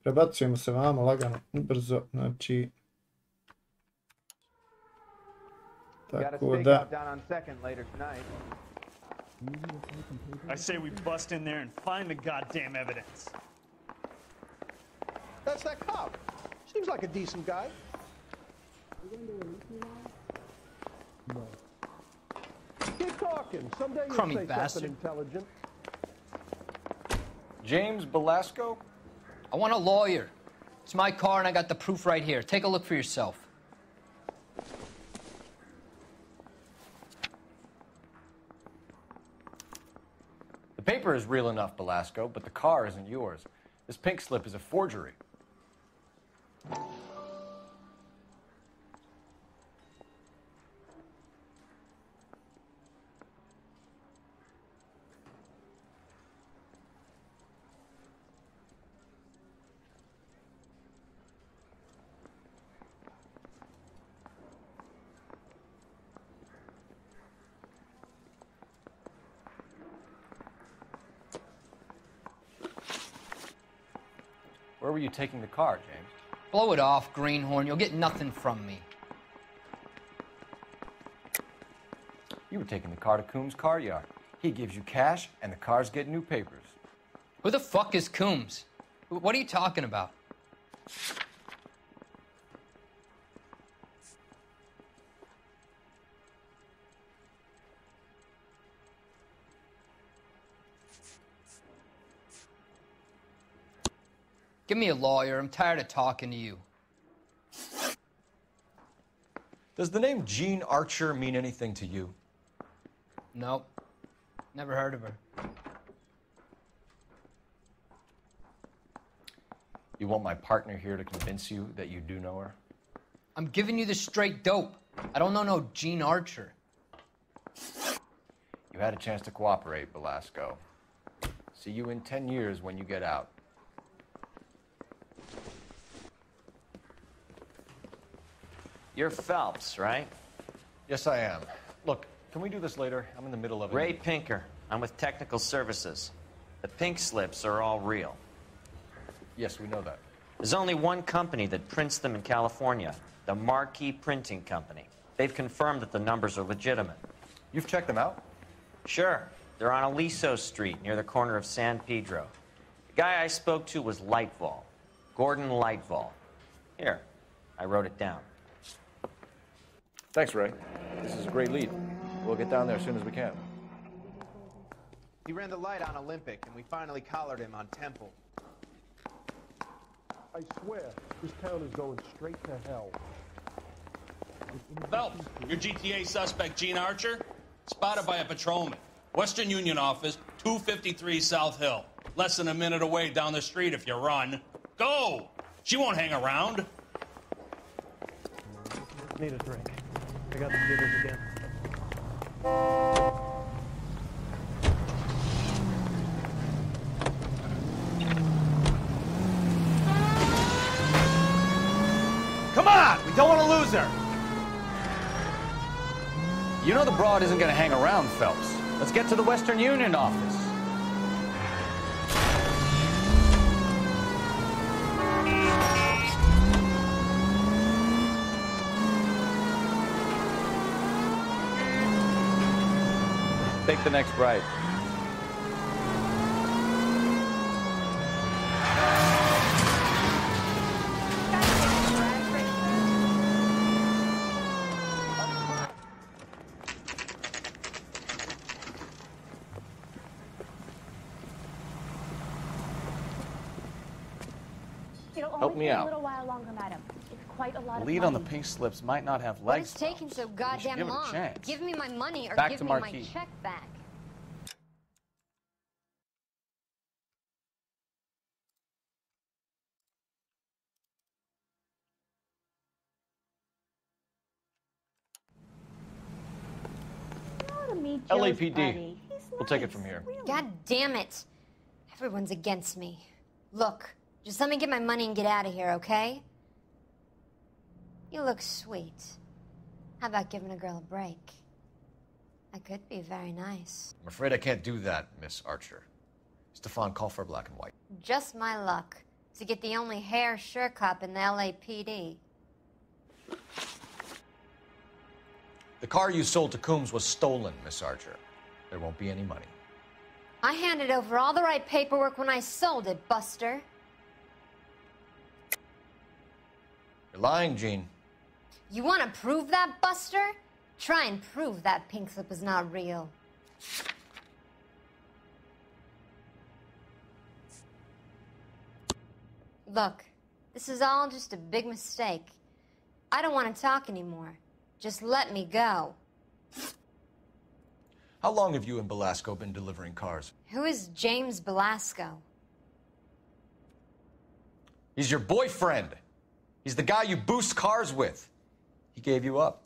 Prebacujemo se vama lagano, brzo, znači... Tako da... I say we bust in there and find the goddamn evidence. That's that cop. Seems like a decent guy. Keep talking. Someday you'll Crummy say bastard. something intelligent. James Belasco? I want a lawyer. It's my car and I got the proof right here. Take a look for yourself. The paper is real enough, Belasco, but the car isn't yours. This pink slip is a forgery. Where were you taking the car, James? Blow it off, Greenhorn. You'll get nothing from me. You were taking the car to Coombs' car yard. He gives you cash, and the cars get new papers. Who the fuck is Coombs? What are you talking about? Give me a lawyer. I'm tired of talking to you. Does the name Jean Archer mean anything to you? Nope. Never heard of her. You want my partner here to convince you that you do know her? I'm giving you the straight dope. I don't know no Jean Archer. You had a chance to cooperate, Belasco. See you in 10 years when you get out. You're Phelps, right? Yes, I am. Look, can we do this later? I'm in the middle of it. Ray Pinker. I'm with Technical Services. The pink slips are all real. Yes, we know that. There's only one company that prints them in California, the Marquee Printing Company. They've confirmed that the numbers are legitimate. You've checked them out? Sure. They're on Aliso Street, near the corner of San Pedro. The guy I spoke to was Lightval. Gordon Lightval. Here, I wrote it down. Thanks, Ray. This is a great lead. We'll get down there as soon as we can. He ran the light on Olympic, and we finally collared him on Temple. I swear, this town is going straight to hell. Phelps, your GTA suspect, Jean Archer, spotted by a patrolman. Western Union office, 253 South Hill. Less than a minute away down the street if you run. Go! She won't hang around. Need a drink. I got the jitters again. Come on! We don't want to lose her! You know the broad isn't going to hang around, Phelps. Let's get to the Western Union office. Take the next right. Help me A out. little while longer, madam. It's quite a lot The of lead on the money. pink slips might not have What legs. is taking so goddamn give it a long? chance. Give me my money or Back give to me my Marquis. check back. To meet Joe's LAPD. buddy. We'll take it from here. God damn it. Everyone's against me. Look, just let me get my money and get out of here, okay? You look sweet. How about giving a girl a break? I could be very nice. I'm afraid I can't do that, Miss Archer. Stefan, call for black and white. Just my luck to get the only hair sure cop in the LAPD. The car you sold to Coombs was stolen, Miss Archer. There won't be any money. I handed over all the right paperwork when I sold it, Buster. You're lying, Jean. You want to prove that, Buster? Try and prove that pink slip is not real. Look, this is all just a big mistake. I don't want to talk anymore. Just let me go. How long have you and Belasco been delivering cars? Who is James Belasco? He's your boyfriend. He's the guy you boost cars with. He gave you up.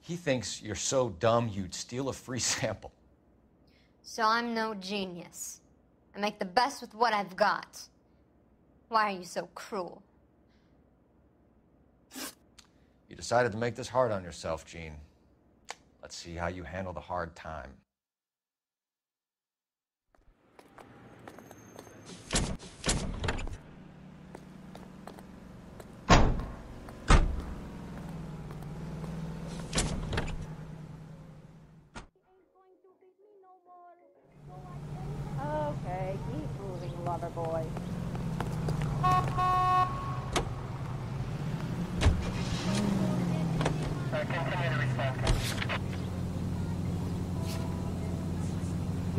He thinks you're so dumb you'd steal a free sample. So I'm no genius. I make the best with what I've got. Why are you so cruel? You decided to make this hard on yourself, Jean. Let's see how you handle the hard time.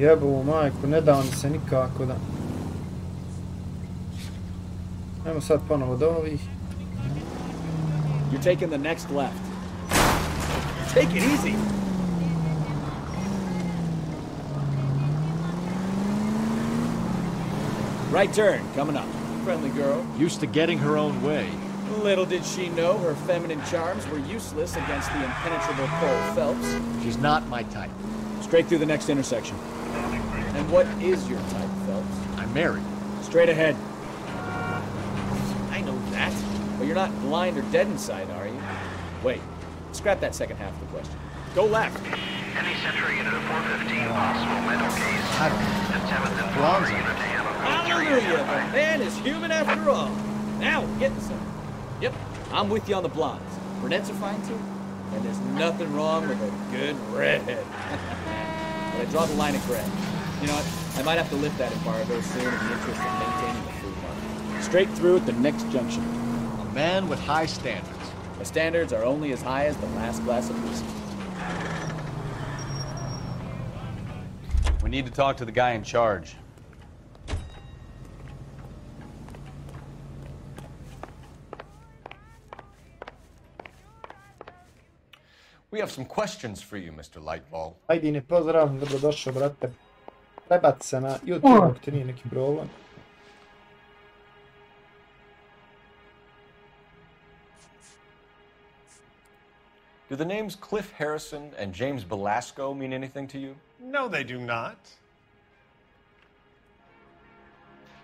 Jebovu majku, ne da oni se nikako da... Ajmo sad ponovo do ovih. You're taking the next left. Take it easy. Right turn, coming up. Friendly girl. Used to getting her own way. Little did she know her feminine charms were useless against the impenetrable Cole Phelps. She's not my type. Straight through the next intersection. And what is your type, Phelps? I'm married. Straight ahead. I know that. But you're not blind or dead inside, are you? Wait. Scrap that second half of the question. Go left. Any Central unit of 415 possible mental case. And 7th and 4th unit to handle code 3. Hallelujah! The man is human after all. Now we're getting somewhere. Yep, I'm with you on the blondes. Brunettes are fine too. And there's nothing wrong with a good redhead. But I draw the line at gray. You know what? I might have to lift that embargo soon in the interest of maintaining the food market. Straight through at the next junction. A man with high standards. My standards are only as high as the last glass of whiskey. We need to talk to the guy in charge. We have some questions for you, Mr. Lightball. Ajdine, pozdrav, dobrodošao, brate. Prebaci se na YouTube, ako ti nije neki problem. Do the names Cliff Harrison and James Belasco mean anything to you? No, they do not.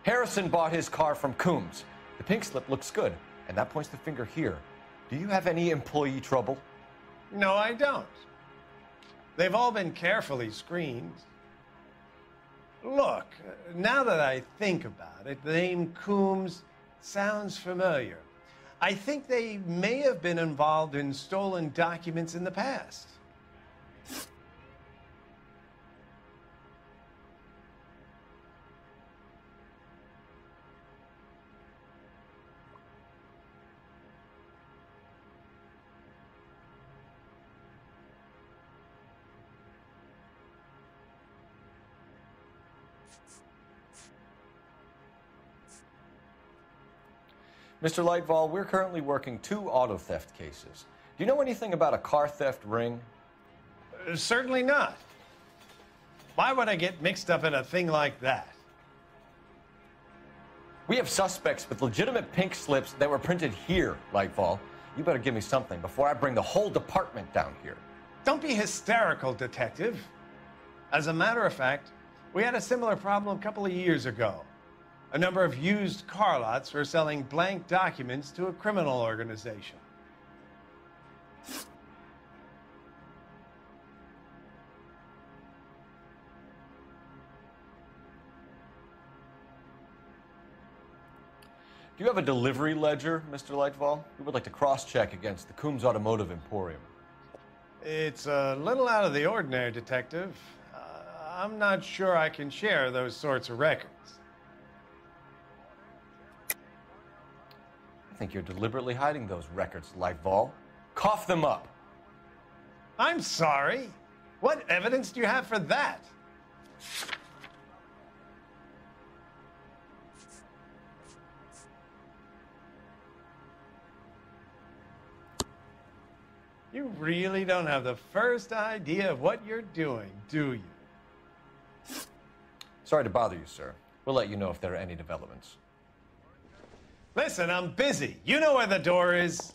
Harrison bought his car from Coombs. The pink slip looks good, and that points the finger here. Do you have any employee trouble? No, I don't. They've all been carefully screened. Look, now that I think about it, the name Coombs sounds familiar. I think they may have been involved in stolen documents in the past. Mr. Lightball, we're currently working 2 auto theft cases. Do you know anything about a car theft ring? Certainly not. Why would I get mixed up in a thing like that? We have suspects with legitimate pink slips that were printed here, Lightball. You better give me something before I bring the whole department down here. Don't be hysterical, Detective. As a matter of fact, we had a similar problem a couple of years ago. A number of used car lots were selling blank documents to a criminal organization. Do you have a delivery ledger, Mr. Lightball? We would like to cross-check against the Coombs Automotive Emporium. It's a little out of the ordinary, Detective. I'm not sure I can share those sorts of records. I think you're deliberately hiding those records, Lightball. Cough them up. I'm sorry. What evidence do you have for that? You really don't have the first idea of what you're doing, do you? Sorry to bother you, sir. We'll let you know if there are any developments. Listen, I'm busy. You know where the door is.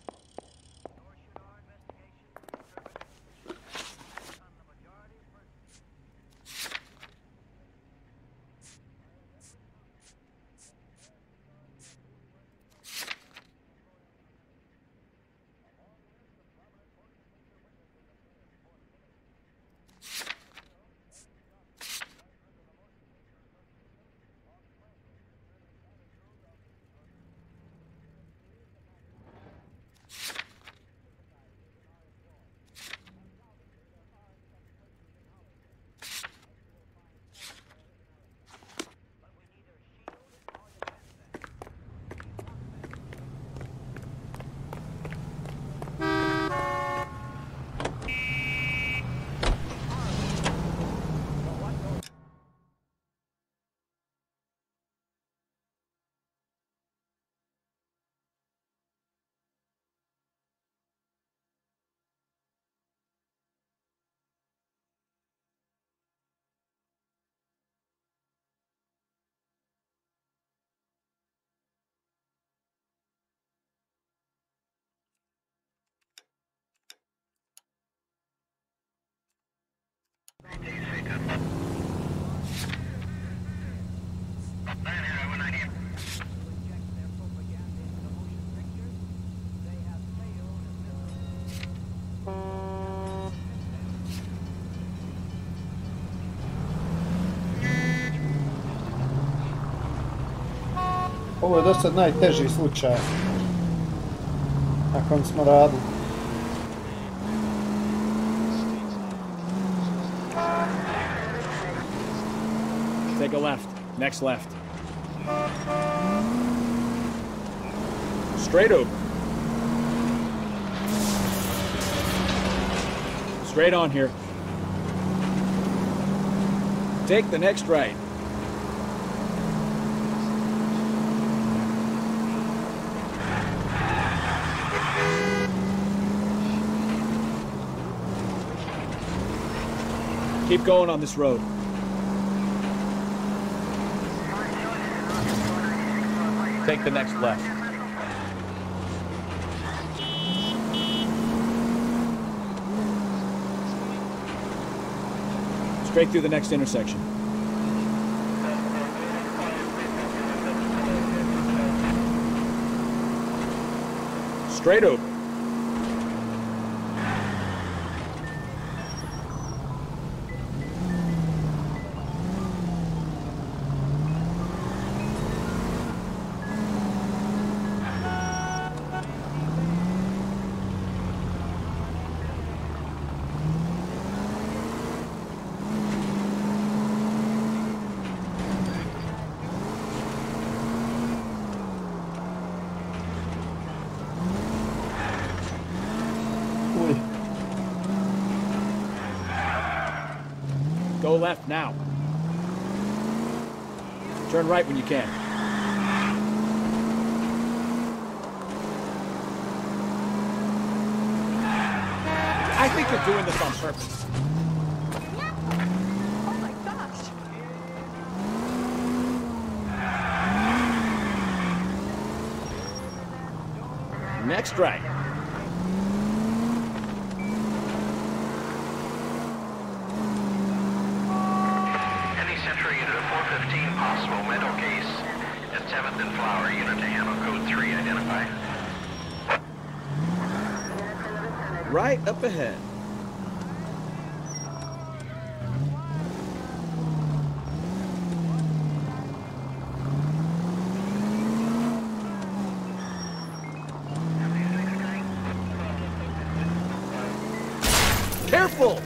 Ovo je dosta najteži slučaj. Na kojem smo radili. Take a left. Next left. Straight over. Straight on here. Take the next right. Keep going on this road. Take the next left. Straight through the next intersection. Straight over. Go left now. Turn right when you can. I think you're doing this on purpose. Oh my gosh! Next right. Any Central unit of 415, possible mental case at 7th and Flower, unit to handle code 3, identify. Right up ahead. Careful!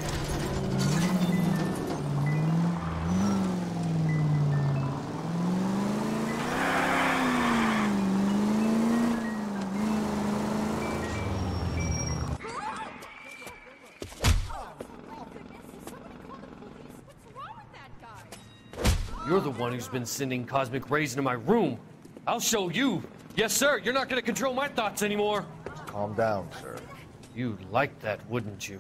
You're the one who's been sending cosmic rays into my room. I'll show you. Yes, sir. You're not going to control my thoughts anymore. Calm down, sir. You'd like that, wouldn't you?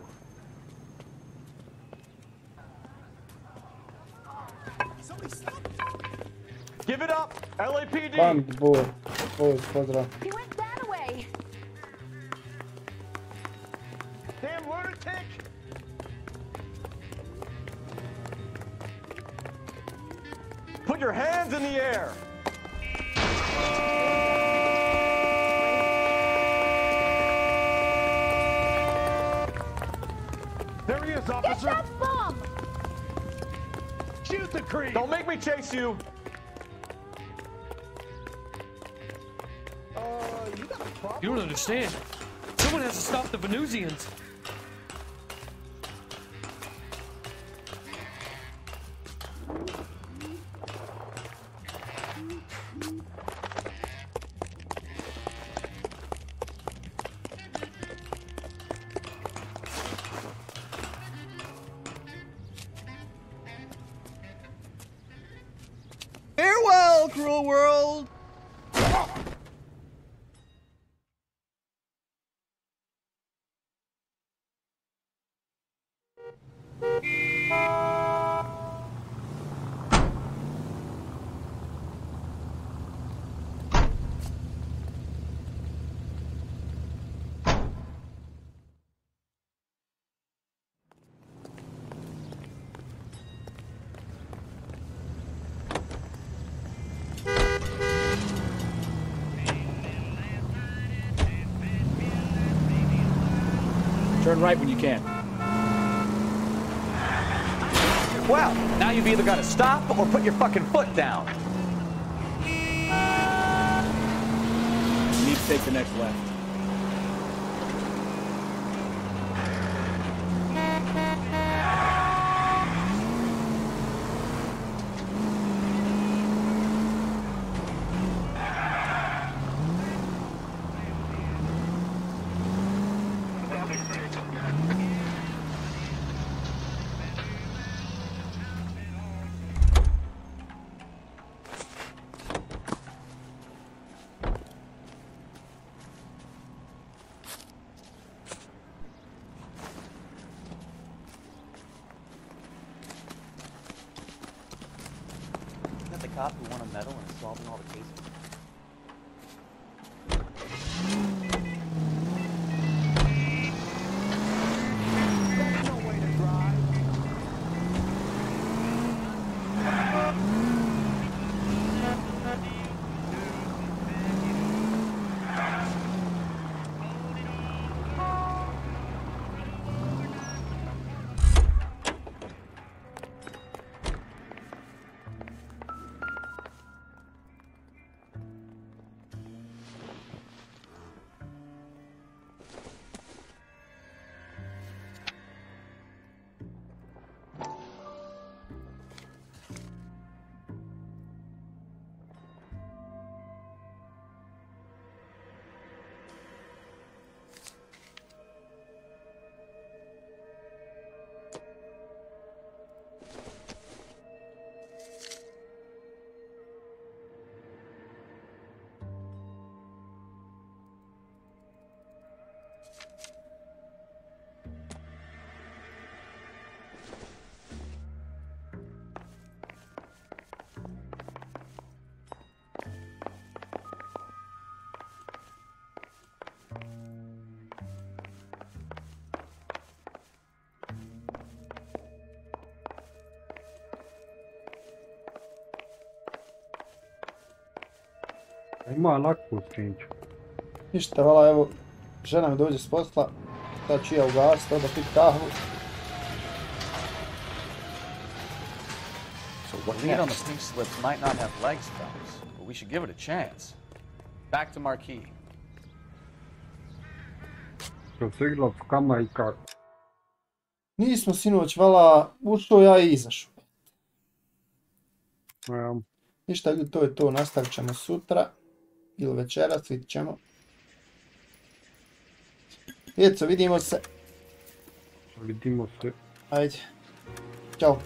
Give it up, LAPD. Band boy. Pozdrav. He went that way. Damn lunatic! Put your hands in the air. There he is, Get officer! that bomb! Shoot the creep! Don't make me chase you. You got a problem? You don't understand. Someone has to stop the Venusians. Farewell, cruel world! Turn right when you can. Well, now you've either got to stop or put your fucking foot down. take the next left. Cop who won a medal in solving all the cases. Ima laku Sinču. Ništa, vala, evo, žena mi dođe s posla, sad ću ja ugasiti, onda pit kahvu. So the lead on the pink slips might not have legs, fellas, but we should give it a chance. Back to Marquis. Što se igrao s kama i kako? Nismo sinoć, vala, ušao ja i izašao. Ništa, ljudi, to je to, nastavit ćemo sutra. Ili večeras, vidit ćemo. Djeco, vidimo se. Vidimo se. Ajde. Ćao.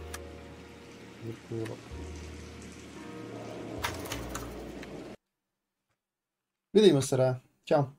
Vidimo se, Raja. Ćao.